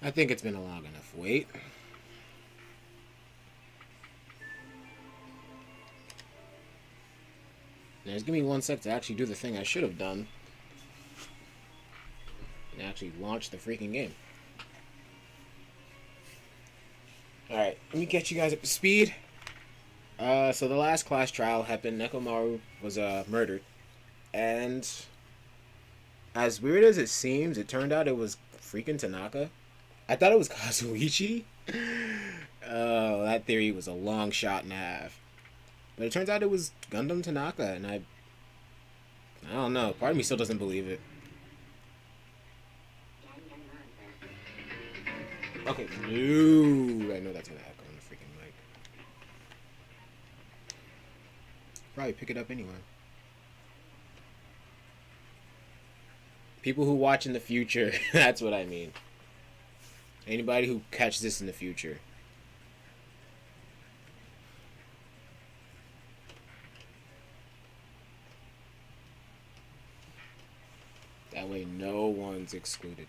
I think it's been a long enough wait. Now, just give me 1 sec to actually do the thing I should have done. And actually launch the freaking game. Alright, let me get you guys up to speed. So the last class trial happened. Nekomaru was murdered. And as weird as it seems, it turned out it was freaking Tanaka. I thought it was Kazuichi. Oh, that theory was a long shot and a half. But it turns out it was Gundam Tanaka, and I don't know. Part of me still doesn't believe it. Okay, no. I know that's gonna echo on the freaking mic. Probably pick it up anyway. People who watch in the future, that's what I mean. Anybody who catches this in the future. That way no one's excluded.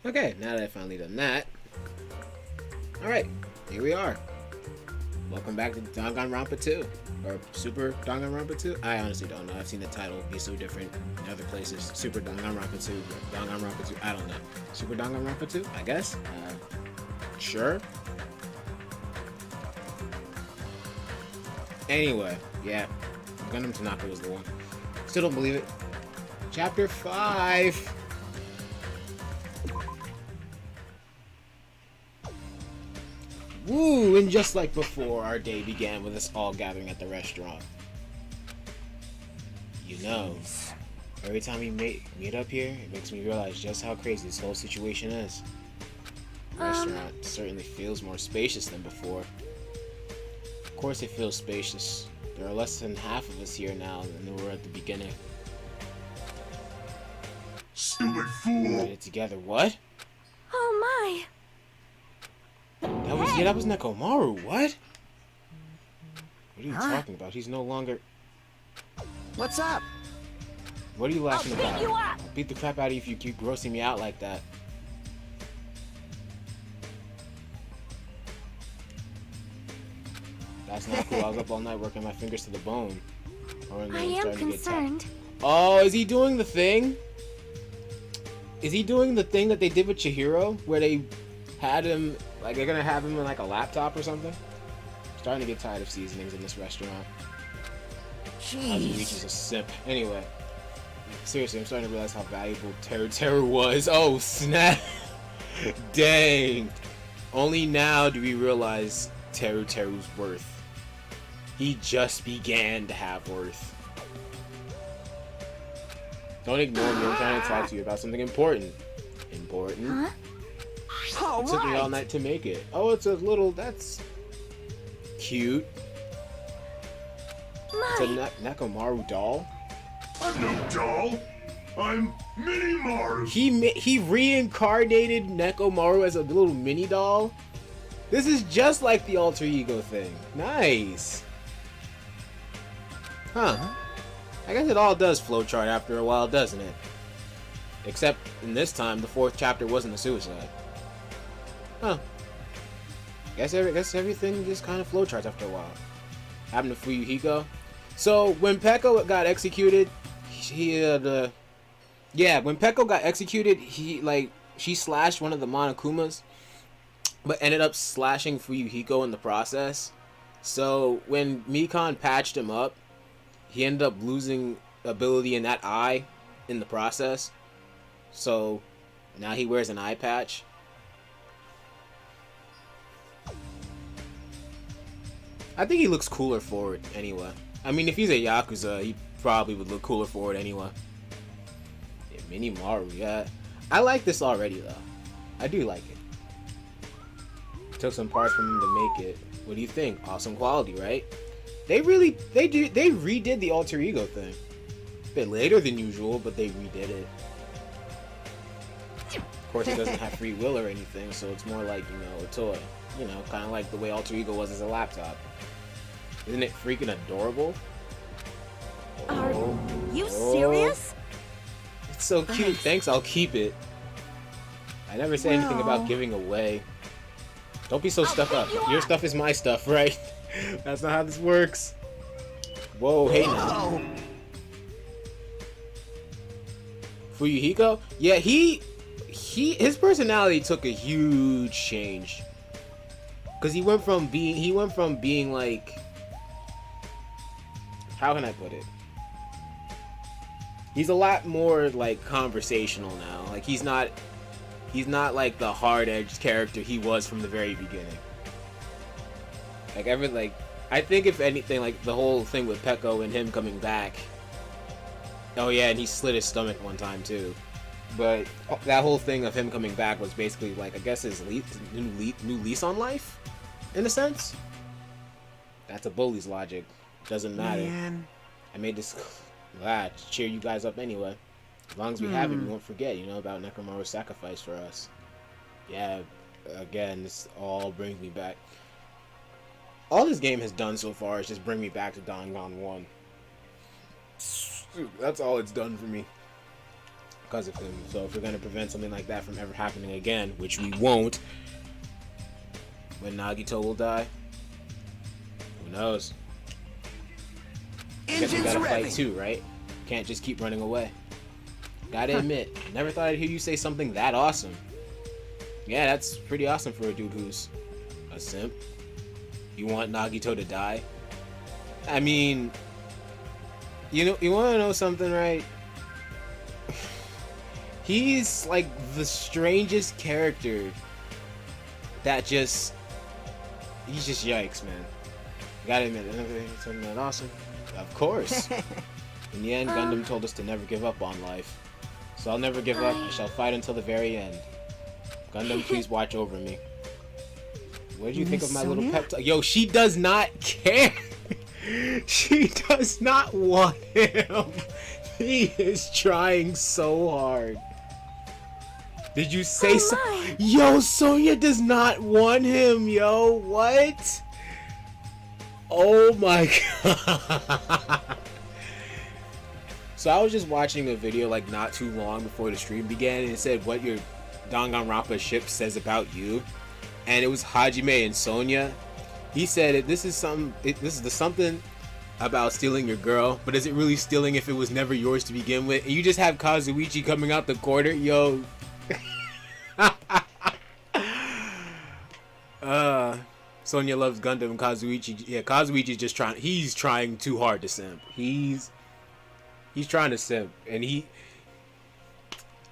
Okay, now that I've finally done that. Alright, here we are. Welcome back to Danganronpa 2. Or Super Danganronpa 2? I honestly don't know. I've seen the title be so different in other places. Super Danganronpa 2, Danganronpa 2, I don't know. Super Danganronpa 2, I guess? Sure. Anyway, yeah. Gundam Tanaka was the one. Still don't believe it. Chapter 5! Woo! And just like before, our day began with us all gathering at the restaurant. You know, every time we meet up here, it makes me realize just how crazy this whole situation is. The restaurant certainly feels more spacious than before. Of course it feels spacious. There are less than half of us here now than there were at the beginning. Stupid fool! Get it together, what? Oh my! That was Nekomaru, what? What are you talking about? He's no longer... What's up? What are you laughing about? I'll beat you up! I'll beat the crap out of you if you keep grossing me out like that. That's not cool. I was up all night working my fingers to the bone. I am concerned. Oh, is he doing the thing? Is he doing the thing that they did with Chihiro? Where they had him... Like, they're gonna have him in, like, a laptop or something? I'm starting to get tired of seasonings in this restaurant. Kazuichi's a simp. Anyway. Seriously, I'm starting to realize how valuable Teru was. Oh, snap! Dang! Only now do we realize Teru's worth. He just began to have worth. Don't ignore me, I'm trying to talk to you about something important. Important? Huh? It took me all night to make it. Oh, it's a little... That's... cute. It's a Nekomaru doll. I'm no doll. I'm Mini-Maru. He reincarnated Nekomaru as a little mini doll. This is just like the alter ego thing. Nice. Huh. I guess it all does flowchart after a while, doesn't it? Except in this time, the 4th chapter wasn't a suicide. Huh. Guess everything just kind of flowcharts after a while. Happened to Fuyuhiko. So when Peko got executed, when Peko got executed, she slashed one of the Monokumas, but ended up slashing Fuyuhiko in the process. So when Mikan patched him up, he ended up losing ability in that eye in the process. So now he wears an eye patch. I think he looks cooler for it anyway. I mean, if he's a Yakuza, he probably would look cooler for it anyway. Yeah, Mini-Maru, yeah. I like this already though. I do like it. Took some parts from him to make it. What do you think? Awesome quality, right? They redid the alter ego thing. A bit later than usual, but they redid it. Of course, it doesn't have free will or anything, so it's more like, you know, a toy. You know, kind of like the way Alter Ego was as a laptop. Isn't it freaking adorable? Are you serious? It's so cute. Thanks, I'll keep it. I never say anything about giving away. Don't be so stuck up. Your stuff is my stuff, right? That's not how this works. Whoa, hey now. Fuyuhiko? Yeah, his personality took a huge change. Cause he went from being like, how can I put it? He's a lot more like conversational now. Like he's not like the hard-edged character he was from the very beginning. I think if anything, like the whole thing with Peko and him coming back. Oh yeah, and he slit his stomach one time too. But that whole thing of him coming back was basically like, I guess, his new lease on life, in a sense. That's a bully's logic. Doesn't matter. Man. I made this to cheer you guys up anyway. As long as we have it, we won't forget, you know, about Nekomaru's sacrifice for us. Yeah, again, this all brings me back. All this game has done so far is just bring me back to Dangan 1. That's all it's done for me. Because of him. So if we're going to prevent something like that from ever happening again, which we won't, when Nagito will die, who knows? I guess we gotta fight too, right? Can't just keep running away. Gotta admit, never thought I'd hear you say something that awesome. Yeah, that's pretty awesome for a dude who's a simp. You want Nagito to die? I mean, you want to know something, right? He's like the strangest character that he's just yikes, man. Gotta admit, something that awesome. Of course. In the end, Gundam told us to never give up on life. So I'll never give up. I shall fight until the very end. Gundam, please watch over me. What did you think of my little pep talk? Yo, she does not care. She does not want him. He is trying so hard. Did you say so? Yo, Sonya does not want him, yo. What? Oh my god. So I was just watching a video like not too long before the stream began, and it said what your Danganronpa ship says about you, and it was Hajime and Sonya. He said this is the something about stealing your girl, but is it really stealing if it was never yours to begin with? And you just have Kazuichi coming out the corner, yo. Sonya loves Gundam and Kazuichi. Yeah, Kazuichi's just he's trying too hard to simp. He's trying to simp, and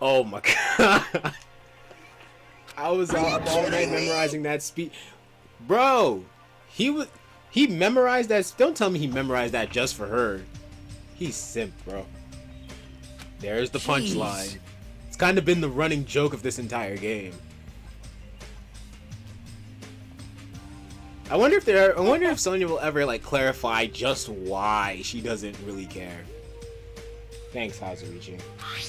oh my god. I was all night memorizing that speech. Bro, he memorized that. Don't tell me he memorized that just for her. He's simp, bro. There's the punchline. It's kind of been the running joke of this entire game. I wonder if Sonya will ever like clarify just why she doesn't really care. Thanks, Hazuichi.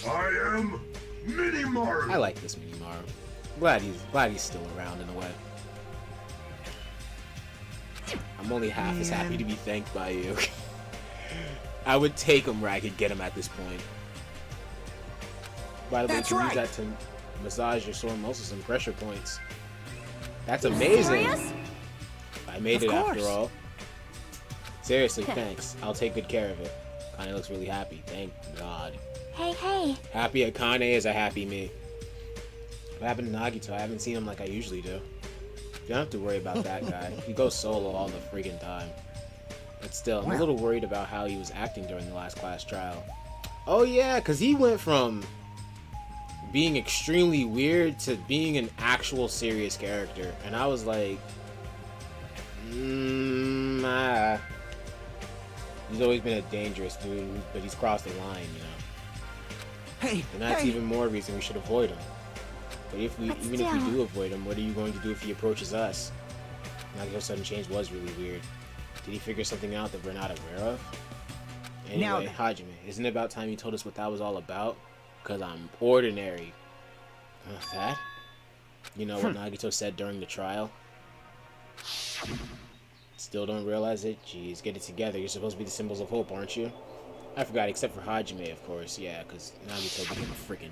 I am Minimaru. I like this Minimaru. Glad he's still around in a way. I'm only half as happy to be thanked by you. I would take him where I could get him at this point. By the way, you can use that to massage your sore muscles and pressure points. That's amazing. Serious? I made it after all. Seriously, thanks. I'll take good care of it. Akane looks really happy. Thank God. Hey. Happy Akane is a happy me. What happened to Nagito? I haven't seen him like I usually do. You don't have to worry about that guy. He goes solo all the freaking time. But still, I'm a little worried about how he was acting during the last class trial. Oh yeah, because he went from being extremely weird to being an actual serious character. And I was like, He's always been a dangerous dude, but he's crossed the line, you know. Hey, and that's even more reason we should avoid him. But even if we do avoid him, what are you going to do if he approaches us? Nagito's sudden change was really weird. Did he figure something out that we're not aware of? Anyway, Hajime, isn't it about time you told us what that was all about? Because I'm ordinary. That? You know what Nagito said during the trial? Still don't realize it? Jeez, get it together. You're supposed to be the symbols of hope, aren't you? I forgot, except for Hajime, of course. Yeah, because Nagito became a freaking...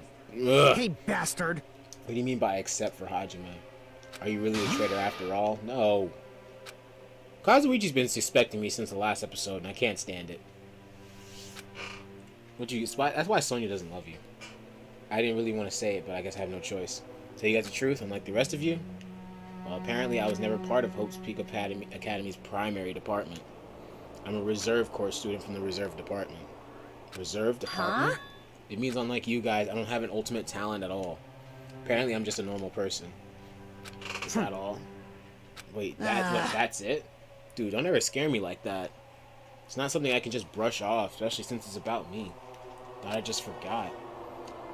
Ugh. Hey, bastard! What do you mean by except for Hajime? Are you really a traitor after all? No. Kazuichi's been suspecting me since the last episode, and I can't stand it. That's why Sonya doesn't love you. I didn't really want to say it, but I guess I have no choice. Tell you guys the truth, unlike the rest of you? Well, apparently I was never part of Hope's Peak Academy's primary department. I'm a reserve corps student from the reserve department. Reserve department? Huh? It means unlike you guys, I don't have an ultimate talent at all. Apparently I'm just a normal person. Is that all? Wait, that's it? Dude, don't ever scare me like that. It's not something I can just brush off, especially since it's about me. Thought I just forgot.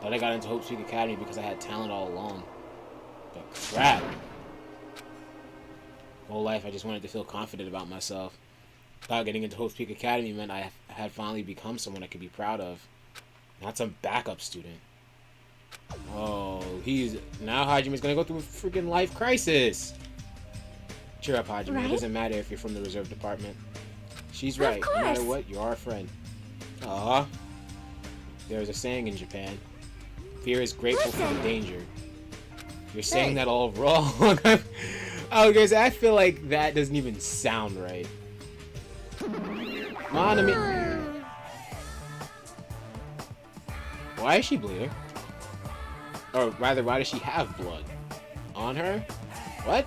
Thought I got into Hope's Peak Academy because I had talent all along. But crap. Whole life I just wanted to feel confident about myself. Thought getting into Hope's Peak Academy meant I had finally become someone I could be proud of. Not some backup student. Oh, now Hajime's gonna go through a freaking life crisis. Cheer up, Hajime. Right? It doesn't matter if you're from the reserve department. She's right. No matter what, you are a friend. Aw. There's a saying in Japan. Fear is grateful for the danger. You're saying that all wrong. Okay, so I feel like that doesn't even sound right. Monami. Why is she bleeding? Or rather, why does she have blood? On her? What?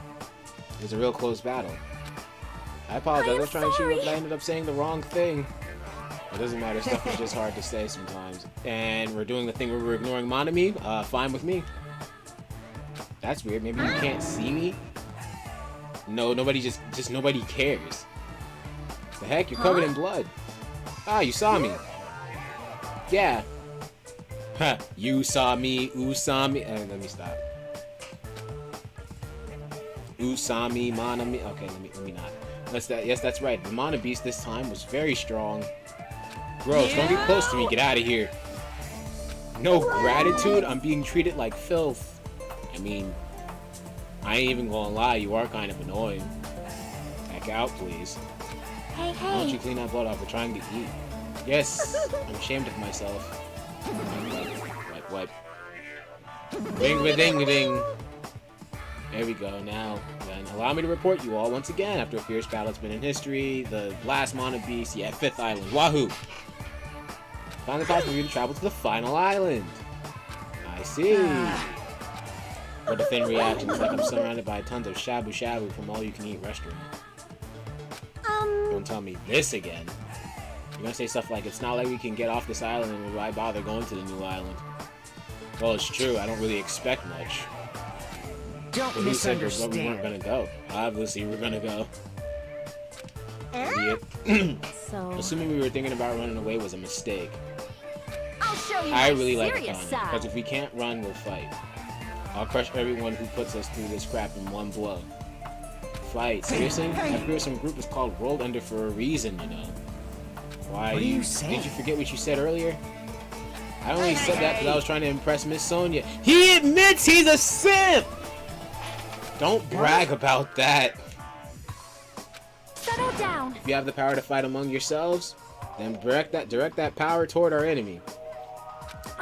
It was a real close battle. I apologize. I was trying to cheer up, but I ended up saying the wrong thing. It doesn't matter. Stuff is just hard to say sometimes. And we're doing the thing where we're ignoring Monami. Fine with me. That's weird. Maybe you can't see me? No, nobody just nobody cares. The heck? You're covered in blood. Ah, you saw me. Yeah. Huh. You saw me. Usami. Let me stop. Usami, Monami. Okay, let me not. Yes, that's right. The Mana Beast this time was very strong. Gross, don't get close to me. Get out of here. No gratitude? I'm being treated like filth. I mean, I ain't even gonna lie. You are kind of annoying. Back out, please. Hey, Why don't you hey. clean that blood off? We're trying to eat. Yes, I'm ashamed of myself. Wipe. Ding, ding, ding. There we go. Now, then, allow me to report you all once again. After a fierce battle that's been in history, the last Mana Beast, yeah, 5th island, Wahoo! Found it possible for you to travel to the final island. I see. But the thin reaction is like I'm surrounded by tons of shabu shabu from all-you-can-eat restaurant. Don't tell me this again. You're gonna say stuff like, it's not like we can get off this island and why bother going to the new island? Well, it's true. I don't really expect much. Don't But who said we weren't misunderstand. gonna go? Obviously, we're gonna go. Idiot. So, Assuming we were thinking about running away was a mistake. I'll show you I my really like serious Akane, side. because if we can't run, we'll fight. I'll crush everyone who puts us through this crap in one blow. Fight? Seriously? That fearsome group is called World Ender for a reason, you know. Why? What are you saying? Did you forget what you said earlier? I only said that because I was trying to impress Miss Sonya. He admits he's a simp! Don't brag about that. Settle down. If you have the power to fight among yourselves, then direct that power toward our enemy.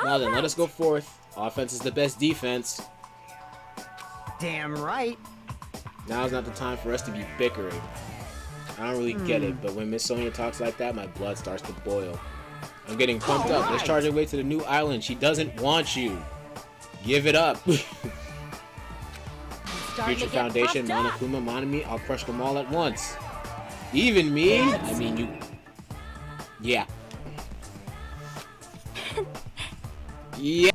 Now then, let us go forth. Offense is the best defense. Damn right. Now's not the time for us to be bickering. I don't really get it, but when Miss Sonya talks like that, my blood starts to boil. I'm getting pumped up. Let's charge our way to the new island. She doesn't want you. Give it up. Starting Future to get Foundation, puffed up. Monokuma, Monami, I'll crush them all at once. Even me? I mean, you... Yeah. Yeah.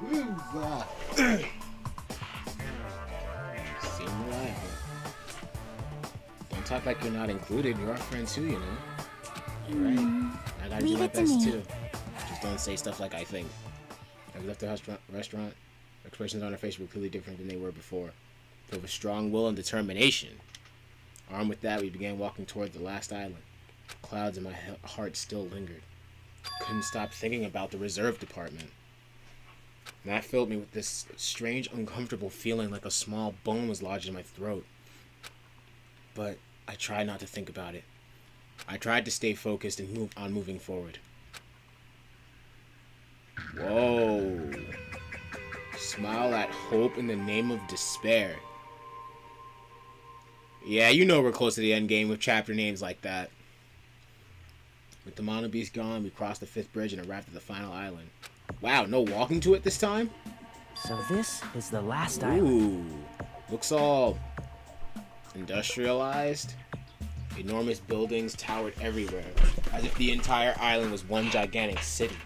Seem reliable. Don't talk like you're not included. You're our friends too, you know. You're right. I gotta do Leave my it to best me. too. Just don't say stuff like I think. As we left the restaurant, expressions on her face were clearly different than they were before. Filled with strong will and determination. Armed with that, we began walking toward the last island. Clouds in my heart still lingered. Couldn't stop thinking about the reserve department. And that filled me with this strange, uncomfortable feeling like a small bone was lodged in my throat. But I tried not to think about it. I tried to stay focused and move on moving forward. Whoa. Smile at hope in the name of despair. Yeah, you know we're close to the end game with chapter names like that. With the Mono Beast gone, we crossed the 5th bridge and arrived at the final island. Wow, no walking to it this time? So this is the last island. Ooh. Looks all industrialized. Enormous buildings towered everywhere, as if the entire island was one gigantic city.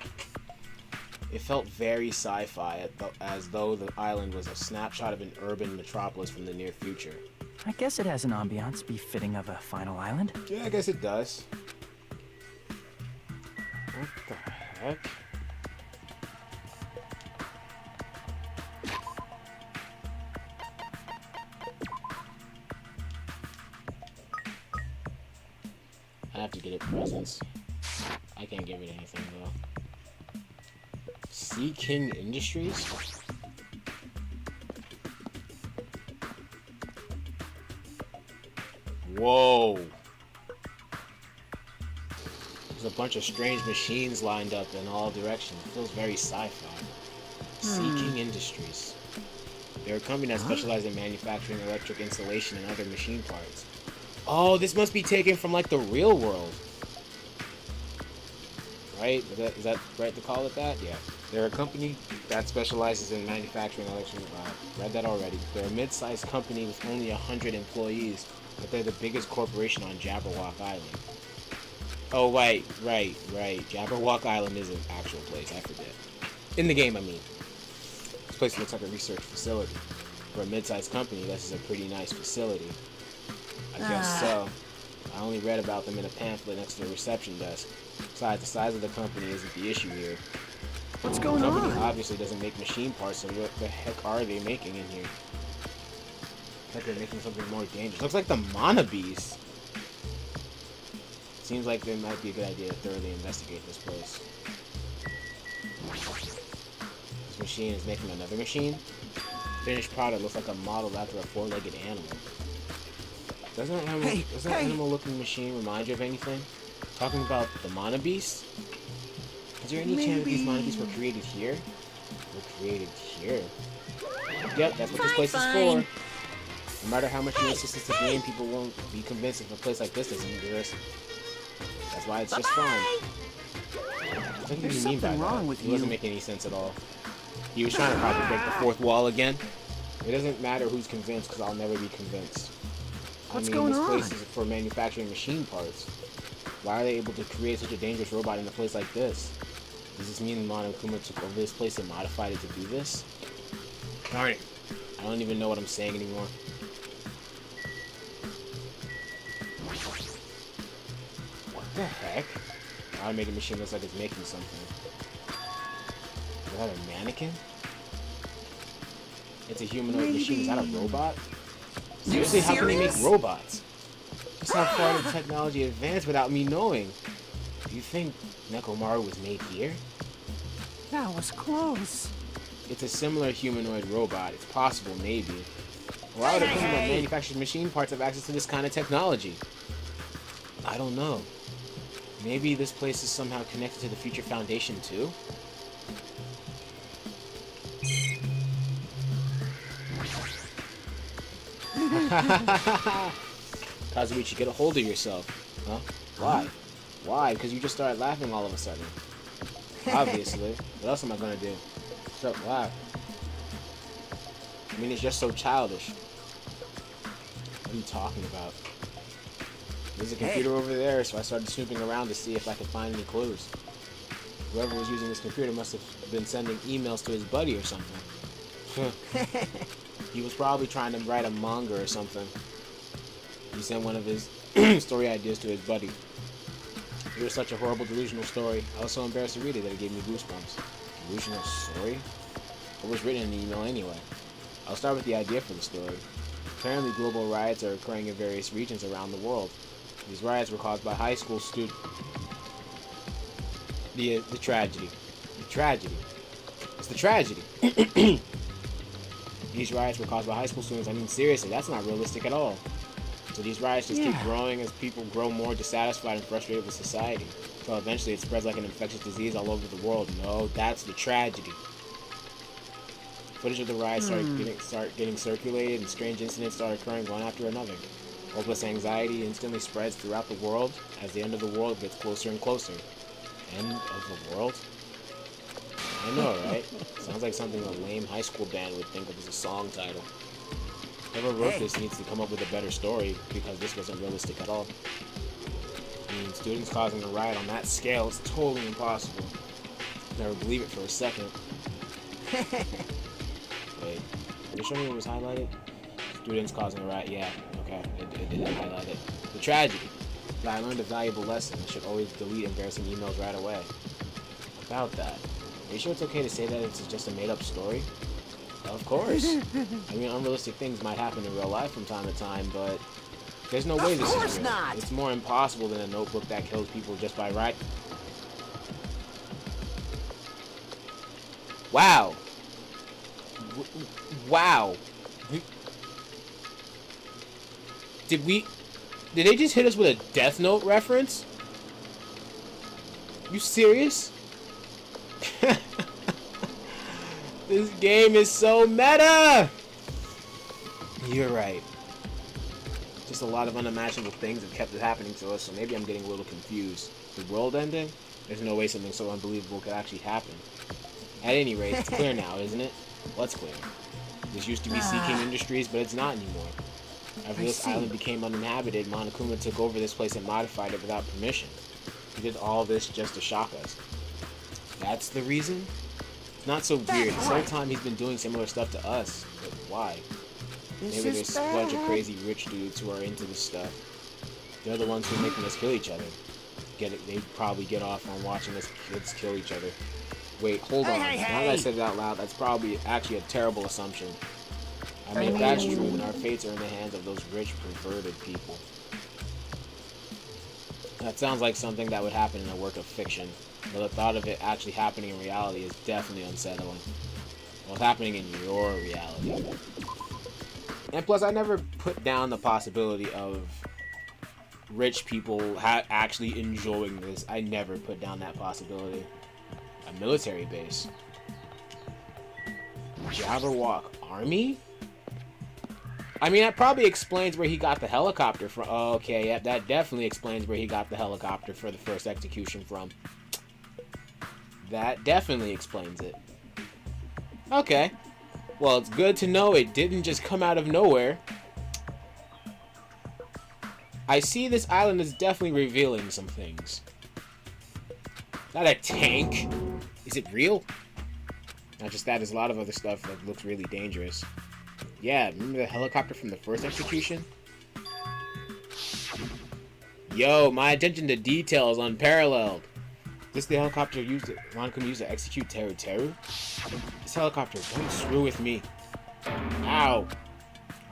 It felt very sci-fi, as though the island was a snapshot of an urban metropolis from the near future. I guess it has an ambiance befitting of a final island. Yeah, I guess it does. What the heck? I have to get it presents. I can't give it anything though. Sea King Industries? Whoa! There's a bunch of strange machines lined up in all directions. It feels very sci-fi. Sea King Industries. They're a company that specializes in manufacturing electric installation and other machine parts. Oh, this must be taken from like the real world. Right? Is that right to call it that? Yeah. They're a company that specializes in manufacturing electric. Read that already. They're a mid-sized company with only 100 employees, but they're the biggest corporation on Jabberwock Island. Oh, right. Jabberwock Island is an actual place. I forget. In the game, I mean. This place looks like a research facility. For a mid-sized company, this is a pretty nice facility. I guess so. I only read about them in a pamphlet next to the reception desk. Besides, the size of the company isn't the issue here. What's going The company on? obviously doesn't make machine parts, so what the heck are they making in here? Looks like they're making something more dangerous. Looks like the Mana Beast. Seems like it might be a good idea to thoroughly investigate this place. This machine is making another machine. Finished product looks like a model after a four-legged animal. Does that animal-looking machine remind you of anything? Talking about the Mana Beast? Is there any chance that these Mana Beasts were created here? Yep, that's what this place is for. No matter how much you insist it's a game, people won't be convinced if a place like this doesn't exist. That's why it's just fun. What do you mean by that? It doesn't make any sense at all. He was trying to probably break the fourth wall again. It doesn't matter who's convinced, because I'll never be convinced. What's going on? This place is for manufacturing machine parts. Why are they able to create such a dangerous robot in a place like this? Does this mean Monokuma took over this place and modified it to do this? Darn it. I don't even know what I'm saying anymore. What the heck? The automated machine looks like it's making something. Is that a mannequin? It's a humanoid machine. Is that a robot? Seriously, how can they make robots? That's how far the technology advanced without me knowing. Do you think Nekomaru was made here? That was close. It's a similar humanoid robot. It's possible, maybe. Why would a company that manufactures machine parts have access to this kind of technology? I don't know. Maybe this place is somehow connected to the Future Foundation, too? Kazuichi, get a hold of yourself. Huh? Why? Why? Because you just started laughing all of a sudden. Obviously. What else am I gonna do? Shut up, laugh. I mean, it's just so childish. What are you talking about? There's a computer over there, so I started snooping around to see if I could find any clues. Whoever was using this computer must have been sending emails to his buddy or something. He was probably trying to write a manga or something. He sent one of his story ideas to his buddy. It was such a horrible, delusional story. I was so embarrassed to read it that it gave me goosebumps. Delusional story? What was written in the email anyway? I'll start with the idea for the story. Apparently, global riots are occurring in various regions around the world. These riots were caused by high school students. The tragedy. The tragedy. It's the tragedy. These riots were caused by high school students. I mean, seriously, that's not realistic at all. So these riots just keep growing as people grow more dissatisfied and frustrated with society. So eventually it spreads like an infectious disease all over the world. No, that's the tragedy. Footage of the riots start getting circulated, and strange incidents start occurring one after another. Hopeless anxiety instantly spreads throughout the world as the end of the world gets closer and closer. End of the world? I know, right? Sounds like something a lame high school band would think of as a song title. Whoever wrote this needs to come up with a better story, because this wasn't realistic at all. I mean, students causing a riot on that scale is totally impossible. Never believe it for a second. Wait, can you show me what was highlighted? Students causing a riot, yeah, okay, it did highlight it. The tragedy. But I learned a valuable lesson. I should always delete embarrassing emails right away. About that. Are you sure it's okay to say that it's just a made-up story? Of course. I mean, unrealistic things might happen in real life from time to time, but there's no way this is real. Not. It's more impossible than a notebook that kills people just by writing. Wow. Wow. Did they just hit us with a Death Note reference? You serious? This game is so meta! You're right. Just a lot of unimaginable things have kept it happening to us, so maybe I'm getting a little confused. The world ending? There's no way something so unbelievable could actually happen. At any rate, it's clear now, isn't it? What's clear? This used to be Sea King Industries, but it's not anymore. After this island became uninhabited, Monokuma took over this place and modified it without permission. He did all this just to shock us. That's the reason? It's not so weird. This whole time he's been doing similar stuff to us. But why? Maybe there's a bunch of crazy rich dudes who are into this stuff. They're the ones who are making us kill each other. They probably get off on watching us kids kill each other. Wait, hold on. Now that I said it out loud, that's probably actually a terrible assumption. I mean, if that's true, then our fates are in the hands of those rich, perverted people. That sounds like something that would happen in a work of fiction, but the thought of it actually happening in reality is definitely unsettling. Well, it's happening in your reality. And plus, I never put down the possibility of rich people actually enjoying this. I never put down that possibility. A military base. Jabberwock Army? I mean, that probably explains where he got the helicopter from. Oh, okay, yeah, that definitely explains where he got the helicopter for the first execution from. That definitely explains it. Okay. Well, it's good to know it didn't just come out of nowhere. I see this island is definitely revealing some things. Is that a tank? Is it real? Not just that, there's a lot of other stuff that looks really dangerous. Yeah, remember the helicopter from the first execution? Yo, my attention to detail is unparalleled. This the helicopter Monokuma used to execute Teru Teru? This helicopter, don't screw with me. Ow!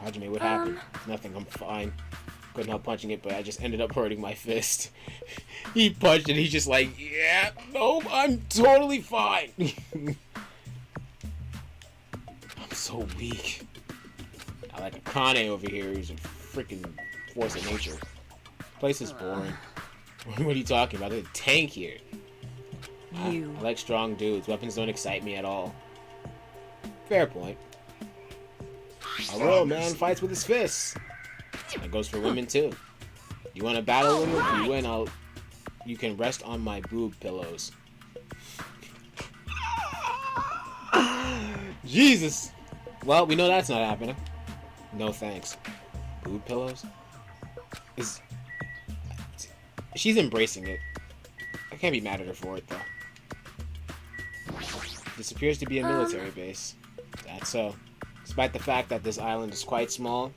Hajime, what happened? Nothing, I'm fine. Couldn't help punching it, but I just ended up hurting my fist. He punched it, he's just like, yeah, nope, I'm totally fine. I'm so weak. I like Akane over here, who's a freaking force of nature. This place is boring. What are you talking about? There's a tank here. I like strong dudes. Weapons don't excite me at all. Fair point. A real man fights with his fists. That goes for women too. You want to battle women? If you win, you can rest on my boob pillows. Jesus. Well, we know that's not happening. No thanks. Boob pillows? She's embracing it. I can't be mad at her for it though. This appears to be a military base. That's so. Despite the fact that this island is quite small,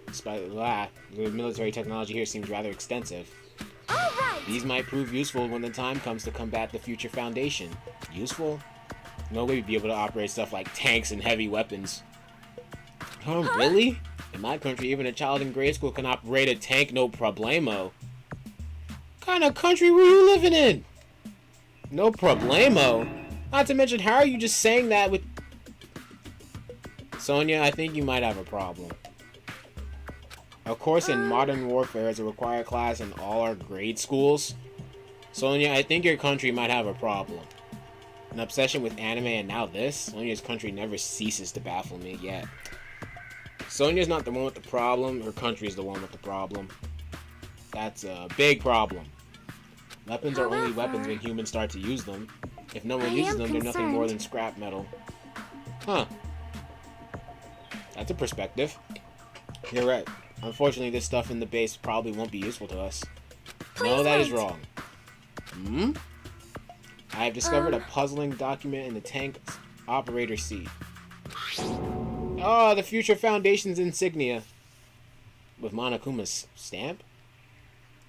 despite that, the military technology here seems rather extensive. Alright! These might prove useful when the time comes to combat the future Foundation. Useful? No way we'd be able to operate stuff like tanks and heavy weapons. Oh, really? In my country, even a child in grade school can operate a tank no problemo. What kind of country were you living in? No problemo? Not to mention, how are you just saying that with... Sonia, I think you might have a problem. Of course, in modern warfare is a required class in all our grade schools. Sonia, I think your country might have a problem. An obsession with anime and now this? Sonia's country never ceases to baffle me yet. Sonia's not the one with the problem, her country is the one with the problem. That's a big problem. Weapons are only weapons when humans start to use them. If no one uses them, they're nothing more than scrap metal. Huh. That's a perspective. You're right. Unfortunately, this stuff in the base probably won't be useful to us. No, that is wrong. Hmm? I have discovered a puzzling document in the tank operator seat. Oh, the Future Foundation's insignia. With Monokuma's stamp?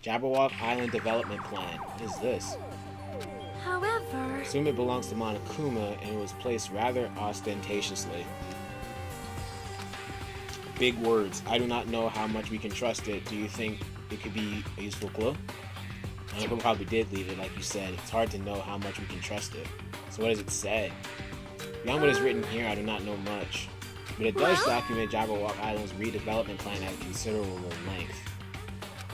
Jabberwock Island Development Plan. What is this? However... I assume it belongs to Monokuma and it was placed rather ostentatiously. Big words. I do not know how much we can trust it. Do you think it could be a useful clue? Monokuma probably did leave it, like you said. It's hard to know how much we can trust it. So what does it say? Beyond what is written here, I do not know much. But it does document Jabberwock Island's redevelopment plan at considerable length.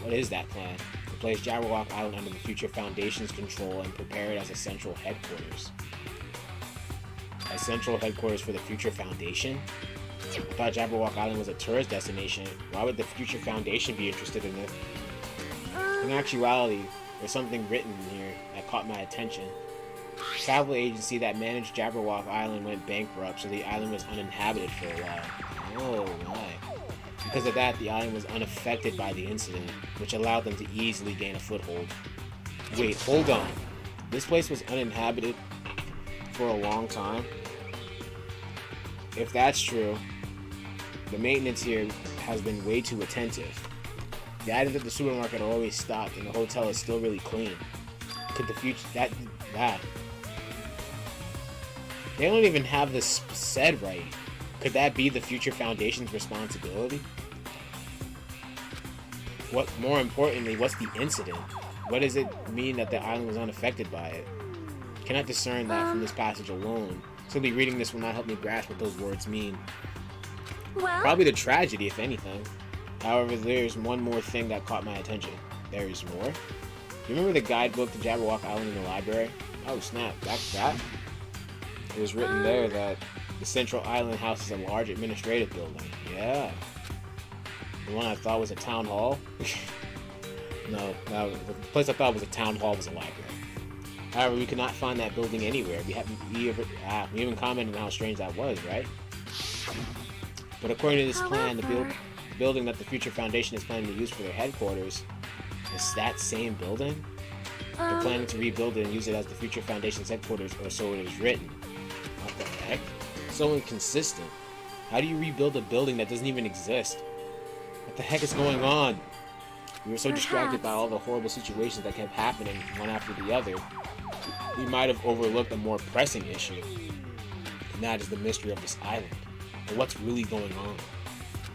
What is that plan? To place Jabberwock Island under the Future Foundation's control and prepare it as a central headquarters. A central headquarters for the Future Foundation? I thought Jabberwock Island was a tourist destination. Why would the Future Foundation be interested in it? In actuality, there's something written here that caught my attention. The travel agency that managed Jabberwock Island went bankrupt, so the island was uninhabited for a while. Oh my. Because of that, the island was unaffected by the incident, which allowed them to easily gain a foothold. Wait, hold on. This place was uninhabited for a long time? If that's true, the maintenance here has been way too attentive. The items at the supermarket are always stocked, and the hotel is still really clean. Could the future... that... They don't even have this said right. Could that be the Future Foundation's responsibility? What, more importantly, what's the incident? What does it mean that the island was unaffected by it? Cannot discern that from this passage alone. Simply reading this will not help me grasp what those words mean. Well? Probably the tragedy, if anything. However, there's one more thing that caught my attention. There is more? Do you remember the guidebook to Jabberwock Island in the library? Oh snap, back to that? It was written there that the Central Island House is a large administrative building. Yeah. The one I thought was a town hall? No, the place I thought was a town hall was a library. However, we could not find that building anywhere. We even commented on how strange that was, right? But according to this plan, the building that the Future Foundation is planning to use for their headquarters is that same building? They're planning to rebuild it and use it as the Future Foundation's headquarters, or so it is written. What the heck? So inconsistent. How do you rebuild a building that doesn't even exist? What the heck is going on? We were so distracted by all the horrible situations that kept happening one after the other. We might have overlooked a more pressing issue. And that is the mystery of this island. And what's really going on?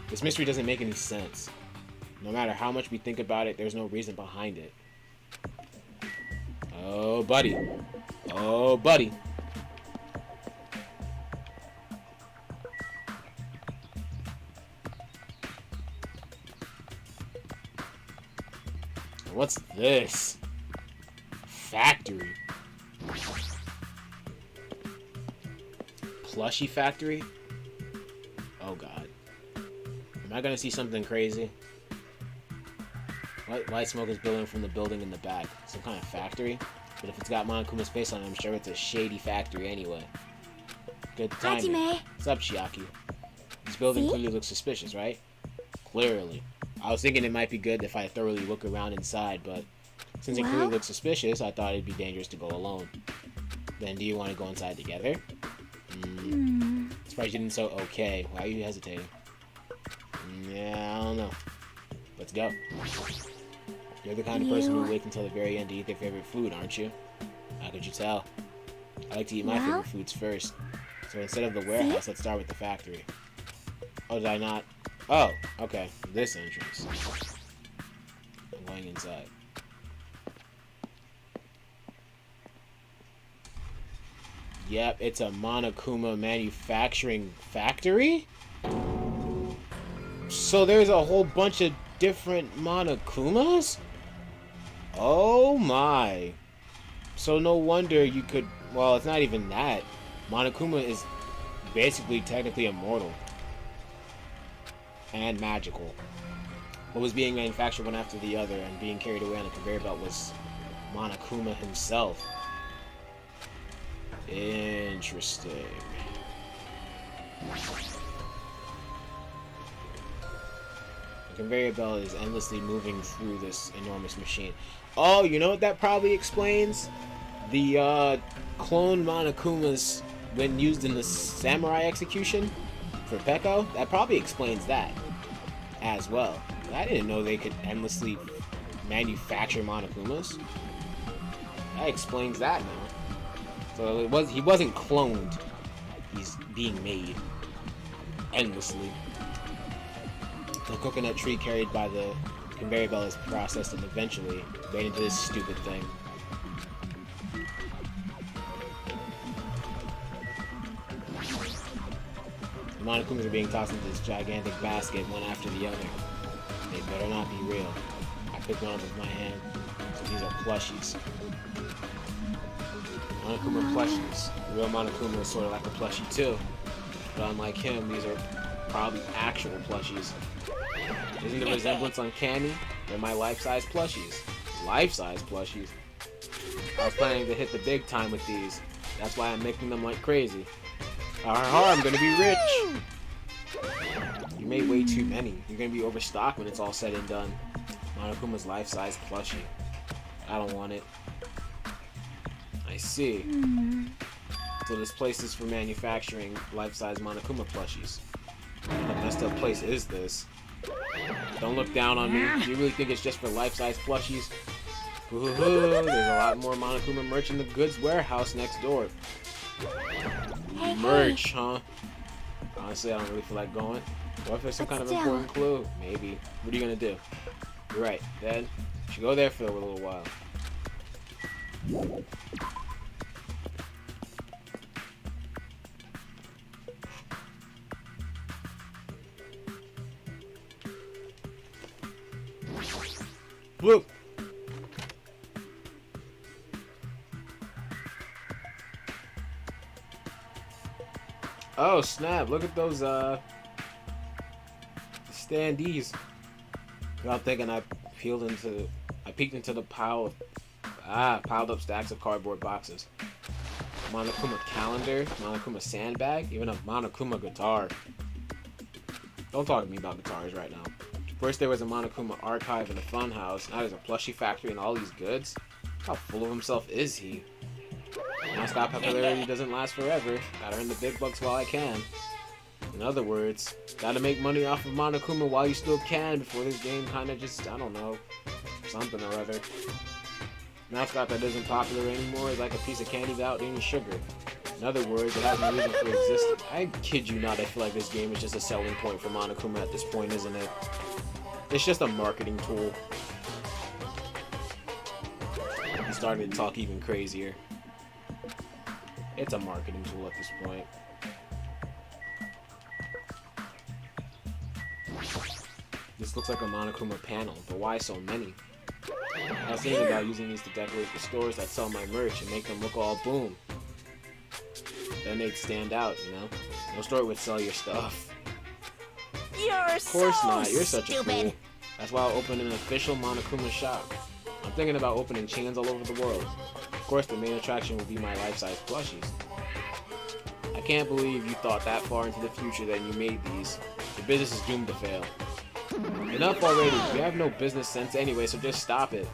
This mystery doesn't make any sense. No matter how much we think about it, there's no reason behind it. Oh, buddy. Oh, buddy. What's this? Factory. Plushie factory? Oh god. Am I gonna see something crazy? White smoke is billowing from the building in the back. Some kind of factory? But if it's got Monokuma's face on it, I'm sure it's a shady factory anyway. Good timing. What's up, Chiaki? This building clearly looks suspicious, right? Clearly. I was thinking it might be good if I thoroughly look around inside, but Since it clearly looks suspicious, I thought it'd be dangerous to go alone. Then do you want to go inside together? Surprised you didn't say okay. Why are you hesitating? Yeah, I don't know. Let's go. You're the kind of person who waits until the very end to eat their favorite food, aren't you? How could you tell? I like to eat my favorite foods first. So instead of the warehouse, let's start with the factory. Oh, did I not? Oh, okay. This entrance. I'm going inside. Yep, it's a Monokuma manufacturing factory? So there's a whole bunch of different Monokumas? Oh my. So no wonder you could... Well, it's not even that. Monokuma is basically technically immortal. And magical. What was being manufactured one after the other and being carried away on a conveyor belt was Monokuma himself. Interesting. The conveyor belt is endlessly moving through this enormous machine. Oh, you know what that probably explains? The clone Monokumas, when used in the samurai execution for Peko, that probably explains that as well. I didn't know they could endlessly manufacture Monokumas. That explains that now. So he wasn't cloned. He's being made endlessly. The coconut tree carried by the conveyor belt is processed and eventually made into this stupid thing. The Monokumas are being tossed into this gigantic basket one after the other. They better not be real. I picked one up with my hand. So these are plushies. Monokuma plushies. The real Monokuma is sort of like a plushie too. But unlike him, these are probably actual plushies. Isn't the resemblance uncanny? They're my life-size plushies. Life-size plushies? I was planning to hit the big time with these. That's why I'm making them like crazy. I'm gonna be rich! You made way too many. You're gonna be overstocked when it's all said and done. Monokuma's life-size plushie. I don't want it. I see. So this place is for manufacturing life-size Monokuma plushies. What a messed up place is this? Don't look down on me. Do you really think it's just for life-size plushies? There's a lot more Monokuma merch in the goods warehouse next door. Merch, huh? Honestly, I don't really feel like going. What if there's some kind of important clue? Maybe. What are you gonna do? You're right, Dad. You should go there for a little while. Bloop! Oh snap, look at those standees. Without thinking, I peeked into the piled up stacks of cardboard boxes. Monokuma calendar, Monokuma sandbag, even a Monokuma guitar. Don't talk to me about guitars right now. First there was a Monokuma archive and a fun house, now there's a plushie factory and all these goods. How full of himself is he? Non-stop popularity doesn't last forever. Gotta earn the big bucks while I can. In other words, gotta make money off of Monokuma while you still can before this game kinda just, I don't know, something or other. Mascot that isn't popular anymore is like a piece of candy without any sugar. In other words, it has no reason for existing. I kid you not, I feel like this game is just a selling point for Monokuma at this point, isn't it? It's just a marketing tool. He started to talk even crazier. It's a marketing tool at this point. This looks like a Monokuma panel, but why so many? I was thinking about using these to decorate the stores that sell my merch and make them look all boom. Then they'd stand out, you know? No store would sell your stuff. Of course not, you're such a fool. That's why I'll open an official Monokuma shop. I'm thinking about opening chains all over the world. Of course, the main attraction will be my life-size plushies. I can't believe you thought that far into the future that you made these. Your business is doomed to fail. Enough already. You have no business sense anyway, so just stop it.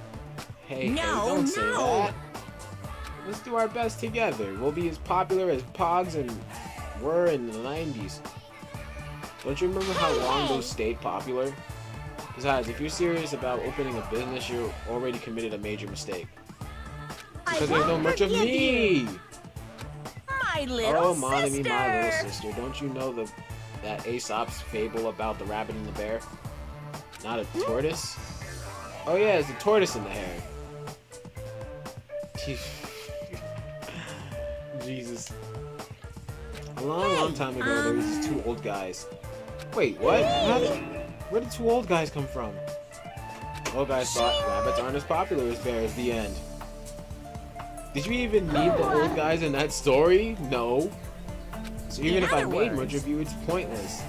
Hey, No, don't say no. that. Let's do our best together. We'll be as popular as Pogs and were in the 90s. Don't you remember how long those stayed popular? Besides, if you're serious about opening a business, you're already committed a major mistake. Because there's no much of me! My little Oh, Monami, sister. my little sister. Don't you know that Aesop's fable about the rabbit and the bear? Not a tortoise? Oh yeah, it's the tortoise in the hair. Jesus. A long time ago, there was these two old guys. Wait, what? Where did two old guys come from? Old guys thought rabbits aren't as popular as bears. The end. Did you even need the old guys in that story? No. So even if I made much of you, it's pointless.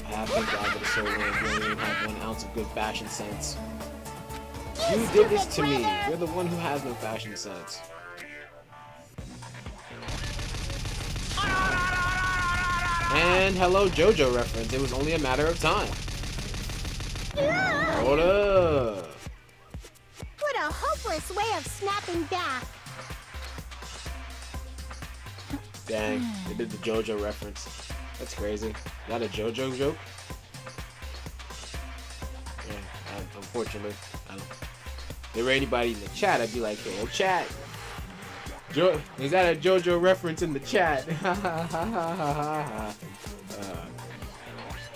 I have been rabbit is so lame. You don't even have 1 ounce of good fashion sense. You did this to me. You're the one who has no fashion sense. And hello JoJo reference. It was only a matter of time. Hold up. What a hopeless way of snapping back. Dang, they did the JoJo reference. That's crazy. Is that a JoJo joke? Yeah, unfortunately. I don't. If there were anybody in the chat, I'd be like, hey, chat. Is that a JoJo reference in the chat?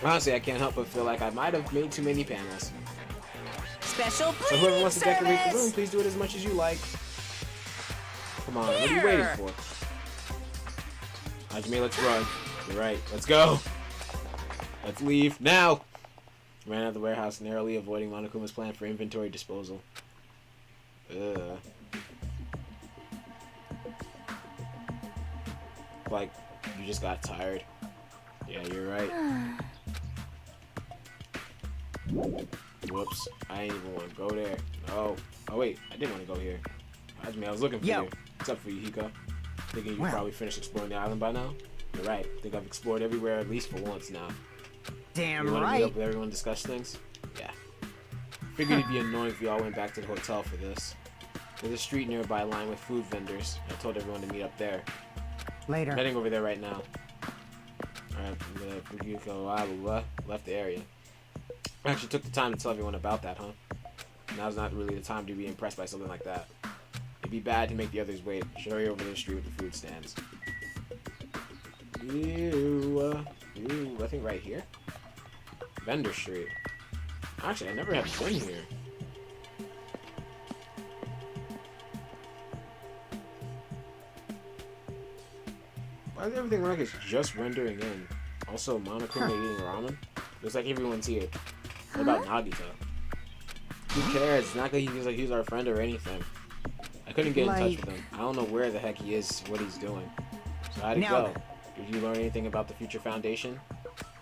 Honestly, I can't help but feel like I might have made too many panels. Special So whoever wants to decorate the room, service. please do it as much as you like. Come on, what are you waiting for? Hajime, let's run. You're right, let's go. Let's leave now. Ran out of the warehouse, narrowly avoiding Monokuma's plan for inventory disposal. Ugh. Like, you just got tired. Yeah, you're right. Whoops. I ain't even want to go there. Oh. Oh, wait. I didn't want to go here. I was looking for you. What's up for you, Hiko? Thinking you probably finished exploring the island by now? You're right. I think I've explored everywhere at least for once now. Damn You want to meet right. up with everyone and discuss things? Yeah. Figured it'd be annoying if we all went back to the hotel for this. There's a street nearby lined with food vendors. I told everyone to meet up there. Later. I'm heading over there right now. Alright, left the area. I actually took the time to tell everyone about that, huh? Now's not really the time to be impressed by something like that. It'd be bad to make the others wait. Should hurry over to the street with the food stands. Ew, I think right here? Vendor Street. Actually, I never have been here. Why does everything look like it's just rendering in? Also, Monokuma eating ramen? Looks like everyone's here. What about Nagito? Who cares? It's not like he's our friend or anything. I couldn't get in touch with him. I don't know where the heck he is, what he's doing. So how'd it go? Did you learn anything about the Future Foundation?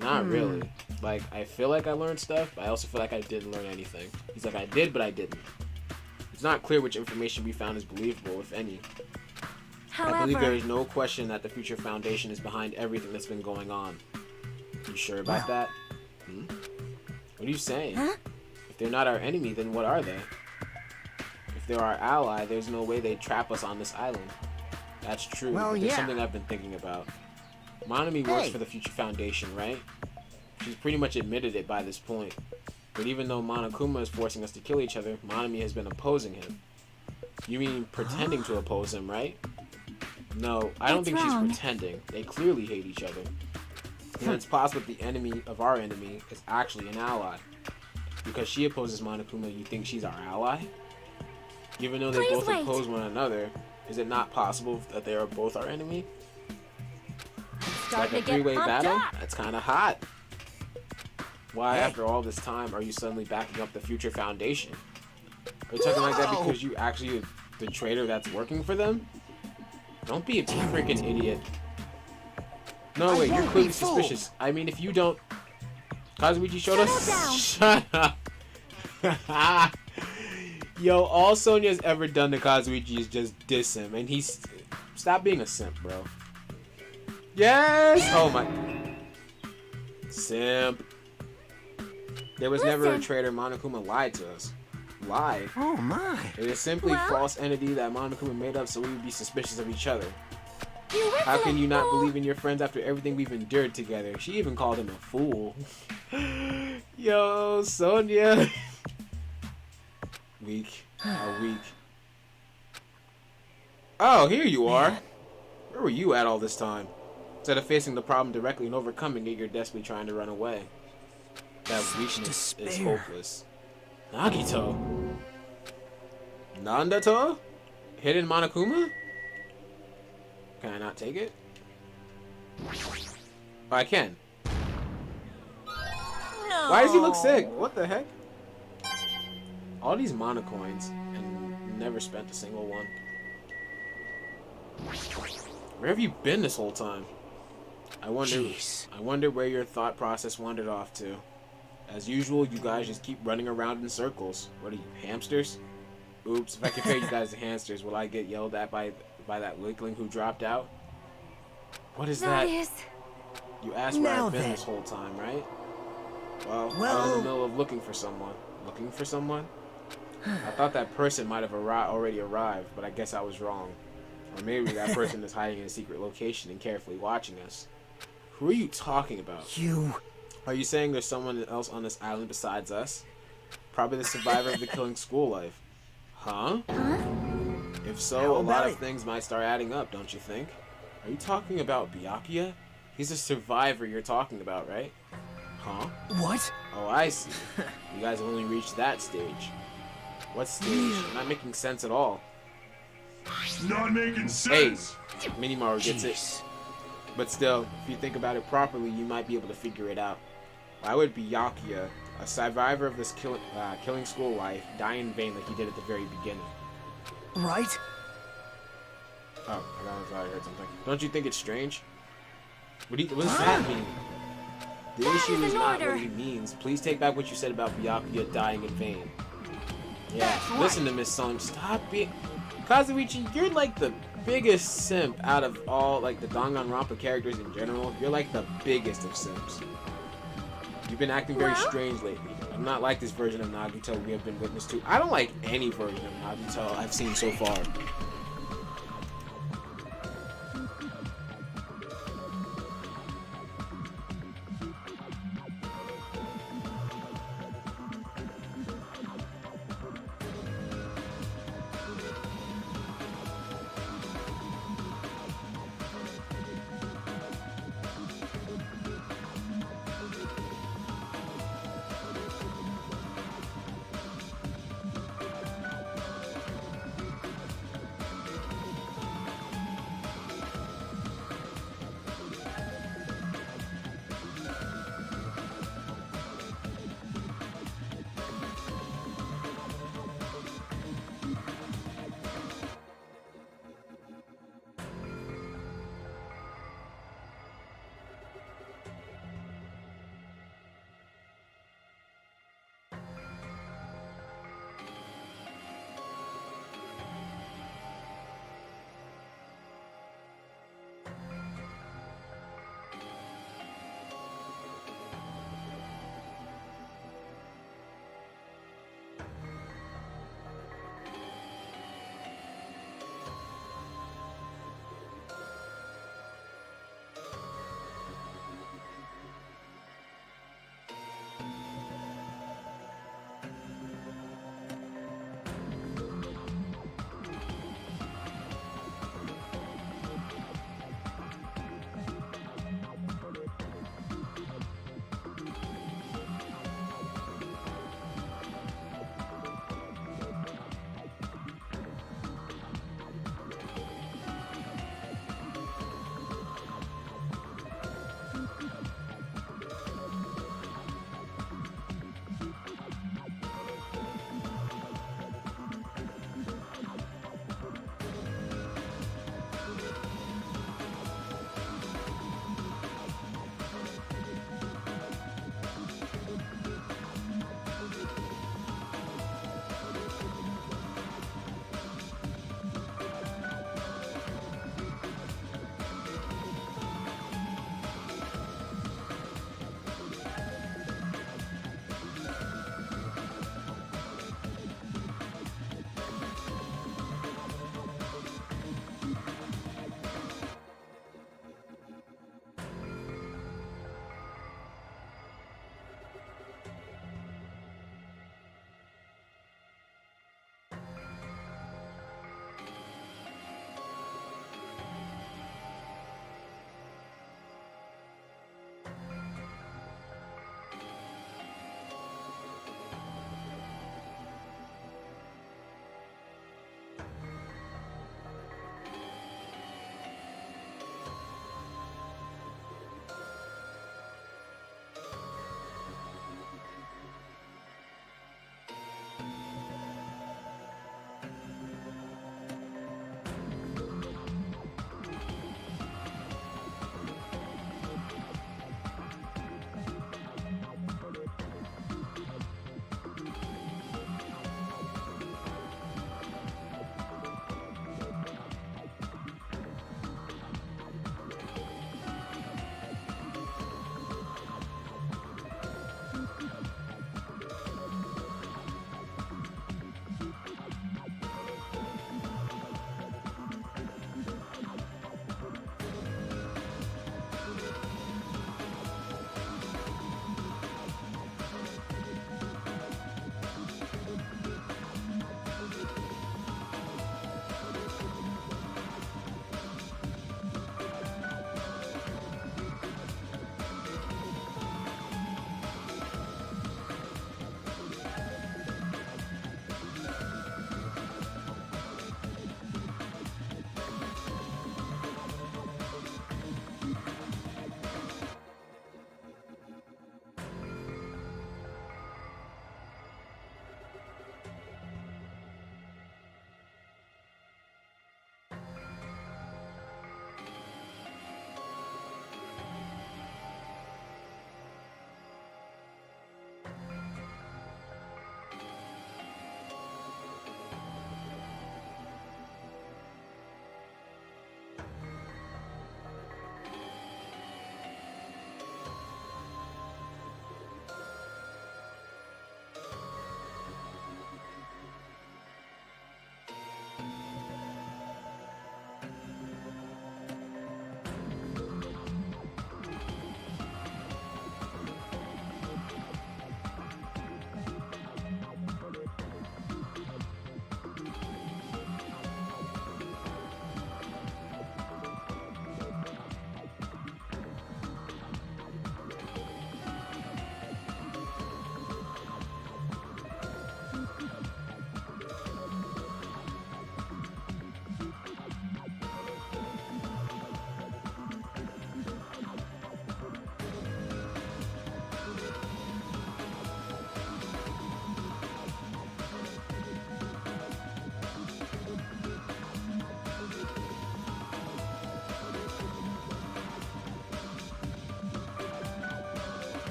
Not really. Like, I feel like I learned stuff, but I also feel like I didn't learn anything. He's like, I did, but I didn't. It's not clear which information we found is believable, if any. I believe there is no question that the Future Foundation is behind everything that's been going on. You sure about that? What are you saying? If they're not our enemy, then what are they? If they're our ally, there's no way they'd trap us on this island. That's true. Well, but there's yeah. something I've been thinking about. Monami works for the Future Foundation, right? She's pretty much admitted it by this point. But even though Monokuma is forcing us to kill each other, Monami has been opposing him. You mean pretending to oppose him, right? No, I don't think she's pretending. They clearly hate each other. And it's possible that the enemy of our enemy is actually an ally. Because she opposes Monokuma, you think she's our ally? Even though they both oppose one another, is it not possible that they are both our enemy? It's like a three-way battle? That's kind of hot. Why, after all this time, are you suddenly backing up the Future Foundation? Are you talking like that because you actually the traitor that's working for them? Don't be a freaking idiot. No, wait, you're clearly suspicious. I mean, if you don't... Kazuichi showed us... Shut up. Yo, all Sonya's ever done to Kazuichi is just diss him. And he's... Stop being a simp, bro. Yes! Oh my... Simp. There was never a traitor. Monokuma lied to us. lie. Oh my. It is simply Well? false entity that Monokuma made up so we would be suspicious of each other. You How can you not fool. believe in your friends after everything we've endured together? She even called him a fool. Yo, Sonia. Weak. How weak. Oh, here you are. Where were you at all this time? Instead of facing the problem directly and overcoming it, you're desperately trying to run away. That weakness is despair. hopeless. Nagito. Nandato? Hidden Monokuma? Can I not take it? Oh, I can. No. Why does he look sick? What the heck? All these monocoins and never spent a single one. Where have you been this whole time? I wonder where your thought process wandered off to. As usual, you guys just keep running around in circles. What are you, hamsters? Oops, if I compare you guys to hamsters, will I get yelled at by that weakling who dropped out? What is that? You asked where Now I've been then. this whole time, right? Well, I was in Well- the middle of looking for someone. Looking for someone? I thought that person might have already arrived, but I guess I was wrong. Or maybe that person is hiding in a secret location and carefully watching us. Who are you talking about? You. Are you saying there's someone else on this island besides us? Probably the survivor of the killing school life. Huh? If so, How a lot about of it? things might start adding up, don't you think? Are you talking about Byakuya? He's a survivor you're talking about, right? Huh? What? Oh, I see. You guys have only reached that stage. What stage? You're not making sense at all. Not making Hey, sense. Minimaru gets it. Jeez. But still, if you think about it properly, you might be able to figure it out. Why would Byakuya, a survivor of this killing school life, die in vain like he did at the very beginning? Right? Oh, I thought I heard something. Don't you think it's strange? What does that mean? The issue is an not order. what he means. Please take back what you said about Byakuya dying in vain. Yeah, listen to Miss Song. Stop being... Kazuichi, you're like the biggest simp out of all, like, the Danganronpa characters in general. You're like the biggest of simps. You've been acting very Well? strange lately. I'm not like this version of Nagito we have been witness to. I don't like any version of Nagito I've seen so far.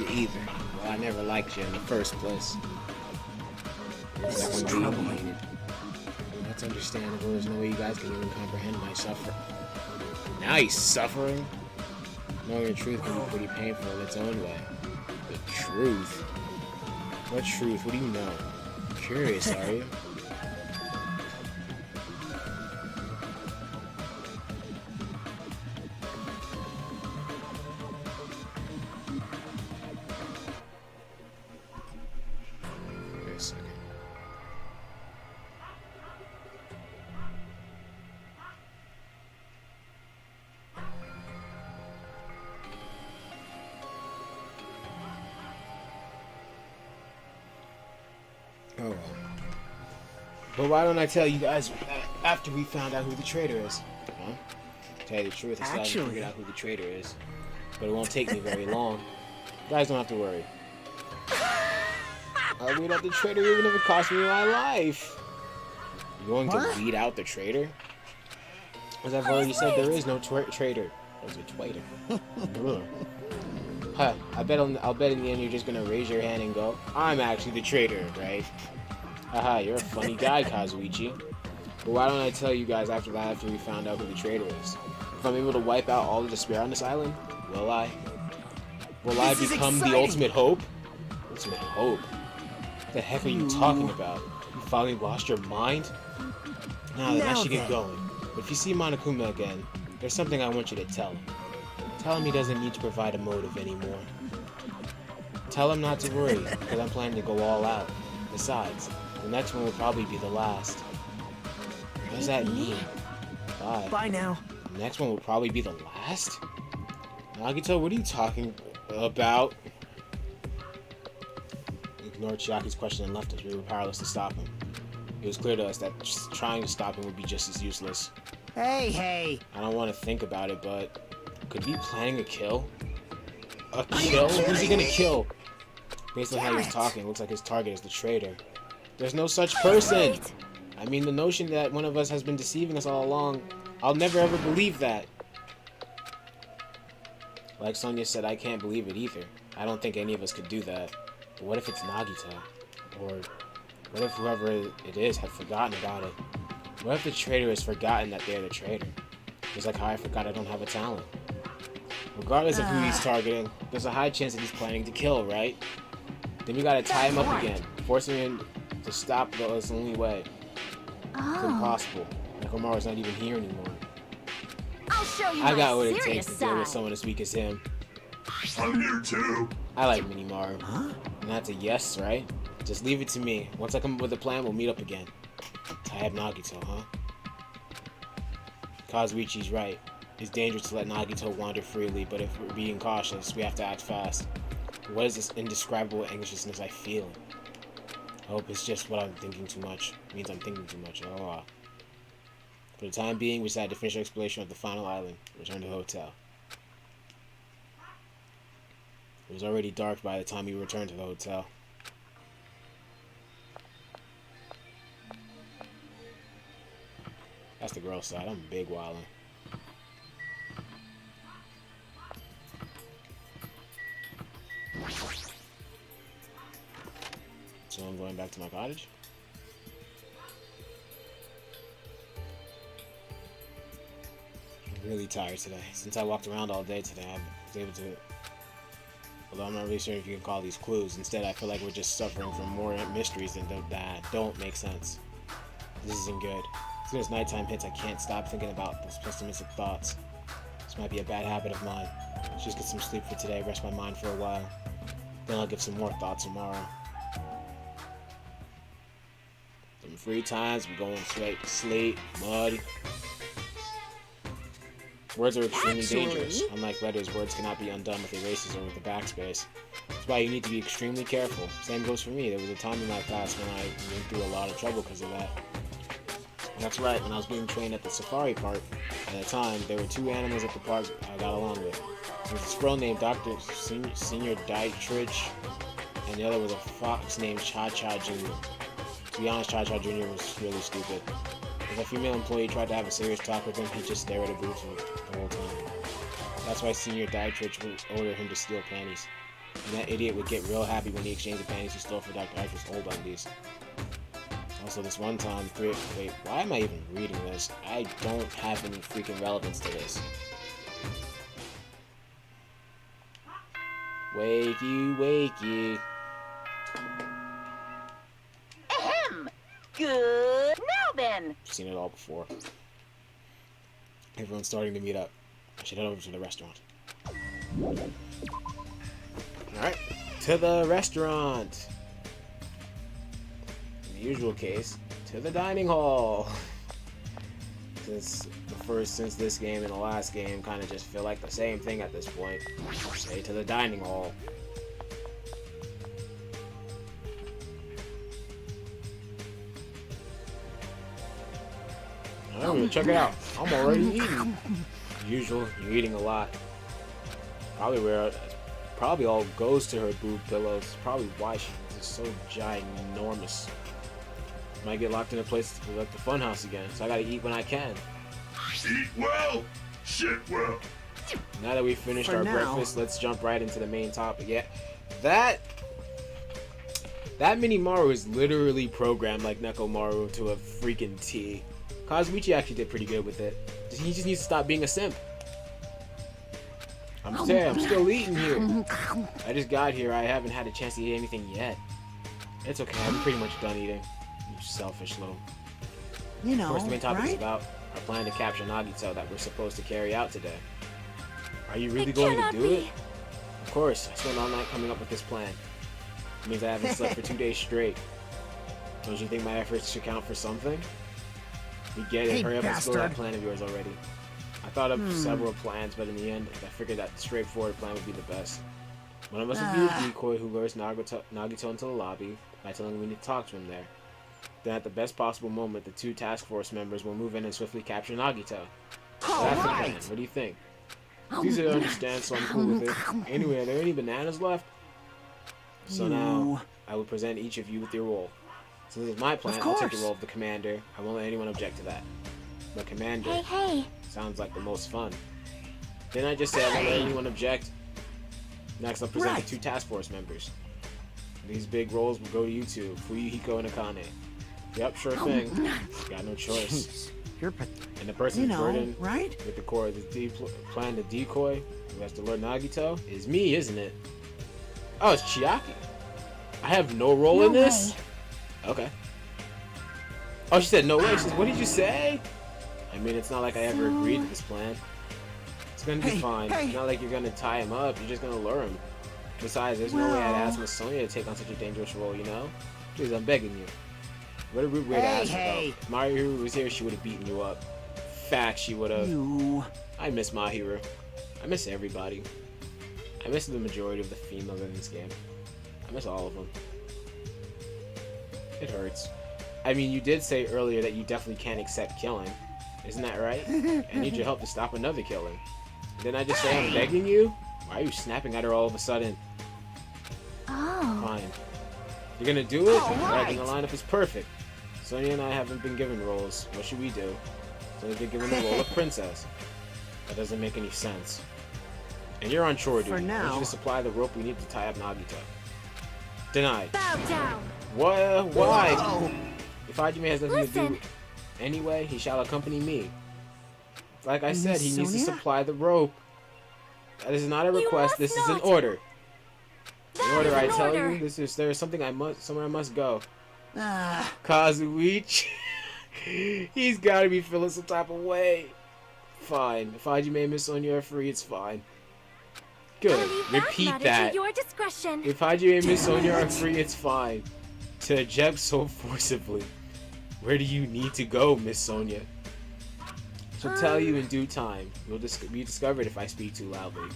you either. Well, I never liked you in the first place. This is Like I'm troubling. alienated. That's understandable. There's no way you guys can even comprehend my suffering. Now he's suffering? Knowing the truth can be pretty painful in its own way. The truth? What truth? What do you know? Curious, are you? Wait a second. Oh well. But why don't I tell you guys after we found out who the traitor is? Huh? Tell you the truth, I still haven't figured out who the traitor is. But it won't take me very long. You guys don't have to worry. I'll weed out the traitor even if it costs me my life. You going to weed out the traitor? As I've already said, there is no traitor. There's a twaiter. Huh, I'll bet in the end you're just gonna raise your hand and go, I'm actually the traitor, right? Haha, you're a funny guy, Kazuichi. But why don't I tell you guys after we found out who the traitor is? If I'm able to wipe out all the despair on this island, will I? Will I become the ultimate hope? Ultimate hope? What the heck are you talking about? You finally lost your mind? Now then, I should get going. But if you see Monokuma again, there's something I want you to tell him. Tell him he doesn't need to provide a motive anymore. Tell him not to worry, because I'm planning to go all out. Besides, the next one will probably be the last. What does that mean? Bye. Bye now. The next one will probably be the last? Nagito, what are you talking about? He ignored Chiaki's question and left us. We were powerless to stop him. It was clear to us that just trying to stop him would be just as useless. Hey. I don't want to think about it, but could he be planning a kill? A kill? Who's he gonna kill? Based on how he's talking, it looks like his target is the traitor. There's no such person! I mean, the notion that one of us has been deceiving us all along, I'll never ever believe that. Like Sonya said, I can't believe it either. I don't think any of us could do that. But what if it's Nagito? Or what if whoever it is had forgotten about it? What if the traitor has forgotten that they're the traitor? Just like how I forgot I don't have a talent. Regardless of who he's targeting, there's a high chance that he's planning to kill, right? Then we gotta tie him up again. Forcing him to stop though is the only way. It's impossible. Nekomaru's not even here anymore. I'll show you I got my what it serious takes to deal with side. someone as weak as him. I'm here too. I like Minimaru. And that's a yes, right? Just leave it to me. Once I come up with a plan, we'll meet up again. Tie up Nagito, huh? Kazuichi's right. It's dangerous to let Nagito wander freely, but if we're being cautious, we have to act fast. What is this indescribable anxiousness I feel? I hope it's just what I'm thinking too much. It means I'm thinking too much. Oh. For the time being, we decided to finish our exploration of the final island. Return to the hotel. It was already dark by the time we returned to the hotel. That's the girl side. I'm a big wildin'. So I'm going back to my cottage. I'm really tired today. Since I walked around all day today, I was able to... Although I'm not really sure if you can call these clues. Instead, I feel like we're just suffering from more mysteries that don't make sense. This isn't good. As soon as nighttime hits, I can't stop thinking about those pessimistic thoughts. This might be a bad habit of mine. Let's just get some sleep for today, rest my mind for a while. Then I'll give some more thought tomorrow. Some free times, we're going straight to sleep, mud. Words are extremely dangerous. Unlike letters, words cannot be undone with erasers or with a backspace. That's why you need to be extremely careful. Same goes for me. There was a time in my past when I went through a lot of trouble because of that. And that's right, when I was being trained at the safari park, at the time, there were two animals at the park I got along with. There was a squirrel named Dr. Senior Dietrich, and the other was a fox named Cha-Cha Jr. To be honest, Cha-Cha Jr. was really stupid. If a female employee tried to have a serious talk with him, he'd just stare at her boobs the whole time. That's why Senior Dietrich would order him to steal panties. And that idiot would get real happy when he exchanged the panties he stole for Dr. Eifel's old undies. Also, this one time, wait, why am I even reading this? I don't have any freaking relevance to this. Wakey, wakey. Ahem. Good. Now then. Seen it all before. Everyone's starting to meet up. I should head over to the restaurant. Alright, to the restaurant. In the usual case, to the dining hall. Since this game and the last game kind of just feel like the same thing at this point. Say to the dining hall. Alright, check it out. I'm already eating. As usual, you're eating a lot. Probably all goes to her boob pillows. Probably why she's just so ginormous. Might get locked in a place like the funhouse again, so I gotta eat when I can. Eat well, shit well. Now that we finished our breakfast, let's jump right into the main topic. Yeah, that Minimaru is literally programmed like Nekomaru to a freaking T. Kazuichi actually did pretty good with it. He just needs to stop being a simp. I'm still eating here. I just got here. I haven't had a chance to eat anything yet. It's okay. I'm pretty much done eating. You selfish little. You know, of course, the main topic is right? about our plan to capture Nagito that we're supposed to carry out today. Are you really going to do it? Of course. I spent all night coming up with this plan. It means I haven't slept for 2 days straight. Don't you think my efforts should count for something? You get it. Hey, Hurry up and spill that bastard. plan of yours already. I thought of several plans, but in the end, I figured that straightforward plan would be the best. One of us would be a decoy who lures Nagito into the lobby by telling him we need to talk to him there. Then at the best possible moment, the two task force members will move in and swiftly capture Nagito. So that's the plan. What do you think? It's easy to understand, so I'm cool with it. Anyway, are there any bananas left? So now, I will present each of you with your role. Since it's my plan, I'll take the role of the commander. I won't let anyone object to that. The commander Hey. sounds like the most fun. Didn't I just say I won't let anyone object? Next, I'll present the two task force members. These big roles will go to you two, Fuyuhiko and Akane. Yep, sure thing. Got no choice. You're And the person burdened right? with the core of the plan to decoy, who has to lure Nagito, is me, isn't it? Oh, it's Chiaki. I have no role in this? Okay. Oh, she said no way. She says, what did you say? I mean, it's not like I ever agreed to this plan. It's gonna be fine. It's not like you're gonna tie him up. You're just gonna lure him. Besides, there's no way I'd ask Miss Sonia to take on such a dangerous role, you know? Please, I'm begging you. What a rude way to ask her, though. If Mahiru was here, she would have beaten you up. Fact, she would have. I miss Mahiru. I miss everybody. I miss the majority of the females in this game. I miss all of them. It hurts. I mean, you did say earlier that you definitely can't accept killing. Isn't that right? I need your help to stop another killing. Didn't I just say I'm begging you? Why are you snapping at her all of a sudden? Oh. Fine. You're gonna do it? Right, then the lineup is perfect. Sonia and I haven't been given roles. What should we do? Sonia's been given the role of princess. That doesn't make any sense. And you're on chore duty. I want you to supply the rope we need to tie up Nagito. Denied. Bow down. What? Why? Whoa. If Hajime has nothing to do anyway, he shall accompany me. Like I said, he needs to supply the rope. That is not a request. This is an order. An order, I tell you. There is something somewhere I must go. Kazuichi. He's got to be feeling some type of way. Fine. If Hajime and Miss Sonia are free, it's fine. Good. Repeat that. Your discretion. If Hajime and Miss Sonia are free, it's fine. To eject so forcibly. Where do you need to go, Miss Sonia? She'll tell you in due time. You'll be discovered if I speak too loudly.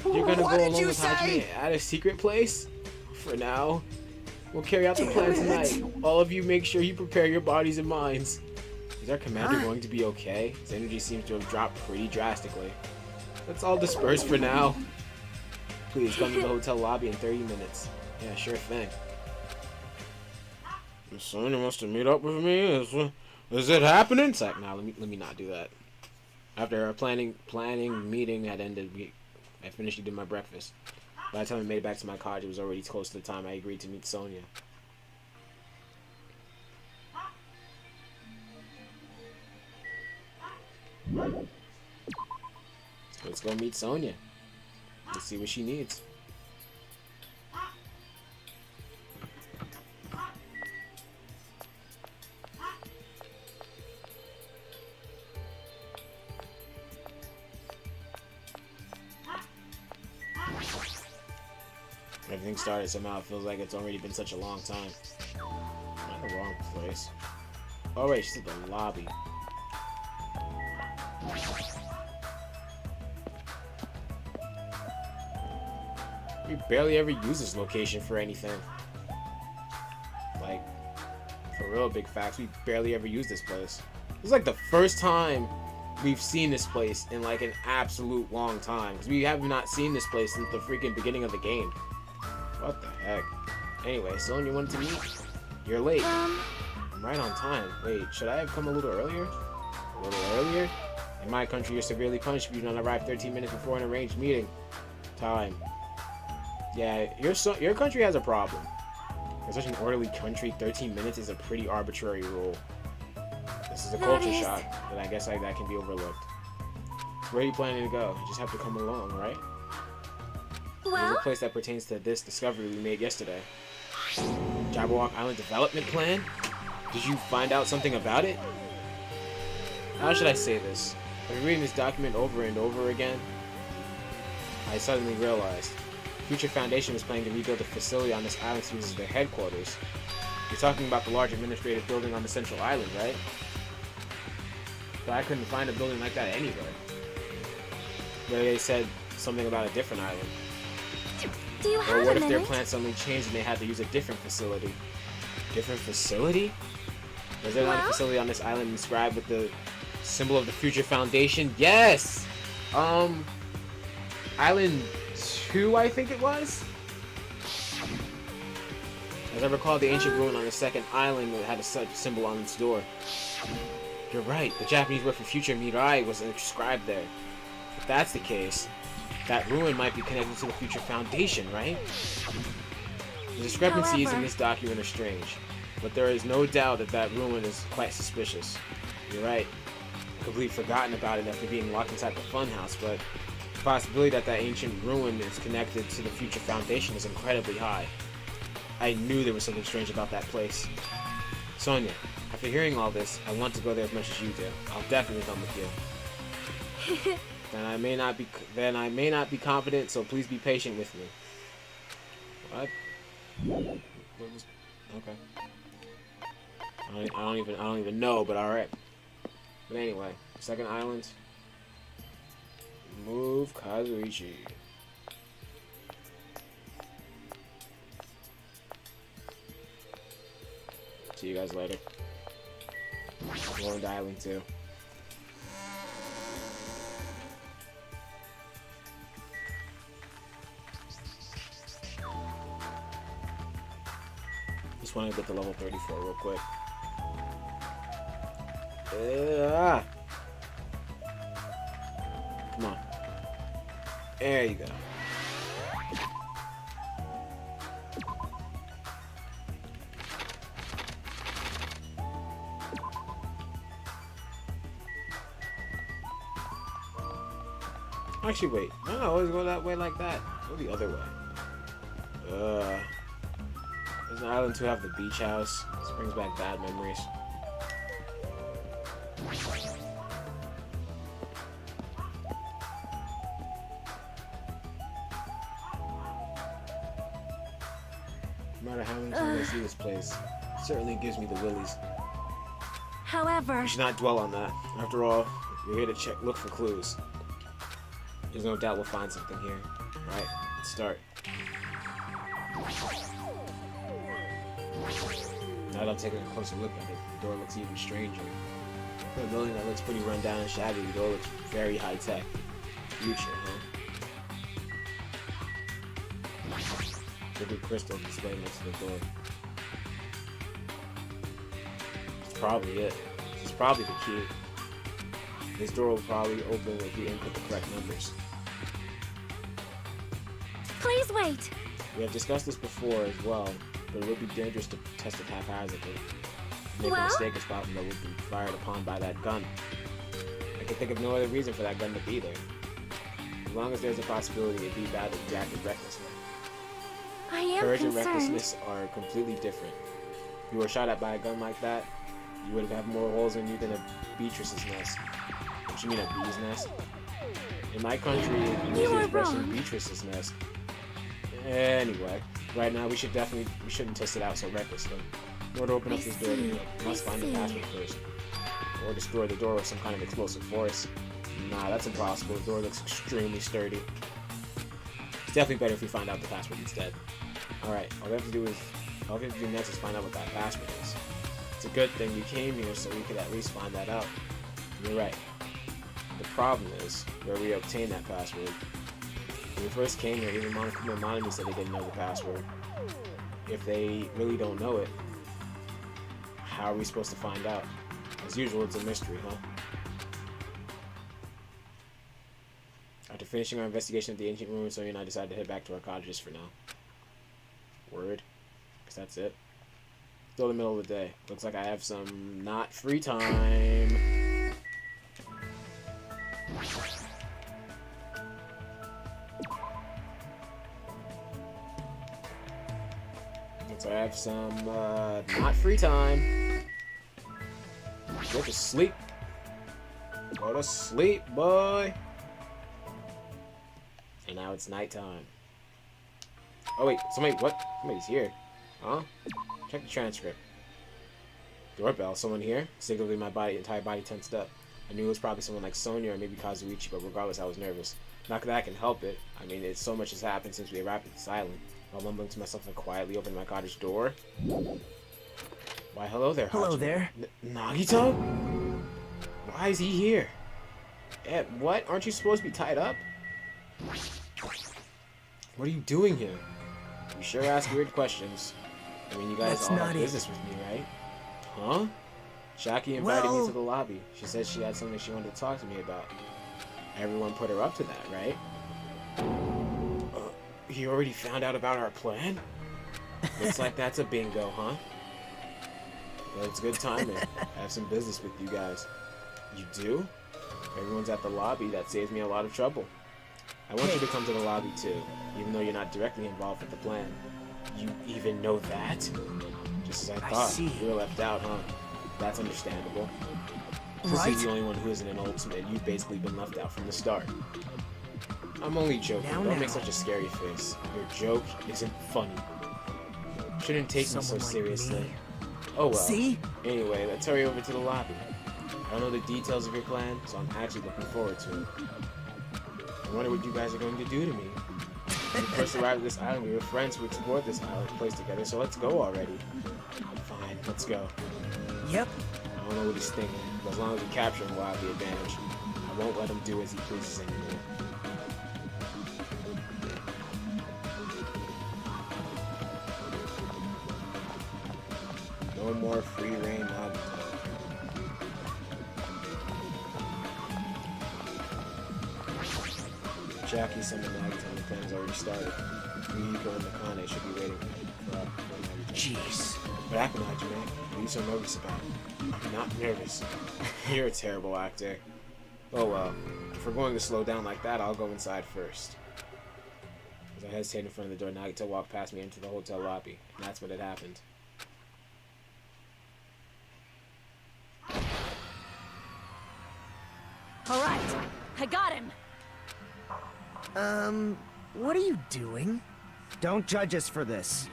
You're gonna go along with Hajime at a secret place? For now. We'll carry out the plan tonight. All of you make sure you prepare your bodies and minds. Is our commander going to be okay? His energy seems to have dropped pretty drastically. Let's all disperse for now. Please come to the hotel lobby in 30 minutes. Yeah, sure thing. Miss Sonia wants to meet up with me? Is it happening? It's like, nah, let me not do that. After our planning meeting had ended, I finished eating my breakfast. By the time I made it back to my cottage, it was already close to the time I agreed to meet Sonia. Let's go meet Sonia. Let's see what she needs. Everything started somehow. It feels like it's already been such a long time. I'm in the wrong place. Oh wait, she's at the lobby. We barely ever use this location for anything. Like, for real big facts, we barely ever use this place. This is like the first time we've seen this place in like an absolute long time. Because we have not seen this place since the freaking beginning of the game. What the heck? Anyway, Sonia wanted to meet. You're late. I'm right on time. Wait, should I have come a little earlier? A little earlier? In my country, you're severely punished if you don't arrive 13 minutes before an arranged meeting. Time. Yeah, your country has a problem. For such an orderly country, 13 minutes is a pretty arbitrary rule. This is a culture shock, but I guess that can be overlooked. So where are you planning to go? You just have to come along, right? There's a place that pertains to this discovery we made yesterday. Jabberwock Island Development Plan? Did you find out something about it? How should I say this? After reading this document over and over again, I suddenly realized Future Foundation was planning to rebuild a facility on this island to use as their headquarters. You're talking about the large administrative building on the central island, right? But I couldn't find a building like that anywhere. Where they said something about a different island. Do you Or have what a if their minute? plan suddenly changed and they had to use a different facility? Different facility? Was there not a Well? facility on this island inscribed with the symbol of the Future Foundation? Yes! Island 2, I think it was? As I recall, the ancient ruin on the second island had a such symbol on its door. You're right, the Japanese word for future Mirai was inscribed there. If that's the case, that ruin might be connected to the Future Foundation, right? The discrepancies in However- this document are strange, but there is no doubt that that ruin is quite suspicious. You're right. I completely forgotten about it after being locked inside the funhouse, but the possibility that that ancient ruin is connected to the Future Foundation is incredibly high. I knew there was something strange about that place. Sonia, after hearing all this, I want to go there as much as you do. I'll definitely come with you. Then I may not be confident, so please be patient with me. What? What was, okay. I don't even know, but all right. But anyway, second island. Move Kazuichi. See you guys later. Going to Island 2. Just want to get to level 34 real quick. Come on. There you go. Actually, wait. I don't always go that way like that. Go the other way. Doesn't Island 2 have the beach house? This brings back bad memories. No matter how many times I see this place, it certainly gives me the willies. However, We should not dwell on that. After all, we're here to look for clues. There's no doubt we'll find something here. Alright, let's start. Now that I'm taking a closer look at it, the door looks even stranger. For a building that looks pretty run down and shabby, the door looks very high tech. Future, huh? Liquid crystal display next to the door. It's probably it. This is probably the key. This door will probably open if you input the correct numbers. please Please wait. We have discussed this before as well, but it would be dangerous to test it haphazardly. Make a Well? mistake is possible that would be fired upon by that gun. I can think of no other reason for that gun to be there. As long as there's a possibility it'd be badly acted recklessly. I am Courage and concerned. recklessness are completely different. If you were shot at by a gun like that, you would have more holes in you than a Beatrice's nest. What you mean a bee's nest? In my country, it You uses are the expression wrong. Beatrice's nest. Anyway, right now we shouldn't test it out so recklessly. In order to open up this door, we must find the password first. Or destroy the door with some kind of explosive force. Nah, that's impossible. The door looks extremely sturdy. It's definitely better if we find out the password instead. Alright, all we have to do next is find out what that password is. It's a good thing we came here so we could at least find that out. You're right. The problem is where we obtained that password. When we first came here, even Monami said they didn't know the password. If they really don't know it, how are we supposed to find out? As usual, it's a mystery, huh? After finishing our investigation of the ancient ruins, Sonya and I decided to head back to our cottages for now. Word. Guess that's it. Still the middle of the day. Looks like I have some not free time. Looks like I have some not free time. Go to sleep. Go to sleep, boy. And now it's nighttime. Oh wait, somebody's here. Huh? Check the transcript. Doorbell, someone here? Instinctively, my entire body tensed up. I knew it was probably someone like Sonya or maybe Kazuichi, but regardless, I was nervous. Not that I can help it. I mean, so much has happened since we arrived at this island. While mumbling to myself, I quietly opened my cottage door. Why, hello there, Hello Hajime. there. Nagito? Why is he here? What? Aren't you supposed to be tied up? What are you doing here? You sure ask weird questions. I mean, you guys That's all not have it. business with me, right? Huh? Shaki invited me Well- to the lobby. She said she had something she wanted to talk to me about. Everyone put her up to that, right? You already found out about our plan? Looks like that's a bingo, huh? Well, it's good timing. I have some business with you guys. You do? Everyone's at the lobby. That saves me a lot of trouble. I want you to come to the lobby too, even though you're not directly involved with the plan. You even know that? Just as I thought. see. You were left out, huh? That's understandable. Since Right? he's the only one who isn't an ultimate, you've basically been left out from the start. I'm only joking. Now, Don't now. make such a scary face. Your joke isn't funny. Shouldn't take me so Someone like seriously. me. Oh well. See? Anyway, let's hurry over to the lobby. I don't know the details of your plan, so I'm actually looking forward to it. I wonder what you guys are going to do to me. When we first arrived at this island, we were friends who explored this place together, so let's go already. Fine, let's go. Yep. I don't know what he's thinking, but as long as we capture him, we'll have the advantage. I won't let him do as he pleases anymore. No more free reign Nagito. Jackie summoned Nagito and the plan's already started. Ryuko and Nakane should be waiting for Nagito. Jeez. What happened, Hajime? What are you so nervous about? I'm not nervous. You're a terrible actor. Oh well. If we're going to slow down like that, I'll go inside first. As I hesitated in front of the door, Nagito walked past me into the hotel lobby, and that's when it happened. All right, I got him. What are you doing? Don't judge us for this,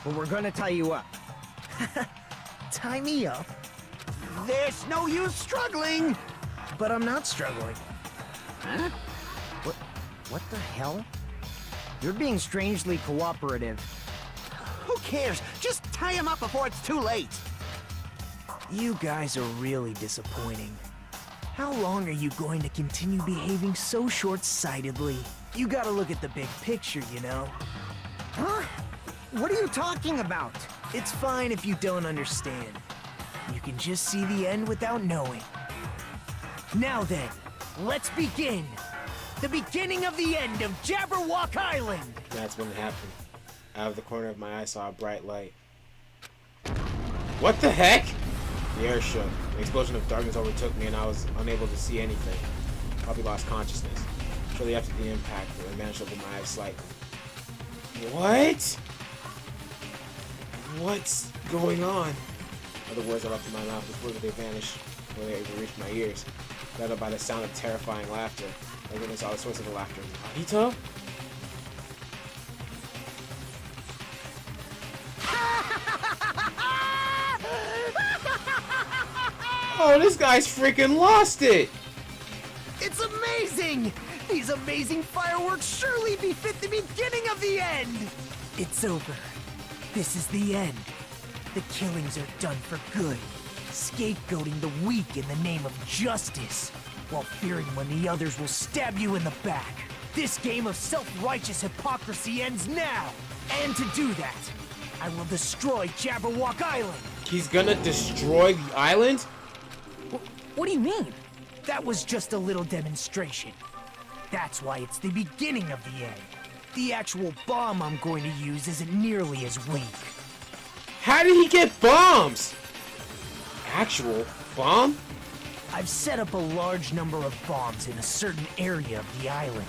but we're gonna tie you up. Tie me up? There's no use struggling! But I'm not struggling. Huh? What the hell? You're being strangely cooperative. Who cares? Just tie him up before it's too late. You guys are really disappointing. How long are you going to continue behaving so short-sightedly? You gotta look at the big picture, you know? Huh? What are you talking about? It's fine if you don't understand. You can just see the end without knowing. Now then, let's begin! The beginning of the end of Jabberwock Island! That's when it happened. Out of the corner of my eye, I saw a bright light. What the heck? The air shook. An explosion of darkness overtook me, and I was unable to see anything. Probably lost consciousness. Shortly after the impact, I managed to open my eyes slightly. What? What's going on? Other words are up in my mouth before they vanished, before they even reached my ears. Led up by the sound of terrifying laughter. I witnessed all the source of the laughter. Ahito? Oh, this guy's freaking lost it! It's amazing! These amazing fireworks surely befit the beginning of the end! It's over. This is the end. The killings are done for good, scapegoating the weak in the name of justice, while fearing when the others will stab you in the back. This game of self-righteous hypocrisy ends now! And to do that, I will destroy Jabberwock Island! He's gonna destroy the island? What do you mean? That was just a little demonstration. That's why it's the beginning of the end. The actual bomb I'm going to use isn't nearly as weak. How did he get bombs? Actual bomb? I've set up a large number of bombs in a certain area of the island.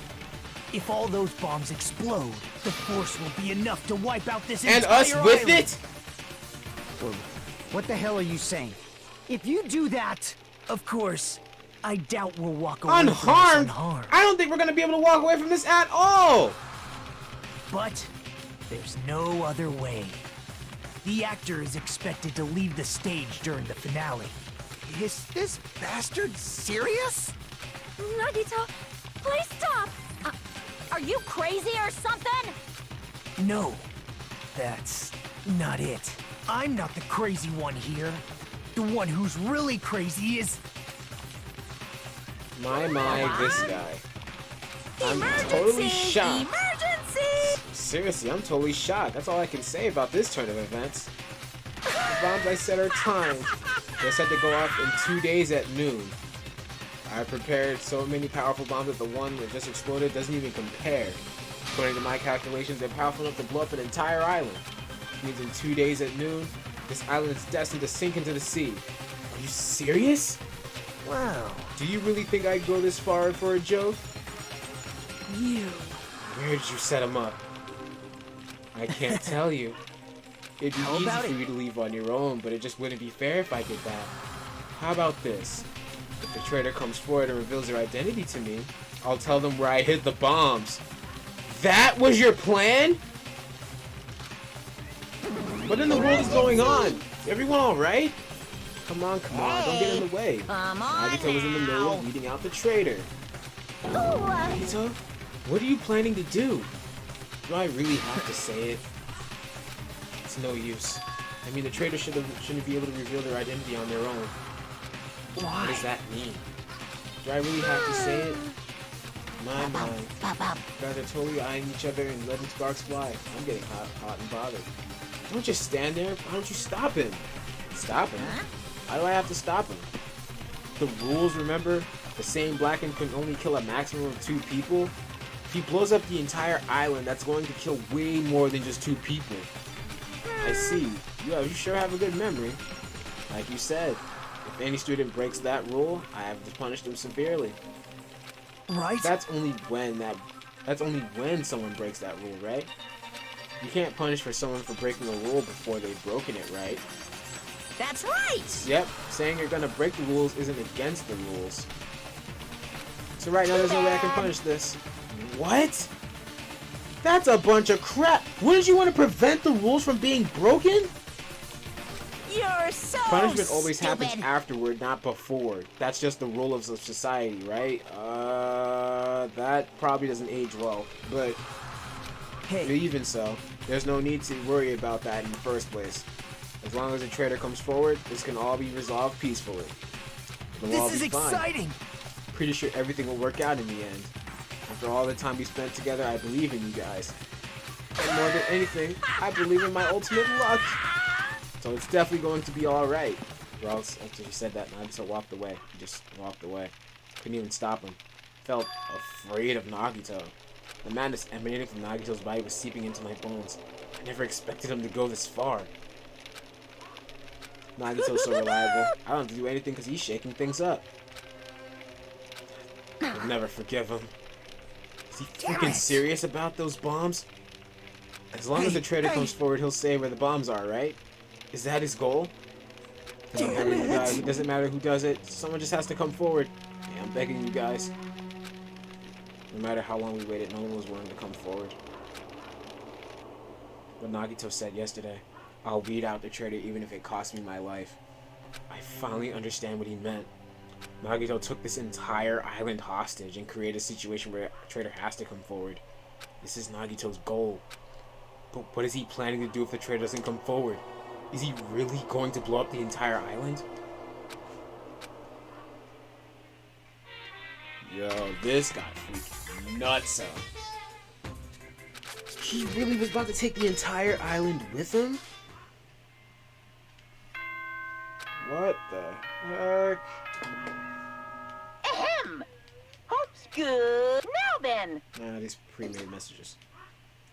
If all those bombs explode, the force will be enough to wipe out this And entire us with island. it? What the hell are you saying? If you do that, of course, I doubt we'll walk away Unharmed? from this unharmed. I don't think we're gonna be able to walk away from this at all! But there's no other way. The actor is expected to leave the stage during the finale. Is this bastard serious? Nagito, please stop! Are you crazy or something? No, that's not it. I'm not the crazy one here. The one who's really crazy is... My, this guy. I'm totally shocked. Emergency! Seriously, I'm totally shocked. That's all I can say about this turn of events. The bombs I set are timed. They're set to go off in 2 days at noon. I prepared so many powerful bombs that the one that just exploded doesn't even compare. According to my calculations, they're powerful enough to blow up an entire island. Which means in 2 days at noon, this island is destined to sink into the sea. Are you serious? Wow. Do you really think I'd go this far for a joke? You... Where did you set him up? I can't tell you. It'd be How easy about for it? you to leave on your own, but it just wouldn't be fair if I did that. How about this? If the traitor comes forward and reveals their identity to me, I'll tell them where I hid the bombs. That was your plan? What in the world is going on? Is everyone alright? Come on, don't get in the way. Come on Nagito was in the middle of weeding out the traitor. Nagito, what are you planning to do? Do I really have to say it? It's no use. I mean, the traitor shouldn't be able to reveal their identity on their own. Why? What does that mean? Do I really have to say it? My. Guys are totally eyeing each other and letting sparks fly. I'm getting hot and bothered. Don't just stand there. Why don't you stop him? Stop him? Why do I have to stop him? The rules, remember? The same Blacken can only kill a maximum of 2 people. If he blows up the entire island, that's going to kill way more than just 2 people. I see. You sure have a good memory. Like you said, if any student breaks that rule, I have to punish them severely. Right? That's only when someone breaks that rule, right? You can't punish for someone for breaking a rule before they've broken it, right? That's right! Yep, saying you're gonna break the rules isn't against the rules. So right now there's no way I can punish this. What? That's a bunch of crap! Wouldn't you want to prevent the rules from being broken? You're so Punishment always happens stupid. afterward, not before. That's just the rule of society, right? That probably doesn't age well. But Hey, even so, there's no need to worry about that in the first place. As long as the traitor comes forward, this can all be resolved peacefully. It'll all this is be fine. exciting! Pretty sure everything will work out in the end. After all the time we spent together, I believe in you guys. And more than anything, I believe in my ultimate luck. So it's definitely going to be alright. Or else, after he said that, Nagito walked away. He just walked away. Couldn't even stop him. Felt afraid of Nagito. The madness emanating from Nagito's body was seeping into my bones. I never expected him to go this far. Nagito's so reliable. I don't have to do anything because he's shaking things up. I'll never forgive him. Is he freaking serious about those bombs? As long as the traitor comes forward, he'll say where the bombs are, right? Is that his goal? I'm begging you guys. It doesn't matter who does it. Someone just has to come forward. Yeah, I'm begging you guys. No matter how long we waited, no one was willing to come forward. What Nagito said yesterday. I'll weed out the traitor even if it costs me my life. I finally understand what he meant. Nagito took this entire island hostage and created a situation where a traitor has to come forward. This is Nagito's goal. But what is he planning to do if the traitor doesn't come forward? Is he really going to blow up the entire island? Yo, this got freaking nuts up. He really was about to take the entire island with him? What the heck? Ahem! Hope's good. Now then. Nah, these pre-made messages.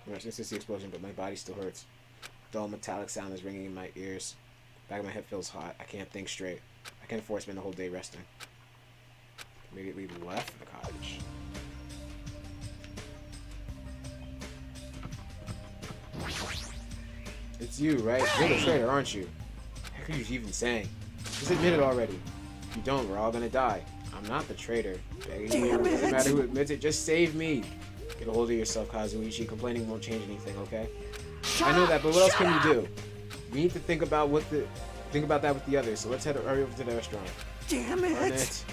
This is the explosion, but my body still hurts. Dull metallic sound is ringing in my ears. Back of my head feels hot. I can't think straight. I can't afford to spend the whole day resting. Immediately left the cottage. It's you, right? You're the traitor, aren't you? Heck are you even saying? Just admit it already. If you don't, we're all gonna die. I'm not the traitor. Begging you, it doesn't matter who admits it, just save me. Get a hold of yourself, Kazuichi. Complaining won't change anything, okay? I know that, but what else can we do? We need to think about that with the others. So let's hurry over to the restaurant. Damn it! Run it.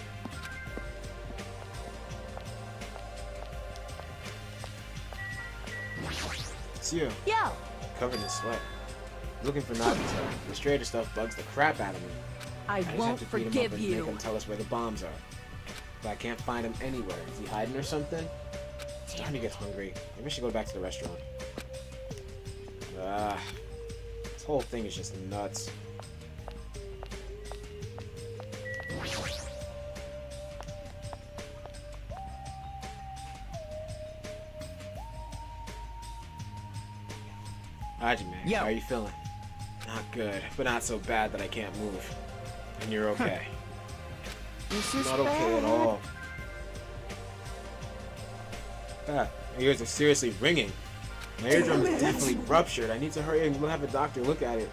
It's you. Yo! Covered in sweat. Looking for Nagito. This traitor stuff bugs the crap out of me. I just won't have to beat him up forgive and you. make him tell us where the bombs are. But I can't find him anywhere. Is he hiding or something? Damn, he gets hungry. Maybe we should go back to the restaurant. This whole thing is just nuts. Hajime, Yo. how are you feeling? Not good, but not so bad that I can't move. And you're okay. This is Not okay at all. My ears are seriously ringing. My eardrum is definitely ruptured. I need to hurry and have a doctor look at it.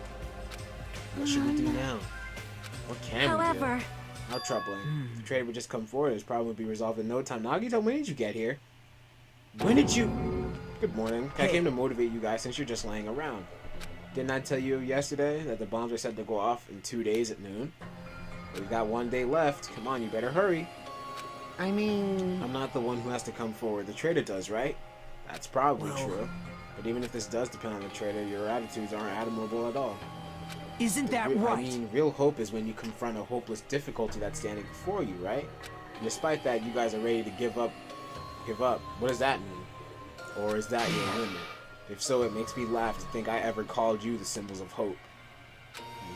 What should we do now? What can However, we do? How troubling. If the traitor would just come forward, his problem would be resolved in no time. Nagito, when did you get here? When did you... Good morning. I came to motivate you guys since you're just laying around. Didn't I tell you yesterday that the bombs are set to go off in 2 days at noon? We've got 1 day left. Come on, you better hurry. I mean... I'm not the one who has to come forward. The traitor does, right? That's probably true. But even if this does depend on the traitor, your attitudes aren't admirable at all. Isn't that right? I mean, real hope is when you confront a hopeless difficulty that's standing before you, right? And despite that, you guys are ready to give up. Give up. What does that mean? Or is that your limit? If so, it makes me laugh to think I ever called you the symbols of hope.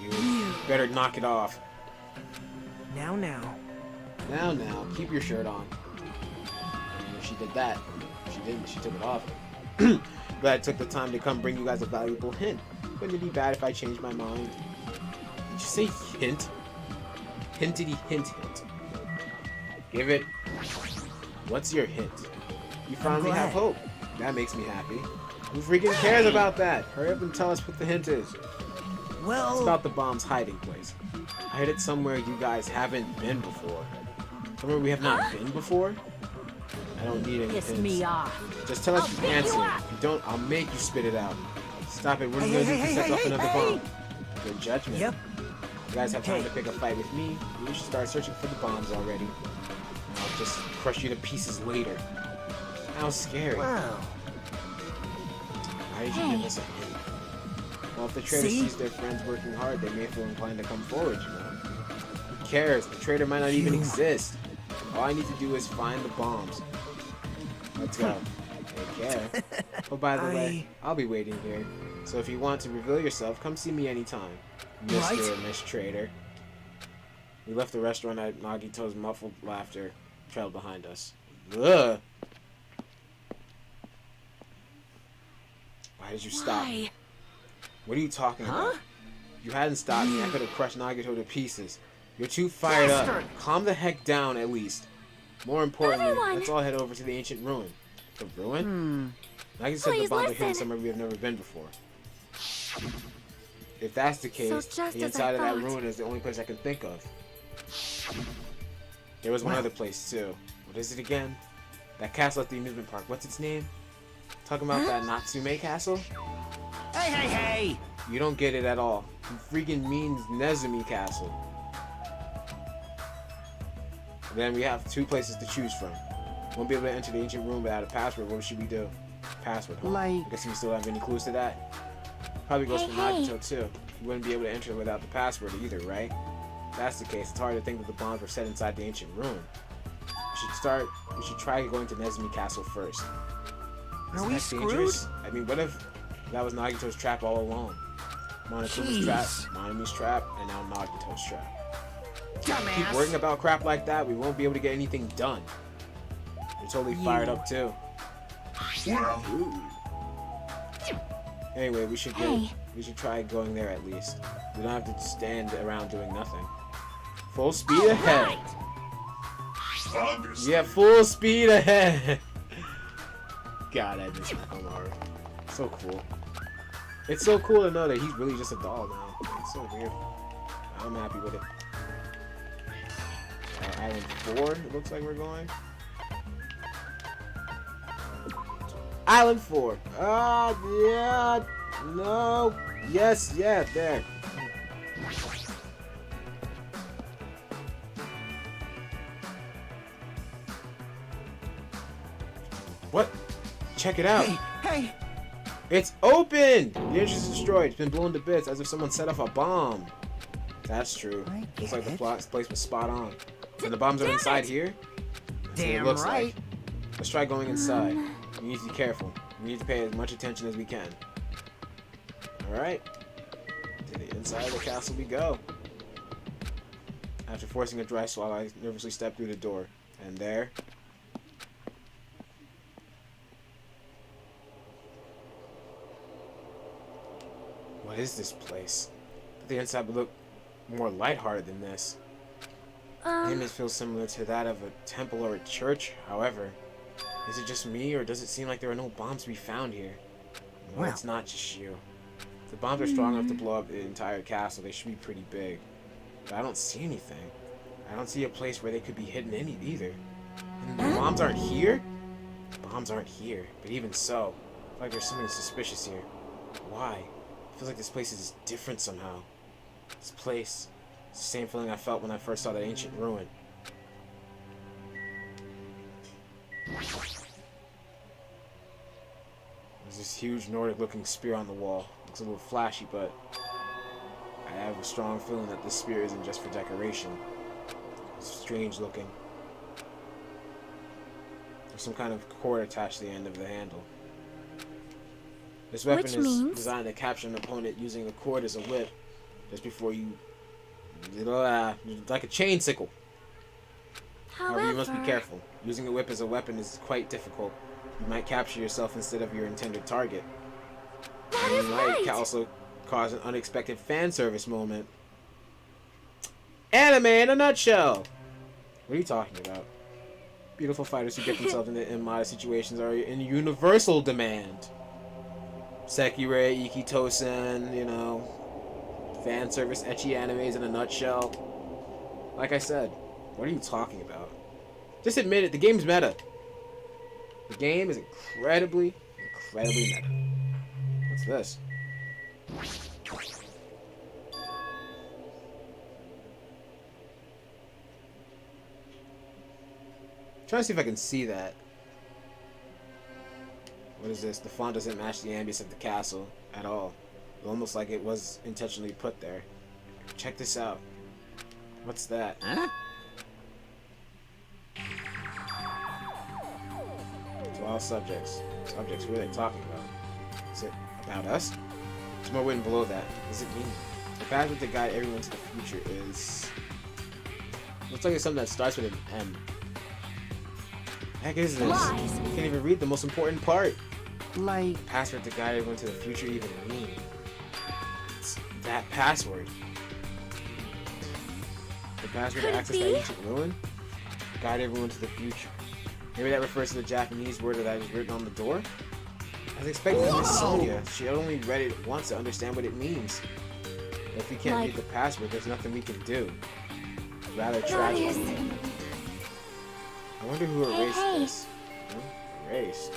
You better knock it off. Now. Now, keep your shirt on. I mean, if she did that, she didn't. She took it off. But I took the time to come bring you guys a valuable hint. Wouldn't it be bad if I changed my mind? Did you say hint? Hintity hint. Give it. What's your hint? You finally have hope. That makes me happy. Who freaking cares about that? Hurry up and tell us what the hint is. Well... It's about the bomb's hiding place. I hid it somewhere you guys haven't been before. Somewhere we have not been before? I don't need any piss hints. me off. Just tell us I'll you beat answer. you up. If you don't, I'll make you spit it out. Stop it. What are you gonna do if he sets off another bomb? Good judgment. Yep. You guys have time to pick a fight with me. You should start searching for the bombs already. And I'll just crush you to pieces later. How scary. Wow. Why did you give us a hint? Well, if the traitor sees their friends working hard, they may feel inclined to come forward, you know. Who cares? The traitor might not even exist. All I need to do is find the bombs. Let's go. Take care. Oh, by the way, I'll be waiting here. So if you want to reveal yourself, come see me anytime, Mr. or Miss Traitor. We left the restaurant at Nagito's muffled laughter trailed behind us. Ugh. Why did you stop? Why? What are you talking about? If you hadn't stopped me, I could have crushed Nagito to pieces. You're too fired up. Calm the heck down, at least. More importantly, Everyone. let's all head over to the ancient ruin. The ruin? Nagito said the Please bombs are hidden listen. somewhere we have never been before. If that's the case, just the as I inside of that thought. ruin is the only place I can think of. There was one other place, too. What is it again? That castle at the amusement park. What's its name? Talking about that Natsume castle? Hey, hey, hey! You don't get it at all. It freaking means Nezumi Castle. And then we have 2 places to choose from. Won't be able to enter the ancient room without a password. What should we do? Password, huh? Like- I guess we still have any clues to that? Probably goes Hey, for hey. Nagito too. You wouldn't be able to enter without the password either, right? If that's the case, it's hard to think that the bombs were set inside the ancient ruin. We should try going to Nezumi Castle first. Isn't we that screwed? dangerous? I mean, what if that was Nagito's trap all along? Monokuma's trap, Jeez. Monomu's trap, and now Nagito's trap. Keep Dumbass! worrying about crap like that, we won't be able to get anything done. You're totally fired up too. Well, Ooh. Anyway, we should Hey. try going there at least. We don't have to stand around doing nothing. Full speed ahead. obviously. Yeah, full speed ahead. God, I miss Nakamura. So cool. It's so cool to know that he's really just a doll now. It's so weird. I'm happy with it. Island 4, it looks like we're going. Island 4. Yeah. No. Yes, yeah, there. What? Check it out. Hey, hey! It's open! The entrance is destroyed. It's been blown to bits as if someone set off a bomb. That's true. I Looks like the get it. place was spot on. And the bombs are Damn inside it. here? That's what it Damn looks right. like. Let's try going inside. We need to be careful. We need to pay as much attention as we can. Alright. To the inside of the castle we go. After forcing a dry swallow, I nervously stepped through the door. And there... What is this place? The inside would look more lighthearted than this. The image feels similar to that of a temple or a church, however. Is it just me, or does it seem like there are no bombs to be found here? No, Well. it's not just you. If the bombs are strong enough to blow up the entire castle, they should be pretty big. But I don't see anything. I don't see a place where they could be hidden either. And the bombs aren't here? Bombs aren't here, but even so, I feel like there's something suspicious here. Why? It feels like this place is different somehow. This place, it's the same feeling I felt when I first saw that ancient ruin. There's this huge Nordic-looking spear on the wall. Looks a little flashy, but I have a strong feeling that this spear isn't just for decoration. It's strange looking. There's some kind of cord attached to the end of the handle. This weapon Which is means- designed to capture an opponent using the cord as a whip, just before you... like a chain sickle. However, you must be careful. Using the whip as a weapon is quite difficult. You might capture yourself instead of your intended target. That And is you might right. also cause an unexpected fan service moment. Anime in a nutshell! What are you talking about? Beautiful fighters who get themselves in modest situations are in universal demand. Sekirei, Iki Tosen, you know, fan service ecchi animes in a nutshell. Like I said, what are you talking about? Just admit it, the game's meta. The game is incredibly meta. What's this? Trying to see if I can see that. What is this? The font doesn't match the ambience of the castle at all. Almost like it was intentionally put there. Check this out. What's that? Huh? To all subjects. Subjects, who are they talking about? Is it about us? There's more written below that. What does it mean? The password to guide everyone to the future is... Looks like it's something that starts with an M. Heck is this? Lies. You can't even read the most important part. Like, Password to guide everyone to the future even mean? It's that password. The password Could to it access be? that ancient ruin? Guide everyone to the future. Maybe that refers to the Japanese word that is written on the door? As expected, Miss Sonia, she only read it once to understand what it means. But if we can't Like- read the password, there's nothing we can do. Rather That tragic. is... I wonder who erased hey. this. Erased?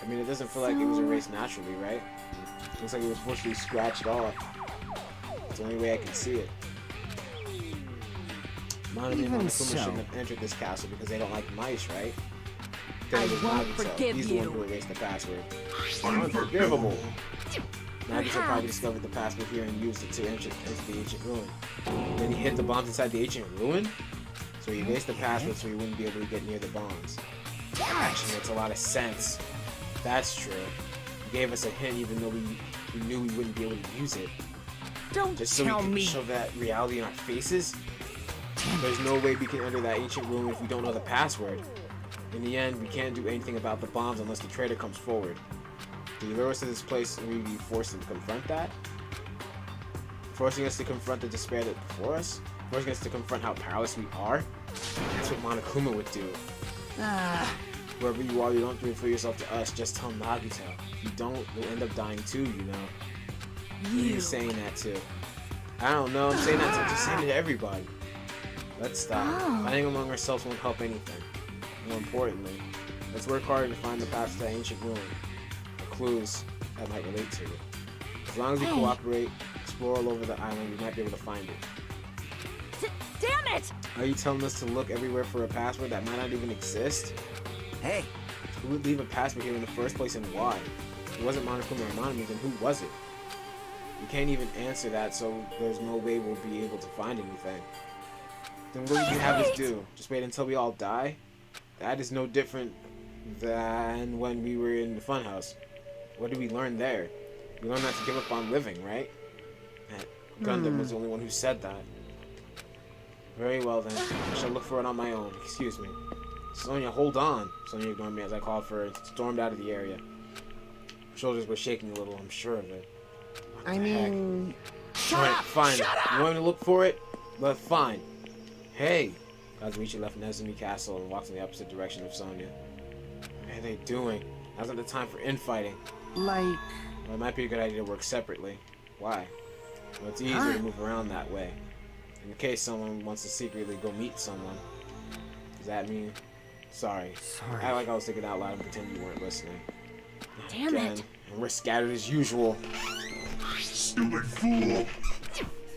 I mean, it doesn't feel like it was So- erased naturally, right? Looks like it was supposed to be scratched off. It's the only way I can see it. Monami and Even Monokuma so. shouldn't have entered this castle because they don't like mice, right? Then I it was won't Nagito. forgive He's the one you. who erased the password. Unforgivable. Unforgivable. Nagito probably Perhaps. discovered the password here and used it to enter the ancient ruin. Then he hid the bombs inside the ancient ruin? So he erased the password so he wouldn't be able to get near the bombs. Actually makes a lot of sense. That's true. He gave us a hint even though we knew we wouldn't be able to use it. don't Just so we tell can me. shove that reality in our faces? There's no way we can enter that ancient room if we don't know the password. In the end, we can't do anything about the bombs unless the traitor comes forward. Do you lure us to this place and we be forced to confront that? Forcing us to confront the despair that before us? Forcing us to confront how powerless we are? That's what Monokuma would do. Wherever you are, you don't do it for yourself to us, just tell Nagito. If you don't, you'll end up dying too, you know. You're saying that too. I don't know, I'm saying that too. I'm just saying it to everybody. Let's stop. Oh. Fighting among ourselves won't help anything. More importantly, let's work hard to find the path to that ancient ruin. Or clues that might relate to it. As long as we Hey. cooperate, explore all over the island, we might be able to find it. Damn it! Are you telling us to look everywhere for a password that might not even exist? Hey, Who would leave a password here in the first place and why? If it wasn't Monokuma or Monami, then who was it? We can't even answer that, so there's no way we'll be able to find anything. Then what would you have us do? Just wait until we all die? That is no different than when we were in the funhouse. What did we learn there? We learned not to give up on living, right? Gundam was the only one who said that. Very well then. I shall look for it on my own. Excuse me. Sonia, hold on. Sonia ignored me as I called for her and stormed out of the area. Her shoulders were shaking a little, I'm sure of it. What I the heck? mean, Fine. You want me to look for it? But fine. Hey! Kazuichi left Nezumi Castle and walked in the opposite direction of Sonia. What are they doing? Now's not the time for infighting. like, Well, it might be a good idea to work separately. Why? Well, it's easier to move around that way. In case someone wants to secretly go meet someone. Does that mean? Sorry. I like I was thinking out loud and pretend you weren't listening. Damn Again, it. and we're scattered as usual. Stupid fool.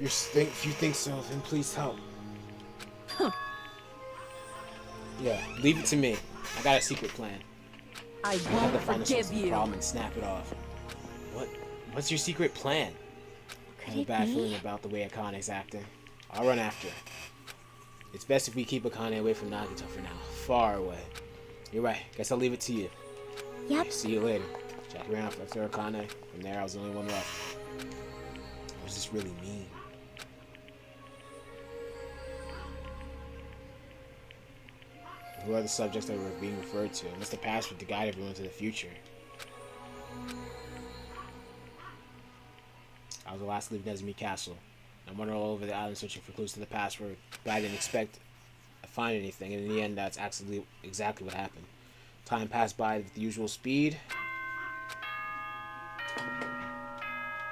If you think so, then please help. Yeah, leave it to me. I got a secret plan. I I have won't to find forgive ourselves a you. problem and snap it off. What's your secret plan? I have a it bad be? feeling about the way Akane's acting. I'll run after her. It's best if we keep Akane away from Nagito for now. Far away. You're right. Guess I'll leave it to you. Yep. See you later. Jackie ran off after Akane. From there, I was the only one left. What does this really mean? Who are the subjects that were being referred to? And what's the password to guide everyone to the future? I was the last to leave Nezumi Castle. I wandered all over the island searching for clues to the password, but I didn't expect to find anything, and in the end, that's actually exactly what happened. Time passed by with the usual speed.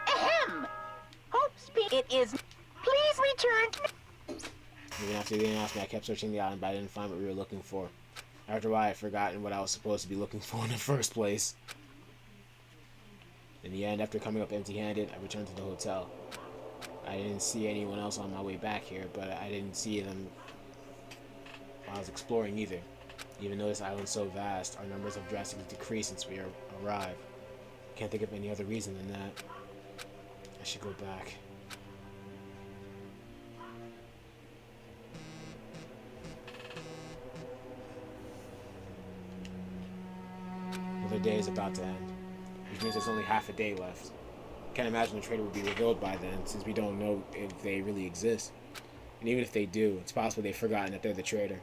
Ahem! Hope speak. It is. Please return to. Even after they didn't ask me, I kept searching the island, but I didn't find what we were looking for. After a while, I had forgotten what I was supposed to be looking for in the first place. In the end, after coming up empty-handed, I returned to the hotel. I didn't see anyone else on my way back here, but I didn't see them while I was exploring either. Even though this island's so vast, our numbers have drastically decreased since we arrived. Can't think of any other reason than that. I should go back. Another day is about to end, which means there's only half a day left. Can't imagine the traitor would be revealed by then, since we don't know if they really exist. And even if they do, it's possible they've forgotten that they're the traitor.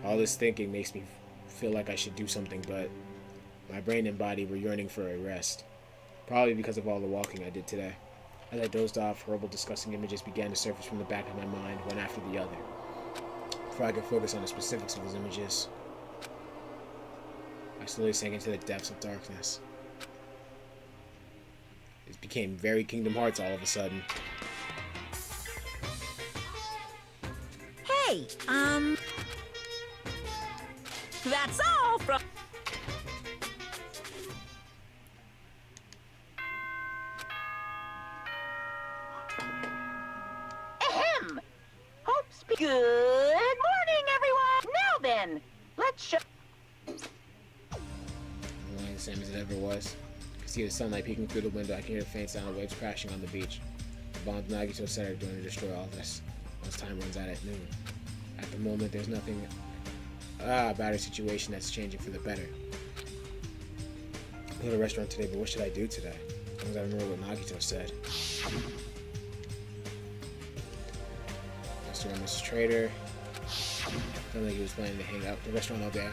All this thinking makes me feel like I should do something, but My brain and body were yearning for a rest, probably because of all the walking I did today. As I dozed off, horrible, disgusting images began to surface from the back of my mind, one after the other. Before I could focus on the specifics of those images, I slowly sank into the depths of darkness. It became very Kingdom Hearts all of a sudden. Hey, that's all from... Ahem! Hopes be good morning, everyone! Now then, let's show... The same as it ever was. I could see the sunlight peeking through the window. I can hear the faint sound of waves crashing on the beach. The bombs Nagito said are going to destroy all this once time runs out at noon. At the moment, there's nothing about our situation that's changing for the better. I go to a restaurant today, but what should I do today? As long as I remember what Nagito said. Mr. and Mrs. Trader. Sounded like he was planning to hang out at the restaurant all day.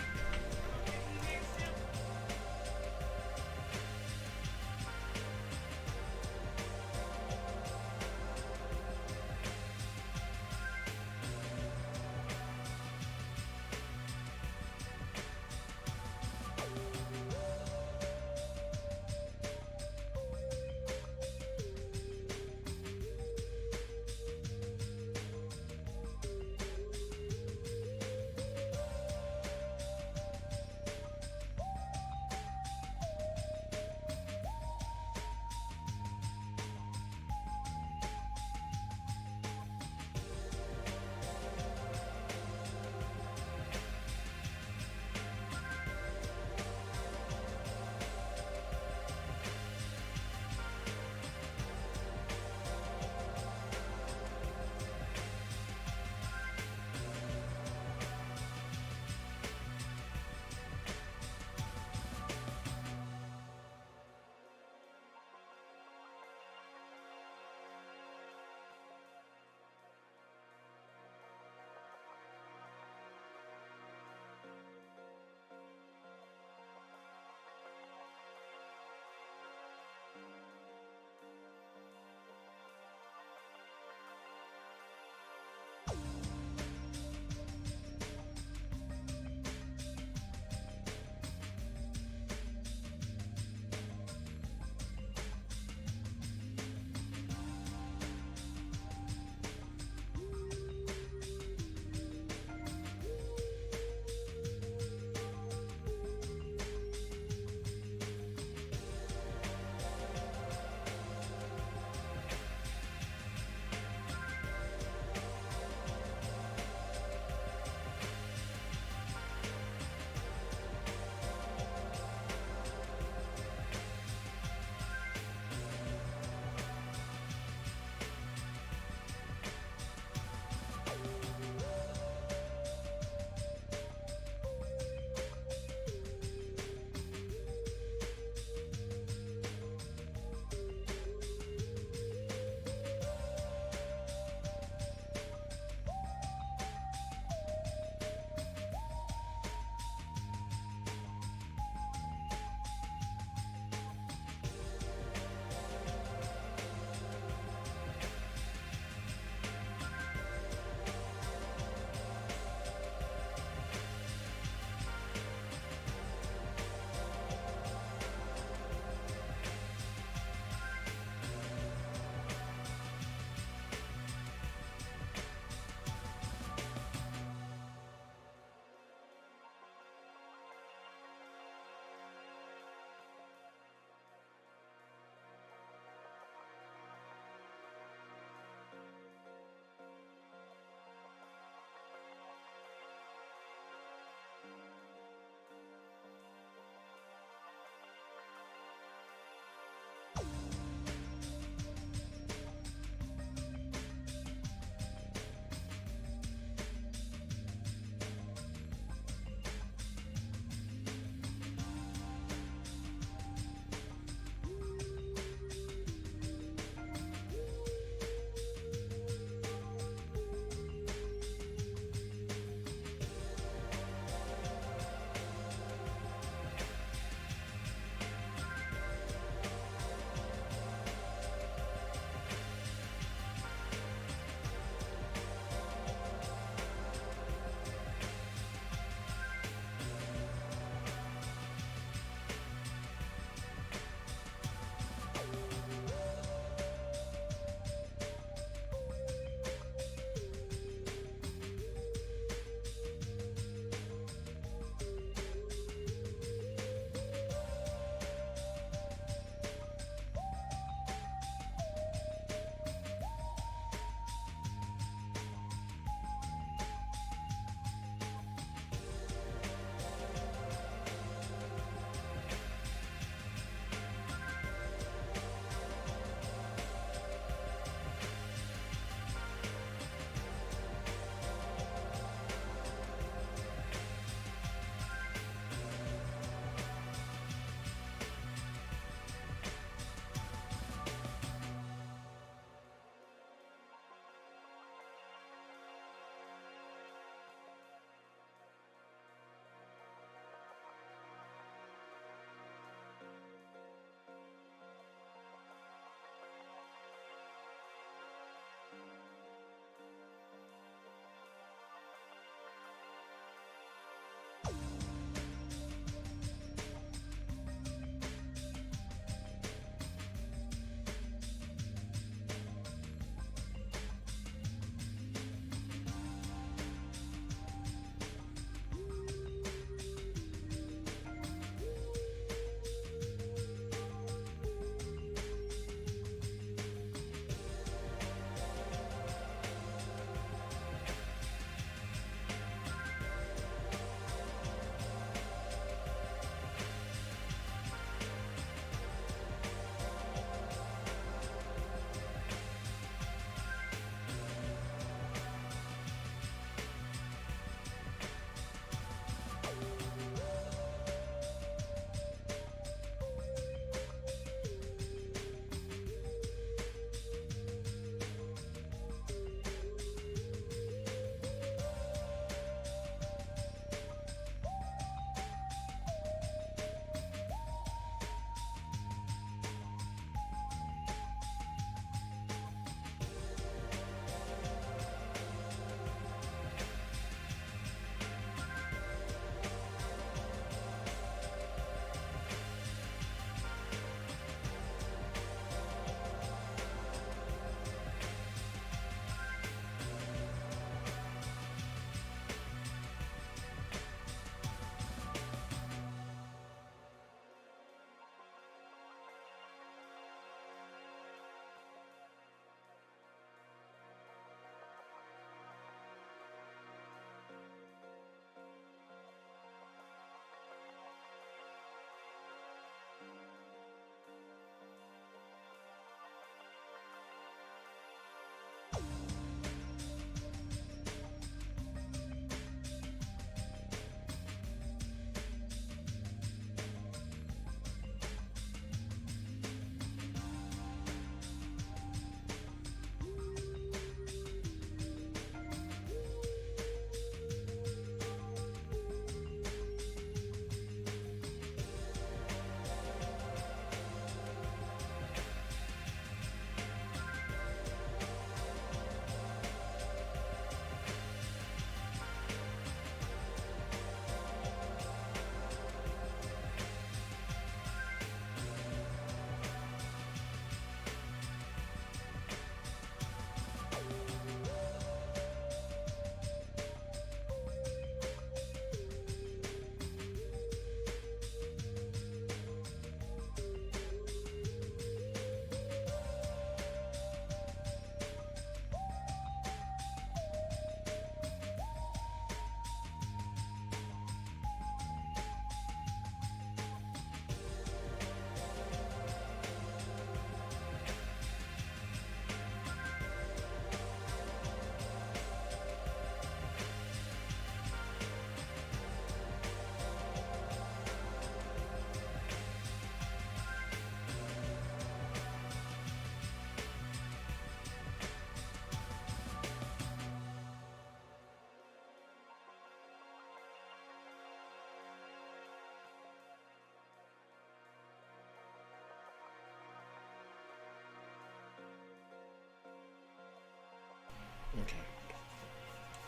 Okay.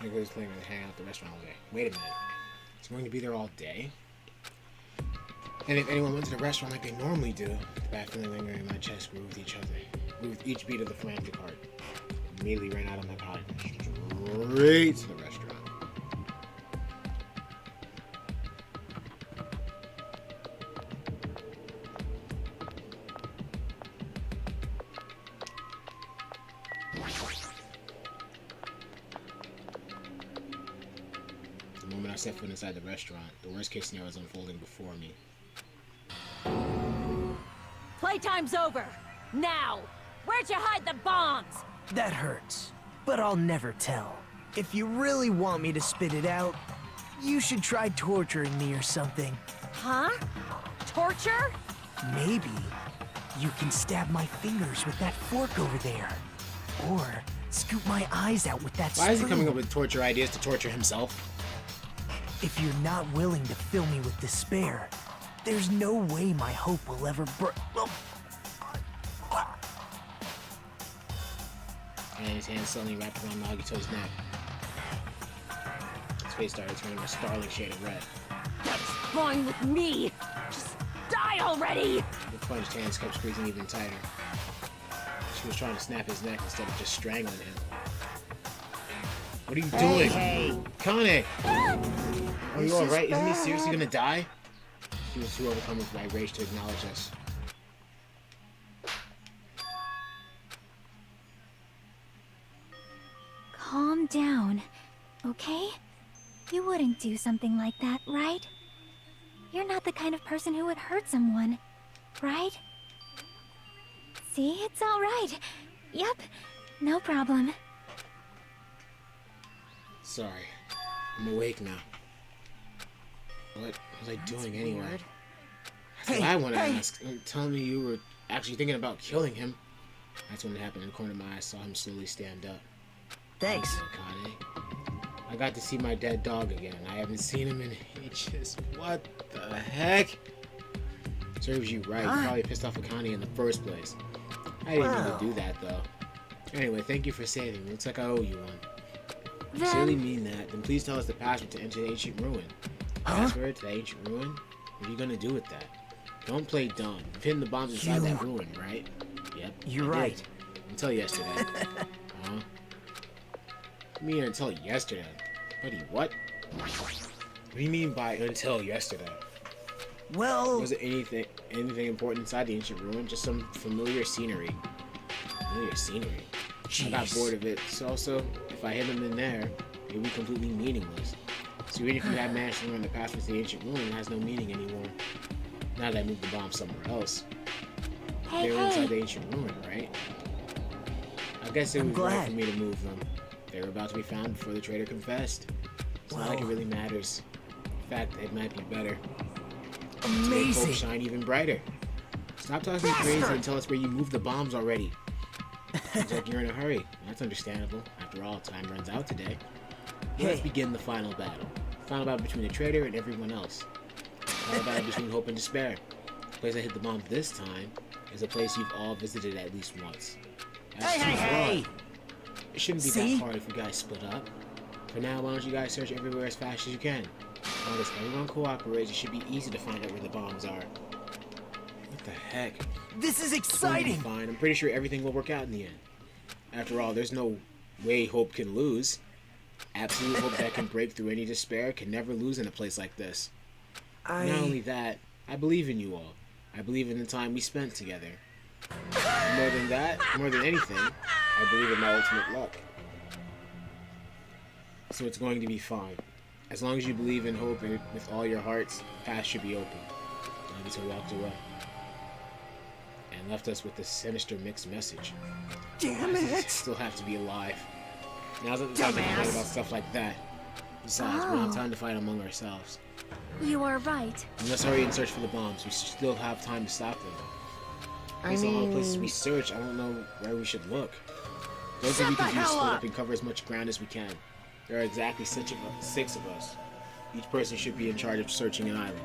I'm gonna go planning to hang out at the restaurant all day. Wait a minute. It's going to be there all day? And if anyone went to the restaurant like they normally do, the bad feeling lingering in my chest grew with each other. Grew with each beat of the frantic heart. Immediately ran out of my cottage. Straight to the restaurant. The moment I set foot inside the restaurant, the worst case scenario was unfolding before me. Playtime's over. Now! Where'd you hide the bombs? That hurts, but I'll never tell. If you really want me to spit it out, you should try torturing me or something. Huh? Torture? Maybe you can stab my fingers with that fork over there. Or scoop my eyes out with that spoon. Why is he coming up with torture ideas to torture himself? If you're not willing to fill me with despair, there's no way my hope will ever And his hand suddenly wrapped around Nagito's neck. His face started turning a startling shade of red. That's fine with me. Just die already. The clenched hands kept squeezing even tighter. She was trying to snap his neck instead of just strangling him. What are you doing? Hey! Kane! Are This you is alright? Isn't he bad. seriously gonna die? He was too overcome with my rage to acknowledge us. Calm down, okay? You wouldn't do something like that, right? You're not the kind of person who would hurt someone, right? See, it's all right. Yep, no problem. Sorry. I'm awake now. What was I doing anyway? weird. That's what I want to ask. Tell me you were actually thinking about killing him. That's when it happened. In the corner of my eye, I saw him slowly stand up. Thanks. Kane. I got to see my dead dog again. I haven't seen him in ages. What the heck? Serves you right. You probably pissed off Akane in the first place. I didn't mean to do that, though. Anyway, thank you for saving me. Looks like I owe you one. If you really mean that, then please tell us the password to enter the ancient ruin. Password to the ancient ruin? What are you gonna do with that? Don't play dumb. You've hidden the bombs inside that ruin, right? Yep. You're I right. did. Until yesterday. Huh? You mean until yesterday? Buddy, what? What do you mean by until yesterday? Well, Was it anything important inside the ancient ruin? Just some familiar scenery. Familiar scenery? I got bored of it. So also, if I hid them in there, it would be completely meaningless. So even if you had managed to learn the password to the ancient ruin, it has no meaning anymore. Now that I moved the bomb somewhere else. Hey, They were inside hey. the ancient ruin, right? I guess it I'm was right glad. for me to move them. They were about to be found before the traitor confessed. It's not like it Well- really matters. In fact, it might be better. Make hope Amazing. shine even brighter. Stop talking crazy and tell us where you moved the bombs already. Seems like you're in a hurry. That's understandable. After all, time runs out today. Let's Hey. begin the final battle. Final battle between the traitor and everyone else. Final battle between hope and despair. The place I hit the bomb this time is a place you've all visited at least once. That's Hey, too hey, far. hey! It shouldn't be See? that hard if you guys split up. For now, why don't you guys search everywhere as fast as you can? As long as everyone cooperates, it should be easy to find out where the bombs are. What the heck? This is It's gonna be exciting. fine. I'm pretty sure everything will work out in the end. After all, there's no way hope can lose. Absolute hope that can break through any despair can never lose in a place like this. Not only that, I believe in you all. I believe in the time we spent together. More than that, more than anything, I believe in my ultimate luck. So it's going to be fine. As long as you believe in hope and with all your hearts, the path should be open. Nagito walked away and left us with this sinister mixed message. Damn Why does it. still have to be alive? Now's not the time to complain about stuff like that. Besides, we don't have time to fight among ourselves. You are right. We must hurry and search for the bombs. We still have time to stop them. I Based on all the places mean- we search, I don't know where we should look. Those of we can split up and cover as much ground as we can. There are exactly six of us. Each person should be in charge of searching an island.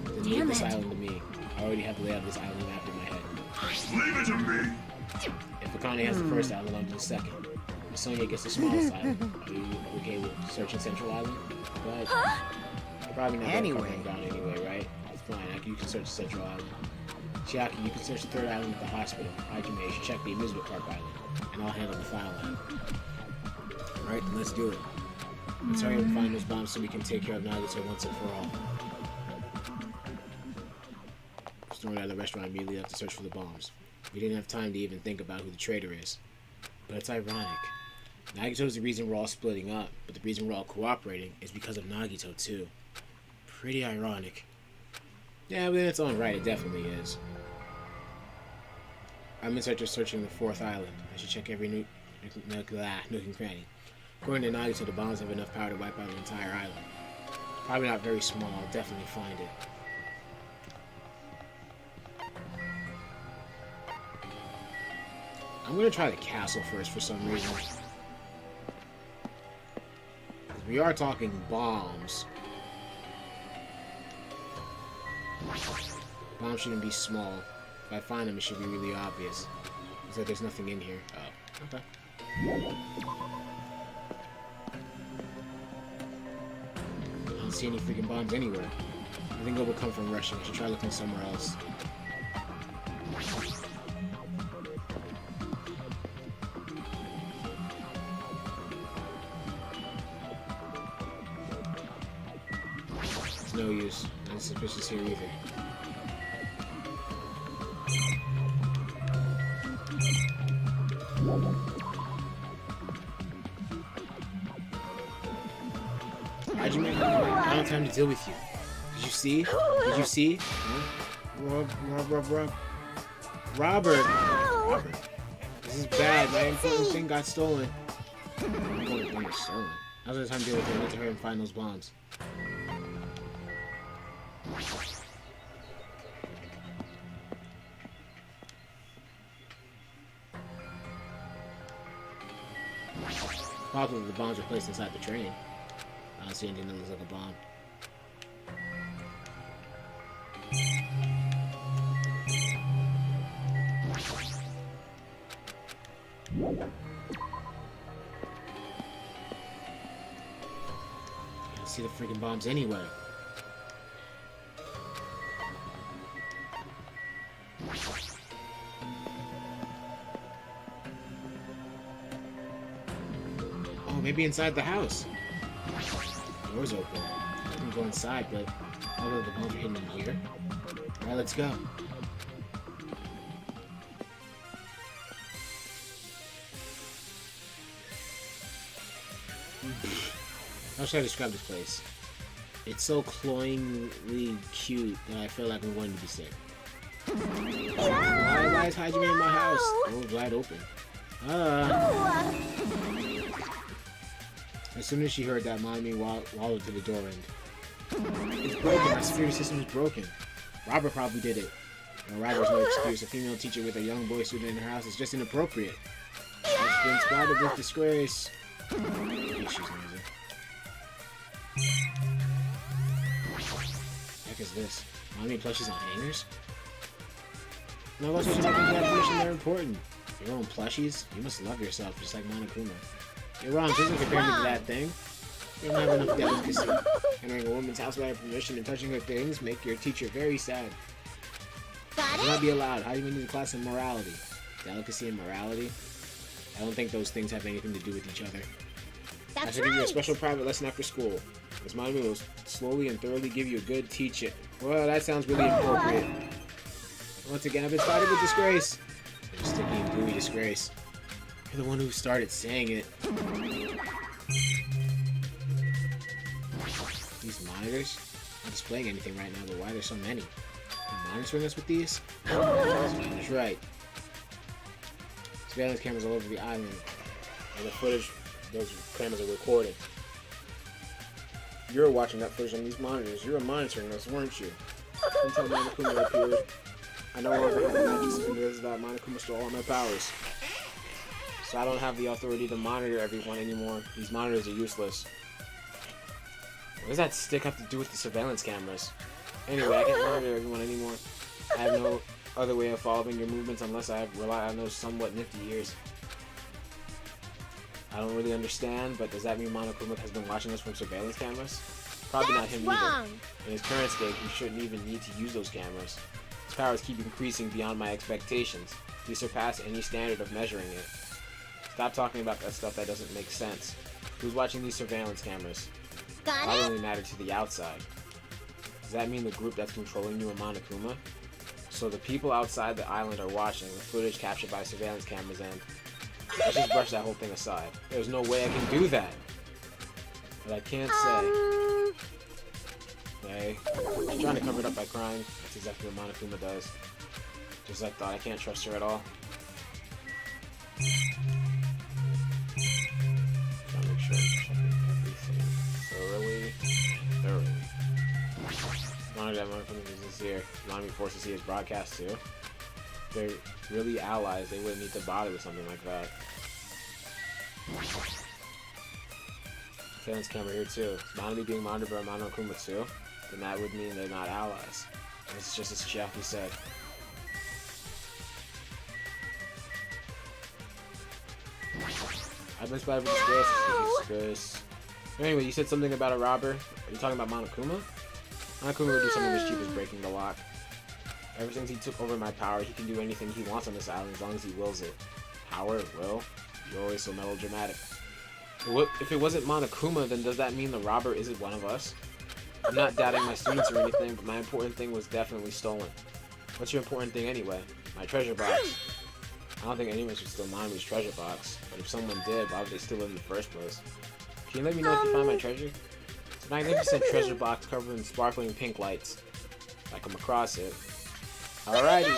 Then leave Damn this it. island to me. I already have the layout of this island map in my head. Leave it to me. If Akane has the first island, I'll do the second. Sonya gets the smallest island. Are you okay with searching Central Island? But you're probably not going to cover them down anyway, right? It's fine. You can search Central Island. Chiaki, you can search the third island at the hospital. Hajime, you should check the amusement park island. And I'll handle the file island. Alright, then let's do it. Let's hurry up and find those bombs so we can take care of Nagito once and for all. Stormed out of the restaurant immediately after to search for the bombs. We didn't have time to even think about who the traitor is. But it's ironic. Nagito is the reason we're all splitting up, but the reason we're all cooperating is because of Nagito too. Pretty ironic. Yeah, but in its own right, it definitely is. I'm in search of searching the fourth island. I should check every nook and cranny. According to Nagito, the bombs have enough power to wipe out the entire island. Probably not very small, I'll definitely find it. I'm gonna try the castle first for some reason. We are talking bombs. Bombs shouldn't be small. If I find them, it should be really obvious. Looks like there's nothing in here. Oh, okay. I don't see any freaking bombs anywhere. I think it will come from rushing. I should try looking somewhere else. It's no use. Nothing suspicious here either. Hajime, I don't have time to deal with you. Did you see? Did you see? Huh? Robert! This is bad, my important thing got stolen. My important thing is stolen. Now's the time to deal with it. I need to hurry and find those bombs. Probably the bombs were placed inside the train. I don't see anything that looks like a bomb. I don't see the freaking bombs anywhere. Oh, maybe inside the house. Door's open. I can go inside, but although the bombs are hidden in here. Alright, let's go. How should I describe this place? It's so cloyingly cute that I feel like I'm going to be sick. Why is Hajime in my house? Oh, wide open. As soon as she heard that, Mommy wallowed to the door end. It's broken. My security system is broken. Robert probably did it. No, Robert's no excuse. A female teacher with a young boy student in her house is just inappropriate. It's been spotted with disgrace. She's amazing. Heck is this? Mommy plushies on hangers? No, what's what you're making that permission? They're important. Your own plushies? You must love yourself, just like Monokuma. You're wrong. Please don't compare me to that thing. You don't have enough delicacy. Entering a woman's house without her permission and touching her things make your teacher very sad. It will not be allowed. How do you mean in class in morality? Delicacy and morality? I don't think those things have anything to do with each other. I should give you a special private lesson after school. Miss Mommy will slowly and thoroughly give you a good teaching. Well, that sounds really appropriate. Once again, I've been spotted with disgrace. You're sticky and gooey disgrace. You're the one who started saying it. These monitors? Not displaying anything right now, but why are there so many? They're monitoring us with these? That's right. Surveillance cameras all over the island. And the footage those cameras are recording. You're watching that footage on these monitors. You were monitoring us, weren't you? Until Monokuma appeared. I no longer have the magic system because that Monokuma stole all my powers. So I don't have the authority to monitor everyone anymore. These monitors are useless. What does that stick have to do with the surveillance cameras? Anyway, I can't monitor everyone anymore. I have no other way of following your movements unless I rely on those somewhat nifty ears. I don't really understand, but does that mean Monokuma has been watching us from surveillance cameras? Probably not him either. In his current state, he shouldn't even need to use those cameras. His powers keep increasing beyond my expectations. He surpassed any standard of measuring it. Stop talking about that stuff that doesn't make sense. Who's watching these surveillance cameras? Probably only matter to the outside. Does that mean the group that's controlling you are Monokuma? So the people outside the island are watching the footage captured by surveillance cameras, and let's just brush that whole thing aside. There's no way I can do that. But I can't say. Okay. I'm trying to cover it up by crying. That's exactly what Monokuma does. Just like I thought, I can't trust her at all. Trying to make sure I'm checking everything thoroughly. Monitor that Monokuma is sincere. Monami forced to see his broadcast too. If they're really allies, they wouldn't need to bother with something like that. Surveillance camera here too. Is Monami being monitored by Monokuma too? Then that would mean they're not allies. And it's just as Chiaki said. I've been spotted for disgrace. Anyway, you said something about a robber. Are you talking about Monokuma? Monokuma would do something as cheap as breaking the lock. Ever since he took over my power, he can do anything he wants on this island as long as he wills it. Power, will? You're always so melodramatic. If it wasn't Monokuma, then does that mean the robber isn't one of us? I'm not doubting my students or anything, but my important thing was definitely stolen. What's your important thing anyway? My treasure box. I don't think anyone should steal Monami's treasure box, but if someone did, why would they steal it in the first place? Can you let me know if you find my treasure? It's a magnificent treasure box covered in sparkling pink lights. If I come across it. Alrighty.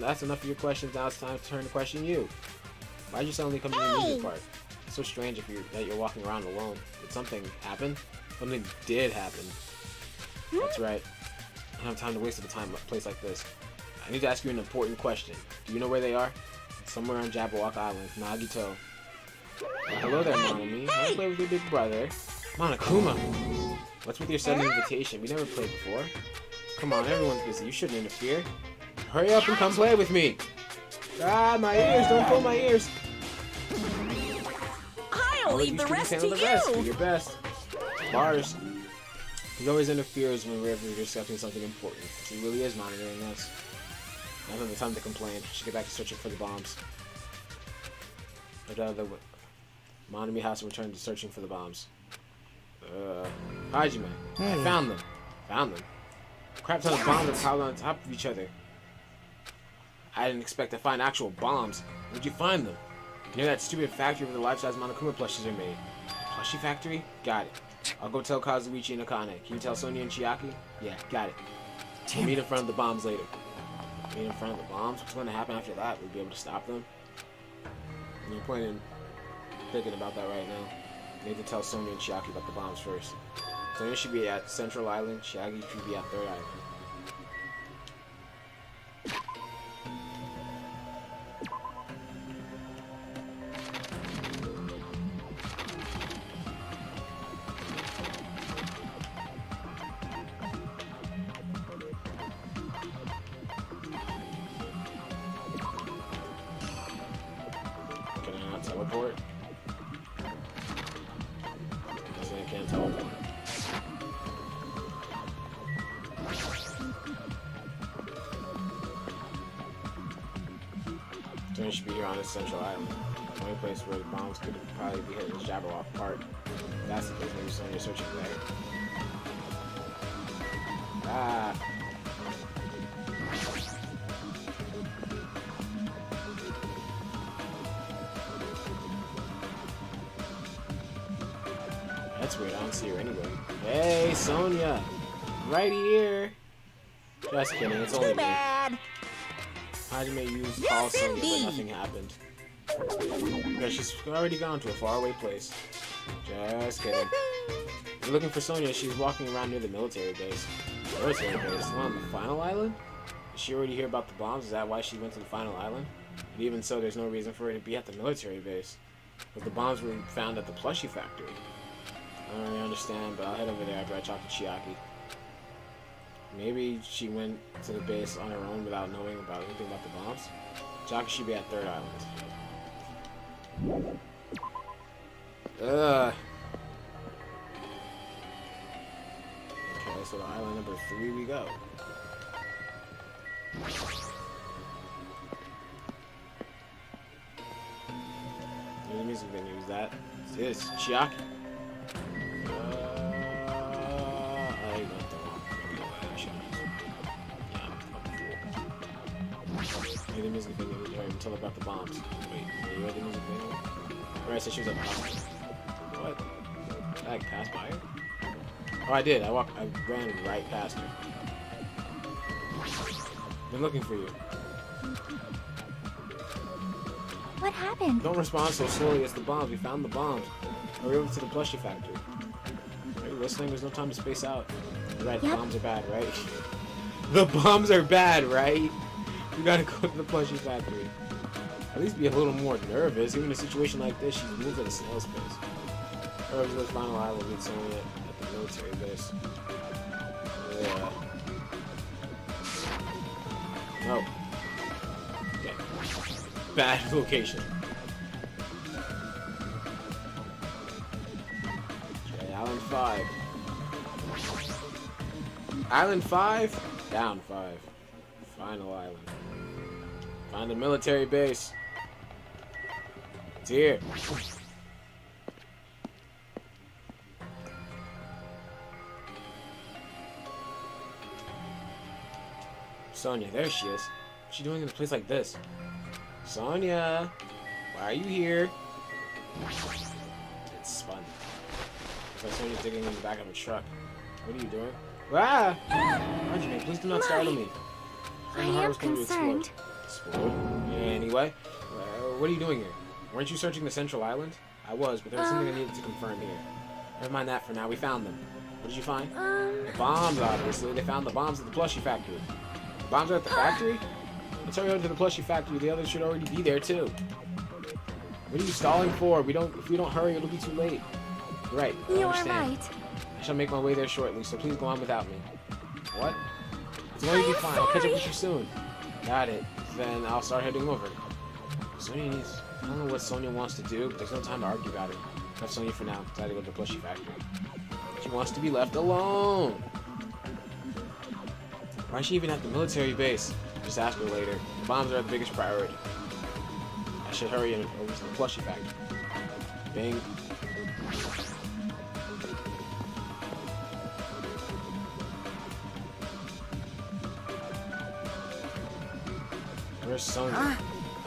That's enough of your questions. Now it's time to turn to question you. Why'd you suddenly come to the music park? It's so strange that you're walking around alone. Did something happen? Something did happen. That's right. I don't have time to waste the time at a place like this. I need to ask you an important question. Do you know where they are? It's somewhere on Jabberwock Island, Nagito. Hello there, Monami. I wanna play with your big brother. Monokuma! What's with your sudden invitation? We never played before. Come on, everyone's busy. You shouldn't interfere. Hurry up and come play with me! Ah, my ears! Don't pull my ears! I'll leave the rest to you! Do your best. Bars. He always interferes when we're discussing something important. He really is monitoring us. I don't have the time to complain. I should get back to searching for the bombs. Monami has to return to searching for the bombs. Hajime. I found them. Found them. Crap ton of bombs are piled on top of each other. I didn't expect to find actual bombs. Where'd you find them? Near that stupid factory where the life-size Monokuma plushies are made. Plushie factory? Got it. I'll go tell Kazuichi and Akane. Can you tell Sonia and Chiaki? Yeah, got it. We'll meet in front of the bombs later. Meet in front of the bombs? What's going to happen after that? We'll be able to stop them? You're pointing, thinking about that right now. You need to tell Sonia and Chiaki about the bombs first. Sonia should be at Central Island. Chiaki should be at Third Island. Teleport? I say I can't teleport. So should be here on this Central Island. The only place where the bombs could probably be hit is Jabberwock Park. If that's the case, maybe Sonia's searching there. Ah! That's weird, I don't see her anywhere. Hey, Sonia! Right here! Just kidding, it's only me. Hajime used call Sonia, but nothing happened. Yeah, she's already gone to a faraway place. Just kidding. You're looking for Sonia, she's walking around near the military base. Military base? On the final island? Did she already hear about the bombs? Is that why she went to the final island? But even so, there's no reason for her to be at the military base. Because the bombs were found at the plushie factory. I don't really understand, but I'll head over there after I talk to Chiaki. Maybe she went to the base on her own without knowing about anything about the bombs. Chiaki should be at Third Island. Ugh. Okay, so to island number 3 we go. Any music venues that? This Chuck. I got the wrong. Yeah, I'm fool. Any music venue? You already told about the bombs. Wait, are you at the music venue? Or I said she was at the hospital. What? Did I pass by her? Oh, I did. I ran right past her. Been looking for you. What happened? Don't respond so slowly. It's the bombs. We found the bombs. Hurry over to the plushie factory. Are you listening? There's no time to space out. You're right, the Yep. bombs are bad, right? The bombs are bad, right? You gotta go to the plushie factory. At least be a little more nervous. Even in a situation like this, she's moved at a snail's pace. Hurry over to the final island. Meet someone at the military base. Yeah. No. Okay. Bad location. Okay, Island 5. Island 5? Down 5. Final island. Find the military base. It's here. Sonya, there she is. What's she doing in a place like this? Sonya, why are you here? It's spun. It's like Sonya's digging in the back of a truck. What are you doing? Ah! Arjun, please do not startle me. I am concerned. Explode? Anyway, what are you doing here? Weren't you searching the central island? I was, but there was something I needed to confirm here. Never mind that for now. We found them. What did you find? The bombs, obviously. They found the bombs at the plushie factory. The bombs are at the factory? Let's hurry over to the plushie factory. The others should already be there too. What are you stalling for? If we don't hurry, it'll be too late. Right. I You are understand. right. I shall make my way there shortly, so please go on without me. What? It's going to be fine. I'll catch up with you soon. Got it. Then I'll start heading over. Sonya needs... I don't know what Sonya wants to do, but there's no time to argue about it. Left Sonya for now. Decided to go to the plushie factory. She wants to be left alone. Why is she even at the military base? Just ask her later. The bombs are the biggest priority. I should hurry over to the plushie factory. Bing. Where's Sonya? I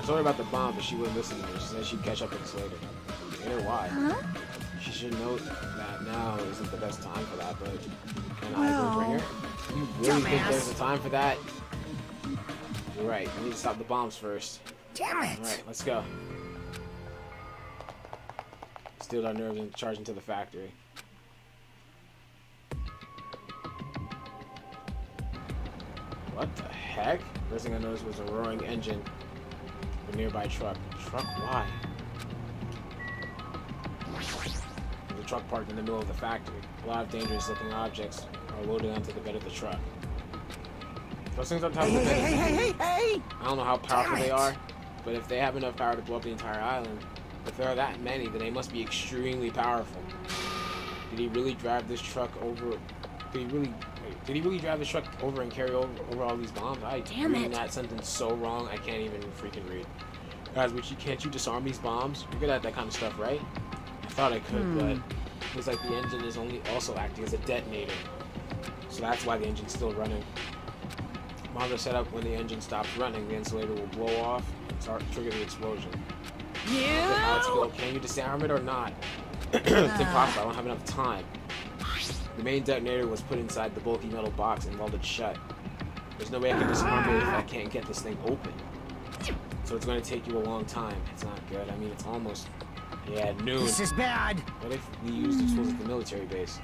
told her about the bomb, but she wouldn't listen to me. She said she'd catch up with us later. I her why. Huh? She should know that now isn't the best time for that, but can I go bring her? You really think there's a time for that? You're right. We need to stop the bombs first. Damn it! Alright, let's go. Steeled our nerves and charge into the factory. What the heck? First thing I noticed was a roaring engine of a nearby truck. Truck? Why? There's a truck parked in the middle of the factory. A lot of dangerous looking objects are loaded onto the bed of the truck. Those things on top of the bed. Hey! I don't know how powerful they are, but if they have enough power to blow up the entire island, if there are that many, then they must be extremely powerful. Did he really drive this truck over? Did he really drive this truck over and carry over all these bombs? Damn reading it. that sentence so wrong, I can't even freaking read. Guys, can't you disarm these bombs? You're good at that kind of stuff, right? I thought I could, but it looks like the engine is also acting as a detonator. So that's why the engine's still running. Bombs are set up when the engine stops running, the insulator will blow off and trigger the explosion. How it's built. Can you disarm it or not? It's impossible. I don't have enough time. The main detonator was put inside the bulky metal box and welded shut. There's no way I can disarm it if I can't get this thing open. So it's going to take you a long time. It's not good. I mean, it's almost, noon. This is bad! What if we use the tools at the military base?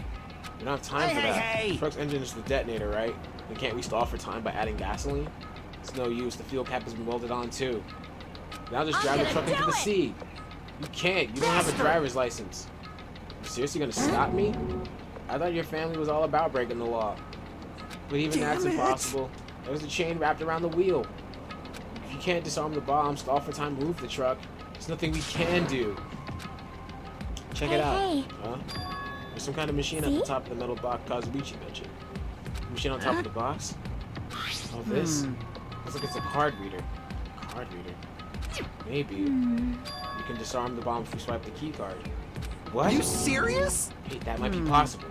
We don't have time for that. Hey! The truck's engine is the detonator, right? Then can't we stall for time by adding gasoline? It's no use. The fuel cap has been welded on too. Now just drive the truck into the sea. You can't. You don't have a driver's license. You seriously gonna stop me? I thought your family was all about breaking the law. But even that's impossible. There's a chain wrapped around the wheel. If you can't disarm the bomb, stall for time, move the truck. There's nothing we can do. check it out. Hey. Huh? There's some kind of machine at the See? top of the metal box Kazuichi mentioned. Machine on top of the box? Oh, this? Looks like it's a card reader. Card reader? Maybe. You can disarm the bomb if you swipe the key card. What? Are you serious? Hey, that might be possible.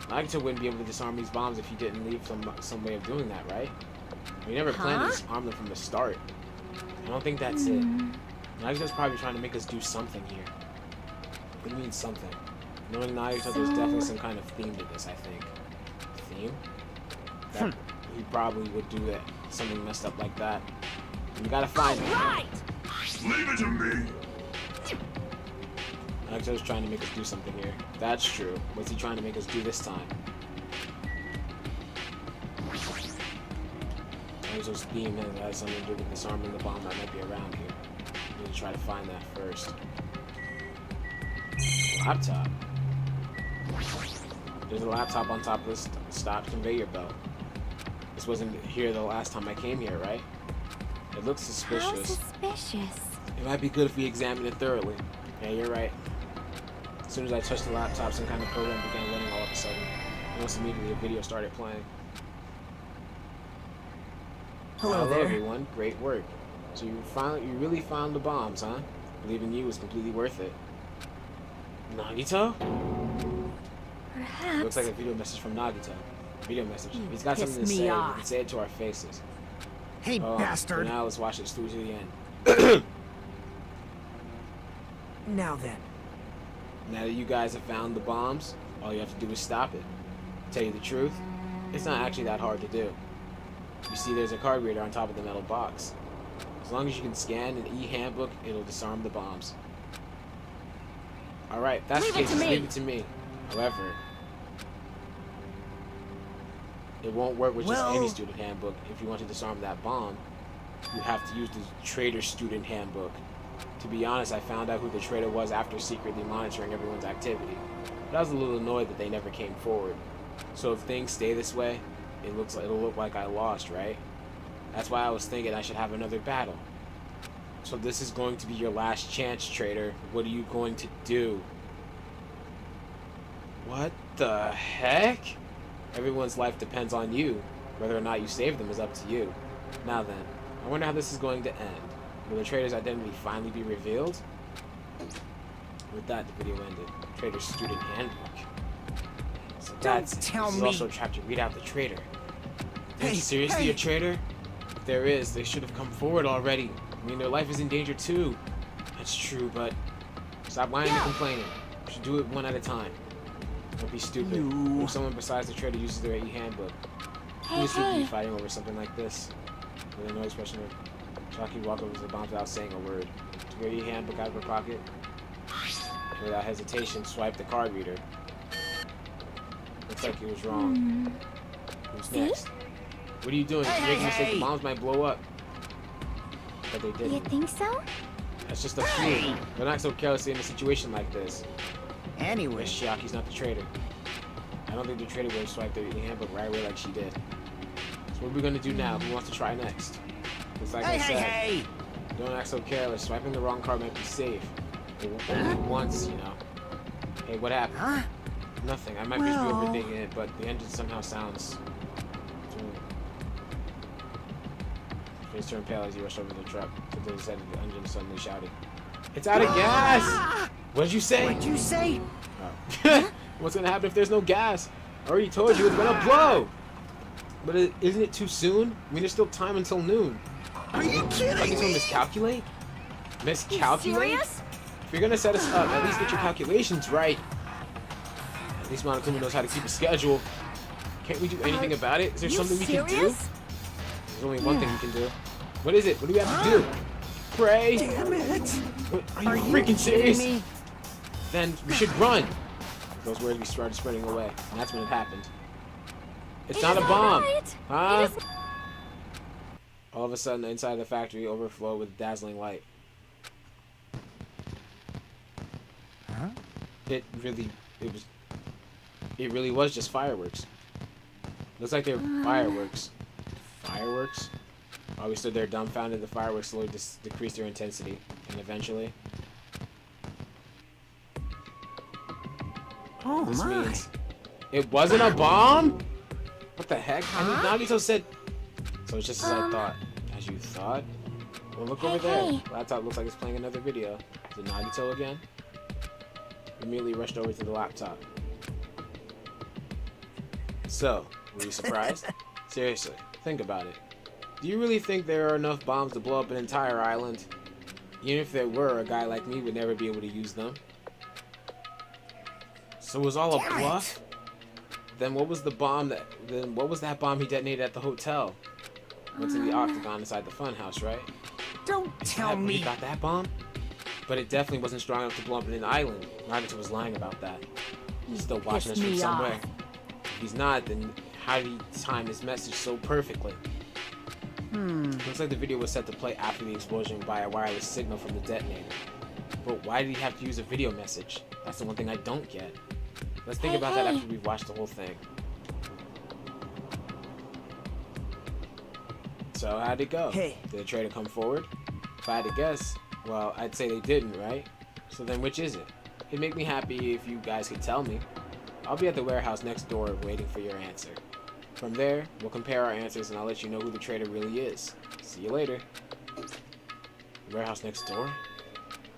Nagito wouldn't be able to disarm these bombs if you didn't leave some way of doing that, right? We never planned to disarm them from the start. I don't think that's it. Nagito's probably trying to make us do something here. What do you mean something? Knowing Nagito, there's definitely some kind of theme to this, I think. Theme? That he probably would do that. Something messed up like that. You gotta find it. Leave it to me. Nagito's trying to make us do something here. That's true. What's he trying to make us do this time? Nagito's theme has something to do with disarming the bomb that might be around here. We need to try to find that first. Laptop. There's a laptop on top of this stop conveyor belt. This wasn't here the last time I came here, right? It looks How suspicious. suspicious. It might be good if we examine it thoroughly. Yeah, you're right. As soon as I touched the laptop, some kind of program began running all of a sudden. Almost immediately, a video started playing. Hello there. Everyone. Great work. So you really found the bombs, huh? Believing you was completely worth it. Nagito? Perhaps. Looks like a video message from Nagito. Video message. He's got Pissed something to me say. off. He can say it to our faces. Hey, So bastard. now let's watch this through to the end. Now then. Now that you guys have found the bombs, all you have to do is stop it. Tell you the truth, it's not actually that hard to do. You see there's a card reader on top of the metal box. As long as you can scan an e-handbook, it'll disarm the bombs. Alright, that's the case, just leave it to me. However, it won't work with just any Well- student handbook. If you want to disarm that bomb, you have to use the traitor student handbook. To be honest, I found out who the traitor was after secretly monitoring everyone's activity. But I was a little annoyed that they never came forward. So if things stay this way, it'll look like I lost, right? That's why I was thinking I should have another battle. So this is going to be your last chance, traitor. What are you going to do? What the heck? Everyone's life depends on you. Whether or not you save them is up to you. Now then, I wonder how this is going to end. Will the traitor's identity finally be revealed? With that, the video ended. Traitor's student handbook. So that's tell this is me. also a trap to read out the traitor. Hey, Is he seriously hey. a traitor? If there is, they should have come forward already. I mean, their life is in danger too. That's true, but stop whining and complaining. We should do it one at a time. Don't be stupid. If someone besides the traitor uses their e-handbook, who Hey, is stupid to be hey. fighting over something like this? With a no expression of Chalky walked over to the bomb without saying a word. Took her e-handbook out of her pocket, and without hesitation, swiped the card reader. Looks like he was wrong. Who's See? next? What are you doing? You're making a mistake. The bombs might blow up. But they You didn't. think so? That's just a fluke. They're not so carelessly in a situation like this. Anyway. Miss Shiaki's not the traitor. I don't think the traitor would have swiped the handbook right away like she did. So what are we gonna do now? Who wants to try next? Because like I said, Hey! don't act so careless. Swiping the wrong card might be safe. But only once, you know. Hey, what happened? Huh? Nothing. I might Well- be overthinking it, but the engine somehow sounds... Face turned pale as he rushed over the truck. To the side of the engine suddenly shouted, "It's out of gas!" What did you say? What'd you say? Oh. What's gonna happen if there's no gas? I already told you it's gonna blow! But isn't it too soon? I mean, there's still time until noon. Are you Are kidding you gonna me? miscalculate? Miscalculate? Serious? If you're gonna set us up, at least get your calculations right. At least Monokuma knows how to keep a schedule. Can't we do anything about it? Is there You something we can do? serious? There's only one thing we can do. What is it? What do we have to do? Pray? Damn it! What, are you freaking serious? Then we should run. Those words we started spreading away, and that's when it happened. It's not a bomb, huh? All of a sudden, the inside of the factory overflowed with dazzling light. Huh? It really was just fireworks. Looks like they're fireworks. Fireworks? While we stood there dumbfounded, the fireworks slowly decreased their intensity, and eventually... Oh This my. means it wasn't a bomb? What the heck? I mean, Nagito said... So it's just as I thought. As you thought? Well, look over there. Hey. Laptop looks like it's playing another video. Is it Nagito again? Immediately rushed over to the laptop. So, were you surprised? Seriously, think about it. Do you really think there are enough bombs to blow up an entire island? Even if there were, a guy like me would never be able to use them. So it was all a bluff? Then what was the bomb that... Then what was that bomb he detonated at the hotel? Went to the octagon inside the funhouse, right? Don't tell He me. got that bomb? But it definitely wasn't strong enough to blow up an island. Nagito was lying about that. He's still watching us from somewhere. If he's not, then how did he time his message so perfectly? Looks like the video was set to play after the explosion by a wireless signal from the detonator. But why did he have to use a video message? That's the one thing I don't get. Let's think about that after we've watched the whole thing. So how'd it go? Hey. Did the traitor come forward? If I had to guess, well, I'd say they didn't, right? So then which is it? It'd make me happy if you guys could tell me. I'll be at the warehouse next door waiting for your answer. From there, we'll compare our answers and I'll let you know who the traitor really is. See you later. The warehouse next door?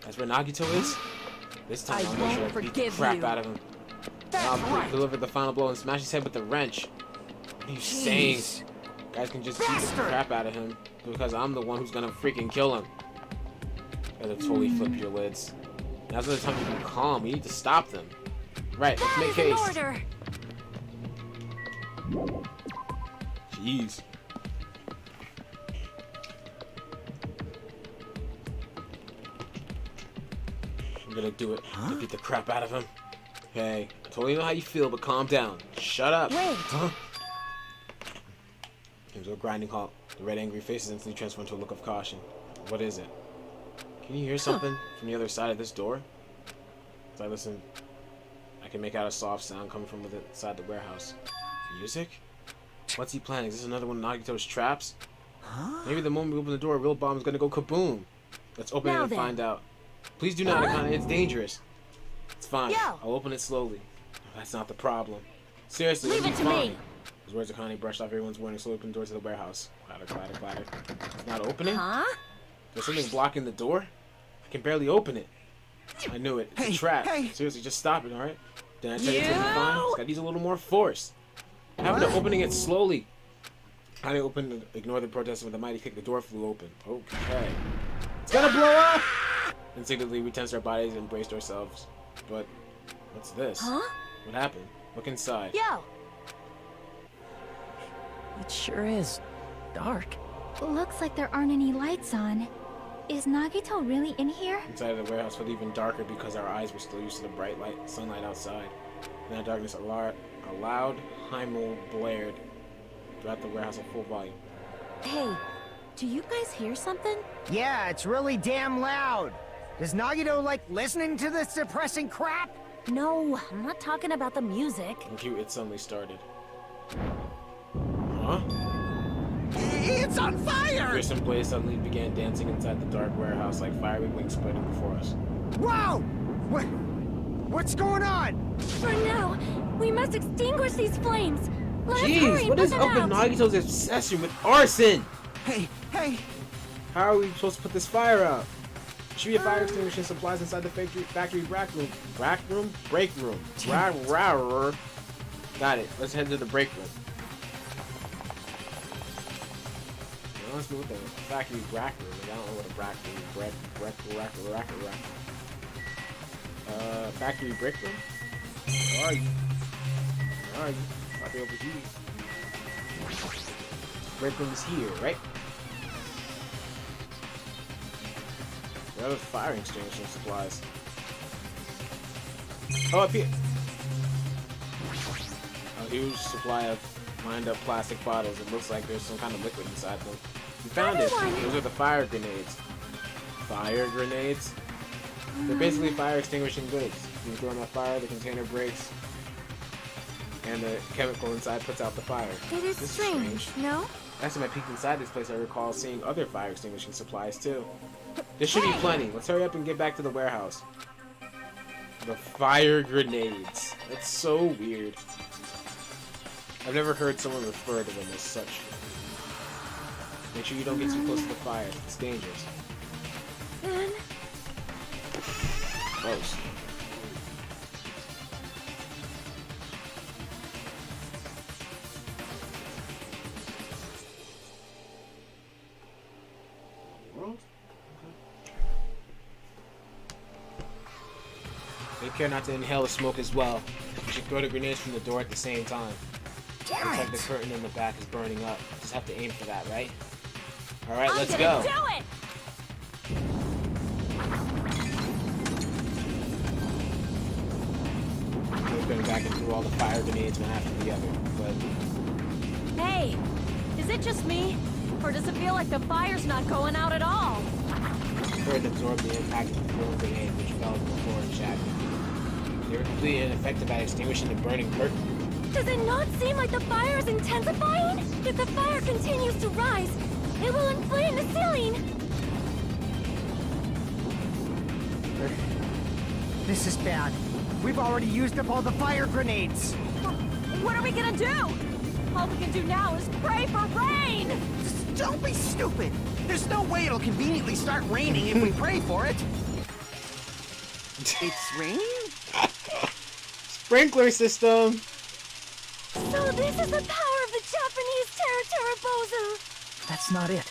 That's where Nagito is? This time I'll make sure I beat the crap out of him. And I'll deliver the final blow and smash his head with the wrench. What are you saying? Guys can just beat the crap out of him because I'm the one who's gonna freaking kill him. Gotta totally flip your lids. Now's the time to be calm. We need to stop them. Right, let's make haste. Jeez. I'm gonna do it. To beat the crap out of him. Hey, I totally know how you feel, but calm down. Shut up. Wait. Huh? Came to a grinding halt. The red angry faces instantly transformed into a look of caution. What is it? Can you hear something from the other side of this door? As I listen, I can make out a soft sound coming from inside the warehouse. Music? What's he planning? Is this another one of Nagito's traps? Maybe the moment we open the door, a real bomb is gonna go kaboom. Let's open it and find out. Please do not, Akane. It's dangerous. It's fine. I'll open it slowly. That's not the problem. Seriously, Leave it to me. His words, Akane brushed off everyone's warning, slowly opened the door to the warehouse. Clatter, clatter, clatter. It's not opening? There's something blocking the door? I can barely open it. I knew it. It's a trap. Seriously, just stop it, alright? Did I tell you it's gonna be fine? It's gotta use a little more force. Have to opening it slowly. Akane opened, ignored the protest with a mighty kick. The door flew open. Okay. It's gonna blow up! Instinctively, we tensed our bodies and braced ourselves. But, what's this? What happened? Look inside. It sure is dark. Looks like there aren't any lights on. Is Nagito really in here? Inside of the warehouse felt even darker because our eyes were still used to the bright light, sunlight outside. In that darkness, a loud hymal blared throughout the warehouse at full volume. Hey, do you guys hear something? Yeah, it's really damn loud. Does Nagito like listening to this depressing crap? No, I'm not talking about the music. And cue, it suddenly started. Huh? It's on fire! Fearsome blaze suddenly began dancing inside the dark warehouse like fiery wings spreading before us. Whoa! What's going on? For now, we must extinguish these flames. Let us hurry Jeez, and what put is them up with out. Nagito's obsession with arson? Hey, How are we supposed to put this fire out? There should be a fire extinguisher and supplies inside the factory break room. Break room. Got it. Let's head to the break room. Let's move with the factory break room. I don't know what a break room. Factory break room. Where are you? Where are you? Probably over here. Break room is here, right? Where are the fire extinguisher supplies? Oh, up here. A huge supply of lined up plastic bottles. It looks like there's some kind of liquid inside them. We found it. Those are the fire grenades. Fire grenades? They're basically fire extinguishing goods. You throw them on fire, the container breaks, and the chemical inside puts out the fire. It is This strange, no? Last time I peeked inside this place, I recall seeing other fire extinguishing supplies too. There should be plenty. Let's hurry up and get back to the warehouse. The fire grenades. That's so weird. I've never heard someone refer to them as such. Make sure you don't get too close to the fire. It's dangerous. Then... Close. World? Take care not to inhale the smoke as well. You should throw the grenades from the door at the same time. Looks like the curtain in the back is burning up. Just have to aim for that, right? Alright, let's go. Do it! We're going back and through all the fire grenades one after the other. But Hey, is it just me? Or does it feel like the fire's not going out at all? the curtain absorbed the impact of the thrown grenade, which fell to the floor and shattered. They were completely ineffective at extinguishing the burning curtain. Does it not seem like the fire is intensifying? If the fire continues to rise, it will inflame the ceiling! This is bad. We've already used up all the fire grenades. What are we gonna do? All we can do now is pray for rain! Just don't be stupid. There's no way it'll conveniently start raining if we pray for it. It's raining? Sprinkler system! So this is the power of the Japanese Terra. That's not it.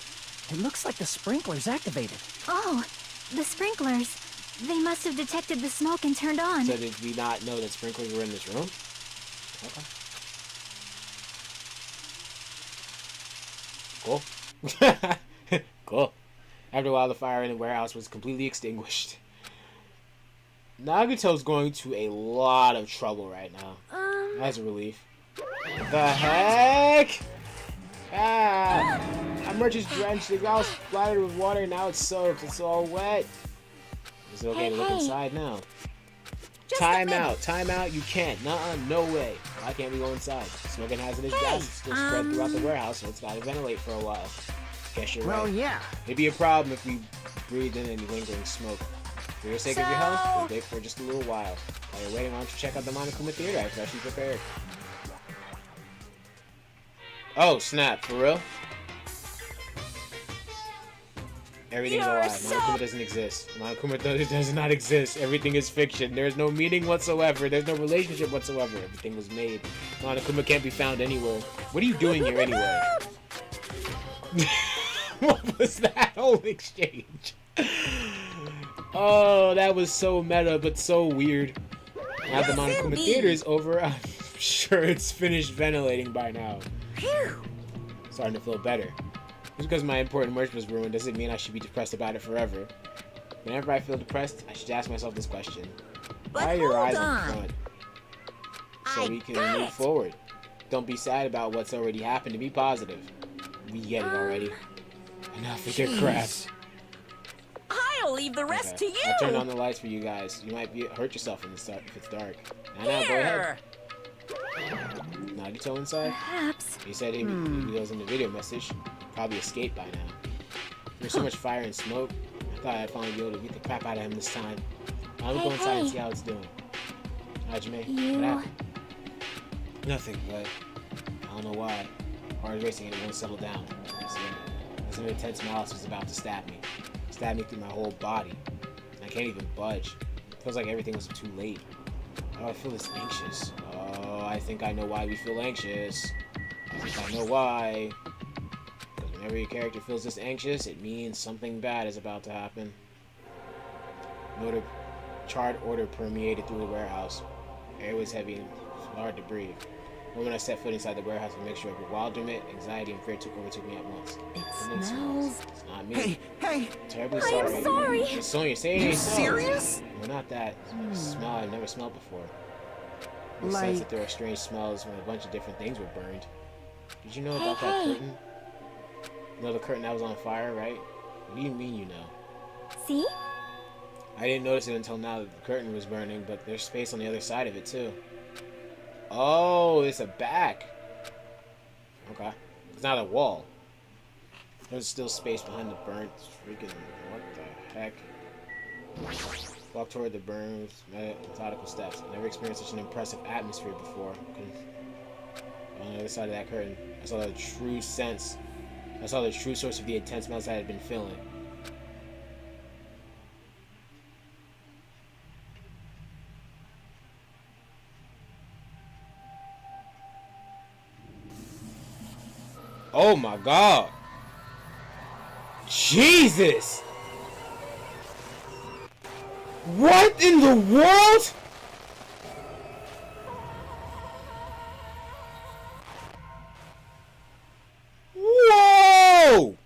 It looks like the sprinkler's activated. Oh, the sprinklers. They must have detected the smoke and turned on. So did we not know that sprinklers were in this room? Okay. Cool. Cool. After a while, the fire in the warehouse was completely extinguished. Nagato's going to a lot of trouble right now. That's a relief. The heck? Ah! Our merch is drenched. It's all splattered with water. Now it's soaked. It's all wet. Is it okay to look inside now? Time out. Time out. You can't. Nuh-uh. No way. Why can't we go inside? Smoking hazardous gases still spread throughout the warehouse, so it's got to ventilate for a while. Guess you're Well, right. yeah. It'd be a problem if we breathed in any lingering smoke. For your sake of your health, we'll wait for just a little while. While you're waiting, why don't you check out the Monokuma Theater? I've freshly prepared. Oh, snap. For real? Everything's a lie. Monokuma doesn't exist. Monokuma does not exist. Everything is fiction. There's no meaning whatsoever. There's no relationship whatsoever. Everything was made. Monokuma can't be found anywhere. What are you doing here anyway? What was that whole exchange? Oh, that was so meta, but so weird. Now the Monokuma Theater is over. I'm sure it's finished ventilating by now. Starting to feel better. Just because my important merch was ruined doesn't mean I should be depressed about it forever. Whenever I feel depressed, I should ask myself this question. Why are your eyes on front? So we can move forward. Don't be sad about what's already happened, to be positive. We get it already. Enough with your crap. I'll leave the rest to you! I'll turn on the lights for you guys. You might hurt yourself in the start if it's dark. Now, go ahead. Nagito inside? Perhaps. He said he goes in the video message. Probably escaped by now. There's so much fire and smoke. I thought I'd finally be able to beat the crap out of him this time. I'm gonna go inside and see how it's doing. Hajime, what happened? Nothing, but I don't know why. Heart is racing and it won't settle down. Some intense malice was about to stab me. Stab me through my whole body. I can't even budge. Feels like everything was too late. Oh, I feel this anxious. Oh, I think I know why we feel anxious. I think I know why. Because whenever your character feels this anxious, it means something bad is about to happen. Charred odor permeated through the warehouse. Air was heavy and it was hard to breathe. The moment I set foot inside the warehouse, a mixture of bewilderment, anxiety, and fear took me at once. It smells... It's not me. Hey! Terribly I am sorry. It's Sonya, say it ain't so. Serious? No, not that. It's a smell I've never smelled before. The Like- sense that there are strange smells when a bunch of different things were burned. Did you know about that curtain? You know the curtain that was on fire, right? What do you mean you know? See? I didn't notice it until now that the curtain was burning, but there's space on the other side of it too. Oh, it's a back. Okay. It's not a wall. There's still space behind the burnt freaking... What the heck? Walk toward the burns, methodical steps. I never experienced such an impressive atmosphere before. On the other side of that curtain, I saw the true source of the intense mess I had been feeling. Oh my god! Jesus! What in the world? Whoa!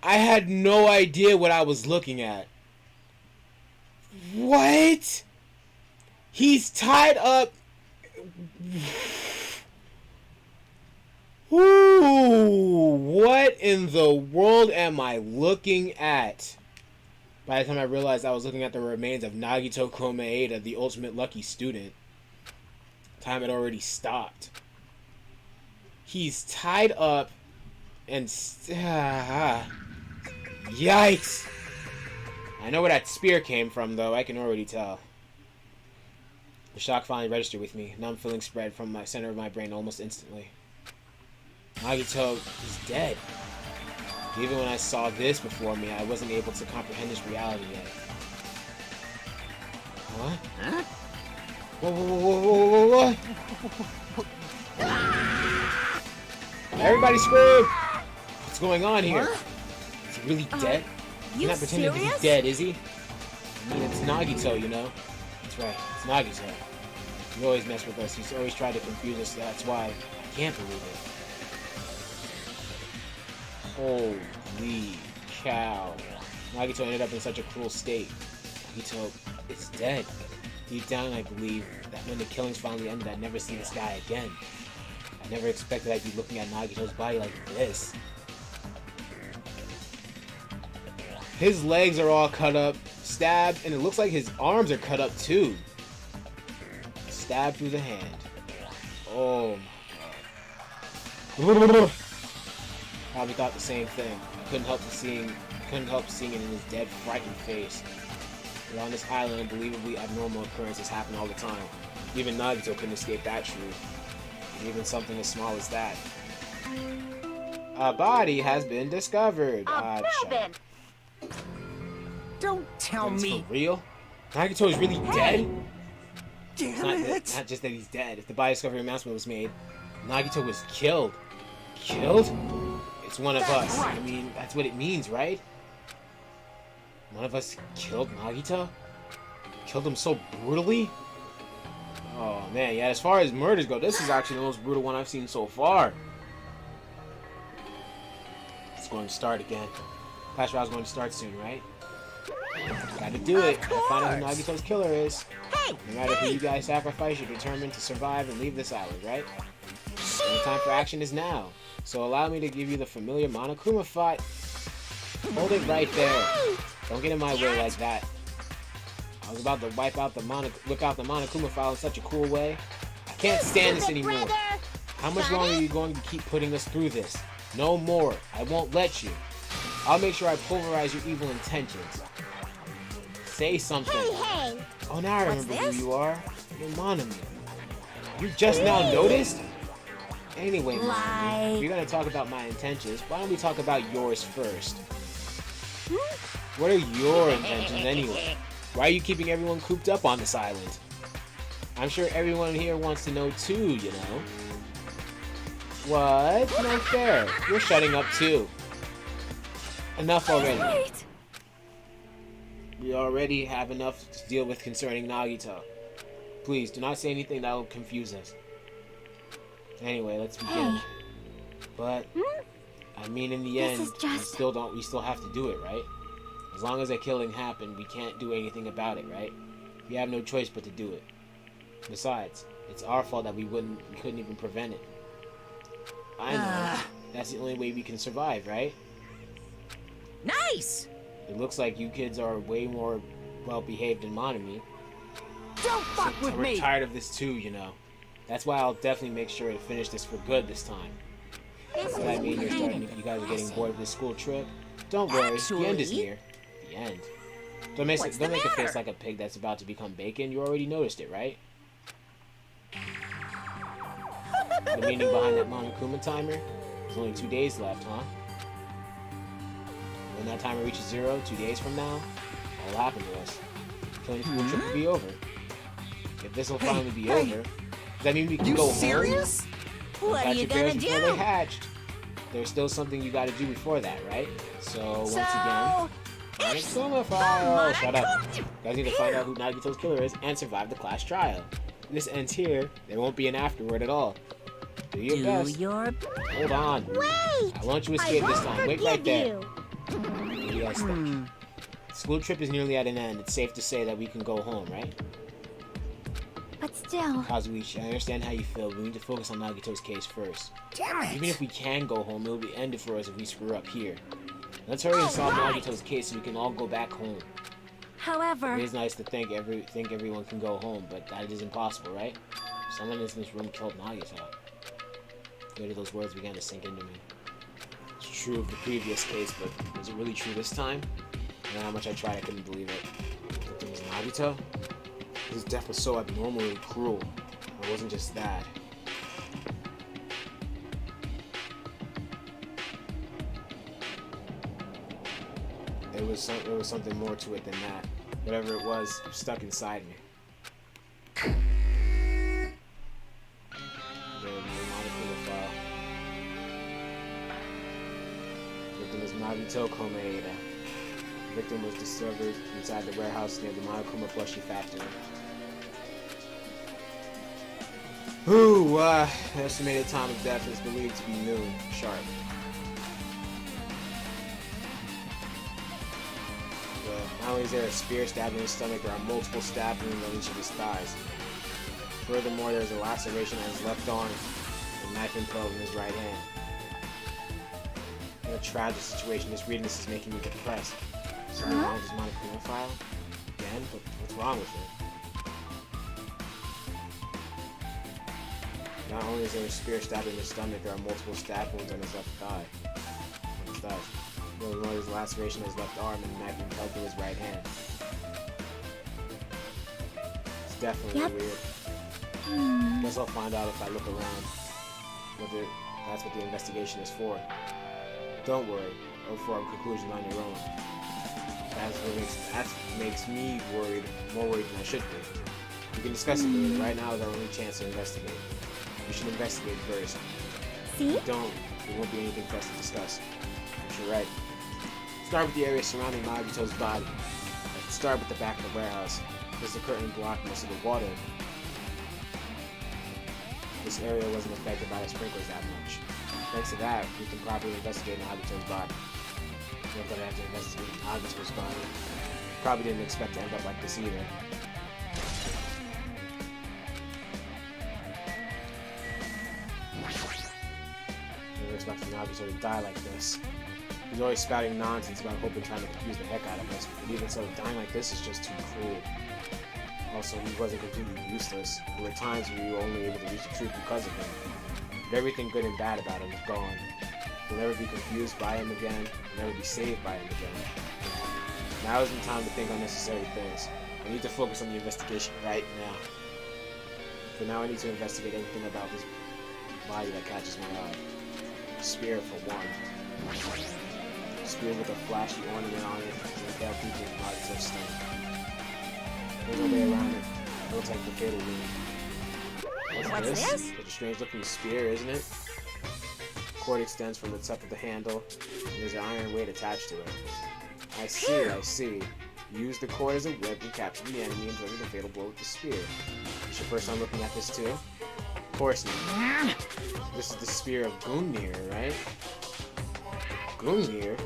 I had no idea what I was looking at. What? He's tied up. Ooh, what in the world am I looking at? By the time I realized I was looking at the remains of Nagito Komaeda, the ultimate lucky student, time had already stopped. He's tied up and... Yikes! I know where that spear came from, though. I can already tell. The shock finally registered with me. Numb feeling spread from my center of my brain almost instantly. Nagito is dead. Even when I saw this before me, I wasn't able to comprehend this reality yet. What? Huh? Whoa. Everybody scream! What's going on here? Is he really dead? He's not pretending that he's dead, is he? I mean, it's Nagito, you know? That's right, it's Nagito. He always messed with us. He's always tried to confuse us. That's why I can't believe it. Holy cow. Nagito ended up in such a cruel state. Nagito is dead. Deep down, I believe that when the killings finally ended, I'd never see this guy again. I never expected I'd be looking at Nagito's body like this. His legs are all cut up, stabbed, and it looks like his arms are cut up too. Stabbed through the hand. Oh my god. Probably thought the same thing. I couldn't help seeing it in his dead, frightened face. But on this island, unbelievably abnormal occurrences happen all the time. Even Nagito couldn't escape that truth. Even something as small as that. A body has been discovered. Now then. Don't tell It's me. for real? Nagito is really dead? Damn It's not just that he's dead. If the body discovery announcement was made, Nagito was killed. Killed? It's one of us. I mean, that's what it means, right? One of us killed Nagito? Killed him so brutally? Oh man, yeah, as far as murders go, this is actually the most brutal one I've seen so far. It's going to start again. Clash Royale's going to start soon, right? Gotta do it. Gotta find out who Nagito's killer is. No matter who you guys sacrifice, you're determined to survive and leave this island, right? The time for action is now. So allow me to give you the familiar Monokuma fight. Hold it right there. Don't get in my way like that. I was about to whip out the Monokuma file in such a cool way. I can't stand this anymore. How much longer are you going to keep putting us through this? No more. I won't let you. I'll make sure I pulverize your evil intentions. Say something. Hey! Oh, now I remember who you are. You're Monami. You just now noticed? Anyway, Monami, if you're gonna talk about my intentions, why don't we talk about yours first? What are your intentions anyway? Why are you keeping everyone cooped up on this island? I'm sure everyone here wants to know too, you know. What? No fair. You're shutting up too. Enough already. Wait! We already have enough to deal with concerning Nagito. Please, do not say anything that will confuse us. Anyway, let's begin. But, I mean, in the end, we still have to do it, right? As long as a killing happened, we can't do anything about it, right? We have no choice but to do it. Besides, it's our fault that we couldn't even prevent it. I know. That's the only way we can survive, right? Nice! It looks like you kids are way more well-behaved than Monami. Don't fuck with We're me! tired of this too, you know. That's why I'll definitely make sure to finish this for good this time. Does that mean you guys are getting bored of this school trip? Don't worry, the end is near. The end. Don't make What's don't the make a face matter? like a pig that's about to become bacon. You already noticed it, right? The meaning behind that Monokuma timer? There's only 2 days left, huh? When that timer reaches 0, 2 days from now, what will happen to us? Killing school trip will be over. If this will finally be over, does that mean we can You go serious? home? What are Hatch you your bears gonna before they do? hatched. There's still something you gotta do before that, right? So, once again, Monokuma file! Shut up. You guys need to find out who Nagito's killer is and survive the class trial. If this ends here, there won't be an afterward at all. Do your best. Hold on. Wait! I want you to I escape this won't time. Wait right forgive there. you. What do you guys think? School trip is nearly at an end. It's safe to say that we can go home, right? But still, Kazuichi, I understand how you feel, but we need to focus on Nagito's case first. Damn it! Even if we can go home, it'll be ended for us if we screw up here. Let's hurry and solve Nagito's case so we can all go back home. however, It is nice to think everyone can go home, but that is impossible, right? Someone in this room killed Nagito. Later, those words began to sink into me. It's true of the previous case, but was it really true this time? No matter how much I tried, I couldn't believe it. It was Nagito? His death was so abnormally cruel. It wasn't just that. There was something more to it than that. Whatever it was stuck inside me. The Monokuma file. Victim is Nagito Komeida. Victim was discovered inside the warehouse near the Monokuma plushie factory. Ooh, estimated time of death is believed to be noon, sharp. Not only is there a spear stabbed in his stomach, there are multiple stab wounds on each of his thighs. Furthermore, there is a laceration on his left arm, and a knife impaled in his right hand. What a tragic situation. Just reading this is making me depressed. Something wrong with his Monokuma file? Again? What's wrong with it? Not only is there a spear stabbed in his stomach, there are multiple stab wounds on his left thigh. What's that? Furthermore, there's a laceration on his left arm and a knife impaled through his right hand. It's definitely weird. Guess I'll find out if I look around. Whether that's what the investigation is for. Don't worry, or for a conclusion on your own. That makes me more worried than I should be. We can discuss it later. Right now is our only chance to investigate. We should investigate first. see? If we don't, there won't be anything for us to discuss. You're right. Start with the area surrounding Nagito's body. Let's start with the back of the warehouse. There's a curtain blocking most of the water. This area wasn't affected by the sprinklers that much. Thanks to that, we can properly investigate Nagito's body. Not that I have to investigate Nagito's body. Probably didn't expect to end up like this either. Never expected Nagito to die like this. He's always spouting nonsense about Hope and trying to confuse the heck out of us, but even so, dying like this is just too cruel. Also, he wasn't completely useless. There were times when we were only able to reach the truth because of him. But everything good and bad about him is gone. We'll never be confused by him again. We'll never be saved by him again. Now isn't the time to think unnecessary things. I need to focus on the investigation right now. For now, I need to investigate everything about this body that catches my eye. Spear, for one. Spear with a flashy ornament on it to tell people about its stomach. There's no way around it. It looks like the fatal wound. What's this? Such a strange looking spear, isn't it? The cord extends from the tip of the handle, and there's an iron weight attached to it. I see. Use the cord as a whip and capture the enemy and deliver the fatal blow with the spear. It's your first time looking at this too? Of course not. This is the spear of Gungnir, right? Gungnir?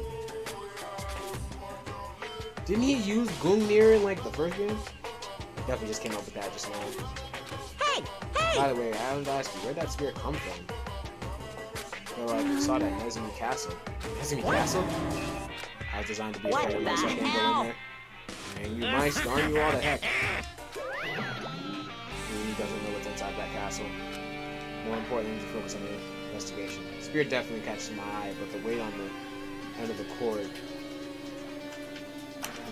Didn't he use Gungnir in like the first game? Definitely just came up with that just now. Hey! Hey! By the way, I wanted to ask you, where'd that spear come from? Well, I saw that Nezumi Castle. Nezumi Castle? I was designed to be What afraid of the myself and go in hell? there. And you mice, darn you all to heck. He doesn't know what's inside that castle. More importantly, we need to focus on the investigation. The spear definitely catches my eye, but the weight on the end of the cord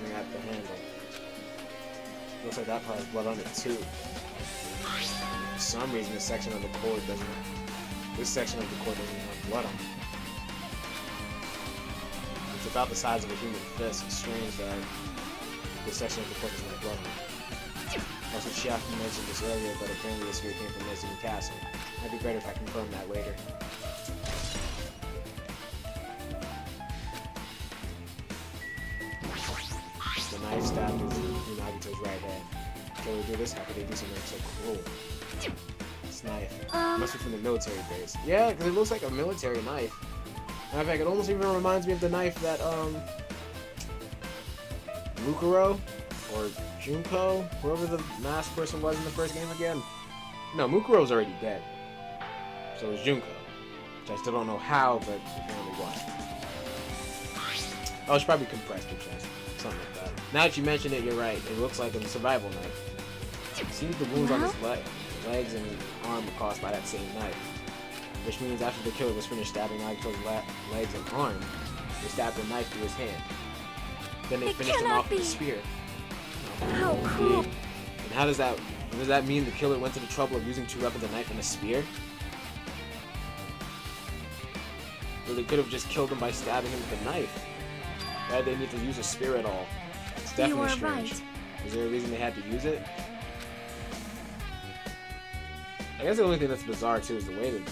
looking at the handle. Looks like that part has blood on it too. For some reason, this section of the cord doesn't have blood on it. It's about the size of a human fist. It's strange that this section of the cord doesn't have blood on it. Also, Chef mentioned this earlier, but apparently this sphere came from Mezium Castle. Might be better if I confirm that later. The knife stabbed in Nagito's right hand. Can we do this? How could they do something so cruel? This knife. Must be from the military base. Yeah, because it looks like a military knife. Matter of fact, it almost even reminds me of the knife that, Mukuro, or Junko, whoever the masked person was in the first game again. No, Mukuro's already dead. So it's Junko. Which I still don't know how, but apparently was. Oh, it's probably compressed your chest. Something like that. Now that you mention it, you're right. It looks like a survival knife. It seems the wounds on his legs and arm were caused by that same knife. Which means after the killer was finished stabbing Nagito's legs and arm, they stabbed a knife through his hand. Then they finished him off with a spear. How cruel. And does that mean the killer went to the trouble of using two weapons, a knife and a spear? Or they could have just killed him by stabbing him with a knife. Why did they need to use a spear at all? It's definitely strange. Right. Is there a reason they had to use it? I guess the only thing that's bizarre too is the way the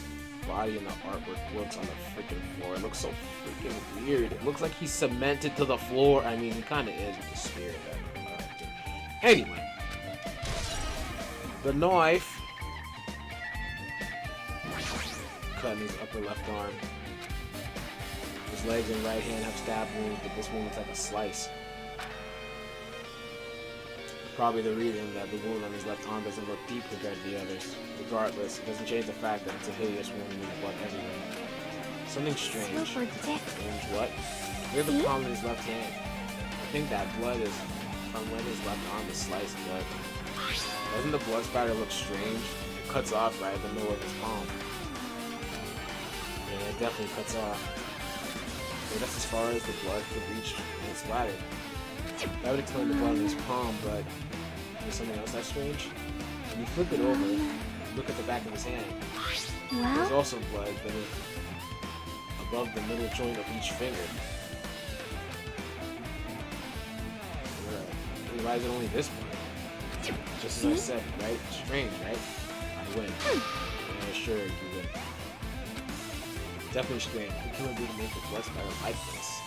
body and the artwork looks on the freaking floor. It looks so freaking weird. It looks like he's cemented to the floor. I mean, he kind of is with the spear. Anyway, the knife cutting his upper left arm. His legs and right hand have stab wounds, but this one looks like a slice. Probably the reason that the wound on his left arm doesn't look deep compared to the others. Regardless, it doesn't change the fact that it's a hideous wound with blood everywhere. Something strange. Strange what? Look at the palm of his left hand. I think that blood is from when his left arm is sliced, but doesn't the blood spatter look strange? It cuts off right in the middle of his palm. Yeah, it definitely cuts off. So that's as far as the blood could reach when it's splattered. That would explain the blood in his palm, but there's something else that's strange. When you flip it over, look at the back of his hand. There's also blood beneath, above the middle joint of each finger. Why is it only this one? Just as I said, right? Strange, right? I win. Yeah, sure, you win. Definitely strange. The killer didn't make the blood spatter like this.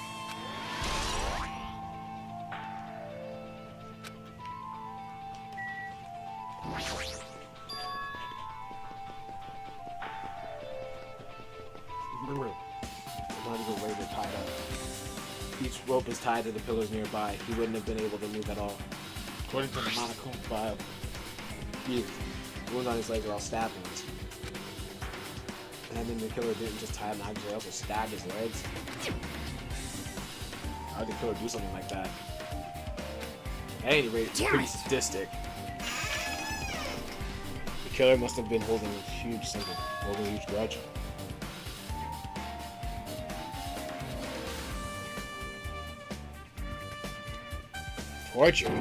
Remember, the bodies were later tied up. Each rope is tied to the pillars nearby. He wouldn't have been able to move at all. According to the Monochrome file, the wounds on his legs are all stab wounds. And I mean, the killer didn't just tie him out, he also stabbed his legs. How did the killer do something like that? At any rate, it's pretty sadistic. The killer must have been holding a huge grudge. Torture?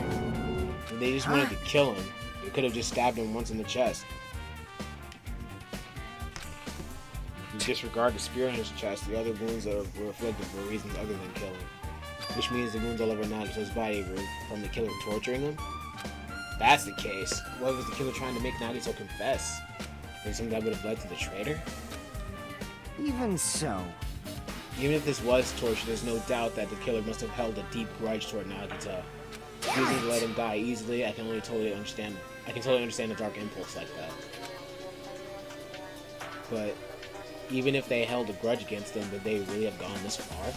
If they just wanted to kill him, they could have just stabbed him once in the chest. If you disregard the spear in his chest, the other wounds were inflicted for reasons other than killing. Which means the wounds all over Nagito's body were from the killer torturing him. If that's the case, what was the killer trying to make Nagito confess? Think something that would have led to the traitor? Even so. Even if this was torture, there's no doubt that the killer must have held a deep grudge toward Nagito. Refusing to let him die easily, I can totally understand a dark impulse like that. But even if they held a grudge against him, would they really have gone this far?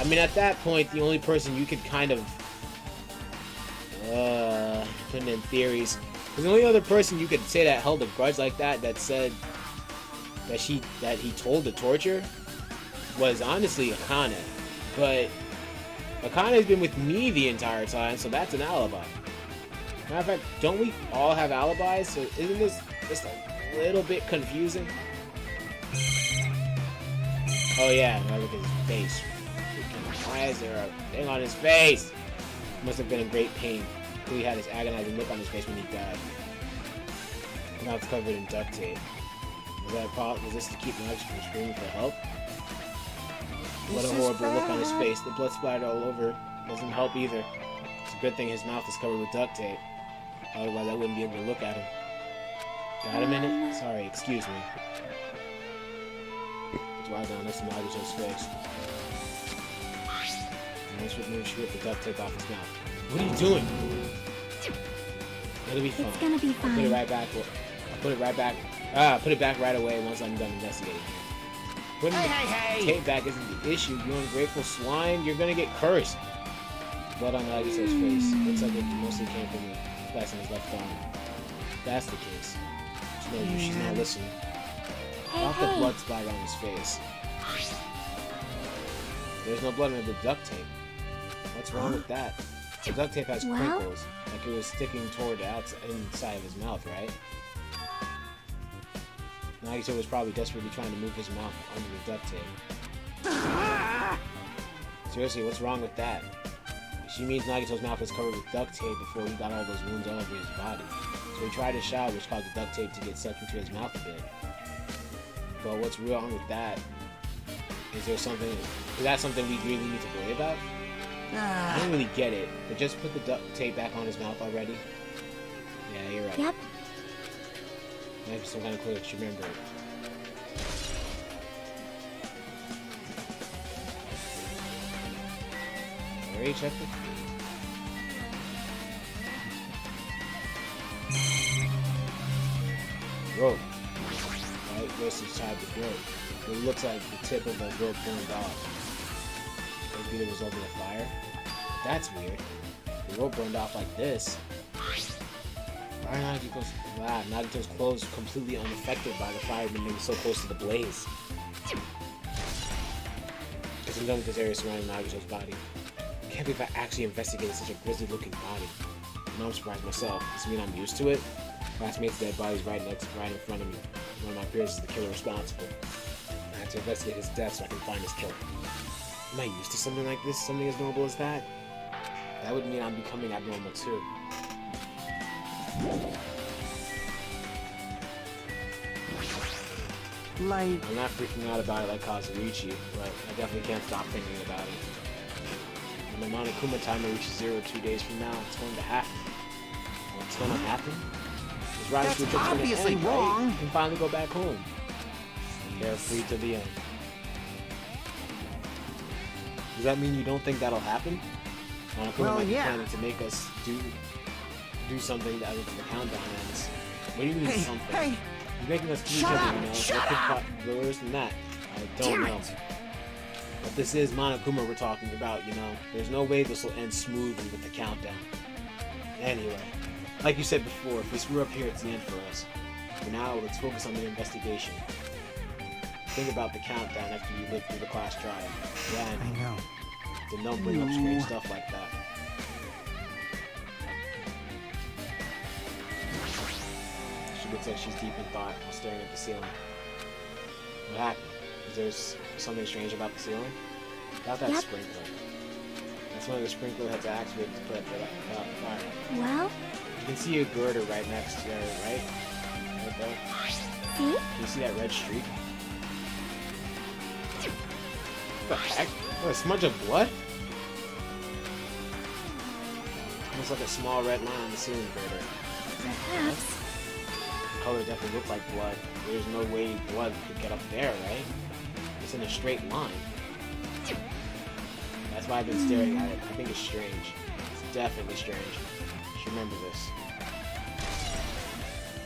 I mean, at that point, the only person you could kind of put in theories, because the only other person you could say that held a grudge like that, that said that he told the torture, was honestly Akane. But Akane's been with me the entire time, so that's an alibi. Matter of fact, don't we all have alibis? So isn't this just a little bit confusing? Oh yeah, now look at his face. Why is there a thing on his face? He must have been in great pain. He had this agonizing look on his face when he died. Now it's covered in duct tape. Was that a problem? Was this to keep Nugget from screaming for help? What a horrible look on his face. The blood splattered all over. Doesn't help either. It's a good thing his mouth is covered with duct tape. Otherwise, I wouldn't be able to look at him. Got a minute? Sorry, excuse me. It's right down next to Nagato's face. Nice with me, she ripped the duct tape off his mouth. What are you doing? It'll be fine. It's gonna be fine. I'll put it right back. I'll put it right back. Put it back right away once I'm done investigating. Putting the tape back isn't the issue. You ungrateful swine. You're gonna get cursed. Blood on Nagato's face. Looks like it mostly came from the splash on his left arm. If that's the case. It's no use. She's not listening. Off the blood splatter on his face. There's no blood on the duct tape. What's wrong with that? The duct tape has crinkles, like it was sticking toward the inside of his mouth, right? Nagito was probably desperately trying to move his mouth under the duct tape. Seriously, what's wrong with that? She means Nagito's mouth was covered with duct tape before he got all those wounds all over his body. So he tried to shower, which caused the duct tape to get sucked into his mouth a bit. But what's wrong with that? Is that something we really need to worry about? I don't really get it, but just put the duct tape back on his mouth already. Yeah, you're right. Yep. Maybe some kind of clue to remember it. Already checked it? Rope. Right, wrist is tied with rope. It looks like the tip of a rope burned off. Could be the result of a fire. That's weird. The rope burned off like this. Why are Nagito's clothes completely unaffected by the fire when they were so close to the blaze? Because I'm done with this area surrounding Nagito's body. I can't believe I actually investigated such a grisly looking body. And I'm surprised myself. Does it mean I'm used to it? Classmates' dead bodies right in front of me. One of my peers is the killer responsible. I have to investigate his death so I can find his killer. Am I used to something like this? Something as normal as that? That would mean I'm becoming abnormal too. Like... I'm not freaking out about it like Kazurichi, but I definitely can't stop thinking about it. When the Monokuma timer reaches 0 2 days from now, it's going to happen. What's going to happen? This riding school trip's going to end, wrong. right? You can finally go back home. Carefree to the end. Does that mean you don't think that'll happen? Monokuma might be planning to make us do something that the countdown ends. What do you mean something? Hey! You're making us do something, you know? Shut up! Worse than that. I don't know. But this is Monokuma we're talking about, you know? There's no way this will end smoothly with the countdown. Anyway, like you said before, if we screw up here, it's the end for us. For now, let's focus on the investigation. Think about the countdown after you live through the class trial. Yeah, I know. Then don't bring up strange stuff like that. She looks like she's deep in thought while staring at the ceiling. What happened? Is there something strange about the ceiling? About that sprinkler. That's one of the sprinkler heads I activated to put out the fire. Well? You can see a girder right next to her, right? Right there. See? Can you see that red streak? What the heck? What, a smudge of blood? Looks like a small red line on the ceiling girder. Perhaps. The color definitely looks like blood. There's no way blood could get up there, right? It's in a straight line. That's why I've been staring at it. I think it's strange. It's definitely strange. You should remember this.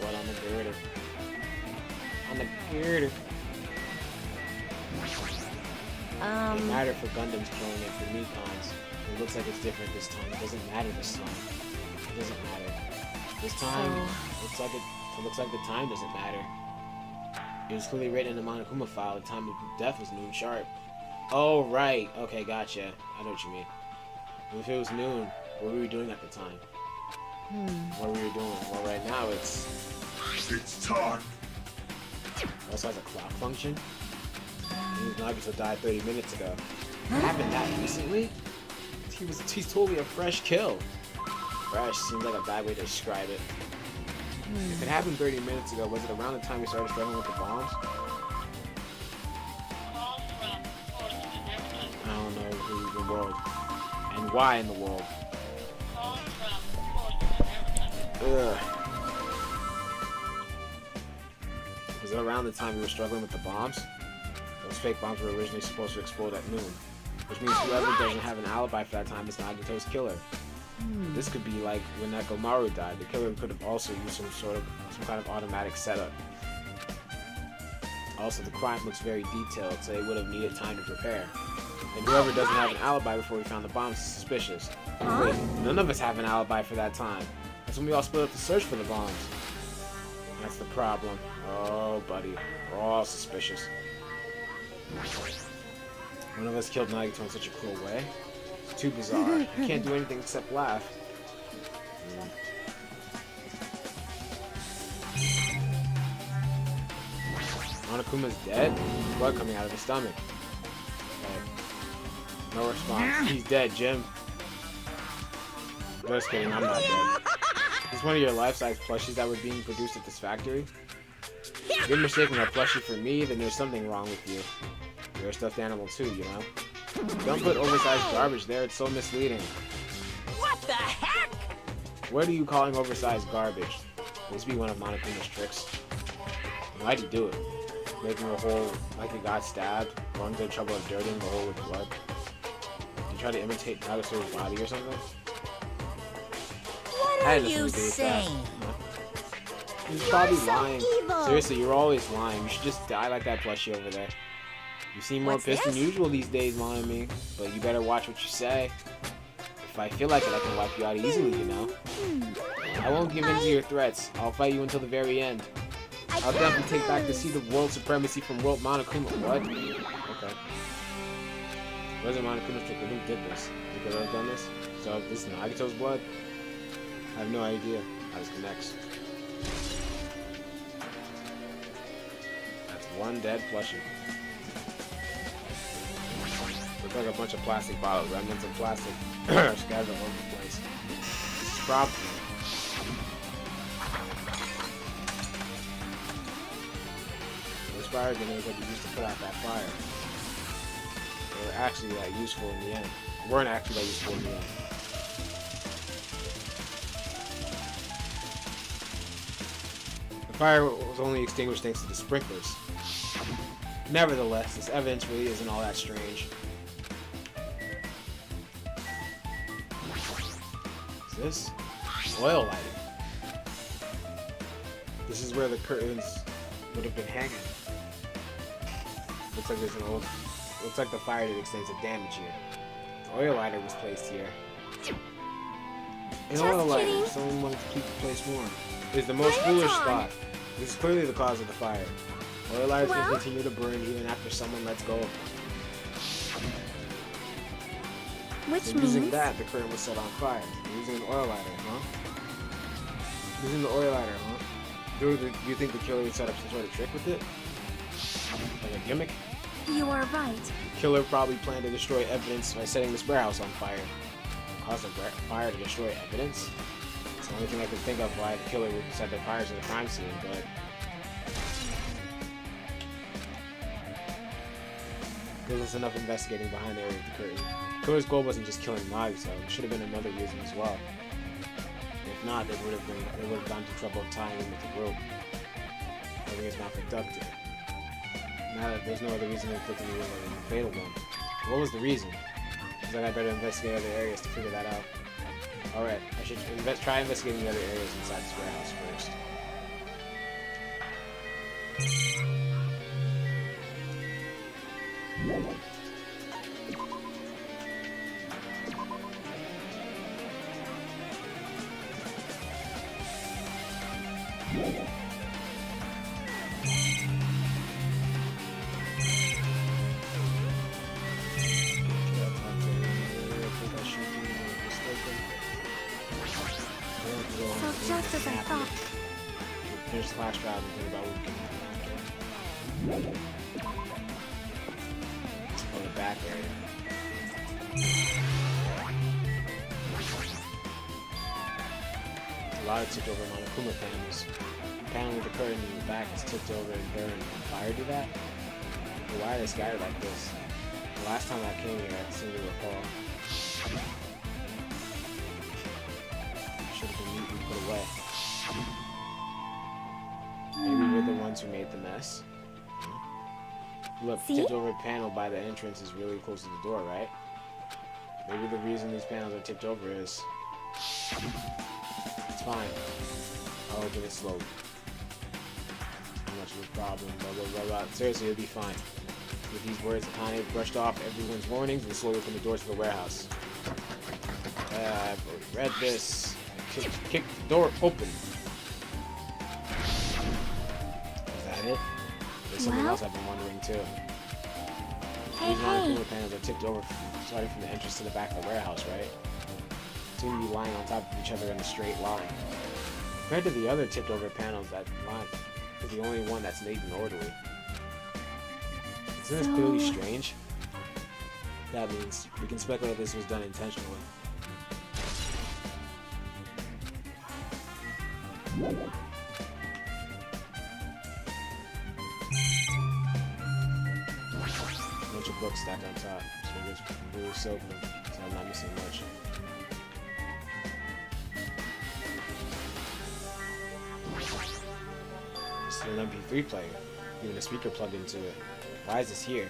Blood on the girder. On the girder. It mattered for Gundams killing it for Nikons. It looks like it's different this time. It doesn't matter this time. It doesn't matter. This time, it looks like the time doesn't matter. It was clearly written in the Monokuma file. The time of death was noon sharp. Oh, right. Okay, gotcha. I know what you mean. If it was noon, what were we doing at the time? What were we doing? Well, right now it's time. Also has a clock function. Nagito died 30 minutes ago. It happened that recently? He's totally a fresh kill. Fresh seems like a bad way to describe it. If it happened 30 minutes ago, was it around the time we started struggling with the bombs? I don't know who the world. And why in the world. Ugh. Was it around the time we were struggling with the bombs? Those fake bombs were originally supposed to explode at noon. Which means whoever doesn't have an alibi for that time is Nagato's killer. This could be like when Nekomaru died. The killer could have also used some kind of automatic setup. Also, the crime looks very detailed, so they would have needed time to prepare. And whoever doesn't have an alibi before we found the bombs is suspicious. Wait, none of us have an alibi for that time. That's when we all split up to search for the bombs. That's the problem. Oh, buddy. We're all suspicious. One of us killed Nagito in such a cruel way. It's too bizarre. I can't do anything except laugh. Monokuma's dead? Blood coming out of his stomach. Okay. No response. He's dead, Jim. Just kidding, I'm not dead. Is this one of your life-size plushies that were being produced at this factory? If you're mistaking a plushie for me, then there's something wrong with you. You're a stuffed animal too, you know? Don't put oversized garbage there, it's so misleading. What the heck? What are you calling oversized garbage? This be one of Monokuma's tricks. Why'd he do it? Making a hole like he got stabbed, going to the trouble of dirtying the hole with blood. Did he try to imitate Nagato's body or something? What are you saying? He's probably so lying. evil. Seriously, you're always lying. You should just die like that plushie over there. You seem more What's pissed than this? usual these days, Monomi. But you better watch what you say. If I feel like it, I can wipe you out easily, you know. I won't give in to your threats. I'll fight you until the very end. I'll definitely take back the seat of world supremacy from World Monokuma. What? Okay. Wasn't Monokuma's trick, but who did this? You could have done this? So, this is Nagato's blood? I have no idea how this connects. That's one dead plushie. Looks like a bunch of plastic bottles, remnants of plastic scattered all over the place. This is probably... Those fire grenades that we used to put out that fire. They were actually that useful in the end. Weren't actually that useful in the end. The fire was only extinguished thanks to the sprinklers. Nevertheless, this evidence really isn't all that strange. What's this? Oil lighting. This is where the curtains would have been hanging. Looks like there's an old... Looks like the fire did extensive damage here. The oil lighter was placed here. An oil lighter. Someone wanted to keep the place warm. It is the most foolish thought. This is clearly the cause of the fire. Oil lighters will continue to burn even after someone lets go of them. Which So means... using that, the curtain was set on fire. Using an oil lighter, huh? Using the oil lighter, huh? Do you think the killer would set up some sort of trick with it? Like a gimmick? You are right. The killer probably planned to destroy evidence by setting this warehouse on fire. Cause a fire to destroy evidence? It's the only thing I can think of why the killer would set the fires in the crime scene, but... There's enough investigating behind the area of the curtain. The killer's goal wasn't just killing Nagito, it should have been another reason as well. If not, they would have gone to trouble of tying him with the rope. Everything is not productive. Now that there's no other reason to inflict any other than the fatal one. What was the reason? Seems like I better investigate other areas to figure that out. Alright, I should try investigating the other areas inside this warehouse first. So just as I thought. Finish the flash drive and think about what we can do after. Oh, the back area. A lot of tipped over Monokuma panels. The panel with the curtain in the back is tipped over and burned. Can fire do that? But why are they scattered like this? The last time I came here, I seem to recall. Should have been neatly put away. Maybe we're the ones who made the mess. Look, See? tipped over panel by the entrance is really close to the door, right? Maybe the reason these panels are tipped over is... It's fine. I'll open it slowly. Not much of a problem, blah blah blah blah. Seriously, it'll be fine. With these words, Akane brushed off everyone's warnings and slowly opened the doors to the warehouse. I've read this. Kick the door open. Is that it? There's something else I've been wondering too. Hey, These Monokuma panels are tipped over starting from the entrance to the back of the warehouse, right? Seem to be lying on top of each other in a straight line. Compared to the other tipped over panels, that line is the only one that's neat and orderly. Isn't this clearly strange? That means we can speculate this was done intentionally. A bunch of books stacked on top, so it's really soaking, so I'm not missing much. This is an MP3 player, even a speaker plugged into it. Why is this here?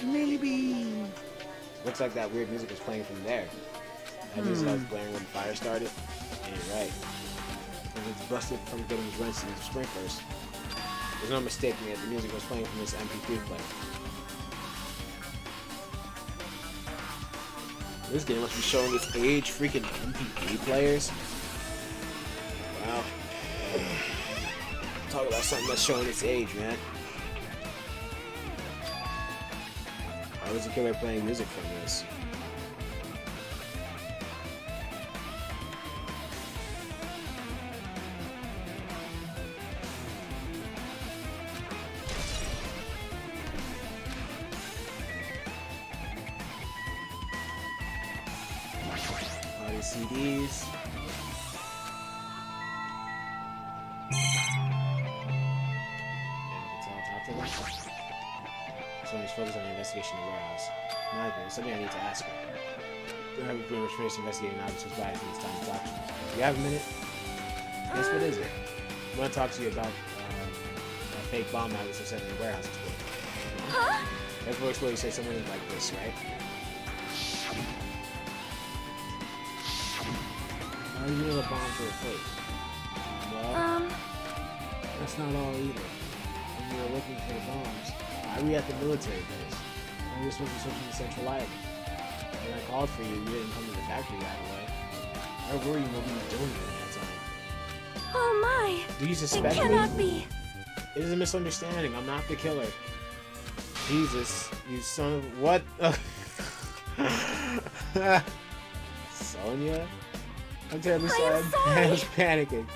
Maybe... Looks like that weird music was playing from there. That music that was blaring when the fire started? Ain't right. If it's busted from getting drenched in the sprinklers. There's no mistaking that the music was playing from this MP3 player. This game must be showing its age, freaking MP3 players. Wow. Talk about something that's showing its age, man. Why was the killer playing music from this? All these CDs. Someone's focused on the investigation in the warehouse. Now, there's something I need to ask her. I have pretty much finished investigating now, since by it's time to talk to you. Do you have a minute? Yes, what is it? I want to talk to you about that fake bomb that was set in the warehouse exploded. Huh? Everyone exploded, you say something like this, right? How do you know the bombs were fake? Well, that's not all either. When we were looking for the bombs, why were we at the military base? We were supposed to be searching the central island. When I called for you, you didn't come to the factory right away. Where were you? What were you doing during that time? Oh my! Do you It suspect cannot me? be! It is a misunderstanding. I'm not the killer. Jesus, you son of... What? Sonia? I'm terribly sorry. I am sorry. I was panicking.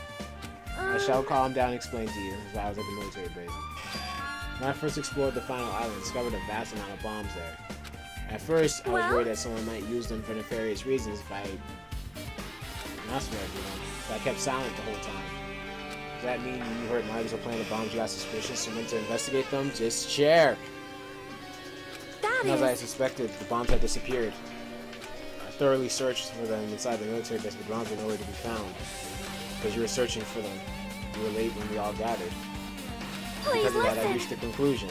I shall calm down and explain to you as I was at the military base. When I first explored the final island, I discovered a vast amount of bombs there. At first, I was Well? worried that someone might use them for nefarious reasons if I... Not for everyone. So I kept silent the whole time. Does that mean you heard Marcus were playing the bombs, you got suspicious and went to investigate them? Just share! That And as I is... suspected, the bombs had disappeared. I thoroughly searched for them inside the military base, but the bombs were nowhere to be found. Because you were searching for them. You were late when we all gathered. Please Because of that, I listen! reached a conclusion.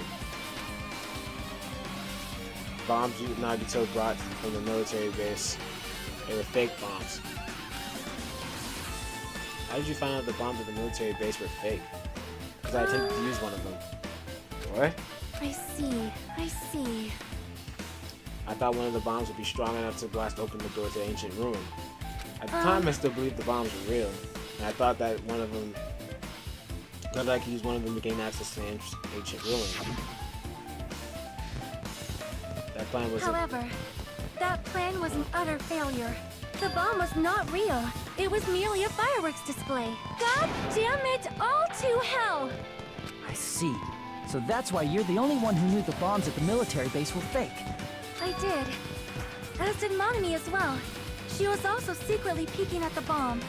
Bombs Nagito brought from the military base, they were fake bombs. How did you find out the bombs at the military base were fake? Because I attempted to use one of them. What? I see. I see. I thought one of the bombs would be strong enough to blast open the door to the ancient ruin. At the time, I still believed the bombs were real, and I thought that one of them, that I could use one of them to gain access to the ancient ruin. That plan was. However, that plan was an utter failure. The bomb was not real. It was merely a fireworks display. God damn it all to hell! I see. So that's why you're the only one who knew the bombs at the military base were fake. I did. As did Monami as well. She was also secretly peeking at the bomb.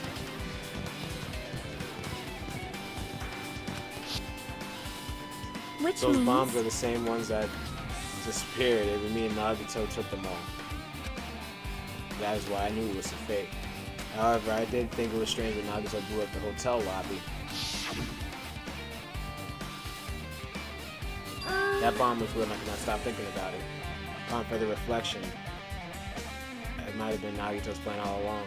Which Those means... bombs are the same ones that disappeared. It was me and Nagito took them all. That is why I knew it was a fake. However, I did think it was strange when Nagito blew up the hotel lobby. That bomb was real and I could not stop thinking about it. Upon further reflection, it might have been Nagito's plan all along.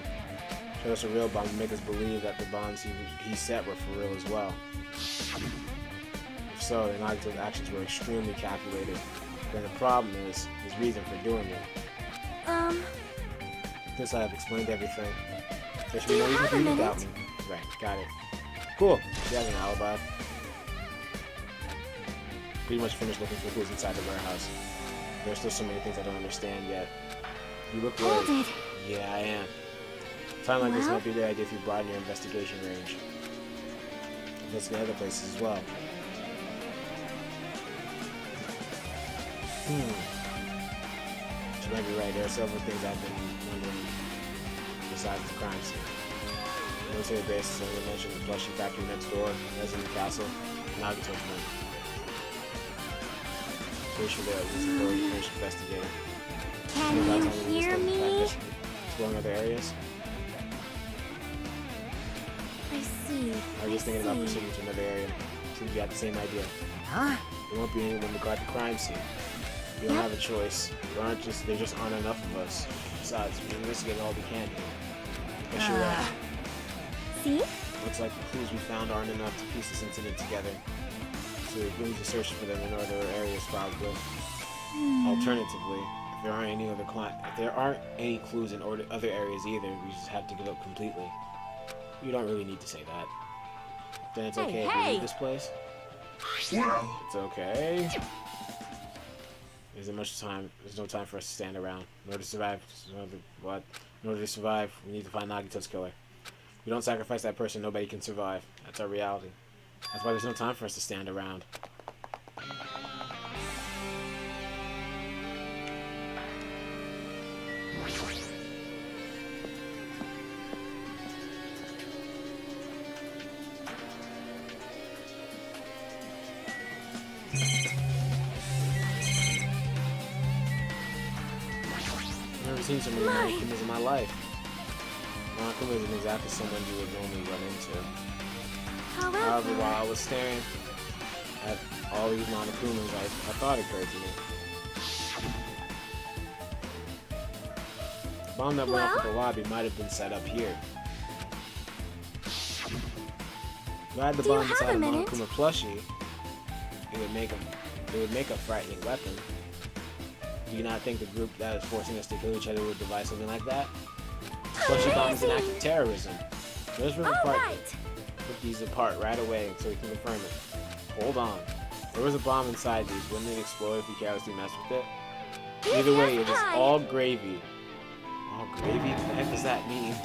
Show us a real bomb and make us believe that the bombs he set were for real as well. If so, then Nagito's actions were extremely calculated. Then the problem is his reason for doing it. Since I have explained everything, there should be no reason for you to doubt me. Right, got it. Cool. She has an alibi. Pretty much finished looking for clues inside the warehouse. There's still so many things I don't understand yet. You look worried. Yeah, I am. Time like this might be a good idea if you broaden your investigation range. Investigate other places as well. She might be right. There are several things I've been wondering besides the crime scene. Military bases, as I mentioned, the plushie factory next door, Resident Castle, Nagito's home. Pretty sure there was a third finished investigating. Can you hear me? Exploring other areas. I see. I was just thinking about proceeding to another area. Seems you have the same idea. Huh? There won't be anyone to guard the crime scene. We don't have a choice. There just aren't enough of us. Besides, we're investigating all we can here. Guess you're right. See? Looks like the clues we found aren't enough to piece this incident together. So we need to search for them in other areas, probably. Alternatively, if there aren't any clues in other areas either, we just have to give up completely. You don't really need to say that. Then it's okay if we leave this place. Well, It's okay. There's no time for us to stand around. In order to survive, we need to find Nagito's killer. If we don't sacrifice that person, nobody can survive. That's our reality. That's why there's no time for us to stand around. I've never seen so many Monokumas in my life. Monokuma isn't exactly someone you would normally run into. However, while I was staring at all these Monokumas, a thought occurred to me. The bomb that went off at the lobby might have been set up here. If I had the bomb inside a Monokuma plushie, it would make a frightening weapon. Do you not think the group that is forcing us to kill each other would devise something like that? Plushie bomb is an act of terrorism. Let's rip these apart right away so we can confirm it. Hold on. There was a bomb inside these. Wouldn't it explode if you carelessly messed with it? Either way, it is all gravy. All gravy? What the heck does that mean?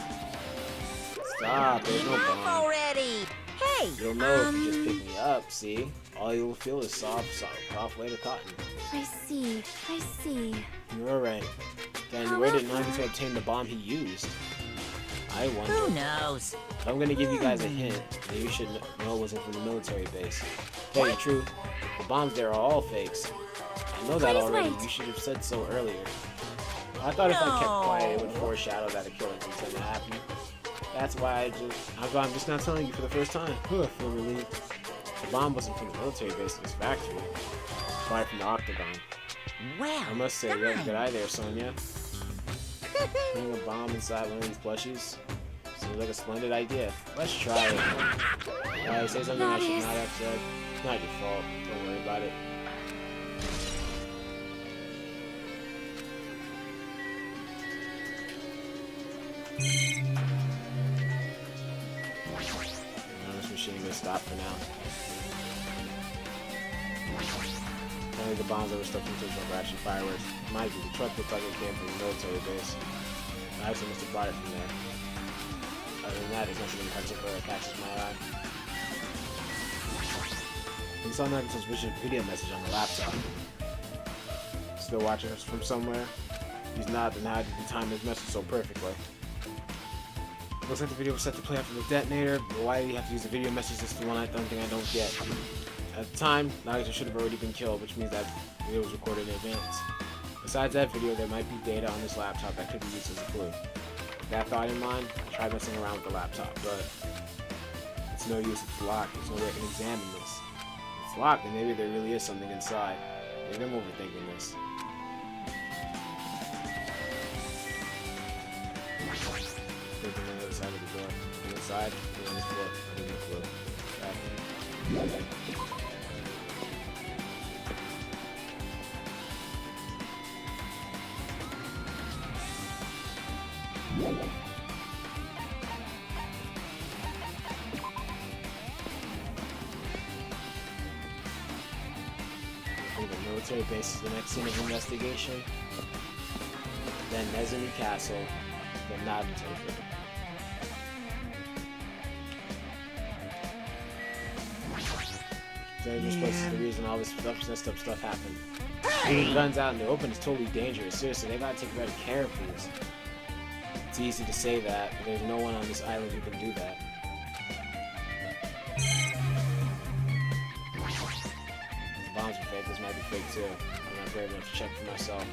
Stop, there's no bomb. already! Hey! You'll know if you just pick me up, see? All you'll feel is soft weight of cotton. I see. You're right. Then where did Nagito obtain the bomb he used? I wonder. Who knows? I'm gonna give you guys a hint, and you should know it wasn't from the military base. Tell you the truth, the bombs there are all fakes. I know that already. You should have said so earlier. I thought if I kept quiet, it would foreshadow that a killing was going to happen. That's why I'm just not telling you for the first time. I feel relieved. The bomb wasn't from the military base, it was factory. Fired from the Octagon. Well, I must say, you have a good eye there, Sonia. Putting a bomb inside one of these plushies seems like a splendid idea. Let's try it. I say something I should not have said. It's not your fault. Don't worry about it. This machine is gonna stop for now. Apparently the bombs that were stuffed into the truck were actually fireworks. Mind you, the truck looked like it came from the military base. I actually must have brought it from there. Other than that, there's nothing in particular that catches my eye. We saw Nagito's video message on the laptop. still watching us from somewhere. He's not, and how did he time his message so perfectly? Looks like the video was set to play after the detonator, but why did he have to use the video message? This is the one thing I don't get. At the time, Nagato should have already been killed, which means that video was recorded in advance. Besides that video, there might be data on this laptop that could be used as a clue. With that thought in mind, I tried messing around with the laptop, but it's no use, it's locked. There's no way I can examine this. If it's locked, then maybe there really is something inside. Maybe I'm overthinking this. Looking on the other side of the door. On the side, on this floor. I didn't know. The military base is the next scene of investigation. Then Nezumi Castle. Then Naruto. Dangerous place is the reason all this stuff happened. Leaving guns out in the open is totally dangerous. Seriously, they gotta take better care of these. It's easy to say that, but there's no one on this island who can do that. If the bombs are fake, this might be fake too. I'm not brave enough to check for myself.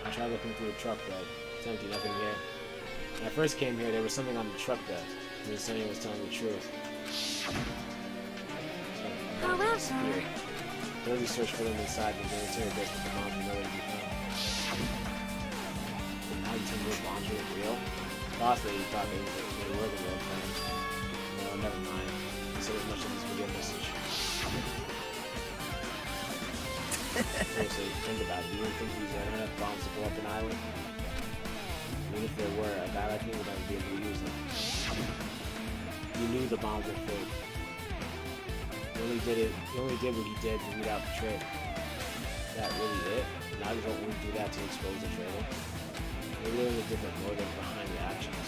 I tried looking through the truck bed. It's empty, nothing here. When I first came here, there was something on the truck bed. And the Sunny was telling the truth. However... Thoroughly searched for them inside the military base, but the bombs were nowhere to be found. Now you tell me those bombs were real? Possibly he thought they were the real thing. No, never mind. He said as much in this video message. Seriously, think about it. Do you think these are enough bombs to blow up an island? Even if there were, a guy like me would never be able to use them. You knew the bombs were fake. He only did what he did to weed out the trick. Is that really it? Now you don't only do that to expose the traitor. Maybe there was a different motive behind the actions.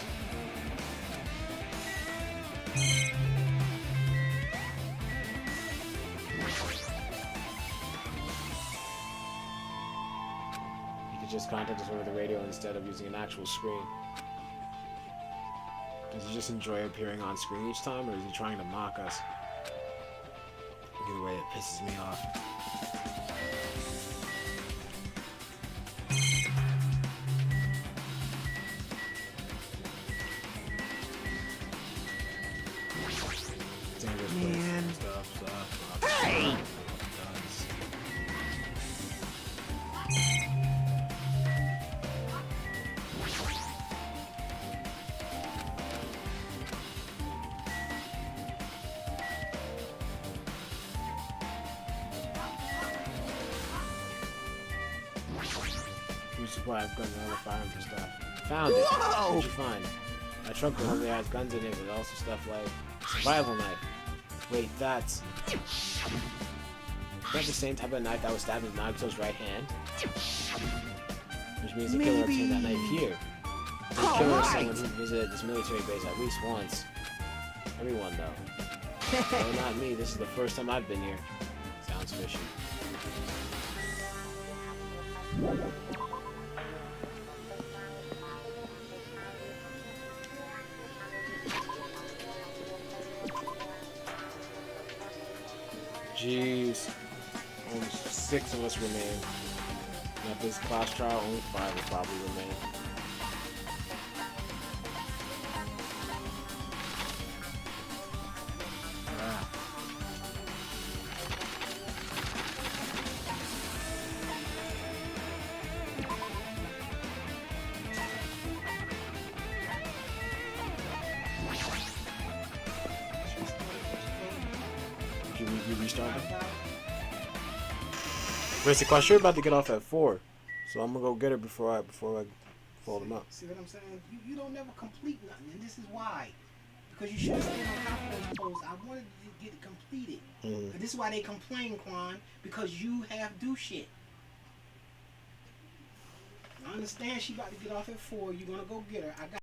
He could just contact us over the radio instead of using an actual screen. Does he just enjoy appearing on screen each time, or is he trying to mock us? Either way, it pisses me off. Dangerous place. Stuff. Hey! Food supply, I've got another firearm for stuff. Found it. Whoa! What'd you find? My truck only has guns in it, but also stuff like survival knife. Wait, that's the same type of knife that was stabbed in Nagato's right hand? Which means the killer obtained that knife here. The killer is someone who visited this military base at least once. Everyone, though. No, not me. This is the first time I've been here. Sounds fishy. Jeez. Only 6 of us remain. And at this class trial, only 5 will probably remain. You restarted? Basically, I'm sure about to get off at 4, so I'm gonna go get her before I fold them up. See what I'm saying? You don't never complete nothing, and this is why. Because you should have stayed on top of those posts. I wanted to get it completed. And this is why they complain, Quan, because you have do shit. I understand she about to get off at 4. You're gonna go get her. I got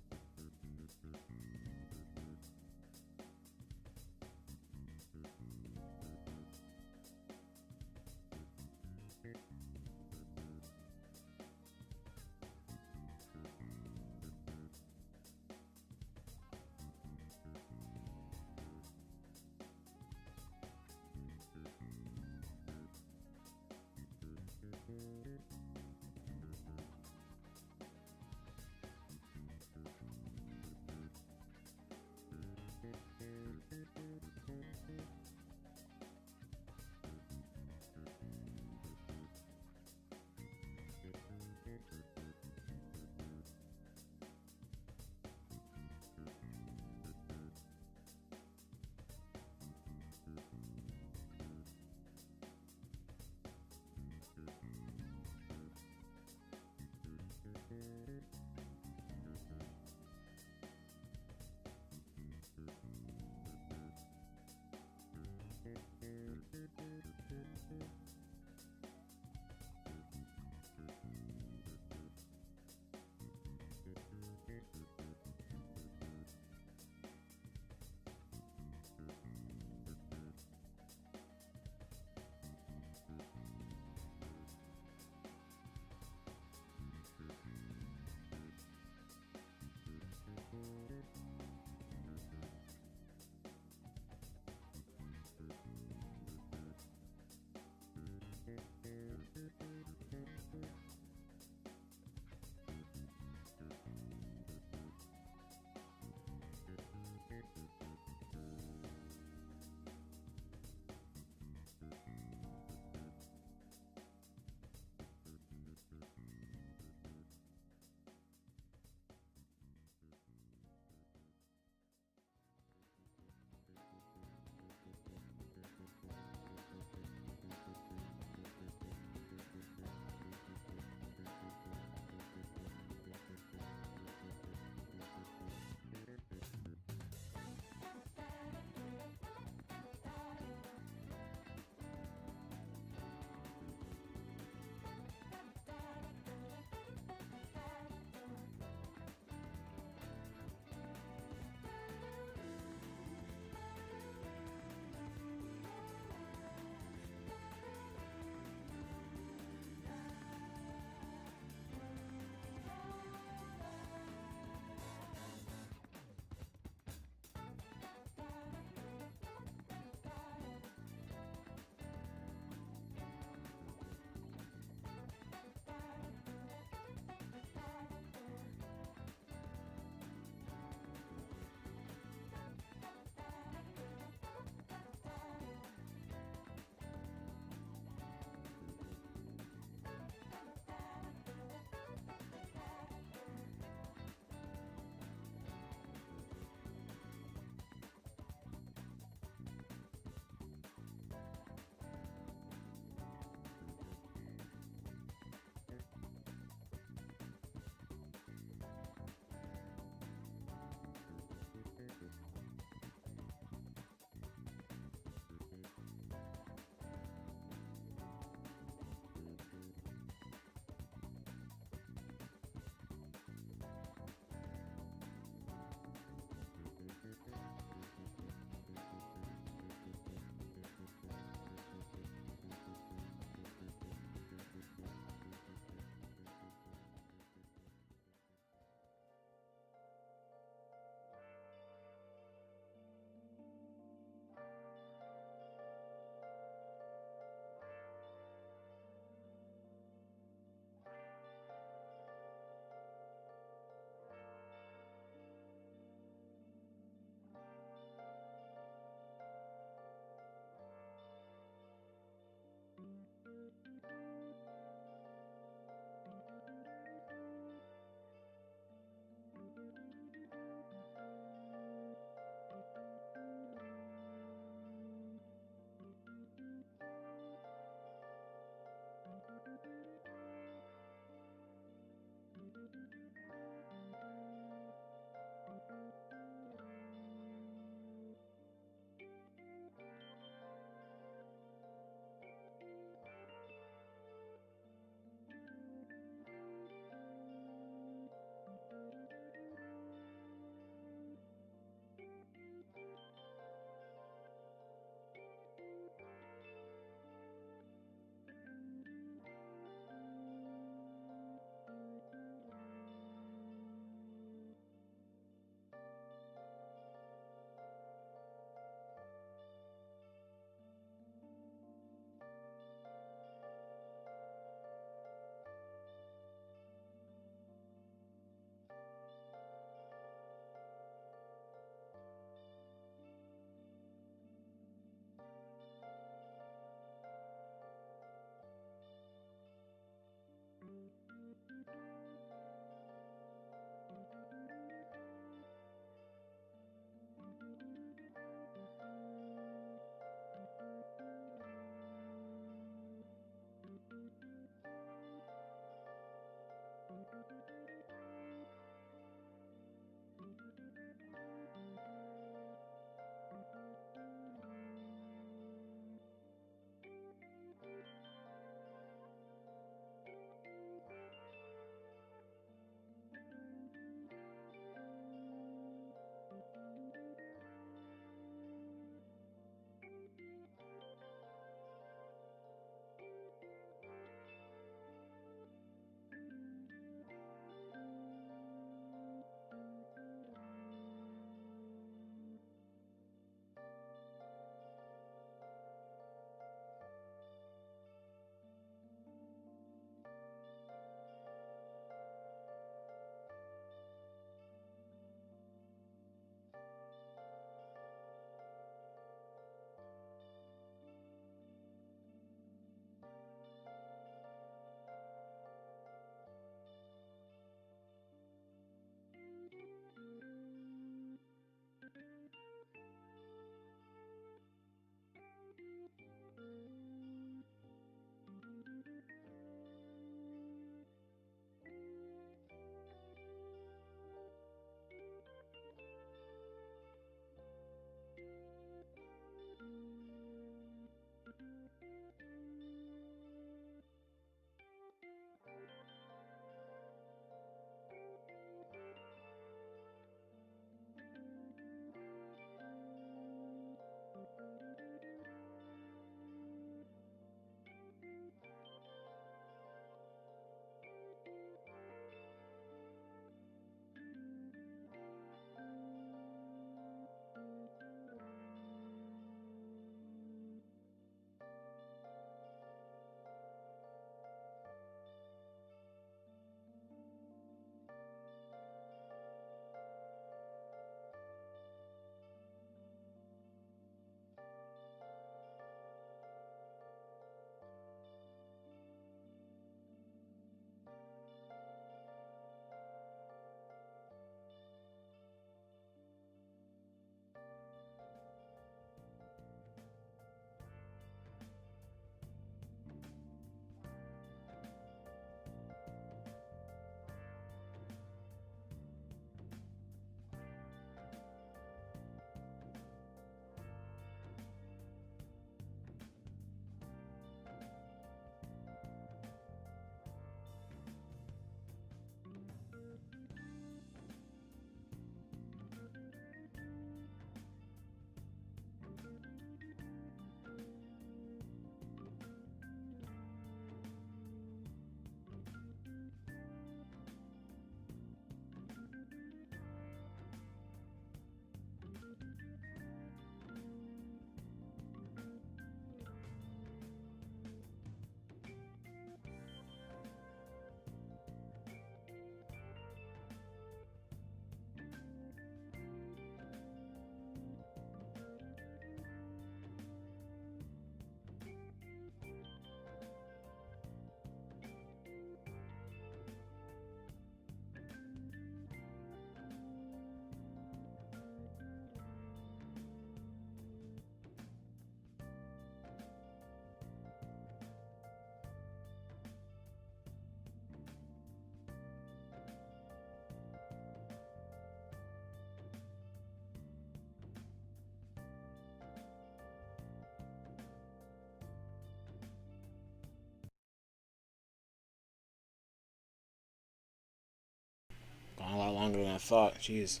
Gone a lot longer than I thought. Jeez.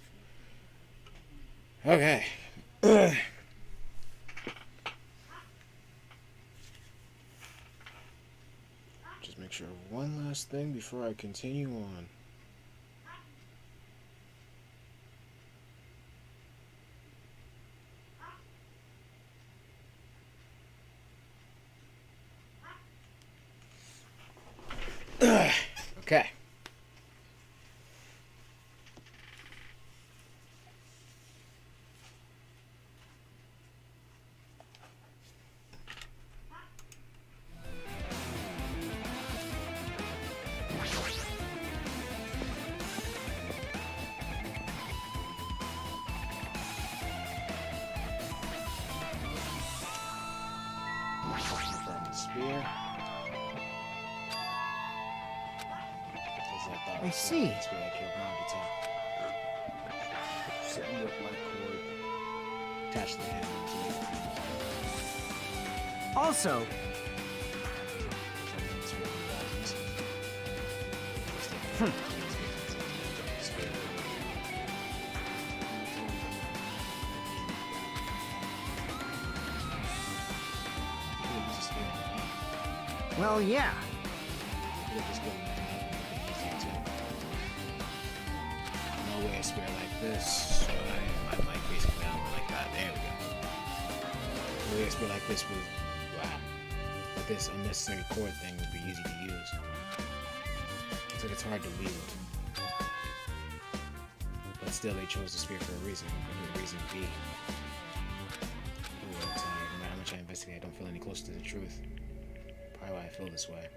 Okay. Just make sure of one last thing before I continue on. Okay. From the spear. thought. I see. It's really like your Nagito. Sitting with black cord attached to the handle to make it Also, well, yeah. No way a spear like this, so I might basically down like that. There we go. No way a spear like this would, wow. But this unnecessary cord thing would be easy to use. It's like it's hard to wield. But still, they chose the spear for a reason. What would the reason be? Ooh, I'm tired. No matter how much I investigate, I don't feel any closer to the truth. Probably why I feel this way.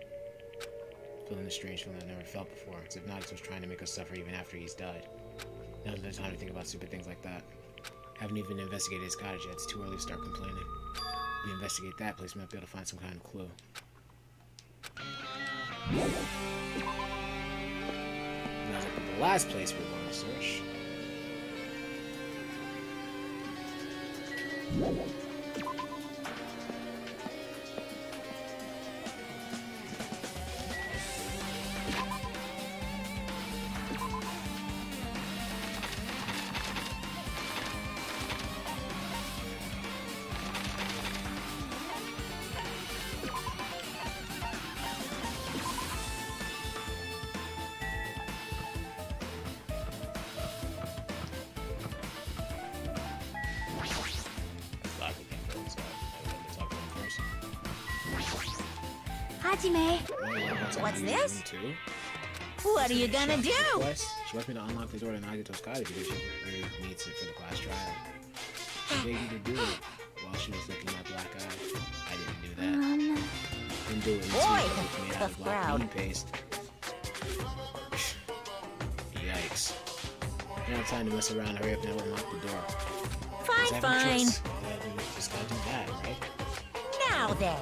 Feeling this strange feeling I've never felt before. As if Nagito was trying to make us suffer even after he's died. Now's the time to think about stupid things like that. Haven't even investigated his cottage yet. It's too early to start complaining. If we investigate that place, we might be able to find some kind of clue. Now look at the last place we're going to search. Hajime. What's this? What are you gonna do? She wants me to unlock the door to Nagito's cottage because she really needs it for the class trial. She begged me to do it while she was licking my black eye. I didn't do that. Didn't do it. Boy, Made out tough of black crowd. bean paste. Yikes. I don't have time to mess around. Hurry up now and unlock the door. Fine, Just fine. Just gotta do that, right? Now then.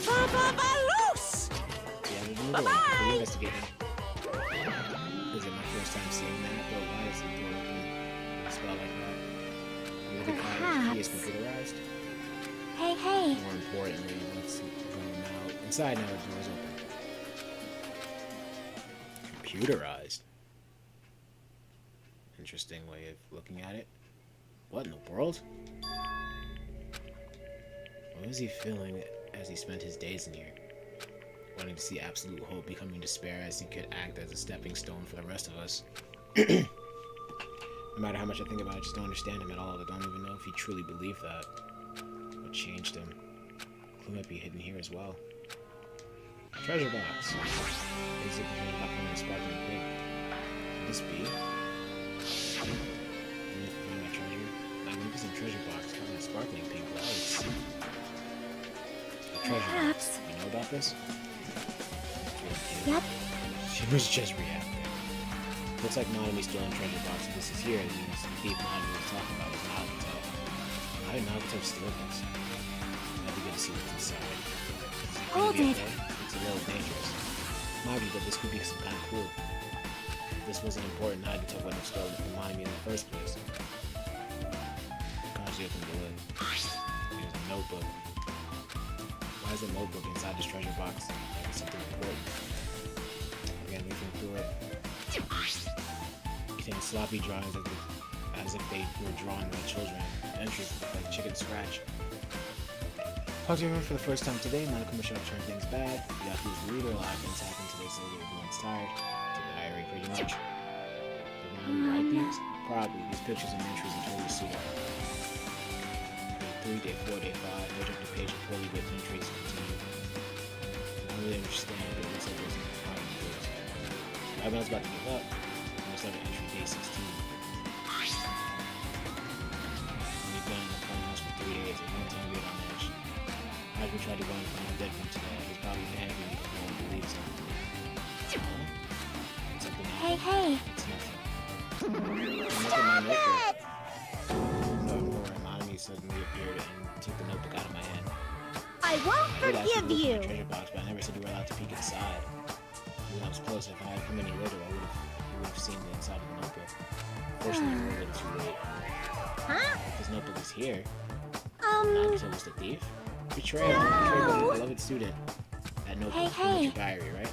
Ba-ba-ba-loose! Bye-bye! Investigating. Is it my first time seeing that? But why is the door open? Spell like that. Maybe the key is computerized. Hey, hey. More importantly, let's go now. Inside now, the door is open. Computerized. Interesting way of looking at it. What in the world? What was he feeling as he spent his days in here? Wanting to see absolute hope becoming despair as he could act as a stepping stone for the rest of us. No matter how much I think about it, I just don't understand him at all. I don't even know if he truly believed that. What changed him? Clue might be hidden here as well. Treasure box. Is it behind a sparkling pig? Could this be? Find my treasure. Magnificent treasure box covered in sparkling pink lights. Perhaps. You know about this? Yep. She was just reacting. Looks like Nanami's still in treasure box. If this is here, it means the thief Nanami was talking about is Nagito. How did Nagito steal this? That'd be good to see what's inside. Hold it. It's a little dangerous. Might be, but this could be some kind of clue. If this wasn't important, Nagito wouldn't have stolen it from Nanami in the first place. Kanji opened the lid. There's a notebook. Why is a notebook inside this treasure box? Like it's something important. Again, leafing through it. Contains sloppy drawings as if they were drawn by children. Entries look like chicken scratch. Talk to everyone for the first time today. Monokuma should have turned things bad. You have to use the reader. A lot of things happen today, so everyone's tired. To the diary, pretty much. Did Nanami write these? Probably. These pictures and entries are totally pseudo. Day 3, day 4, day 5. Page up to page of poorly written entries continue. I don't really understand, but it looks like there's a problem with this. Everyone's about to give up. Almost like an entry day 16. We've been in the farmhouse for 3 days. There's no time to get on edge. As we try to go and find a dead from today, he's probably panicking because no one believes him. Something Hey, hey. It's nothing. Look at my notebook. No more. Nanami suddenly appeared and took the notebook out of my hand. I won't I did ask forgive to look in you. the treasure box, but I never said you were allowed to peek inside. That was close. If I had come any later, I would have seen the inside of the notebook. Fortunately, we're a little too late. Huh? This notebook is here. Nagito was the thief? Betrayal. Betrayal by a beloved student. That notebook is your diary, right?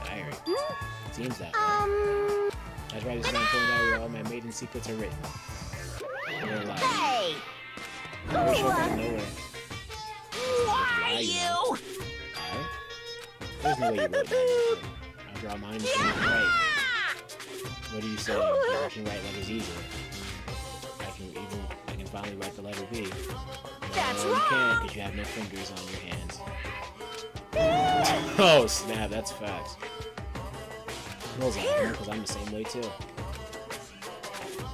Diary. Seems that way. That's right, this is on phone diary where all my maiden secrets are written. They're alive. Hey! Never showed up nowhere. Why you? There's no way you wrote that. After all, mine is right. What are you saying? I can write letters easily. I can finally write the letter B. That's You wrong. can't because you have no fingers on your hands. Oh snap, that's facts. Because I'm the same way too.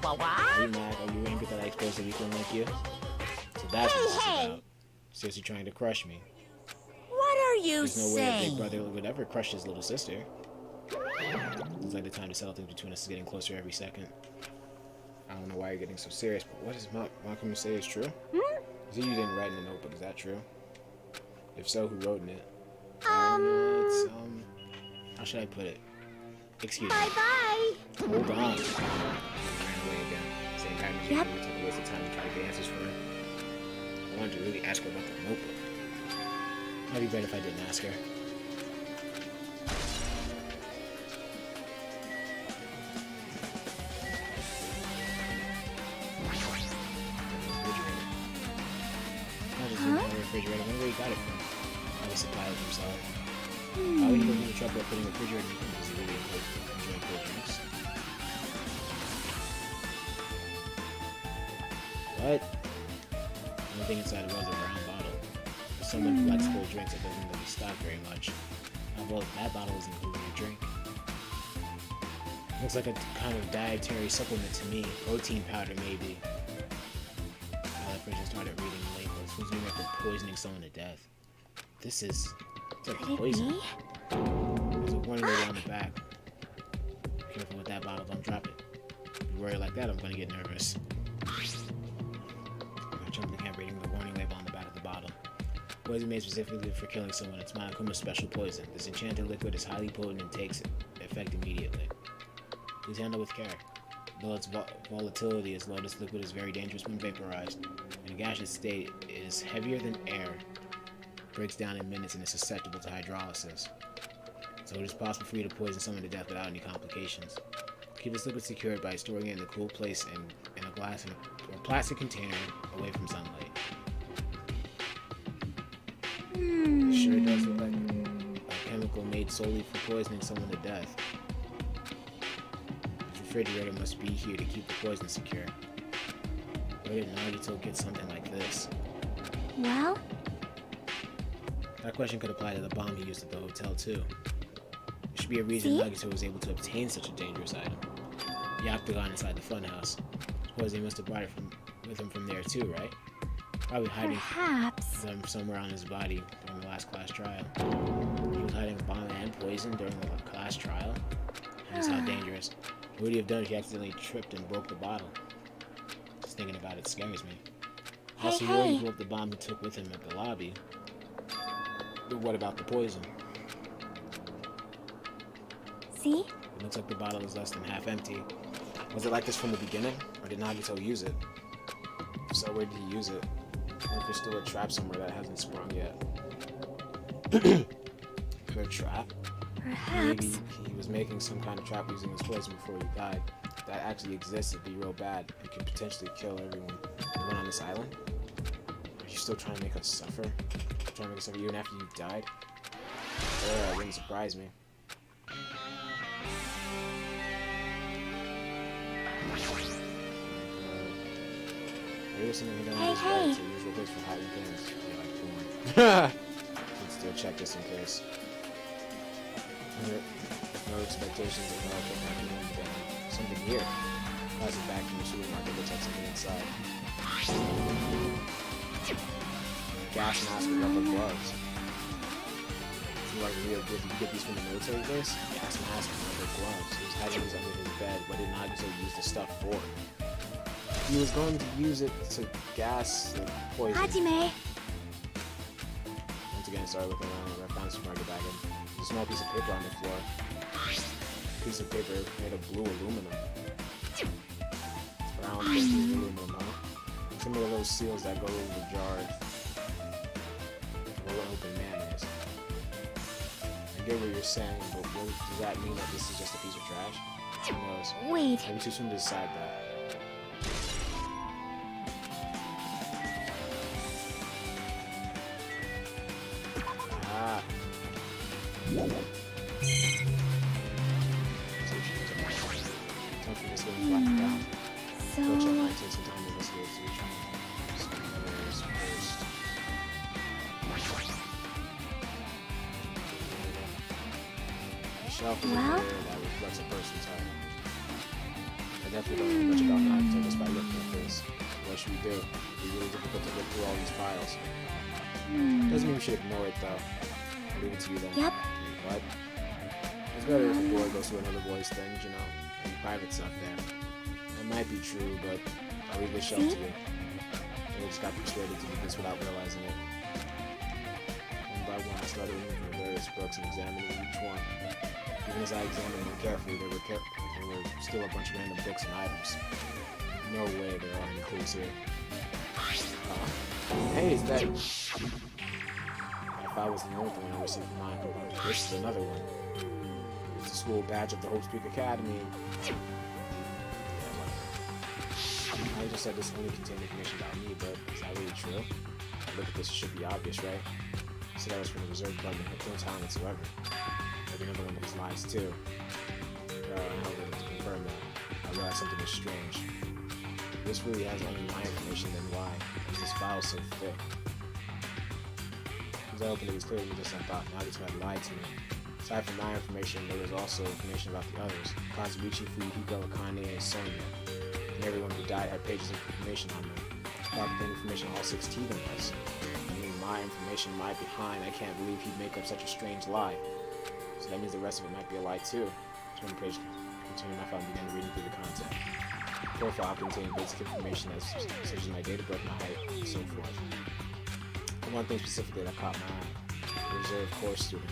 Are you mad? Are you angry that I exposed a weak one like you? So that's what this is about. Seriously trying to crush me. What are you There's no way a saying? big brother would ever crush his little sister. Seems like the time to settle things between us is getting closer every second. I don't know why you're getting so serious, but what does Malcolm say is true? You said you didn't write in the notebook, is that true? If so, who wrote in it? It's, how should I put it? Excuse me. Bye-bye. Hold on. I ran away again. Same time as you took a waste of time to try to get answers for her. I wanted to really ask her about the notebook. Might be better if I didn't ask her. Refrigerator. I wonder where he got it from. Probably supplied it himself. Why would he go through the trouble of putting a refrigerator in his Does he really enjoy cold drinks? What? The only thing inside was a brown bottle. For someone who likes cold drinks, it doesn't really stock very much. Well, that bottle isn't including your drink. Looks like a kind of dietary supplement to me. Protein powder, maybe. The fridge started reading the labels. Who's named after poisoning someone to death? This is... It's like poison. There's a warning label on the back. Be careful with that bottle, don't drop it. If you worry like that, I'm gonna get nervous. I jumped the camp reading the warning label on the back of the bottle. Poison made specifically for killing someone. It's Monokuma's special poison. This enchanted liquid is highly potent and takes effect immediately. Please handle with care. Though its volatility is low, this liquid is very dangerous when vaporized. In a gaseous state, it is heavier than air, breaks down in minutes, and is susceptible to hydrolysis. So it is possible for you to poison someone to death without any complications. Keep this liquid secured by storing it in a cool place in a glass or plastic container away from sunlight. It sure does look like a chemical made solely for poisoning someone to death. Refrigerator must be here to keep the poison secure. Where did Nagito get something like this? Well? That question could apply to the bomb he used at the hotel too. There should be a reason Nagito was able to obtain such a dangerous item. The octagon inside the funhouse. Suppose he must have brought it with him from there too, right? Probably hiding them somewhere on his body during the last class trial. He was hiding a bomb and poison during the class trial? That's how dangerous. What would he have done if he accidentally tripped and broke the bottle? Just thinking about it scares me. Also, he already broke the bomb he took with him at the lobby. But what about the poison? See? It looks like the bottle is less than half empty. Was it like this from the beginning? Or did Nagito use it? If so, where did he use it? Or if there's still a trap somewhere that hasn't sprung yet? A trap? Perhaps. Maybe he was making some kind of trap using his poison before he died. If that actually exists, it'd be real bad. It could potentially kill everyone on this island. Are you still trying to make us suffer? Trying to make us suffer even after you died? Yeah, it wouldn't surprise me. Maybe something down in his bed. It's a usual place for hiding things. Yeah, like porn. Let's still check this in case. No expectations of help or anything. Something here. Plastic bag from the supermarket looks like something inside. Gas mask with rubber gloves. Seems like real good. You get these from the military base? Gas mask and rubber gloves. He was hiding these under his bed. What did Nagito use the stuff for? He was going to use it to gas the poison. Hajime! Once again, I started looking around and I found a supermarket bag. There's a small piece of paper on the floor. piece of paper made of blue aluminum. Brown pieces of aluminum, huh? Similar to those seals that go over jars. Roll open mayonnaise. I get what you're saying, but what, does that mean that this is just a piece of trash? Who knows? Wait. Maybe too soon to decide that. Ah. Time for this little black down. So, Go check my takes some time to listen to each other. The shelf is Well? a mirror that reflects a person's heart. I definitely don't know much about Naruto just by looking at this. What should we do? It'd be really difficult to look through all these files. Doesn't mean we should ignore it though. I'll leave it to you then. Yep. What? It's better if a boy goes to another boy's things, you know, and private stuff there. That might be true, but I'll leave this shelf to you. I just got persuaded to do this without realizing it. One by one, I started removing the various books and examining each one. Even as I examined them carefully, there were still a bunch of random books and items. No way there are any clues here. Hey, is that... If I was the only thing I received from mine, this is another one. It's the school badge of the Hope Speak Academy. I just said this only contained information about me, but is that really true? Look at this, it should be obvious, right? So that was from the reserve department, with no talent whatsoever. Maybe another one of his lies too. However, to confirm that, I realized something was strange. This really has only my information, then why? Is this file so thick? As I opened it, was clearly just I thought. Now this guy lied to me. Aside from my information, there was also information about the others. Kazuichi, Fuyuhiko, Akane, and Sonya. And everyone who died had pages of information on them. About the information all 16 of us. I mean, my information might behind. I can't believe he'd make up such a strange lie. So that means the rest of it might be a lie too. Turn the page, continue my file, and began reading through the content. The profile contained basic information such as my date of birth, my height, and so forth. The one thing specifically that caught my eye, a reserve course student.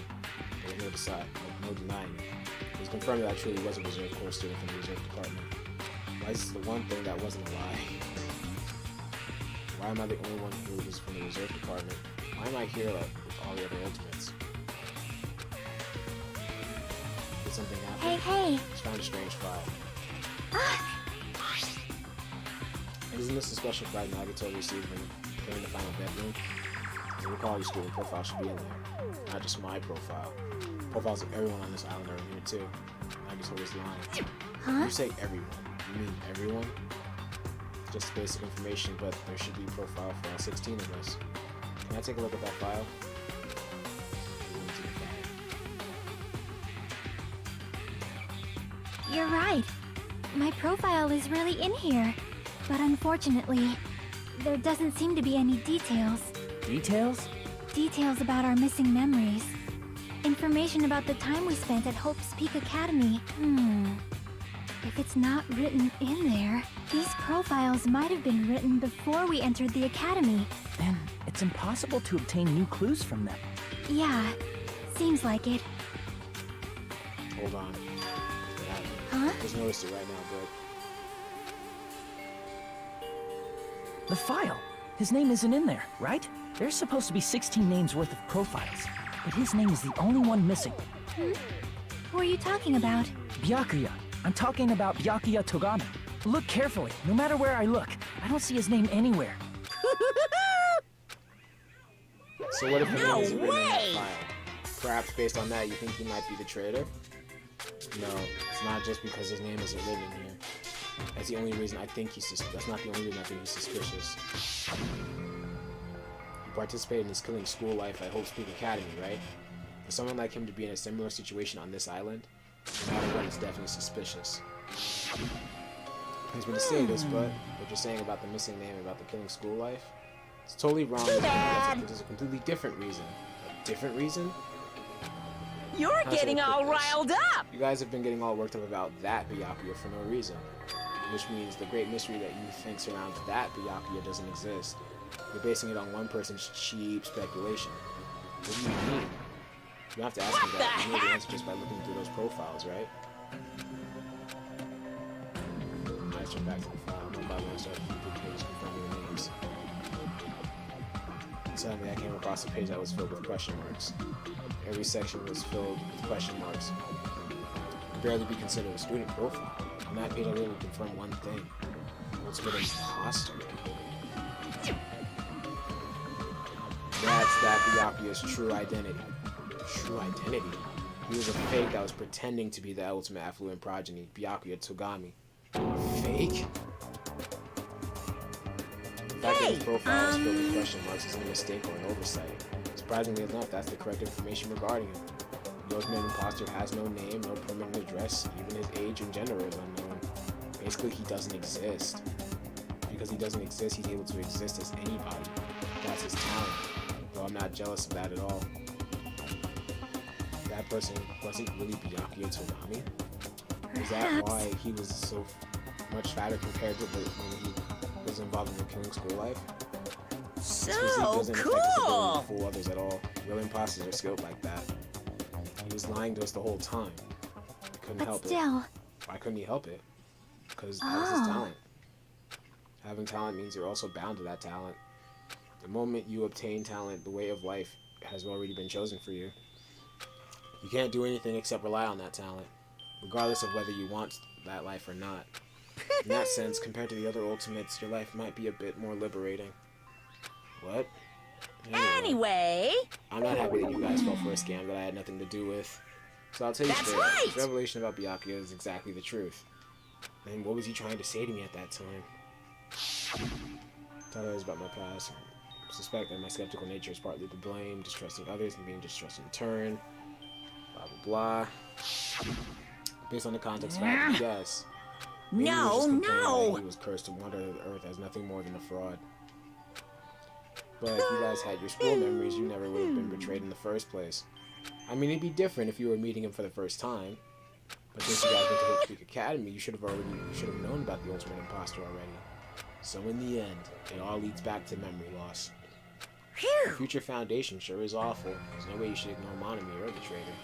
There was no denying it. It was confirmed that I truly was a reserve course student from the reserve department. Why is this the one thing that wasn't a lie? Why am I the only one who was from the reserve department? Why am I here with all the other ultimates? Did something happen? hey. Just found a strange file. Isn't this a special flight Nagato received when clearing the final bedroom? As I recall, your student profile should be in there. Not just my profile. Profiles of everyone on this island are in here too. Nagato was lying. Huh? You say everyone. You mean everyone? Just basic information, but there should be a profile for all 16 of us. Can I take a look at that file? You're right. My profile is really in here. But unfortunately, there doesn't seem to be any details. Details? Details about our missing memories. Information about the time we spent at Hope's Peak Academy. If it's not written in there, these profiles might have been written before we entered the academy. Then it's impossible to obtain new clues from them. Yeah, seems like it. Hold on. Huh? Just noticed it right now, bro. The file. His name isn't in there, right? There's supposed to be 16 names worth of profiles, but his name is the only one missing. Who are you talking about? Byakuya. I'm talking about Byakuya Togami. Look carefully. No matter where I look, I don't see his name anywhere. So what if the name isn't written in that file? Perhaps based on that, you think he might be the traitor? No, it's not just because his name isn't written in here. That's the only reason I think that's not the only reason I think he's suspicious. He participated in his killing school life at Hope Speak Academy, right? For someone like him to be in a similar situation on this island, no matter what, it's definitely suspicious. He's been to say this, but what you're saying about the missing name, about the killing school life, it's totally wrong. There's a completely different reason. A different reason? You're getting all riled up! You guys have been getting all worked up about that Byakuya for no reason. Which means the great mystery that you think surrounds that Byakuya doesn't exist. You're basing it on one person's cheap speculation. What do you mean? You don't have to ask me that. You know the answer just by looking through those profiles, right? Let's turn back to the file. One by one, start confirming the names. Suddenly, I came across a page that was filled with question marks. Every section was filled with question marks. It could barely be considered a student profile. On that page, I really confirmed one thing. Ultimate imposter. That's that Byakuya's true identity. True identity? He was a fake that was pretending to be the ultimate affluent progeny, Byakuya Togami. Fake? The fact that his profile is filled with question marks isn't a mistake or an oversight. Surprisingly enough, that's the correct information regarding him. The ultimate imposter has no name, no permanent address, even his age and gender is unknown. Basically, he doesn't exist. Because he doesn't exist, he's able to exist as anybody. That's his talent. Though I'm not jealous of that at all. That person wasn't really Byakuya Togami? Is that why he was so much fatter compared to when he was involved in the killing school life? So cool! Fool others at all. Real imposters are skilled like that. He was lying to us the whole time. I couldn't help it. Why couldn't he help it? Because that was his talent. Having talent means you're also bound to that talent. The moment you obtain talent, the way of life has already been chosen for you. You can't do anything except rely on that talent, regardless of whether you want that life or not. In that sense, compared to the other ultimates, your life might be a bit more liberating. What? Anyway, I'm not happy that you guys fell for a scam that I had nothing to do with. So I'll tell you straight, this revelation about Byakuya is exactly the truth. And what was he trying to say to me at that time? Thought it was about my past. I suspect that my skeptical nature is partly to blame, distrusting others and being distrusted in turn. Blah blah blah. Based on the context fact, yes. Maybe he was cursed to wander the earth as nothing more than a fraud. But if you guys had your school memories, you never would have been betrayed in the first place. I mean, it'd be different if you were meeting him for the first time. But since you guys went to Hope Speak Academy, you should have known about the ultimate imposter already. So in the end, it all leads back to memory loss. The future foundation sure is awful. There's no way you should ignore Monami or the traitor.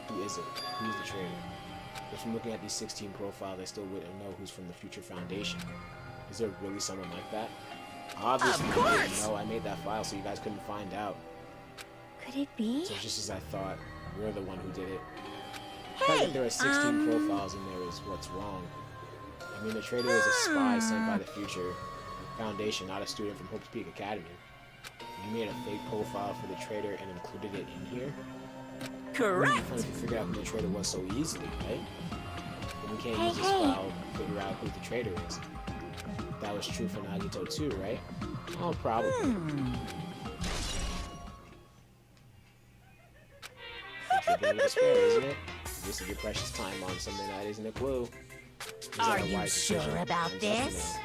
Who is it? Who's the traitor? But from looking at these 16 profiles, I still wouldn't know who's from the future foundation. Is there really someone like that? Obviously, of course! No, I made that file so you guys couldn't find out. Could it be? So just as I thought, you're the one who did it. The fact that there are 16 profiles in there is what's wrong. I mean, the traitor is a spy sent by the future foundation, not a student from Hope Peak Academy. You made a fake profile for the traitor and included it in here? Correct! It's funny if you figure out who the traitor was so easily, right? Then we can't use this file to figure out who the traitor is. That was true for Nagito too, right? Oh, probably. It's a despair, isn't it? You wasted your precious time on something that isn't a clue. Are you sure about this?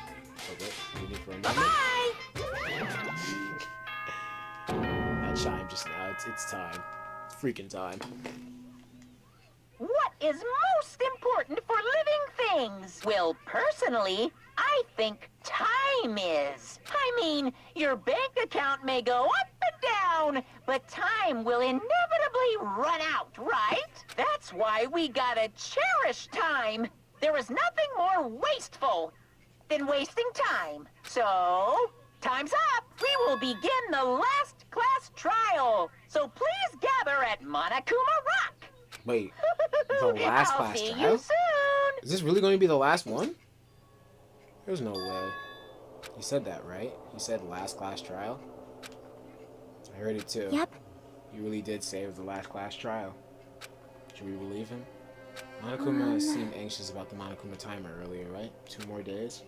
Bye-bye! That chime just now, it's time. It's freaking time. What is most important for living things? Well, personally, I think time is. I mean, your bank account may go up and down, but time will inevitably run out, right? That's why we gotta cherish time. There is nothing more wasteful than wasting time. So, time's up. We will begin the last class trial. So please gather at Monokuma Rock. Wait, the last I'll class see trial? you soon. Is this really going to be the last one? There's no way. You said that, right? You said last class trial? I heard it too. Yep. You really did say it was the last class trial. Should we believe him? Monokuma seemed anxious about the Monokuma timer earlier, right? 2 more days?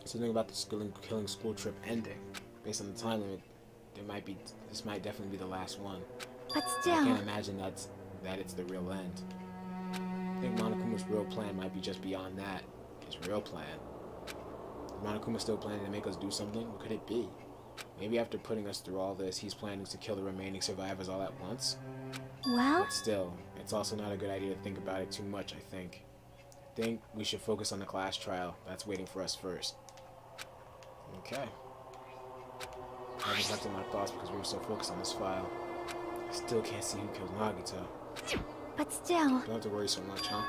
Something about the killing school trip ending. Based on the time limit, this might definitely be the last one. But still... I can't imagine that it's the real end. I think Monokuma's real plan might be just beyond that. His real plan. Is Monokuma still planning to make us do something? What could it be? Maybe after putting us through all this, he's planning to kill the remaining survivors all at once? Well... But still, it's also not a good idea to think about it too much, I think. I think we should focus on the class trial. That's waiting for us first. Okay. I haven't collected my thoughts because we were so focused on this file. I still can't see who killed Nagito. But still, Don't have to worry so much, huh?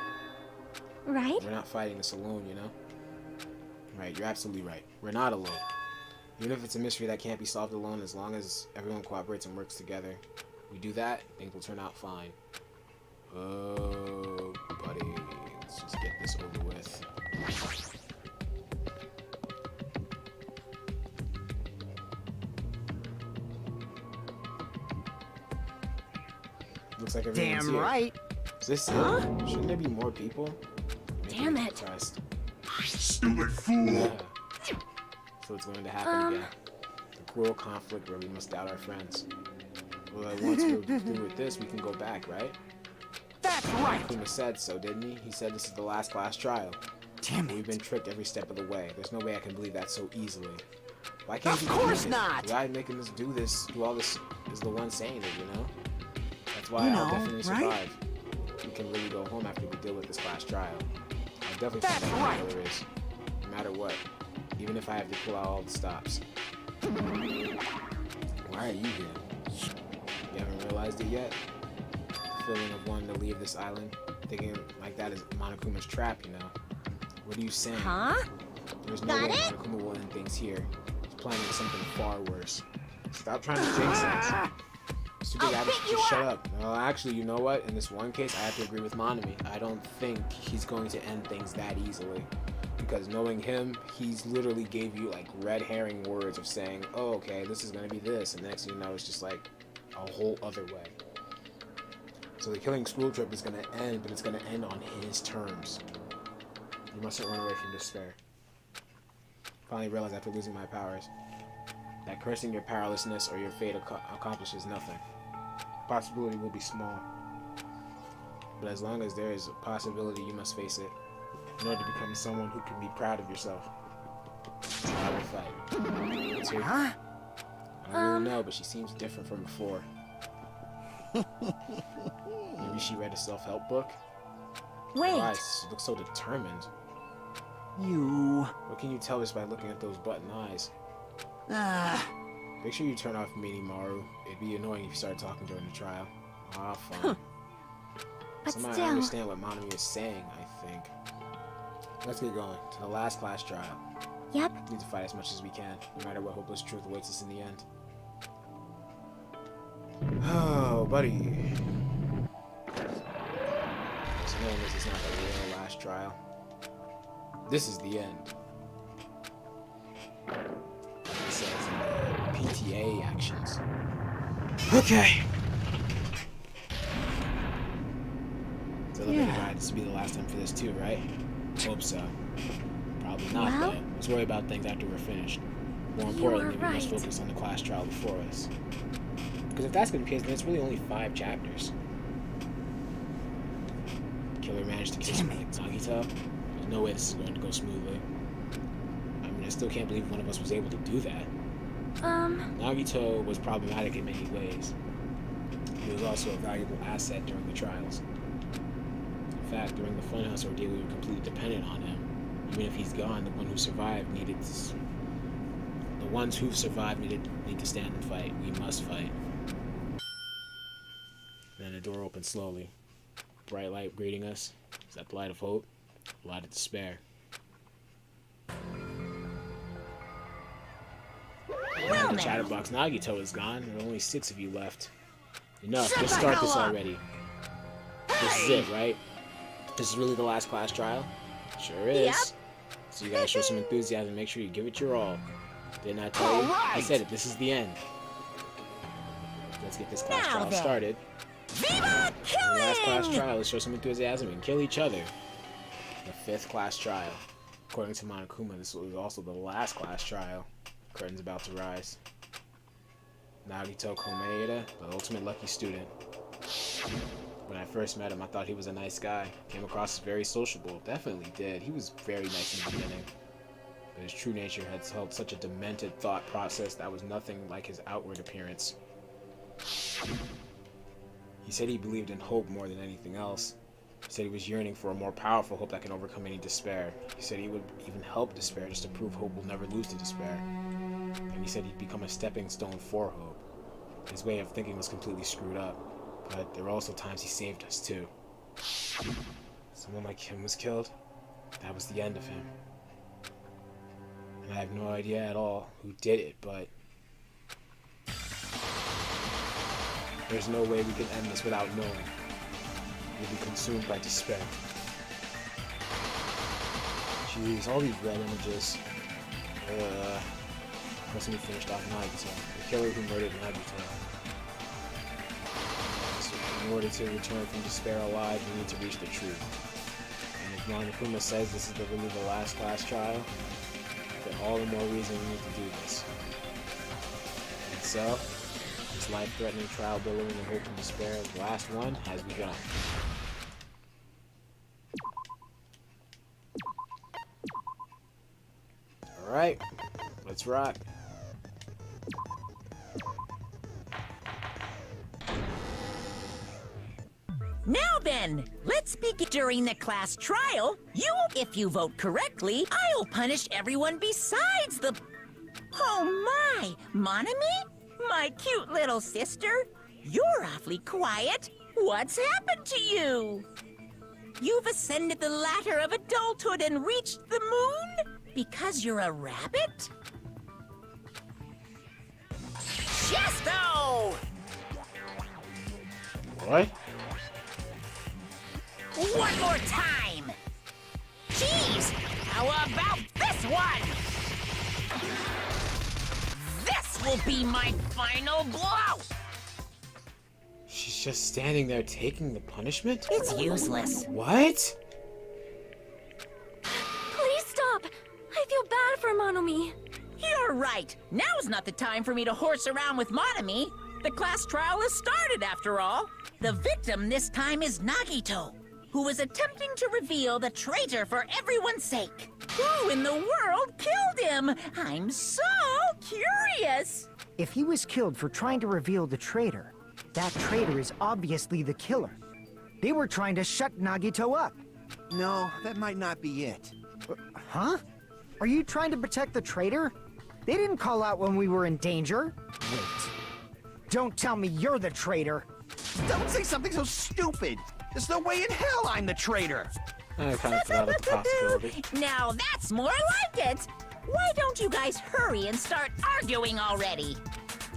right? We're not fighting this alone, you know? Right, you're absolutely right. We're not alone. Even if it's a mystery that can't be solved alone, as long as everyone cooperates and works together, we do that, things will turn out fine. Oh, buddy. Let's just get this over with. Looks like everyone's Damn here. right. Is this it? Shouldn't there be more people? Damn it. Impressed. Stupid fool! Yeah. So it's going to happen again. The cruel conflict where we must doubt our friends. Well, once we're through with this, we can go back, right? That's right! Kuma said so, didn't he? He said this is the last class trial. Damn We've it. been tricked every step of the way. There's no way I can believe that so easily. Why can't Of you course believe it? not! The guy making us do all this, is the one saying it, you know? That's why You I'll know, definitely right? survive. We can really go home after we deal with this class trial. I'll definitely That's find out right. what there is. No matter what. Even if I have to pull out all the stops. Why are you here? You haven't realized it yet? The feeling of wanting to leave this island, thinking like that is Monokuma's trap, you know? What are you saying? Huh? There's no way Monokuma will end things here. He's planning something far worse. Stop trying to jinx us. Stupid Adam, just shut up. Well, actually, you know what? In this one case, I have to agree with Monami. I don't think he's going to end things that easily. Because knowing him, he's literally gave you like red herring words of saying, oh, okay, this is going to be this. And next thing you know, it's just like a whole other way. So the killing school trip is going to end, but it's going to end on his terms. You mustn't run away from despair. Finally realized after losing my powers that cursing your powerlessness or your fate accomplishes nothing. Possibility will be small. But as long as there is a possibility, you must face it. In order to become someone who can be proud of yourself. I will fight. It's her. Huh? I don't really know, but she seems different from before. Maybe she read a self-help book? Wait. Why? She looks so determined. You... What can you tell us by looking at those button eyes? Ah... Make sure you turn off meeting Maru. It'd be annoying if you started talking during the trial. Ah, fun. But Somehow I still, understand what Monami is saying, I think. Let's get going to the last class trial. yep. We need to fight as much as we can, no matter what hopeless truth awaits us in the end. Oh, buddy. So knowing this is not the real last trial. This is the end. Like it says in the PTA actions. Okay. So looking like this will be the last time for this too, right? Hope so. Probably not, Well, though. Let's worry about things after we're finished. More you importantly, are we must right. focus on the class trial before us. Because if that's going to be the case, then it's really only 5 chapters. Killer managed to kiss Nagito. There's no way this is going to go smoothly. I mean, I still can't believe one of us was able to do that. Nagito was problematic in many ways. He was also a valuable asset during the trials. In fact, during the Funhouse ordeal, we were completely dependent on him. Even if he's gone, the ones who survived need to stand and fight. We must fight. Then the door opened slowly. Bright light greeting us. Is that the light of hope? The light of despair. Well, The now. chatterbox Nagito is gone. There are only 6 of you left. Enough. Shut Let's the start hell this up! already. This is it, right? This is really the last class trial? Sure is. Yep. So you gotta show some enthusiasm. Make sure you give it your all. Didn't I tell you? I Alright. said it. This is the end. Let's get this class Now trial then. started. Viva The last class killing! trial. Let's show some enthusiasm and kill each other. The 5th class trial. According to Monokuma, this was also the last class trial. Curtain's about to rise. Nagito Komeida, the ultimate lucky student. When I first met him, I thought he was a nice guy. Came across as very sociable. Definitely did. He was very nice in the beginning. But his true nature had held such a demented thought process that was nothing like his outward appearance. He said he believed in hope more than anything else. He said he was yearning for a more powerful hope that can overcome any despair. He said he would even help despair just to prove hope will never lose to despair. And he said he'd become a stepping stone for hope. His way of thinking was completely screwed up, but there were also times he saved us too. Someone like him was killed. That was the end of him. And I have no idea at all who did it, but there's no way we can end this without knowing. We'll be consumed by despair. Jeez, all these red images. Let's me finish off Nagito, the killer who murdered Nagito. So in order to return from despair alive, we need to reach the truth. And if Monokuma says this is really the last class trial, then all the more reason we need to do this. And so, this life-threatening trial billowing in hope and despair, the last one has begun. Alright, let's rock. Now then, let's begin. During the class trial, if you vote correctly, I'll punish everyone besides the... Oh my, Monami? My cute little sister? You're awfully quiet. What's happened to you? You've ascended the ladder of adulthood and reached the moon? Because you're a rabbit? Chesto! What? One more time! Jeez! How about this one? This will be my final blow! She's just standing there taking the punishment? It's useless. What? Please stop! I feel bad for Monomi. You're right. Now's not the time for me to horse around with Monami. The class trial has started, after all. The victim this time is Nagito, who was attempting to reveal the traitor for everyone's sake. Who in the world killed him? I'm so curious. If he was killed for trying to reveal the traitor, that traitor is obviously the killer. They were trying to shut Nagito up. No, that might not be it. Huh? Are you trying to protect the traitor? They didn't call out when we were in danger. Wait. Don't tell me you're the traitor. Don't say something so stupid. There's no way in hell I'm the traitor. I kind of forgot about the possibility. Now that's more like it. Why don't you guys hurry and start arguing already?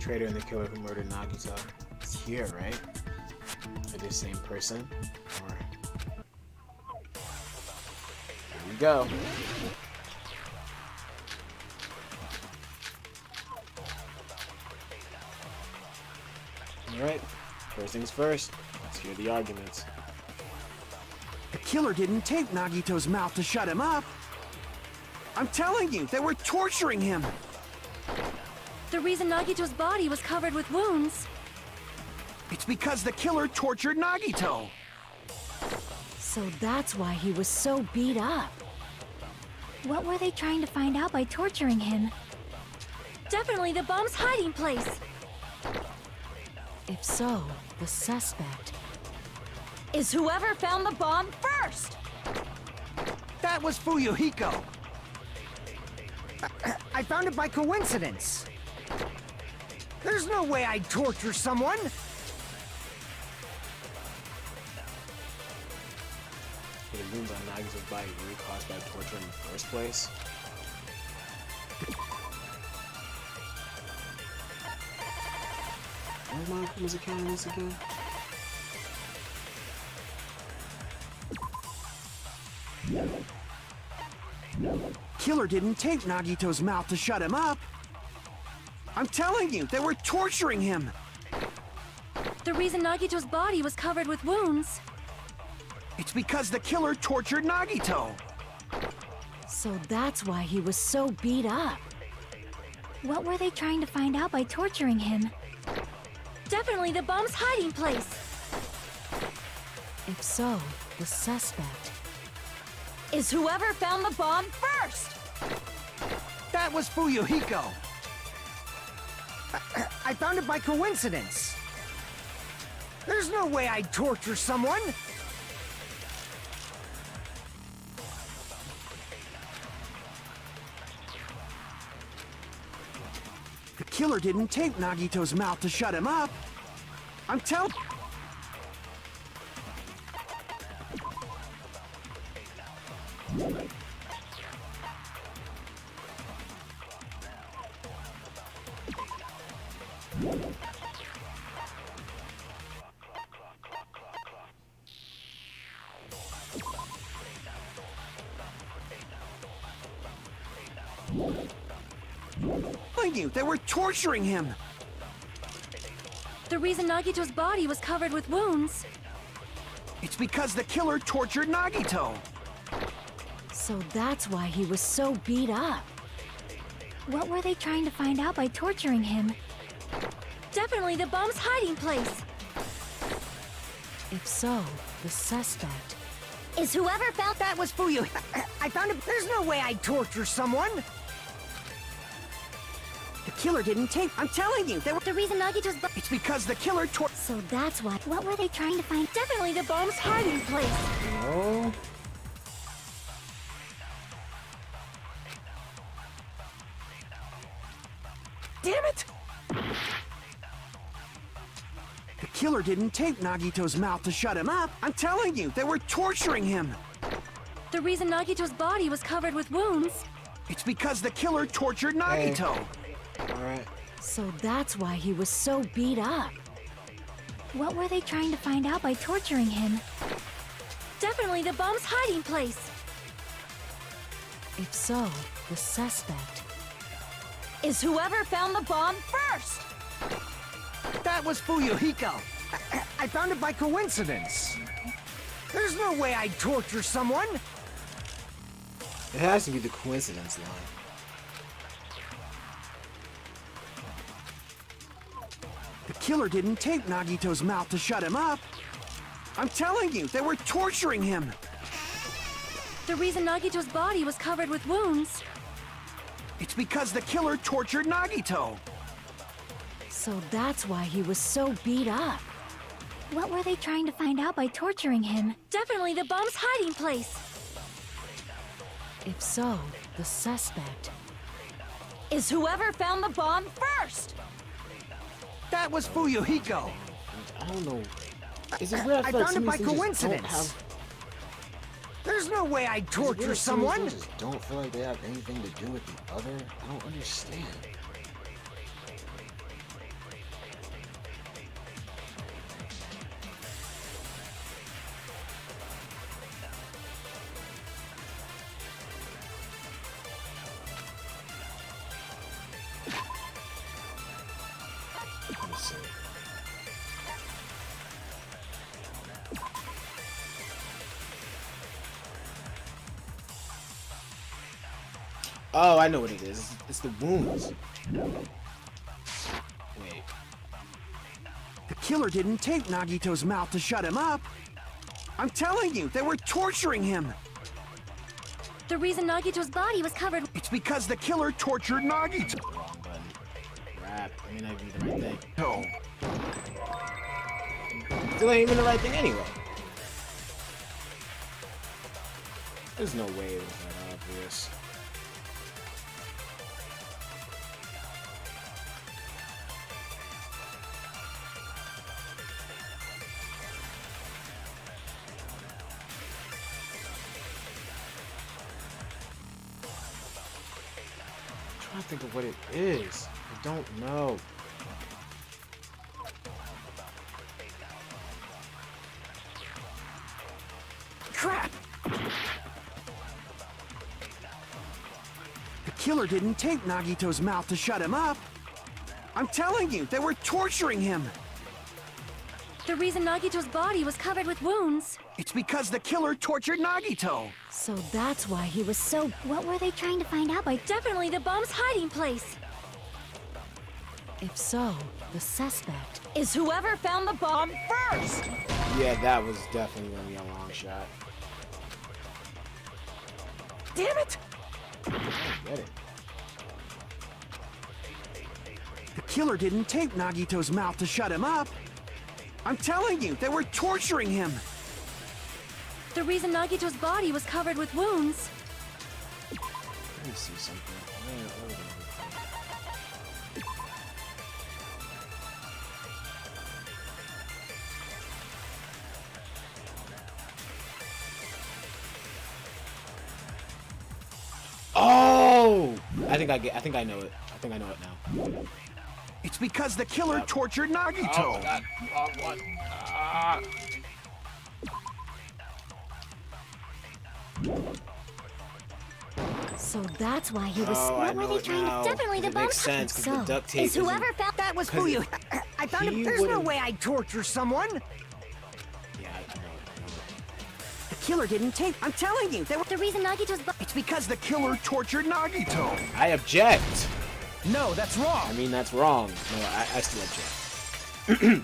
Traitor and the killer who murdered Nagito is here, right? Are they the same person? Or... Here we go. Alright, first things first. Let's hear the arguments. The killer didn't tape Nagito's mouth to shut him up. I'm telling you, they were torturing him. The reason Nagito's body was covered with wounds. It's because the killer tortured Nagito. So that's why he was so beat up. What were they trying to find out by torturing him? Definitely the bomb's hiding place. If so, the suspect is whoever found the bomb first! That was Fuyuhiko. I found it by coincidence. There's no way I'd torture someone. Were the wounds on Nagito's body really caused by torture in the first place? Where Monokuma's account in this again? Killer didn't tape Nagito's mouth to shut him up. I'm telling you, they were torturing him. The reason Nagito's body was covered with wounds. It's because the killer tortured Nagito. So that's why he was so beat up. What were they trying to find out by torturing him? Definitely the bomb's hiding place. If so, the suspect is whoever found the bomb first! That was Fuyuhiko. I found it by coincidence. There's no way I'd torture someone. The killer didn't tape Nagito's mouth to shut him up. I'm telling... telling you, they were torturing him. The reason Nagito's body was covered with wounds. It's because the killer tortured Nagito. So that's why he was so beat up. What were they trying to find out by torturing him? Definitely the bomb's hiding place. If so, the suspect Is whoever found that was Fuyu. I found it. There's no way I'd torture someone. The killer didn't take. I'm telling you, they were. The reason Nagito's It's because the killer So that's why. What were they trying to find? definitely the bomb's hiding place. Oh. Damn it! The killer didn't tape Nagito's mouth to shut him up. I'm telling you, they were torturing him. The reason Nagito's body was covered with wounds. It's because the killer tortured Nagito. Alright. So that's why he was so beat up. What were they trying to find out by torturing him? Definitely the bomb's hiding place. If so, the suspect is whoever found the bomb first. That was Fuyuhiko. I found it by coincidence. There's no way I'd torture someone. It has to be the coincidence line. The killer didn't tape Nagito's mouth to shut him up. I'm telling you, they were torturing him. The reason Nagito's body was covered with wounds. It's because the killer tortured Nagito. So that's why he was so beat up. What were they trying to find out by torturing him? Definitely the bomb's hiding place. If so, the suspect is whoever found the bomb first. That was Fuyuhiko. I don't know. Is it weird? I feel like found it some by of these things just coincidence. There's no way I'd Don't have, torture someone. I just don't feel like they have anything to do with the other. I don't understand. Let me see. Oh, I know what it is. It's the wounds. Wait. The killer didn't tape Nagito's mouth to shut him up. I'm telling you, they were torturing him. The reason Nagito's body was covered. It's because the killer tortured Nagito. Wrong button. Crap. I mean, I be the right thing. No. Still ain't even the right thing anyway. There's no way it was that obvious. I'm trying to think of what it is. I don't know. Crap! The killer didn't tape Nagito's mouth to shut him up. I'm telling you, they were torturing him. The reason Nagito's body was covered with wounds. It's because the killer tortured Nagito. So that's why he was so. What were they trying to find out by? Definitely the bomb's hiding place. If so, the suspect is whoever found the bomb first. Yeah, that was definitely gonna be a long shot. Damn it! I don't get it. The killer didn't tape Nagito's mouth to shut him up. I'm telling you, they were torturing him. The reason Nagito's body was covered with wounds. Let me see something. Where did everything? Oh! I think I know it. I think I know it now. It's because the killer tortured Nagito. Oh, God. Wrong one. Ah. So that's why he was. Oh, I What were know they it trying to- now. definitely the It makes bomb- sense because the So, duct tape is whoever isn't- found That was 'Cause for you. I found he him. There's no wouldn't- way I'd torture someone. Yeah, I know it. The killer didn't take. I'm telling you, they were. The reason Nagito's It's because the killer tortured Nagito. I object. No, that's wrong. I mean, that's wrong. No, I still object.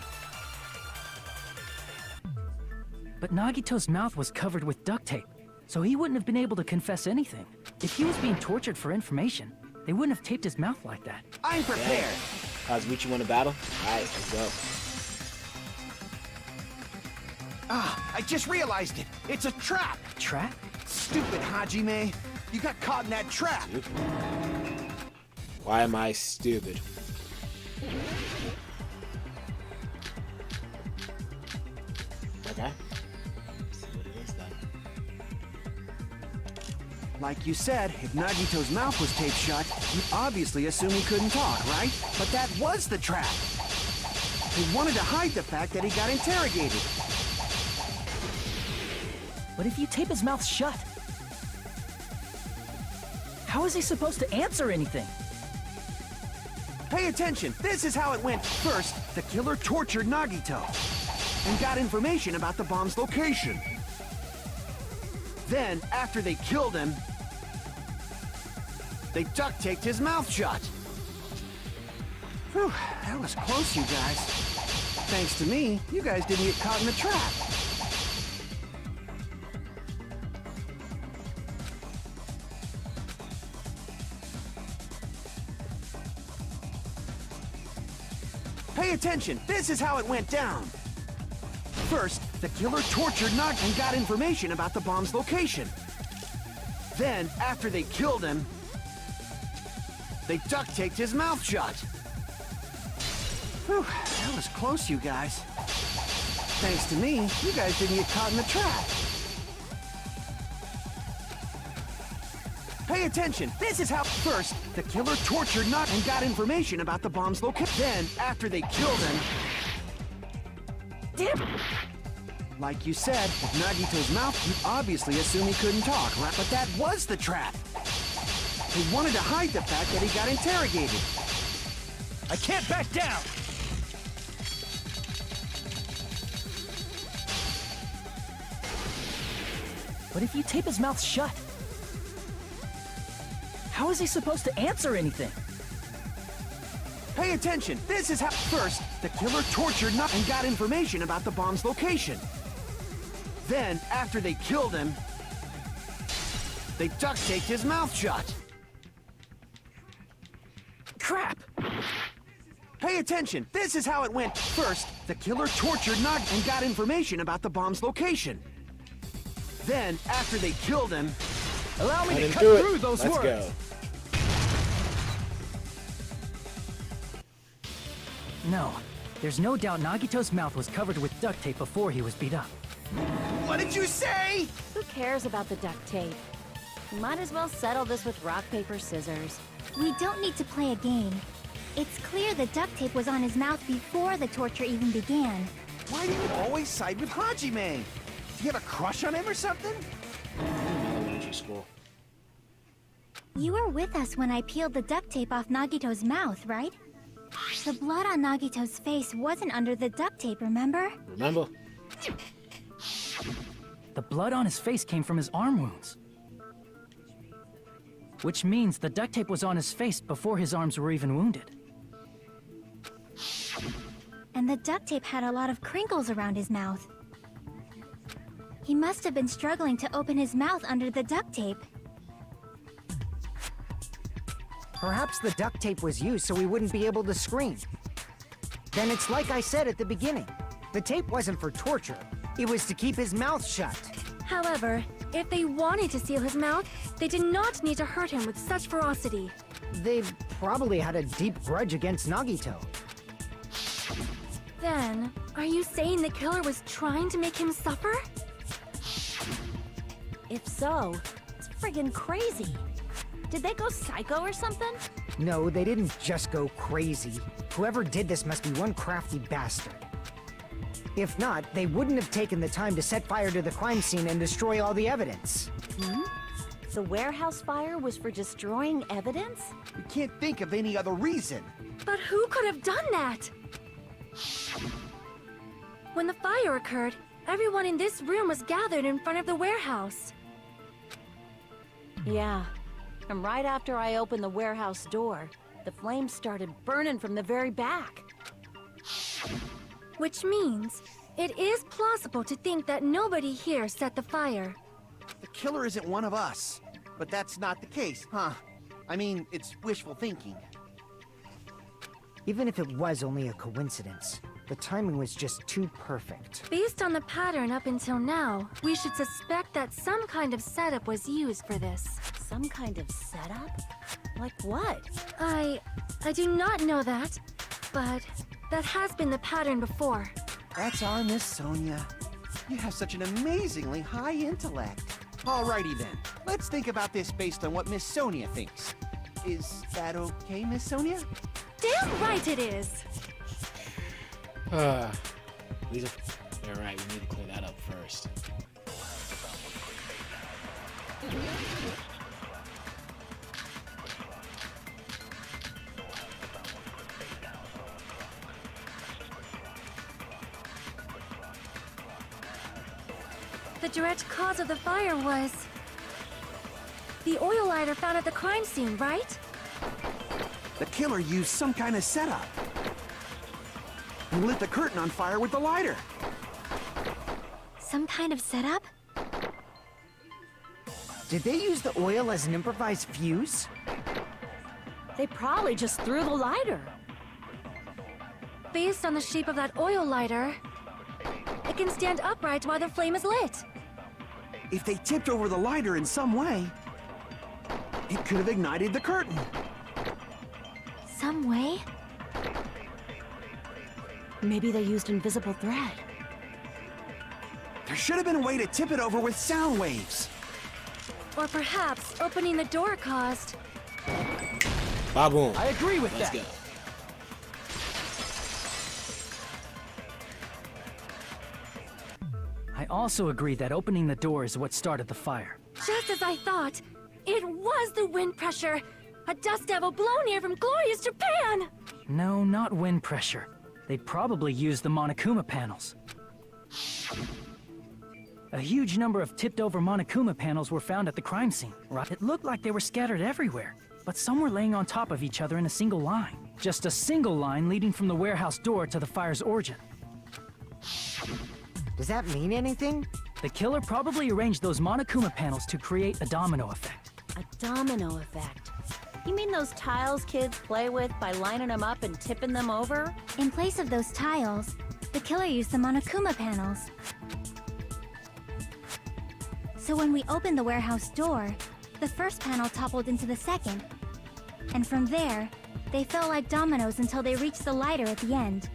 But Nagito's mouth was covered with duct tape, so he wouldn't have been able to confess anything. If he was being tortured for information, they wouldn't have taped his mouth like that. I'm prepared. Kazuichi won a battle? Alright, let's go. Ah, I just realized it. It's a trap. Trap? Stupid Hajime. You got caught in that trap. Why am I stupid? Okay. Let's see what it is then. Like you said, if Nagito's mouth was taped shut, you'd obviously assume he couldn't talk, right? But that was the trap. They wanted to hide the fact that he got interrogated. But if you tape his mouth shut, how is he supposed to answer anything? Pay attention. This is how it went. First, the killer tortured Nagito and got information about the bomb's location. Then, after they killed him, they duct taped his mouth shut. Whew, that was close, you guys. Thanks to me, you guys didn't get caught in the trap. Pay attention. This is how it went down. First, the killer tortured Nag and got information about the bomb's location. Then, after they killed him, they duct taped his mouth shut. Whew, that was close, you guys. Thanks to me, you guys didn't get caught in the trap. Pay attention. This is how... First, the killer tortured Nag and got information about the bomb's location. Then, after they killed him... Like you said, with Nagito's mouth, you'd obviously assume he couldn't talk, right? But that was the trap. They wanted to hide the fact that he got interrogated. I can't back down! But if you tape his mouth shut, how is he supposed to answer anything? Pay attention. This is how... First, the killer tortured Nag and got information about the bomb's location. Then, after they killed him, they duct taped his mouth shut. Crap! Pay attention. This is how it went. First, the killer tortured Nag and got information about the bomb's location. Then, after they killed him, Allow me I to didn't cut do it. through those Let's words! go. No, there's no doubt Nagito's mouth was covered with duct tape before he was beat up. what did you say? Who cares about the duct tape? We might as well settle this with rock, paper, scissors. We don't need to play a game. It's clear the duct tape was on his mouth before the torture even began. Why do you always side with Hajime? Do you have a crush on him or something? Elementary school. You were with us when I peeled the duct tape off Nagito's mouth, right? The blood on Nagito's face wasn't under the duct tape, remember? Remember? The blood on his face came from his arm wounds. Which means the duct tape was on his face before his arms were even wounded. And the duct tape had a lot of crinkles around his mouth. He must have been struggling to open his mouth under the duct tape. Perhaps the duct tape was used so he wouldn't be able to scream. Then it's like I said at the beginning. The tape wasn't for torture. It was to keep his mouth shut. However, if they wanted to seal his mouth, they did not need to hurt him with such ferocity. They probably had a deep grudge against Nagito. Then, are you saying the killer was trying to make him suffer? If so, it's friggin' crazy. Did they go psycho or something? No, they didn't just go crazy. Whoever did this must be one crafty bastard. If not, they wouldn't have taken the time to set fire to the crime scene and destroy all the evidence. The warehouse fire was for destroying evidence? We can't think of any other reason. But who could have done that? When the fire occurred, everyone in this room was gathered in front of the warehouse. Yeah, and right after I opened the warehouse door, the flames started burning from the very back. Which means it is plausible to think that nobody here set the fire. The killer isn't one of us. But that's not the case, huh? I mean, it's wishful thinking. Even if it was only a coincidence, the timing was just too perfect. Based on the pattern up until now, we should suspect that some kind of setup was used for this. Some kind of setup? Like what? I do not know that, but that has been the pattern before. That's our Miss Sonia. You have such an amazingly high intellect. Alrighty then, let's think about this based on what Miss Sonia thinks. Is that okay, Miss Sonia? Damn right it is! You're right, we need to clear that up first. The direct cause of the fire was the oil lighter found at the crime scene, right? The killer used some kind of setup. He lit the curtain on fire with the lighter. Some kind of setup? Did they use the oil as an improvised fuse? They probably just threw the lighter. Based on the shape of that oil lighter, it can stand upright while the flame is lit. If they tipped over the lighter in some way, it could have ignited the curtain. Some way? Maybe they used invisible thread. There should have been a way to tip it over with sound waves. Or perhaps opening the door caused... Ba-boom. I agree with Let's that. go. I also agree that opening the door is what started the fire. Just as I thought, it was the wind pressure! A dust devil blown here from glorious Japan! No, not wind pressure. They probably used the Monokuma panels. A huge number of tipped-over Monokuma panels were found at the crime scene. It looked like they were scattered everywhere, but some were laying on top of each other in a single line. Just a single line leading from the warehouse door to the fire's origin. Does that mean anything? The killer probably arranged those Monokuma panels to create a domino effect. A domino effect. You mean those tiles kids play with by lining them up and tipping them over? In place of those tiles, the killer used the Monokuma panels. So when we opened the warehouse door, the first panel toppled into the second. And from there, they fell like dominoes until they reached the lighter at the end.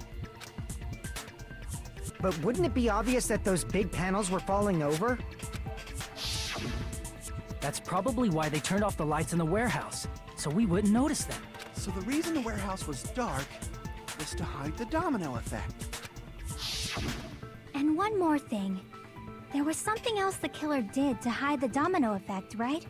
But wouldn't it be obvious that those big panels were falling over? That's probably why they turned off the lights in the warehouse, so we wouldn't notice them. So the reason the warehouse was dark was to hide the domino effect. And one more thing. There was something else the killer did to hide the domino effect, right?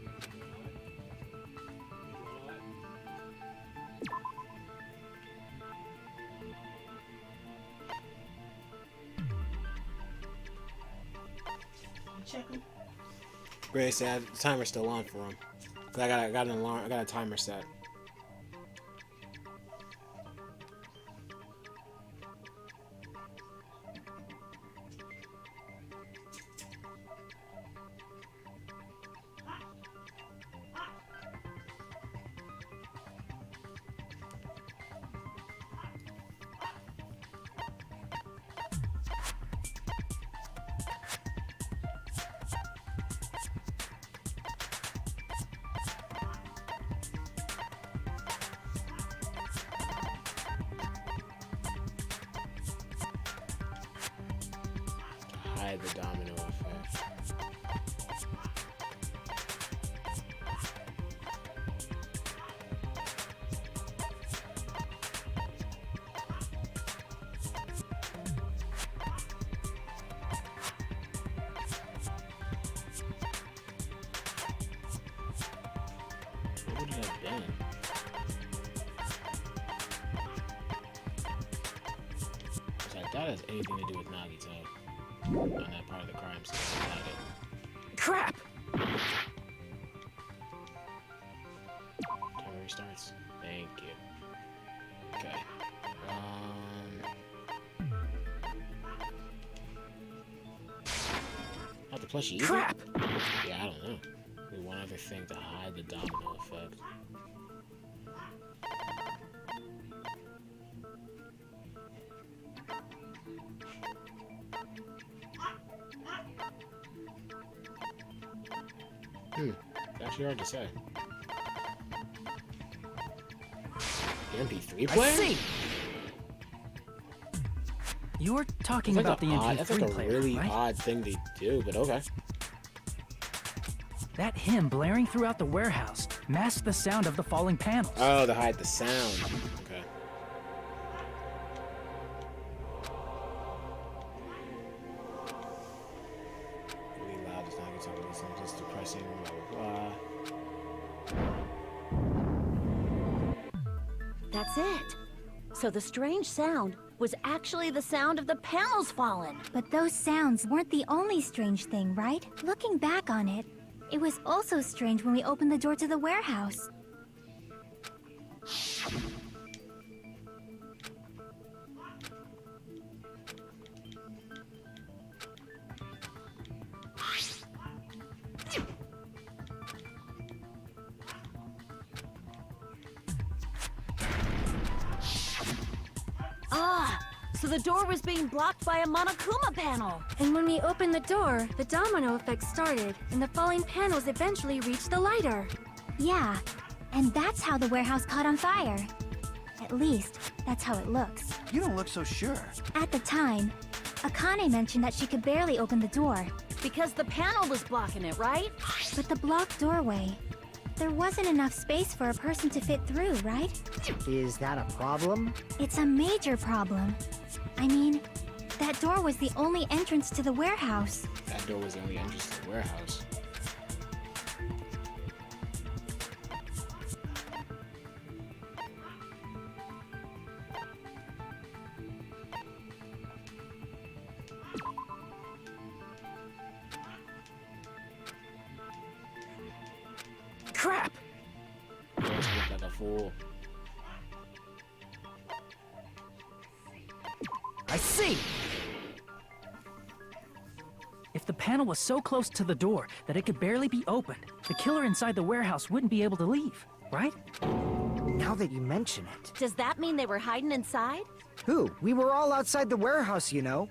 Check him. Great, sad. The timer's still on for him. I got an alarm. I got a timer set. Hide the domino effect. might have been. Which I doubt it has anything to do with Nagito on that part of the crime scene. I doubt it. Crap! Timer restarts. Thank you. Okay. Not the plushie either? Crap! Yeah, I don't know. Maybe one other thing to hide the domino effect. It's actually hard to say. The MP3 player? I see! You're talking That's about like the odd, MP3 that's like a player, really right? odd thing to do, but okay. That hymn blaring throughout the warehouse masked the sound of the falling panels. Oh, to hide the sound. Okay. Really loud, it's not getting something just depressing, blah, blah, blah. That's it. So the strange sound was actually the sound of the panels falling. But those sounds weren't the only strange thing, right? Looking back on it, it was also strange when we opened the door to the warehouse. Ah, so the door was being blocked by a Monokuma panel. And when we opened the door, the domino effect started, and the falling panels eventually reached the lighter. Yeah, and that's how the warehouse caught on fire. At least, that's how it looks. You don't look so sure. At the time, Akane mentioned that she could barely open the door. Because the panel was blocking it, right? But the blocked doorway, there wasn't enough space for a person to fit through, right? Is that a problem? It's a major problem. I mean, that door was the only entrance to the warehouse. That door was the only entrance to the warehouse. Crap! Just look like a fool. I see! If the panel was so close to the door that it could barely be opened, the killer inside the warehouse wouldn't be able to leave, right? Now that you mention it. Does that mean they were hiding inside? Who? We were all outside the warehouse, you know.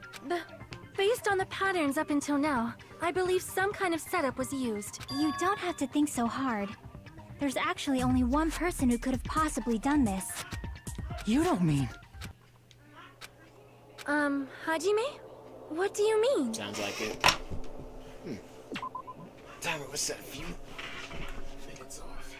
Based on the patterns up until now, I believe some kind of setup was used. You don't have to think so hard. There's actually only one person who could have possibly done this. You don't mean... Hajime? What do you mean? Sounds like it. Timer was set for you. I think it's off.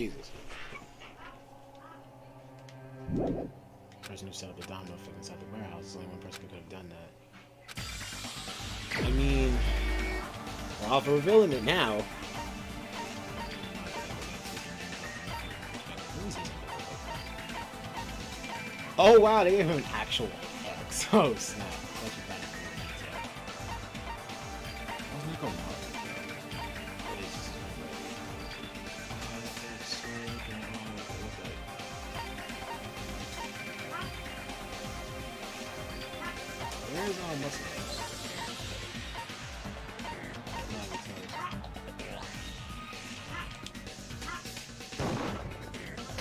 Jesus. Person who set up the domino effect inside the warehouse is only one person who could have done that. I mean, well, if we're revealing it now. Oh wow, they gave him an actual X. Oh snap. That's a bad Where's our messages?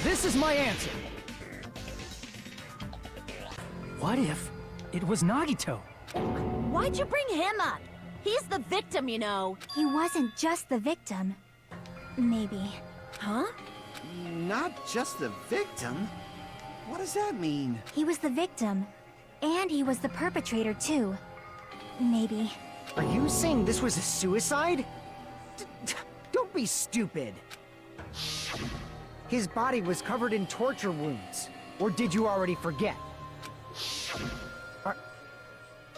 This is my answer. What if it was Nagito? Why'd you bring him up? He's the victim, you know. He wasn't just the victim. Maybe. Huh? Not just the victim? What does that mean? He was the victim. And he was the perpetrator, too. Maybe. Are you saying this was a suicide? Don't be stupid. His body was covered in torture wounds. Or did you already forget?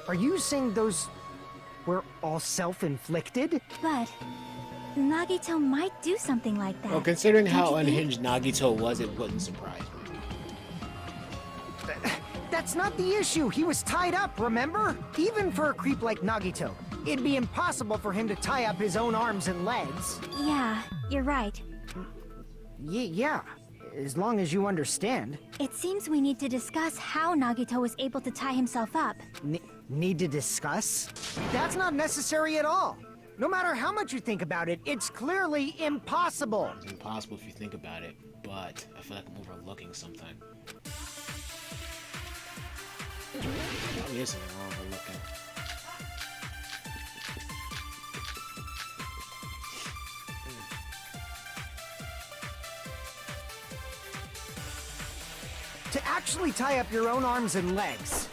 Are you saying those were all self-inflicted? But Nagito might do something like that. Well, considering Don't how you think? unhinged Nagito was, it wouldn't surprise me. That's not the issue. He was tied up, remember? Even for a creep like Nagito, it'd be impossible for him to tie up his own arms and legs. Yeah, you're right. Yeah, as long as you understand. It seems we need to discuss how Nagito was able to tie himself up. Need to discuss? That's not necessary at all. No matter how much you think about it, it's clearly impossible. It's impossible if you think about it, but I feel like I'm overlooking something. There is something I'm overlooking. To actually tie up your own arms and legs.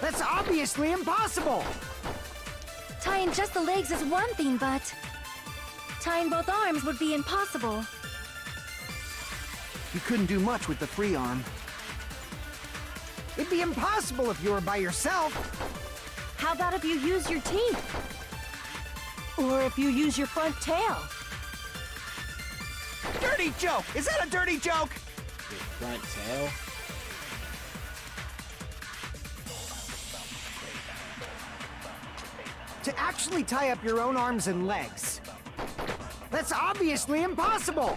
That's obviously impossible! Tying just the legs is one thing, but tying both arms would be impossible. You couldn't do much with the free arm. It'd be impossible if you were by yourself. How about if you use your teeth? Or if you use your front tail? Dirty joke! Is that a dirty joke? Your front tail? To actually tie up your own arms and legs. That's obviously impossible!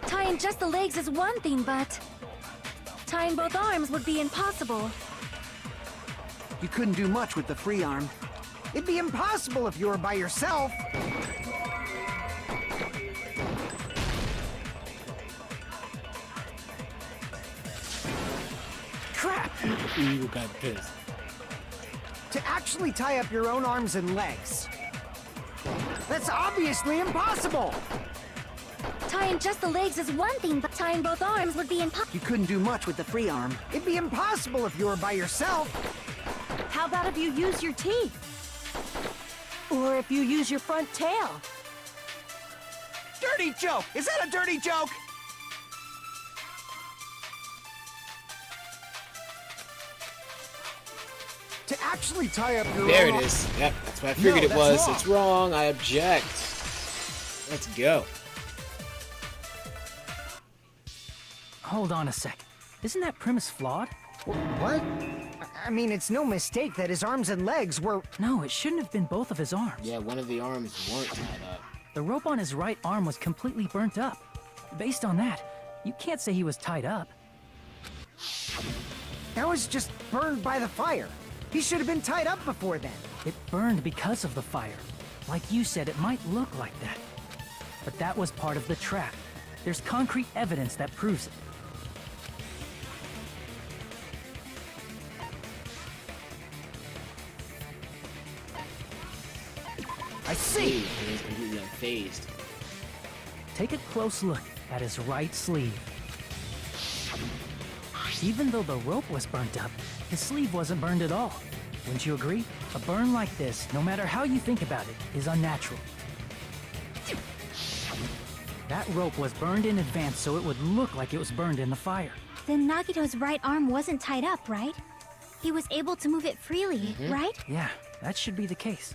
Tying just the legs is one thing, but tying both arms would be impossible. You couldn't do much with the free arm. It'd be impossible if you were by yourself. Crap! You got pissed. To actually tie up your own arms and legs. That's obviously impossible! Tying just the legs is one thing, but tying both arms would be impossible. You couldn't do much with the free arm. It'd be impossible if you were by yourself. How about if you use your teeth? Or if you use your front tail? Dirty joke! Is that a dirty joke? To actually tie up your There own it is. Yep, that's what I figured it that's was. wrong. It's wrong. I object. Let's go. Hold on a sec. Isn't that premise flawed? What? I mean, it's no mistake that his arms and legs were... No, it shouldn't have been both of his arms. Yeah, one of the arms weren't tied up. The rope on his right arm was completely burnt up. Based on that, you can't say he was tied up. That was just burned by the fire. He should have been tied up before then. It burned because of the fire. Like you said, it might look like that. But that was part of the trap. There's concrete evidence that proves it. I see. He was completely unfazed. Take a close look at his right sleeve. Even though the rope was burnt up, his sleeve wasn't burned at all. Wouldn't you agree? A burn like this, no matter how you think about it, is unnatural. That rope was burned in advance so it would look like it was burned in the fire. Then Nagito's right arm wasn't tied up, right? He was able to move it freely, right? Yeah, that should be the case.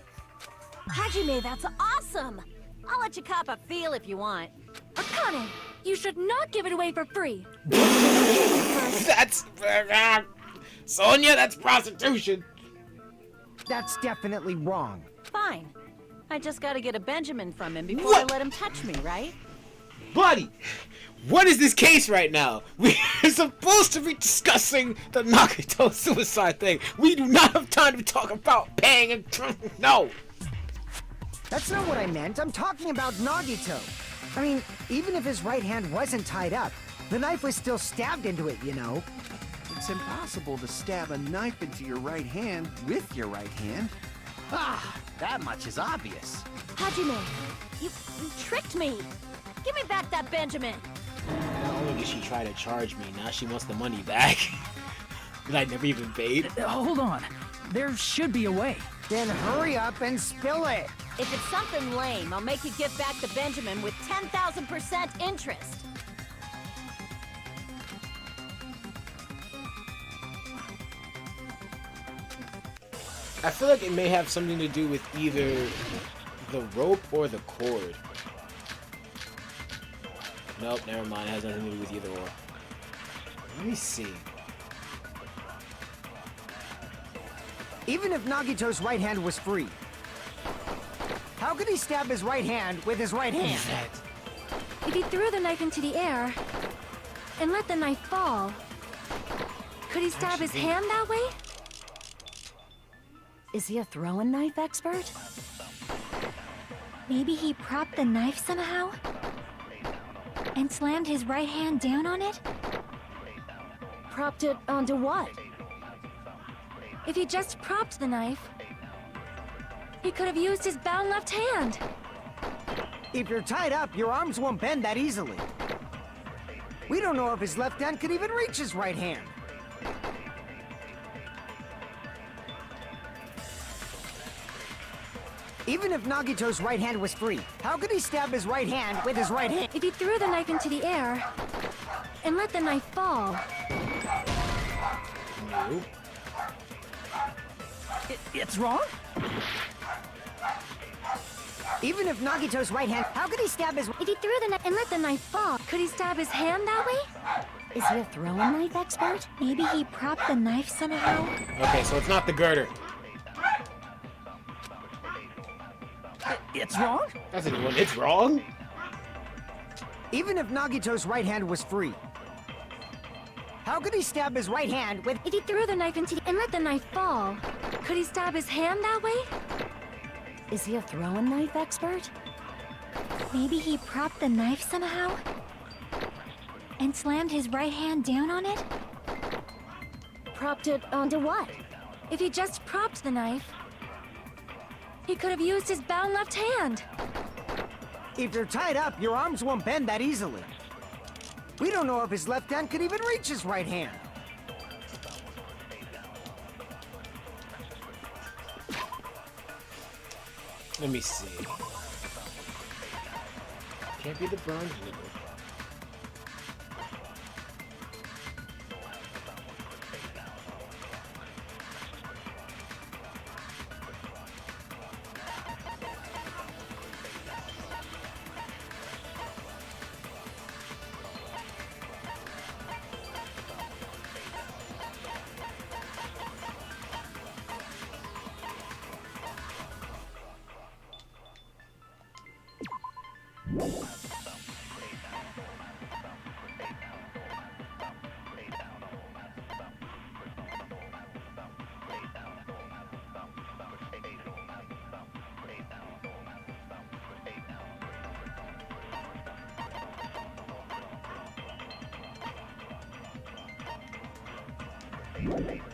Hajime, that's awesome! I'll let you cop a feel if you want. Akane, you should not give it away for free. That's Sonia. That's prostitution. That's definitely wrong. Fine. I just gotta get a Benjamin from him before What? I let him touch me, right? Buddy, what is this case right now? We are supposed to be discussing the Nagito suicide thing. We do not have time to talk about paying and no. That's not what I meant. I'm talking about Nagito. I mean, even if his right hand wasn't tied up, the knife was still stabbed into it, you know? It's impossible to stab a knife into your right hand with your right hand. Ah, that much is obvious. Hajime, you tricked me. Give me back that Benjamin. Not only did she try to charge me, now she wants the money back. That I never even paid. Hold on. There should be a way. Then hurry up and spill it. If it's something lame, I'll make you give back the Benjamin with 10,000% interest. I feel like it may have something to do with either the rope or the cord. Nope, never mind. It has nothing to do with either or. Let me see. Even if Nagito's right hand was free, how could he stab his right hand with his right hand? If he threw the knife into the air and let the knife fall, could he stab his hand that way? Is he a throwing knife expert? Maybe he propped the knife somehow? And slammed his right hand down on it? Propped it onto what? If he just propped the knife, he could have used his bound left hand. If you're tied up, your arms won't bend that easily. We don't know if his left hand could even reach his right hand. Even if Nagito's right hand was free, how could he stab his right hand with his right hand? If he threw the knife into the air and let the knife fall, No. It's wrong? Even if Nagito's right hand, how could he stab his... if he threw the knife and let the knife fall, could he stab his hand that way? Is he a throwing knife expert? Maybe he propped the knife somehow? Okay, so it's not the girder. It's wrong? That's a new one. It's wrong. Even if Nagito's right hand was free, how could he stab his right hand with... If he threw the knife into and let the knife fall, could he stab his hand that way? Is he a throwing knife expert? Maybe he propped the knife somehow? And slammed his right hand down on it? Propped it onto what? If he just propped the knife, he could have used his bound left hand. If you're tied up, your arms won't bend that easily. We don't know if his left hand could even reach his right hand. Let me see. Can't be the bronze needle.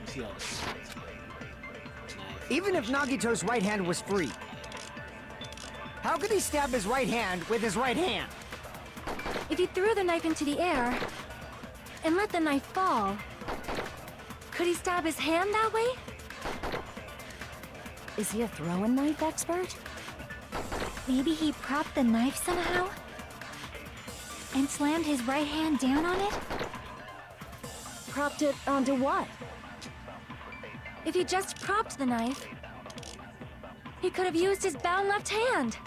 See all this. Even if Nagito's right hand was free, how could he stab his right hand with his right hand? If he threw the knife into the air and let the knife fall, could he stab his hand that way? Is he a throwing knife expert? Maybe he propped the knife somehow? And slammed his right hand down on it? Propped it onto what? If he just propped the knife, he could have used his bound left hand.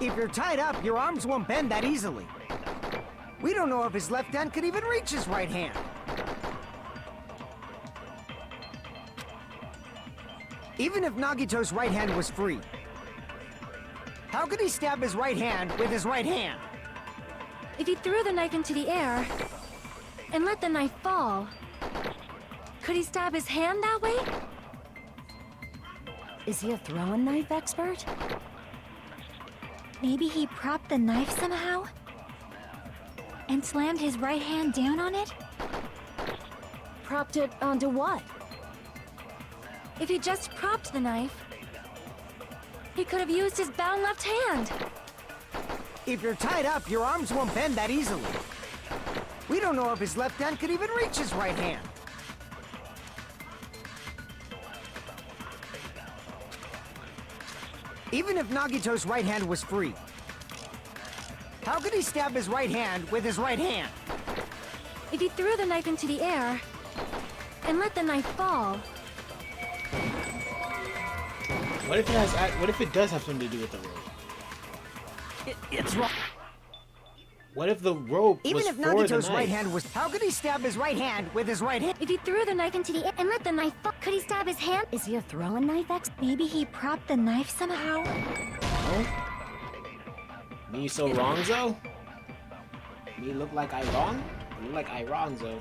If you're tied up, your arms won't bend that easily. We don't know if his left hand could even reach his right hand. Even if Nagito's right hand was free, how could he stab his right hand with his right hand? If he threw the knife into the air and let the knife fall, could he stab his hand that way? Is he a throwing knife expert? Maybe he propped the knife somehow? And slammed his right hand down on it? Propped it onto what? If he just propped the knife, he could have used his bound left hand. If you're tied up, your arms won't bend that easily. We don't know if his left hand could even reach his right hand. Even if Nagito's right hand was free, how could he stab his right hand with his right hand? If he threw the knife into the air and let the knife fall, What if it does have something to do with the rope? It's wrong. What if the rope Even was if for the Nagito's knife? right hand was, how could he stab his right hand with his right hand? if he threw the knife into the air and let the knife fall, could he stab his hand? Is he a throwing knife expert? Maybe he propped the knife somehow? Me so wrong, Zo? Me look like I wrong? Look like I wrong, Zo.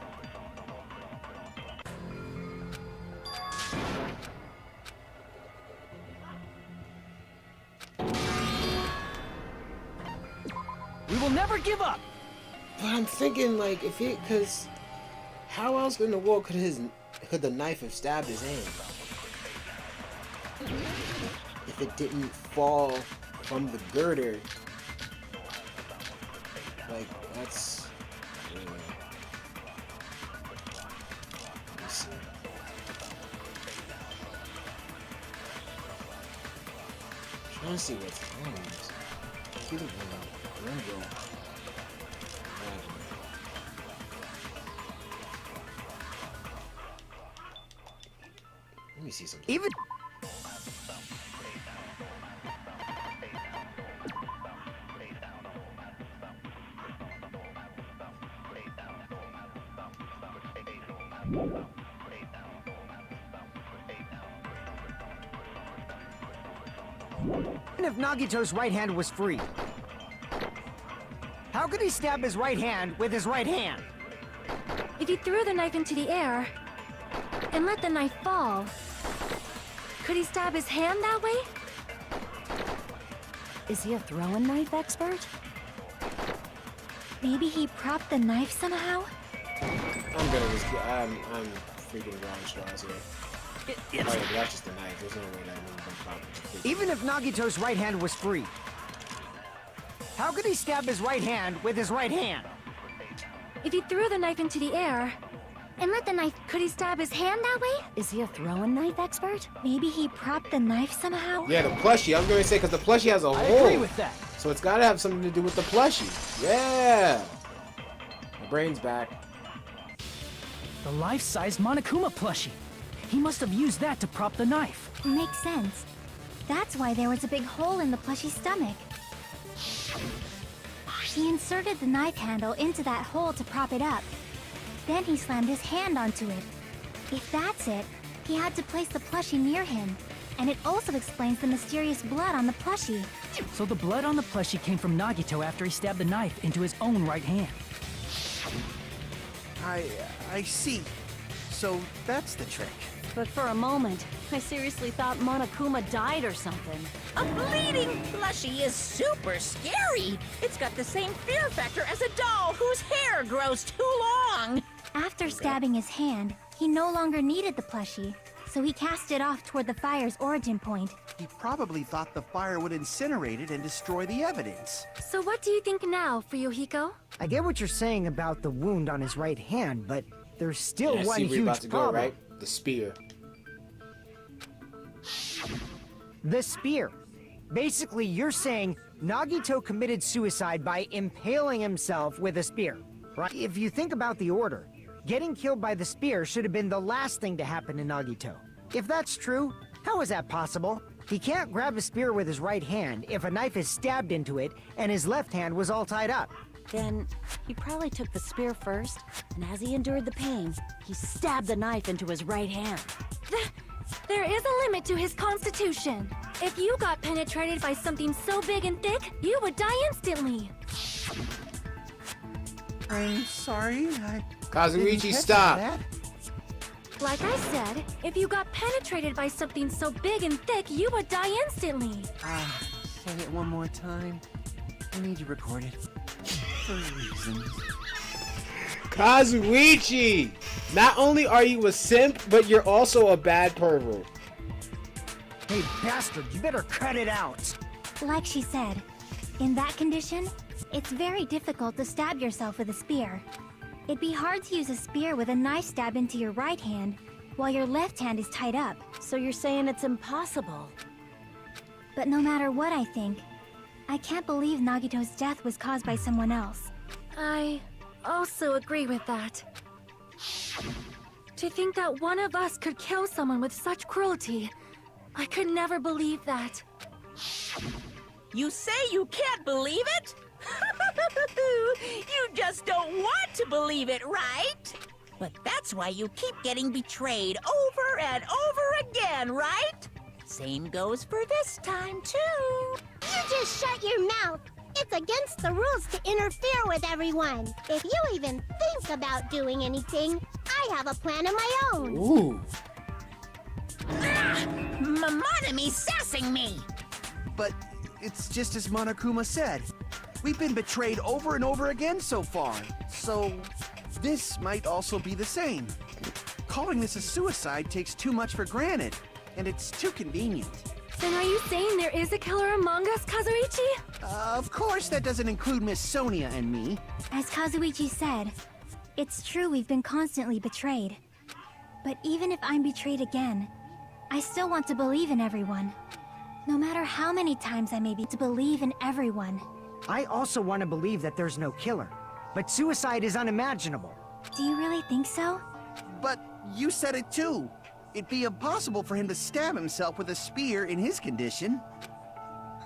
We will never give up! But I'm thinking, like, if it, cause how else in the world could the knife have stabbed his hand? If it didn't fall from the girder, like that's. Let's see. I'm trying to see what's on this. See the one. Let me see something. Even if Nagito's right hand was free, how could he stab his right hand with his right hand? If he threw the knife into the air and let the knife fall, could he stab his hand that way? Is he a throwing knife expert? Maybe he propped the knife somehow? I'm gonna just. I'm freaking drawing straws here. Oh yeah, but that's just a knife. There's no way that would have been proper. Even if Nagito's right hand was free, how could he stab his right hand with his right hand? If he threw the knife into the air and let the knife, could he stab his hand that way? Is he a throwing knife expert? Maybe he propped the knife somehow? Yeah, the plushie. I was gonna say because the plushie has a I hole. agree with that. So it's gotta have something to do with the plushie. Yeah. My brain's back. The life-size Monokuma plushie. He must have used that to prop the knife. Makes sense. That's why there was a big hole in the plushie's stomach. He inserted the knife handle into that hole to prop it up. Then he slammed his hand onto it. If that's it, he had to place the plushie near him. And it also explains the mysterious blood on the plushie. So the blood on the plushie came from Nagito after he stabbed the knife into his own right hand. I see. So that's the trick. But for a moment, I seriously thought Monokuma died or something. A bleeding plushie is super scary. It's got the same fear factor as a doll whose hair grows too long. After stabbing his hand, he no longer needed the plushie, so he cast it off toward the fire's origin point. He probably thought the fire would incinerate it and destroy the evidence. So what do you think now, Fuyuhiko? I get what you're saying about the wound on his right hand, but there's still Yeah, I one see where you're about huge to go, problem. right? The spear. The spear. Basically, you're saying Nagito committed suicide by impaling himself with a spear. Right? If you think about the order, getting killed by the spear should have been the last thing to happen to Nagito. If that's true, how is that possible? He can't grab a spear with his right hand if a knife is stabbed into it and his left hand was all tied up. Then he probably took the spear first, and as he endured the pain, he stabbed the knife into his right hand. There is a limit to his constitution. If you got penetrated by something so big and thick, you would die instantly. I'm sorry, I Kazuichi, didn't catch stop. that. Like I said, if you got penetrated by something so big and thick, you would die instantly. Say it one more time. I need you recorded. For reasons. Kazuichi! Not only are you a simp, but you're also a bad pervert. Hey, bastard, you better cut it out. Like she said, in that condition, it's very difficult to stab yourself with a spear. It'd be hard to use a spear with a knife stabbed into your right hand while your left hand is tied up. So you're saying it's impossible? But no matter what I think, I can't believe Nagito's death was caused by someone else. I also agree with that. To think that one of us could kill someone with such cruelty, I could never believe that. You say you can't believe it? You just don't want to believe it, right? But that's why you keep getting betrayed over and over again, right? Same goes for this time, too. You just shut your mouth. It's against the rules to interfere with everyone. If you even think about doing anything, I have a plan of my own. Ooh. Monomi sassing me! But it's just as Monokuma said. We've been betrayed over and over again so far. So this might also be the same. Calling this a suicide takes too much for granted, and it's too convenient. Then are you saying there is a killer among us, Kazuichi? Of course that doesn't include Miss Sonia and me. As Kazuichi said, it's true we've been constantly betrayed. But even if I'm betrayed again, I still want to believe in everyone. No matter how many times I may be to believe in everyone. I also want to believe that there's no killer, but suicide is unimaginable. Do you really think so? But you said it too. It'd be impossible for him to stab himself with a spear in his condition.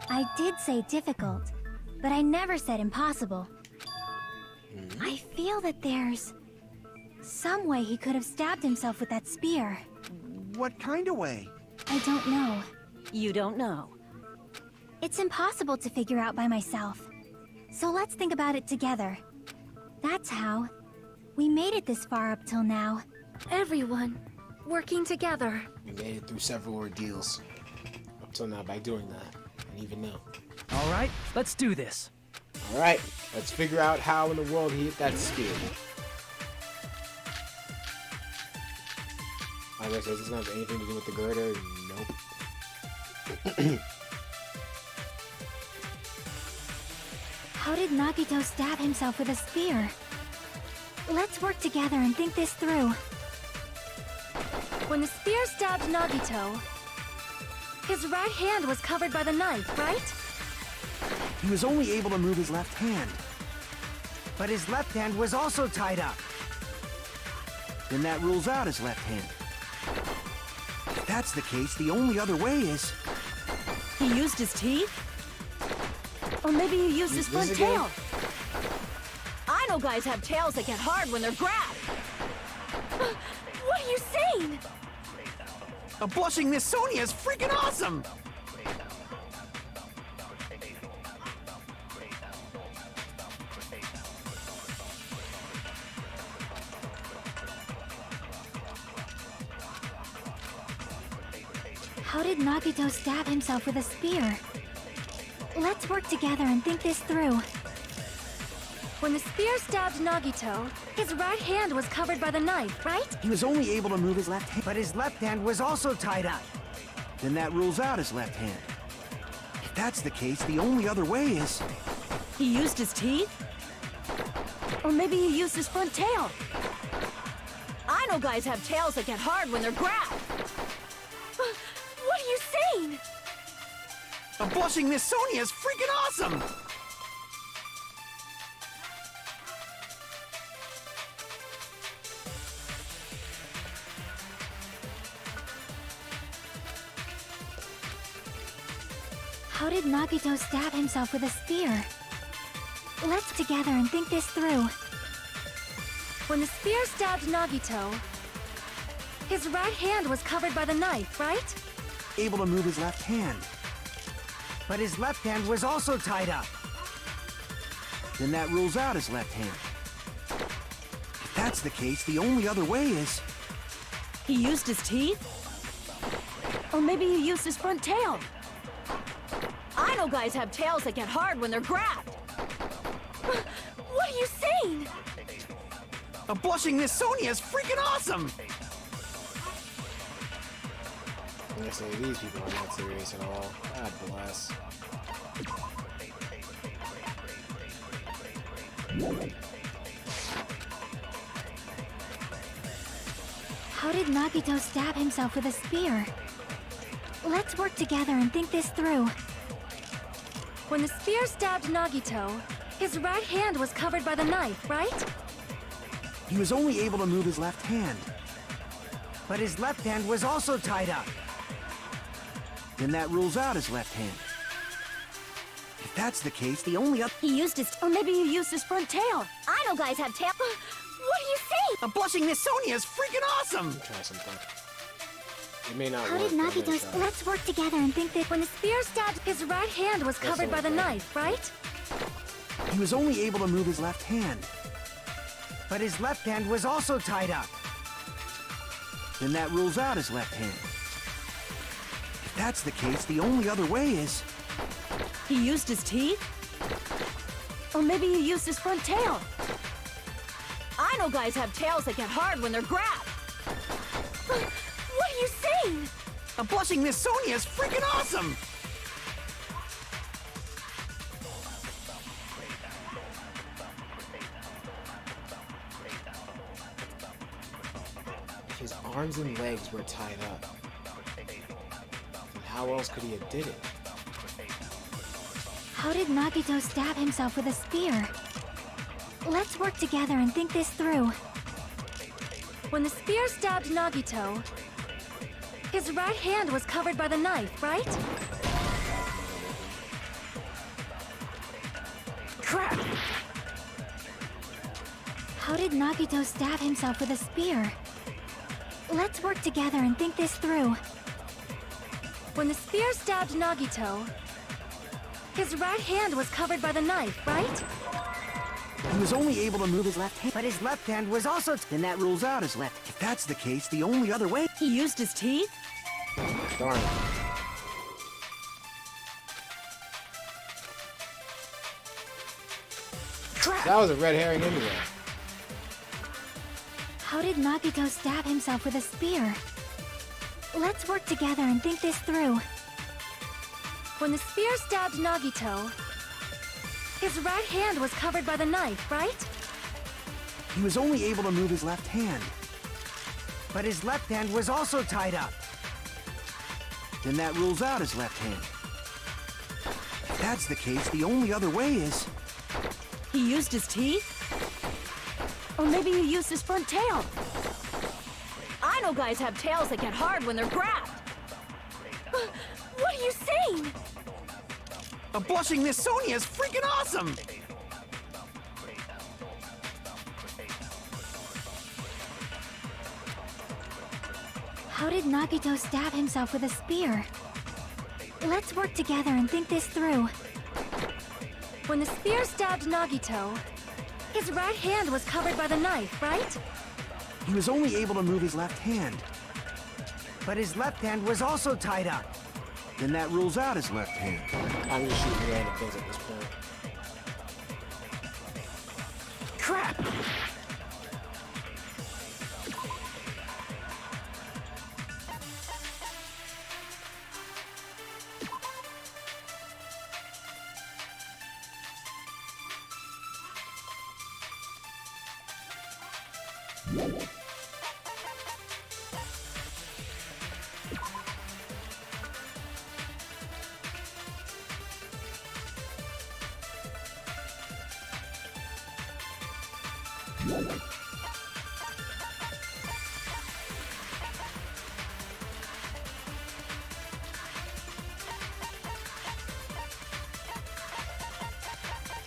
I did say difficult, but I never said impossible. I feel that there's some way he could have stabbed himself with that spear. What kind of way? I don't know. You don't know. It's impossible to figure out by myself. So let's think about it together. That's how we made it this far up till now. Everyone, working together. We made it through several ordeals up till now by doing that. And even now. All right, let's do this. Alright, let's figure out how in the world he hit that spear. I guess this doesn't have anything to do with the girder. Nope. How did Nagito stab himself with a spear? Let's work together and think this through. When the spear stabbed Nagito, his right hand was covered by the knife, right? He was only able to move his left hand. But his left hand was also tied up. Then that rules out his left hand. If that's the case, the only other way is... He used his teeth? Or maybe he used his front tail. I know guys have tails that get hard when they're grabbed. What are you saying? A blushing Miss Sonia is freaking awesome! How did Nagito stab himself with a spear? Let's work together and think this through. When the spear stabbed Nagito, his right hand was covered by the knife, right? He was only able to move his left hand. But his left hand was also tied up. Then that rules out his left hand. If that's the case, the only other way is... He used his teeth? Or maybe he used his front tail. I know guys have tails that get hard when they're grabbed. What are you saying? Blushing Miss Sonia is freaking awesome! How did Nagito stab himself with a spear? Let's together and think this through. When the spear stabbed Nagito, his right hand was covered by the knife, right? Able to move his left hand. But his left hand was also tied up. Then that rules out his left hand. If that's the case, the only other way is... He used his teeth? Or maybe he used his front tail. I know guys have tails that get hard when they're grabbed. What are you saying? Blushing Miss Sonia is freaking awesome! I'm gonna say these people are not serious at all. God bless. How did Nagito stab himself with a spear? Let's work together and think this through. When the spear stabbed Nagito, his right hand was covered by the knife, right? He was only able to move his left hand. But his left hand was also tied up. Then that rules out his left hand. If that's the case, the only other... He used his... Or maybe he used his front tail. I know guys have tail... What are you saying? Blushing Miss Sonia is freaking awesome! Try something. It may not How work. did but I'm gonna Nagito... try. Let's work together and think that... When the spear stabbed, his right hand was That's covered by the okay. knife, right? He was only able to move his left hand. But his left hand was also tied up. Then that rules out his left hand. If that's the case, the only other way is... He used his teeth? Or maybe he used his front tail. I know guys have tails that get hard when they're grabbed. What are you saying? Blushing Miss Sonia is freaking awesome! His arms and legs were tied up. And how else could he have did it? How did Nagito stab himself with a spear? Let's work together and think this through. When the spear stabbed Nagito, his right hand was covered by the knife, right? Crap! How did Nagito stab himself with a spear? Let's work together and think this through. When the spear stabbed Nagito, his right hand was covered by the knife, right? He was only able to move his left hand. But his left hand was also... Then that rules out his left. If that's the case, the only other way... He used his teeth? Darn it. Crap! That was a red herring anyway. How did Nagito stab himself with a spear? Let's work together and think this through. When the spear stabbed Nagito, his right hand was covered by the knife, right? He was only able to move his left hand. But his left hand was also tied up. Then that rules out his left hand. If that's the case, the only other way is... He used his teeth? Or maybe he used his front tail. I know guys have tails that get hard when they're grabbed. What are you saying? Blushing Miss Sonia is freaking awesome! How did Nagito stab himself with a spear? Let's work together and think this through. When the spear stabbed Nagito, his right hand was covered by the knife, right? He was only able to move his left hand. But his left hand was also tied up. Then that rules out his left hand. I'm just shooting random things at this point. Crap!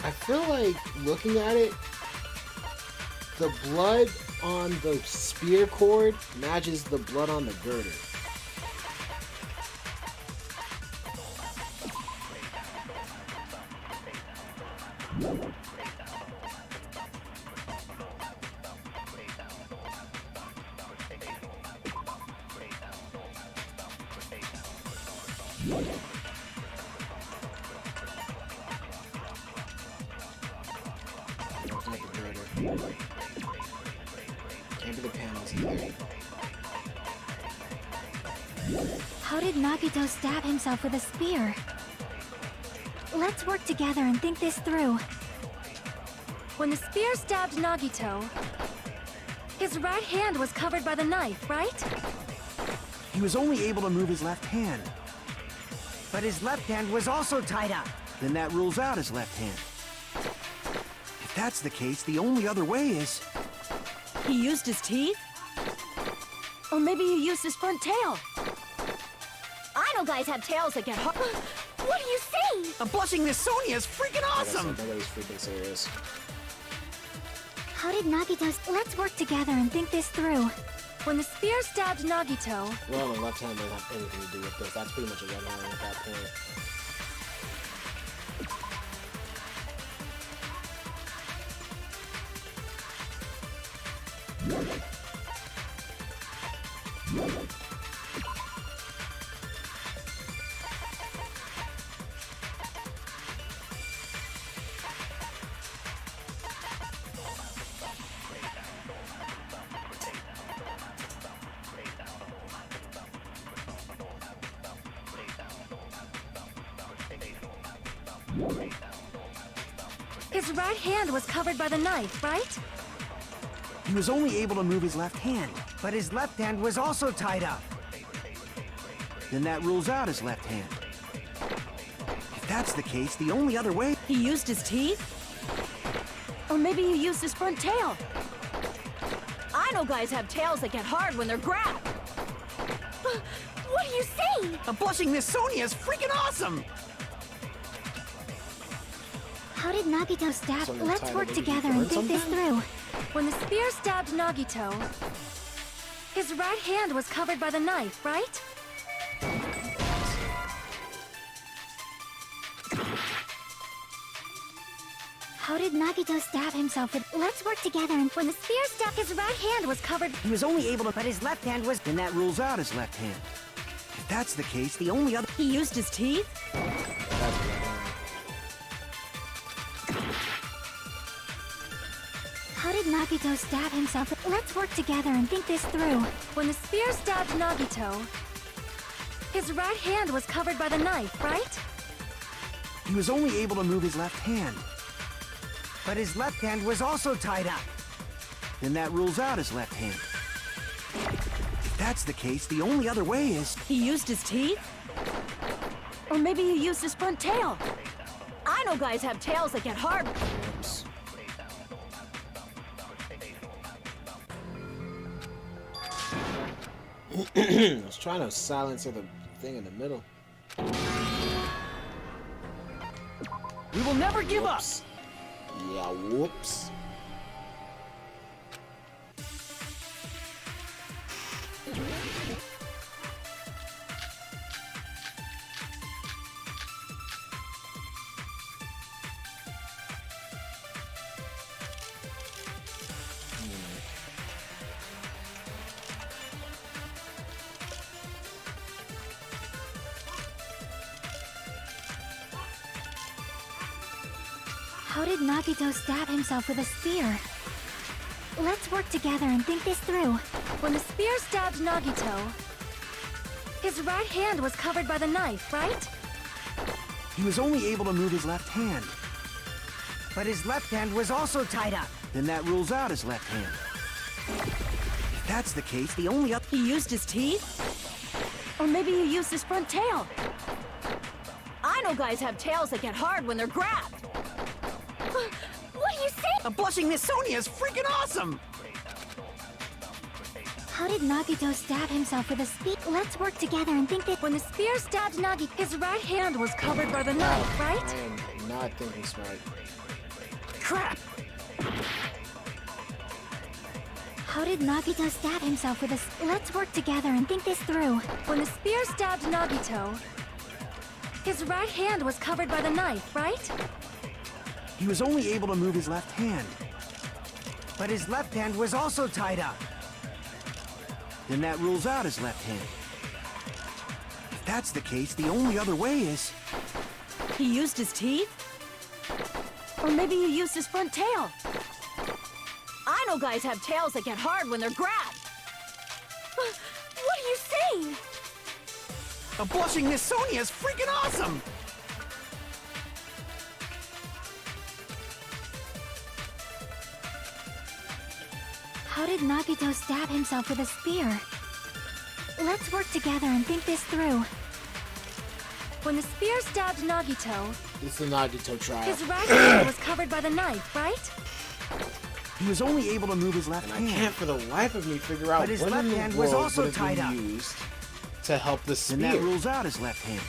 I feel like, looking at it, the blood on the spear cord matches the blood on the girder. Can't be the panels either. How did Nagito stab himself with a spear? Let's work together and think this through. When the spear stabbed Nagito, his right hand was covered by the knife, right? He was only able to move his left hand. But his left hand was also tied up. Then that rules out his left hand. If that's the case, the only other way is... He used his teeth? Or maybe he used his front tail. I know guys have tails that get hard. What are you saying? A blushing Miss Sonia is freaking awesome! Nobody's freaking serious. How did Nagito... Let's work together and think this through. When the spear stabbed Nagito, Well, the left hand doesn't have anything to do with this. That's pretty much a red herring at that point. his right hand was covered by the knife, right? He was only able to move his left hand. But his left hand was also tied up. Then that rules out his left hand. If that's the case, the only other way... He used his teeth? Or maybe he used his front tail. I know guys have tails that get hard when they're grabbed. What are you saying? A blushing Miss Sonia is freaking awesome! How did Nagito stab... Something Let's tied work up. Maybe together he and think burned this through. When the spear stabbed Nagito, his right hand was covered by the knife, right? How did Nagito stab himself with... Let's work together and... When the spear stabbed... His right hand was covered... He was only able to... But his left hand was... Then that rules out his left hand. If that's the case, the only other... He used his teeth? How did Nagito stab himself with... Let's work together and think this through. When the spear stabbed Nagito, his right hand was covered by the knife, right? He was only able to move his left hand. But his left hand was also tied up. Then that rules out his left hand. If that's the case, the only other way is... He used his teeth? Or maybe he used his front tail. I know guys have tails that get hard. Oops. I was trying to silence the thing in the middle. We will never give up! Whoops. Yeah, whoops. How did Nagito stab himself with a spear? Let's work together and think this through. When the spear stabbed Nagito, his right hand was covered by the knife, right? He was only able to move his left hand. But his left hand was also tied up. Then that rules out his left hand. If that's the case, the only other... He used his teeth? Or maybe he used his front tail. I know guys have tails that get hard when they're grabbed. What are you saying? Blushing Miss Sonia is freaking awesome! How did Nagito stab himself with a spear? Let's work together and think that When the spear stabbed Nagi, his right hand was covered by the knife, I right? am not thinking smart. Crap! How did Nagito stab himself with a Let's work together and think this through. When the spear stabbed Nagito, his right hand was covered by the knife, right? He was only able to move his left hand. But his left hand was also tied up. Then that rules out his left hand. If that's the case, the only other way is... He used his teeth? Or maybe he used his front tail. I know guys have tails that get hard when they're grabbed. What are you saying? Blushing Miss Sonia is freaking awesome! How did Nagito stab himself with a spear? Let's work together and think this through. When the spear stabbed Nagito, It's the Nagito trial. his right hand was covered by the knife, right? He was only able to move his left And I hand. can't for the life of me figure out But his what left in the hand was world also would have been tied up. used to help the Then spear. that rules out his left hand.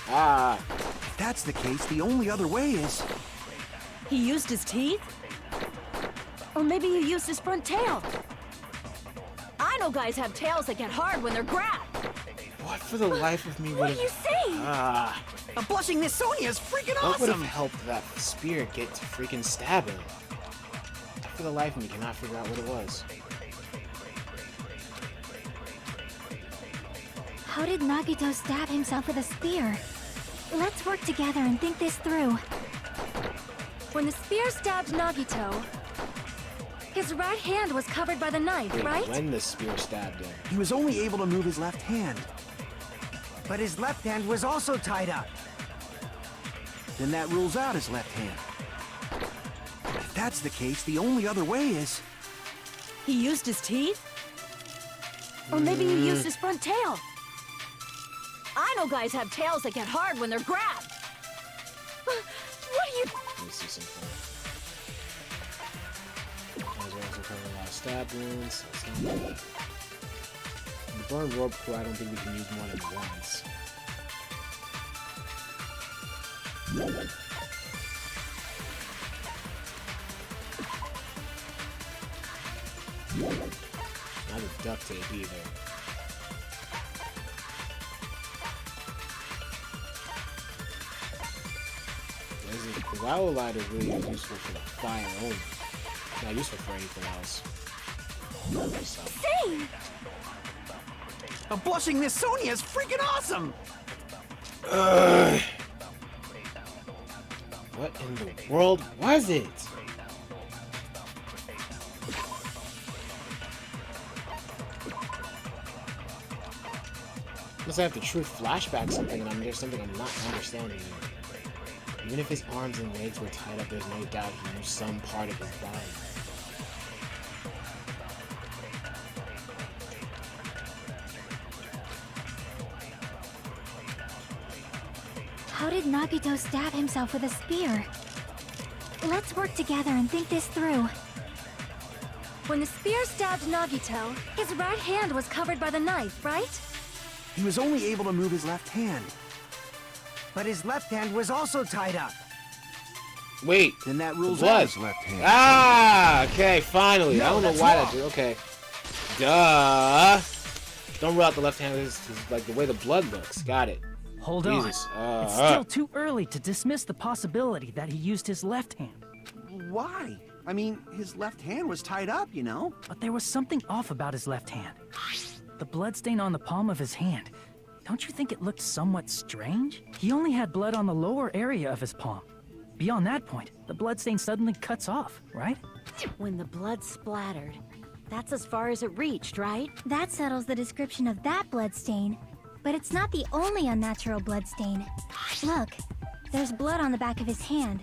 Ah, If that's the case, the only other way is... He used his teeth? Or maybe he used his front tail. I know guys have tails that get hard when they're grabbed. what for the life of me What would are you have... saying? Ah, Blushing Miss Sonia is freaking what would have awesome! helped that spear get to freaking stab him? For the life of me, cannot figure out what it was. How did Nagito stab himself with a spear? Let's work together and think this through. When the spear stabbed Nagito, his right hand was covered by the knife, Wait, right? when the spear stabbed him? He was only able to move his left hand. But his left hand was also tied up. Then that rules out his left hand. If that's the case, the only other way is... He used his teeth? Or maybe he used his front tail. I know guys have tails that get hard when they're grabbed. What are you... Let me see something. Eyes are also covering a lot of stab wounds. That's not bad. The burned rope crew, I don't think we can use more than once. Not the duct tape either. The Wow lighter really is useful for the fire only. Not useful for anything else. So, Saying? Blushing Miss Sonia is freaking awesome! what in the world was it? Unless I have to truth flashback something and there's something I'm not understanding here. Even if his arms and legs were tied up, there's no doubt he used some part of his body. How did Nagito stab himself with a spear? Let's work together and think this through. When the spear stabbed Nagito, his right hand was covered by the knife, right? He was only able to move his left hand. But his left hand was also tied up. Wait, Then that rules blood. out his left hand. Ah, okay, finally. I No, don't know that's why wrong. that did. Okay. Duh. Don't rule out the left hand. This is like the way the blood looks. Got it. Hold Jesus. on. It's still too early to dismiss the possibility that he used his left hand. Why? I mean, his left hand was tied up, you know? But there was something off about his left hand. The bloodstain on the palm of his hand. Don't you think it looked somewhat strange? He only had blood on the lower area of his palm. Beyond that point, the bloodstain suddenly cuts off, right? When the blood splattered, that's as far as it reached, right? That settles the description of that bloodstain. But it's not the only unnatural bloodstain. Look, there's blood on the back of his hand,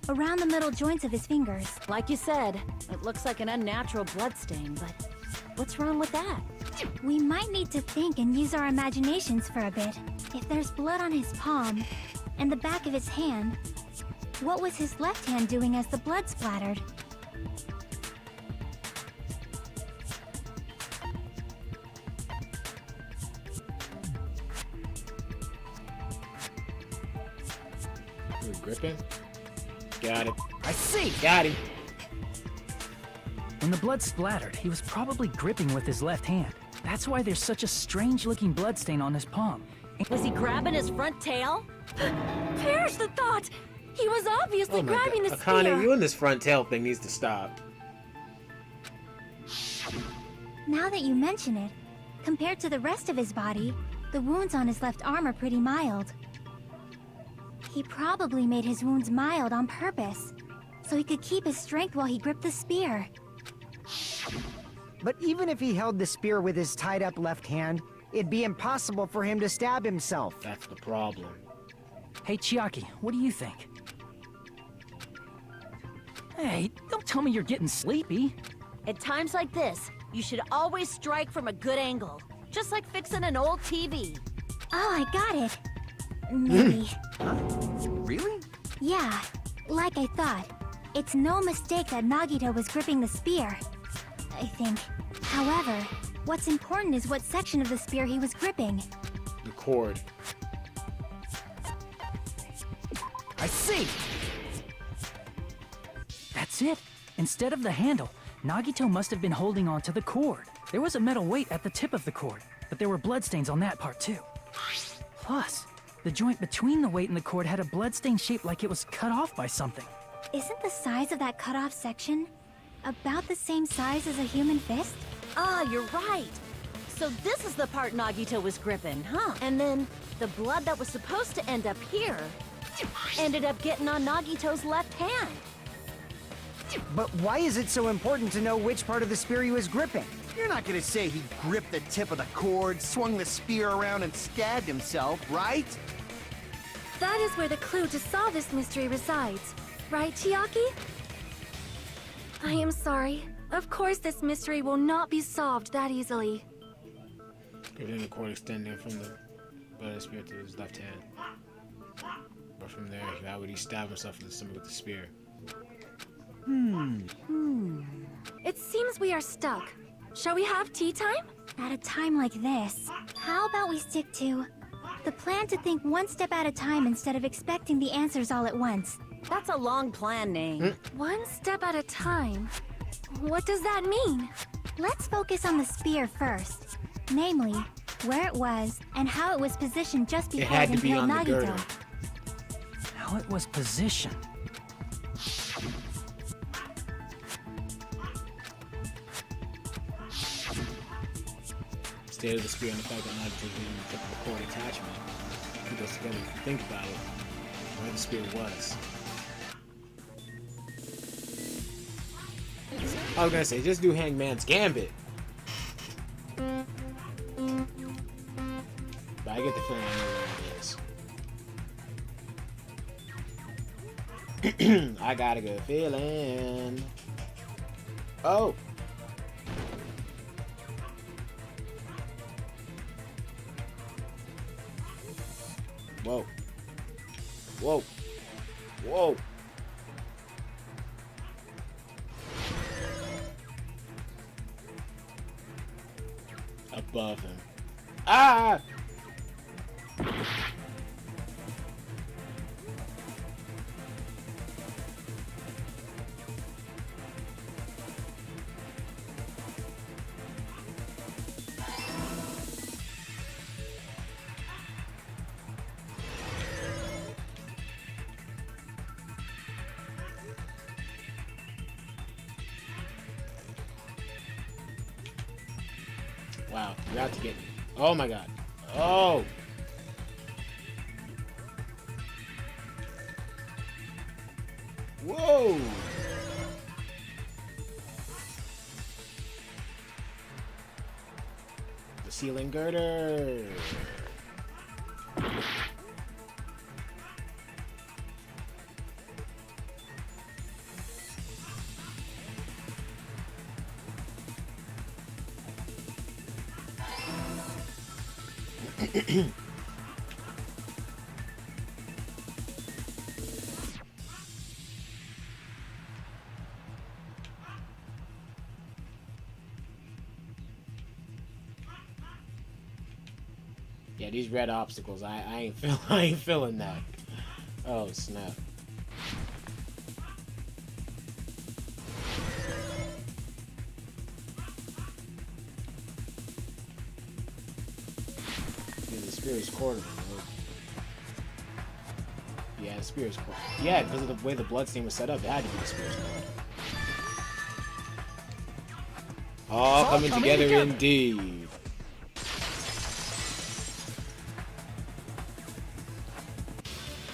around the middle joints of his fingers. Like you said, it looks like an unnatural bloodstain, but what's wrong with that? We might need to think and use our imaginations for a bit. If there's blood on his palm and the back of his hand, what was his left hand doing as the blood splattered? Ooh, gripping. Got it. I see! Got him. When the blood splattered, he was probably gripping with his left hand. That's why there's such a strange-looking bloodstain on his palm. Was he grabbing his front tail? Perish the thought! He was obviously Oh my grabbing God. the Akane, spear. you and this front tail thing needs to stop. Now that you mention it, compared to the rest of his body, the wounds on his left arm are pretty mild. He probably made his wounds mild on purpose, so he could keep his strength while he gripped the spear. But even if he held the spear with his tied-up left hand, it'd be impossible for him to stab himself. That's the problem. Hey, Chiaki, what do you think? Hey, don't tell me you're getting sleepy. At times like this, you should always strike from a good angle. Just like fixing an old TV. Oh, I got it. Maybe. Really? Yeah, like I thought. It's no mistake that Nagito was gripping the spear, I think. However, what's important is what section of the spear he was gripping. The cord. I see! That's it. Instead of the handle, Nagito must have been holding on to the cord. There was a metal weight at the tip of the cord, but there were bloodstains on that part too. Plus, the joint between the weight and the cord had a bloodstain shaped like it was cut off by something. Isn't the size of that cut-off section about the same size as a human fist? Ah, you're right. So this is the part Nagito was gripping, huh? And then the blood that was supposed to end up here ended up getting on Nagito's left hand. But why is it so important to know which part of the spear he was gripping? You're not gonna say he gripped the tip of the cord, swung the spear around, and stabbed himself, right? That is where the clue to solve this mystery resides. Right, Chiaki? I am sorry. Of course this mystery will not be solved that easily. Gripping the cord extending from the butt of the spear to his left hand. But from there, how would he stab himself in the stomach with the spear? It seems we are stuck. Shall we have tea time? At a time like this, how about we stick to the plan to think one step at a time instead of expecting the answers all at once? That's a long plan name. One step at a time. What does that mean? Let's focus on the spear first. Namely, where it was and how it was positioned just It before had it to be impaled on the Nagito. girder. How it was positioned. State of the spear and the fact that Nagito didn't flip the cord attachment. Put those together if you think about it. Where the spear was. I was gonna say, just do Hangman's Gambit. But I get the feeling I know where it is. I got a good feeling. Oh! Whoa. Whoa. Whoa. Above him. Ah! Wow, you're out to get me. Oh my god. Oh! Whoa! The ceiling girder. these red obstacles, I ain't feeling that. Oh snap. Yeah, the Spirit's Court. Yeah, the Spirit's Court. Yeah, because of the way the bloodstain was set up, it had to be the Spirit's Court. All coming together indeed.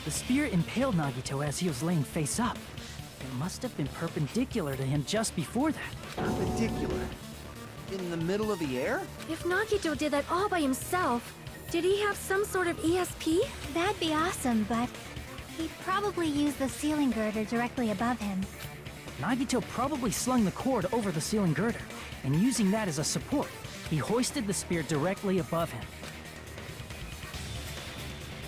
The spear impaled Nagito as he was laying face up. It must have been perpendicular to him just before that. Perpendicular? In the middle of the air? If Nagito did that all by himself, did he have some sort of ESP? That'd be awesome, but he probably used the ceiling girder directly above him. Nagito probably slung the cord over the ceiling girder, and using that as a support, he hoisted the spear directly above him.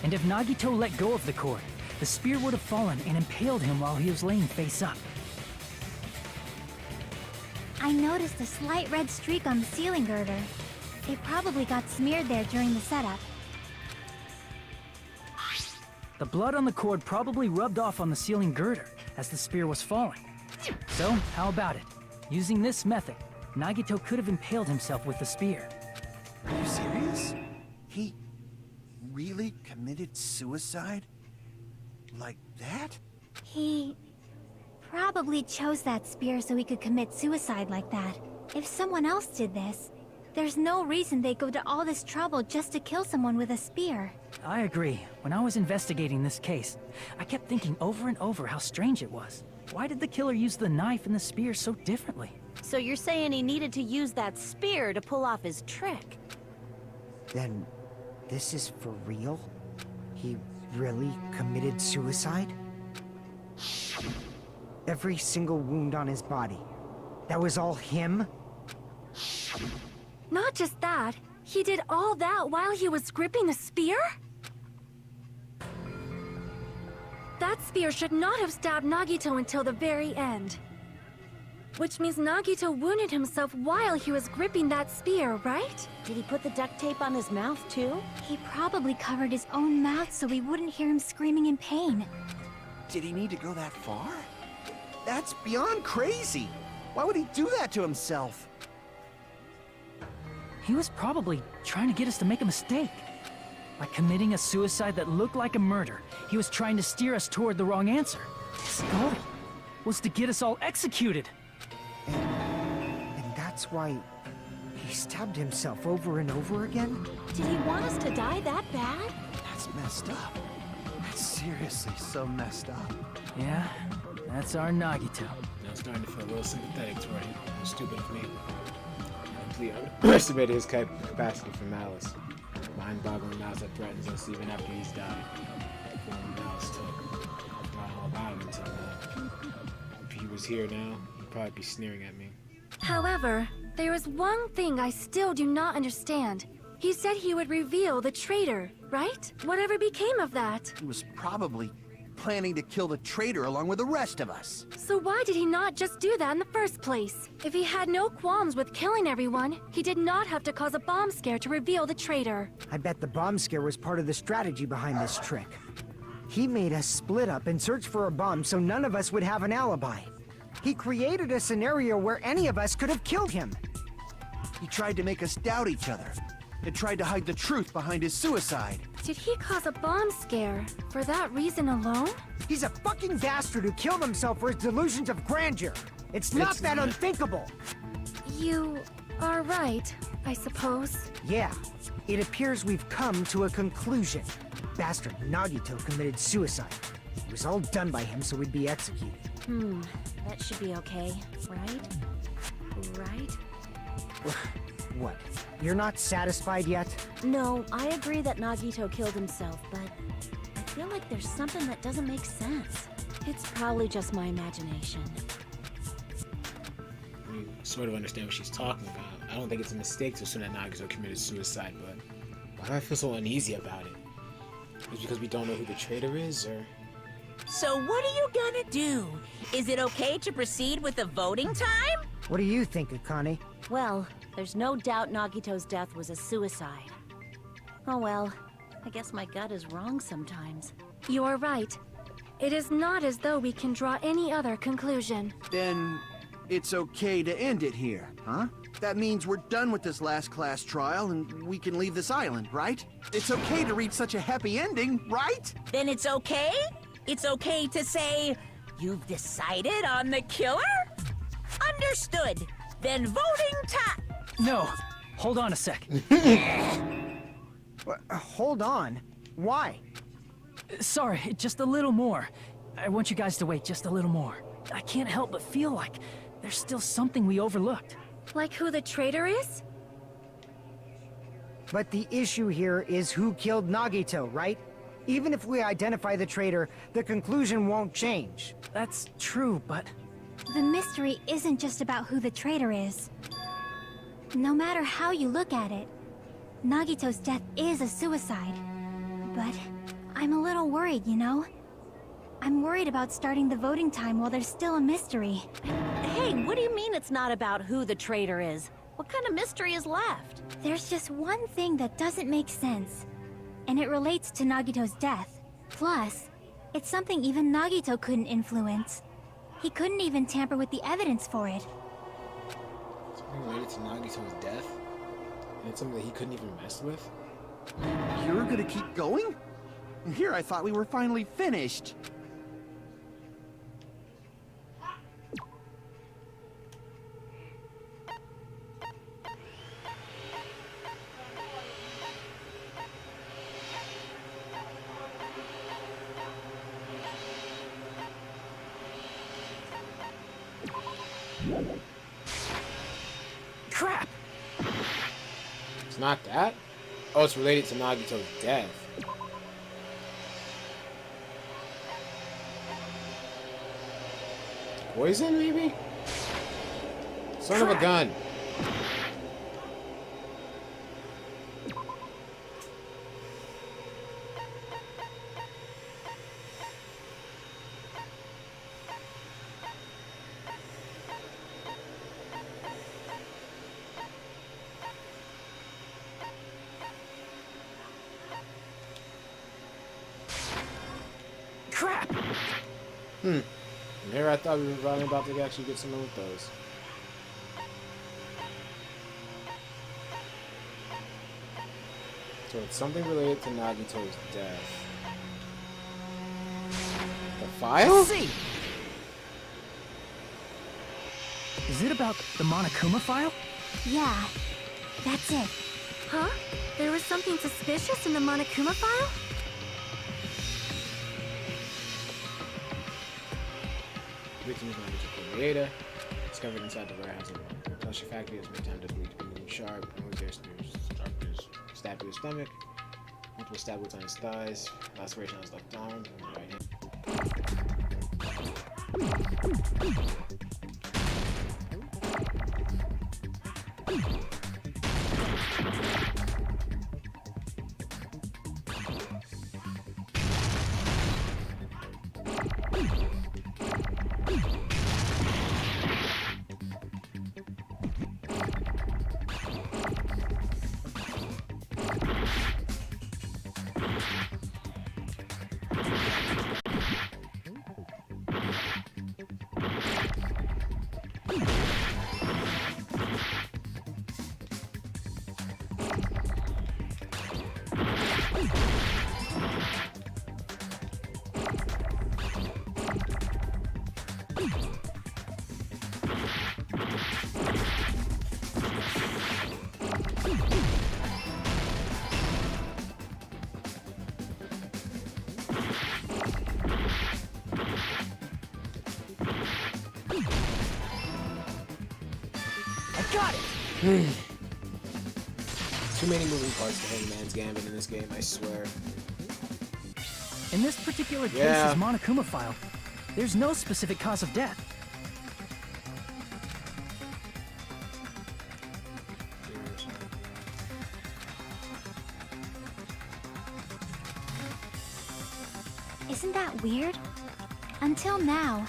And if Nagito let go of the cord, the spear would have fallen and impaled him while he was laying face up. I noticed a slight red streak on the ceiling girder. It probably got smeared there during the setup. The blood on the cord probably rubbed off on the ceiling girder as the spear was falling. So, how about it? Using this method, Nagito could have impaled himself with the spear. Are you serious? He really committed suicide? Like that? He probably chose that spear so he could commit suicide like that. If someone else did this, there's no reason they'd go to all this trouble just to kill someone with a spear. I agree. When I was investigating this case, I kept thinking over and over how strange it was. Why did the killer use the knife and the spear so differently? So you're saying he needed to use that spear to pull off his trick? Then, this is for real? He really committed suicide? Every single wound on his body. That was all him? Not just that, he did all that while he was gripping the spear? That spear should not have stabbed Nagito until the very end. Which means Nagito wounded himself while he was gripping that spear, right? Did he put the duct tape on his mouth too? He probably covered his own mouth so we wouldn't hear him screaming in pain. Did he need to go that far? That's beyond crazy. Why would he do that to himself? He was probably trying to get us to make a mistake. By committing a suicide that looked like a murder, he was trying to steer us toward the wrong answer. His goal was to get us all executed. And that's why he stabbed himself over and over again? Did he want us to die that bad? That's messed up. That's seriously so messed up. Yeah, that's our Nagito. I'm starting to feel a little sympathetic toward him. It was stupid of me. I completely underestimated his capacity for malice. Mind-boggling malice that threatens us even after he's died. Malice took all about him until now. If he was here now, he'd probably be sneering at me. However, there is one thing I still do not understand. He said he would reveal the traitor, right? Whatever became of that? He was probably planning to kill the traitor along with the rest of us. So why did he not just do that in the first place? If he had no qualms with killing everyone, he did not have to cause a bomb scare to reveal the traitor. I bet the bomb scare was part of the strategy behind this trick. He made us split up and search for a bomb so none of us would have an alibi. He created a scenario where any of us could have killed him. He tried to make us doubt each other and tried to hide the truth behind his suicide. Did he cause a bomb scare for that reason alone? He's a fucking bastard who killed himself for his delusions of grandeur. It's not that unthinkable. You are right, I suppose. Yeah, it appears we've come to a conclusion. Bastard Nagito committed suicide. It was all done by him so we'd be executed. That should be okay, right? Right? What? You're not satisfied yet? No, I agree that Nagito killed himself, but I feel like there's something that doesn't make sense. It's probably just my imagination. I sort of understand what she's talking about. I don't think it's a mistake to assume that Nagito committed suicide, but why do I feel so uneasy about it? Is it because we don't know who the traitor is, or...? So what are you gonna do? Is it okay to proceed with the voting time? What do you think, Akane? Well, there's no doubt Nagito's death was a suicide. Oh well, I guess my gut is wrong sometimes. You are right. It is not as though we can draw any other conclusion. Then it's okay to end it here, huh? That means we're done with this last class trial and we can leave this island, right? It's okay to reach such a happy ending, right? Then it's okay? It's okay to say, you've decided on the killer? Understood. Then voting time. No, hold on a sec. Hold on. Why? Sorry, just a little more. I want you guys to wait just a little more. I can't help but feel like there's still something we overlooked. Like who the traitor is? But the issue here is who killed Nagito, right? Even if we identify the traitor, the conclusion won't change. That's true, but... The mystery isn't just about who the traitor is. No matter how you look at it, Nagito's death is a suicide. But I'm a little worried, you know? I'm worried about starting the voting time while there's still a mystery. Hey, what do you mean it's not about who the traitor is? What kind of mystery is left? There's just one thing that doesn't make sense, and it relates to Nagito's death. Plus, it's something even Nagito couldn't influence. He couldn't even tamper with the evidence for it. Something related to Nagito's death? And it's something that he couldn't even mess with? You're gonna keep going? Here I thought we were finally finished. Crap! It's not that? Oh, it's related to Nagito's death. Poison, maybe? Son of a gun. Crap! And here I thought we were finally about to actually get some of those. So it's something related to Nagito's death. The file? Let's see! Is it about the Monokuma file? Yeah, that's it. Huh? There was something suspicious in the Monokuma file? Victims Nagito creator discovered inside the warehouse of the Plushie factory has many times believed to be moving sharp. And was there stabbed to his stomach, multiple stab wounds on his thighs, laceration on his left arm, and the right hand. Got it! Too many moving parts to Hangman's Gambit in this game, I swear. In this particular Yeah. case's Monokuma file, there's no specific cause of death. Isn't that weird? Until now,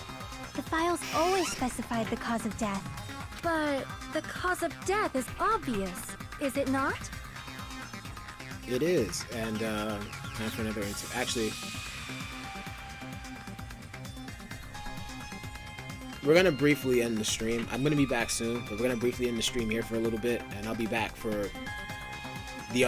the files always specified the cause of death. But the cause of death is obvious, is it not? It is, and time for another actually, we're gonna briefly end the stream. I'm gonna be back soon, but we're gonna briefly end the stream here for a little bit, and I'll be back for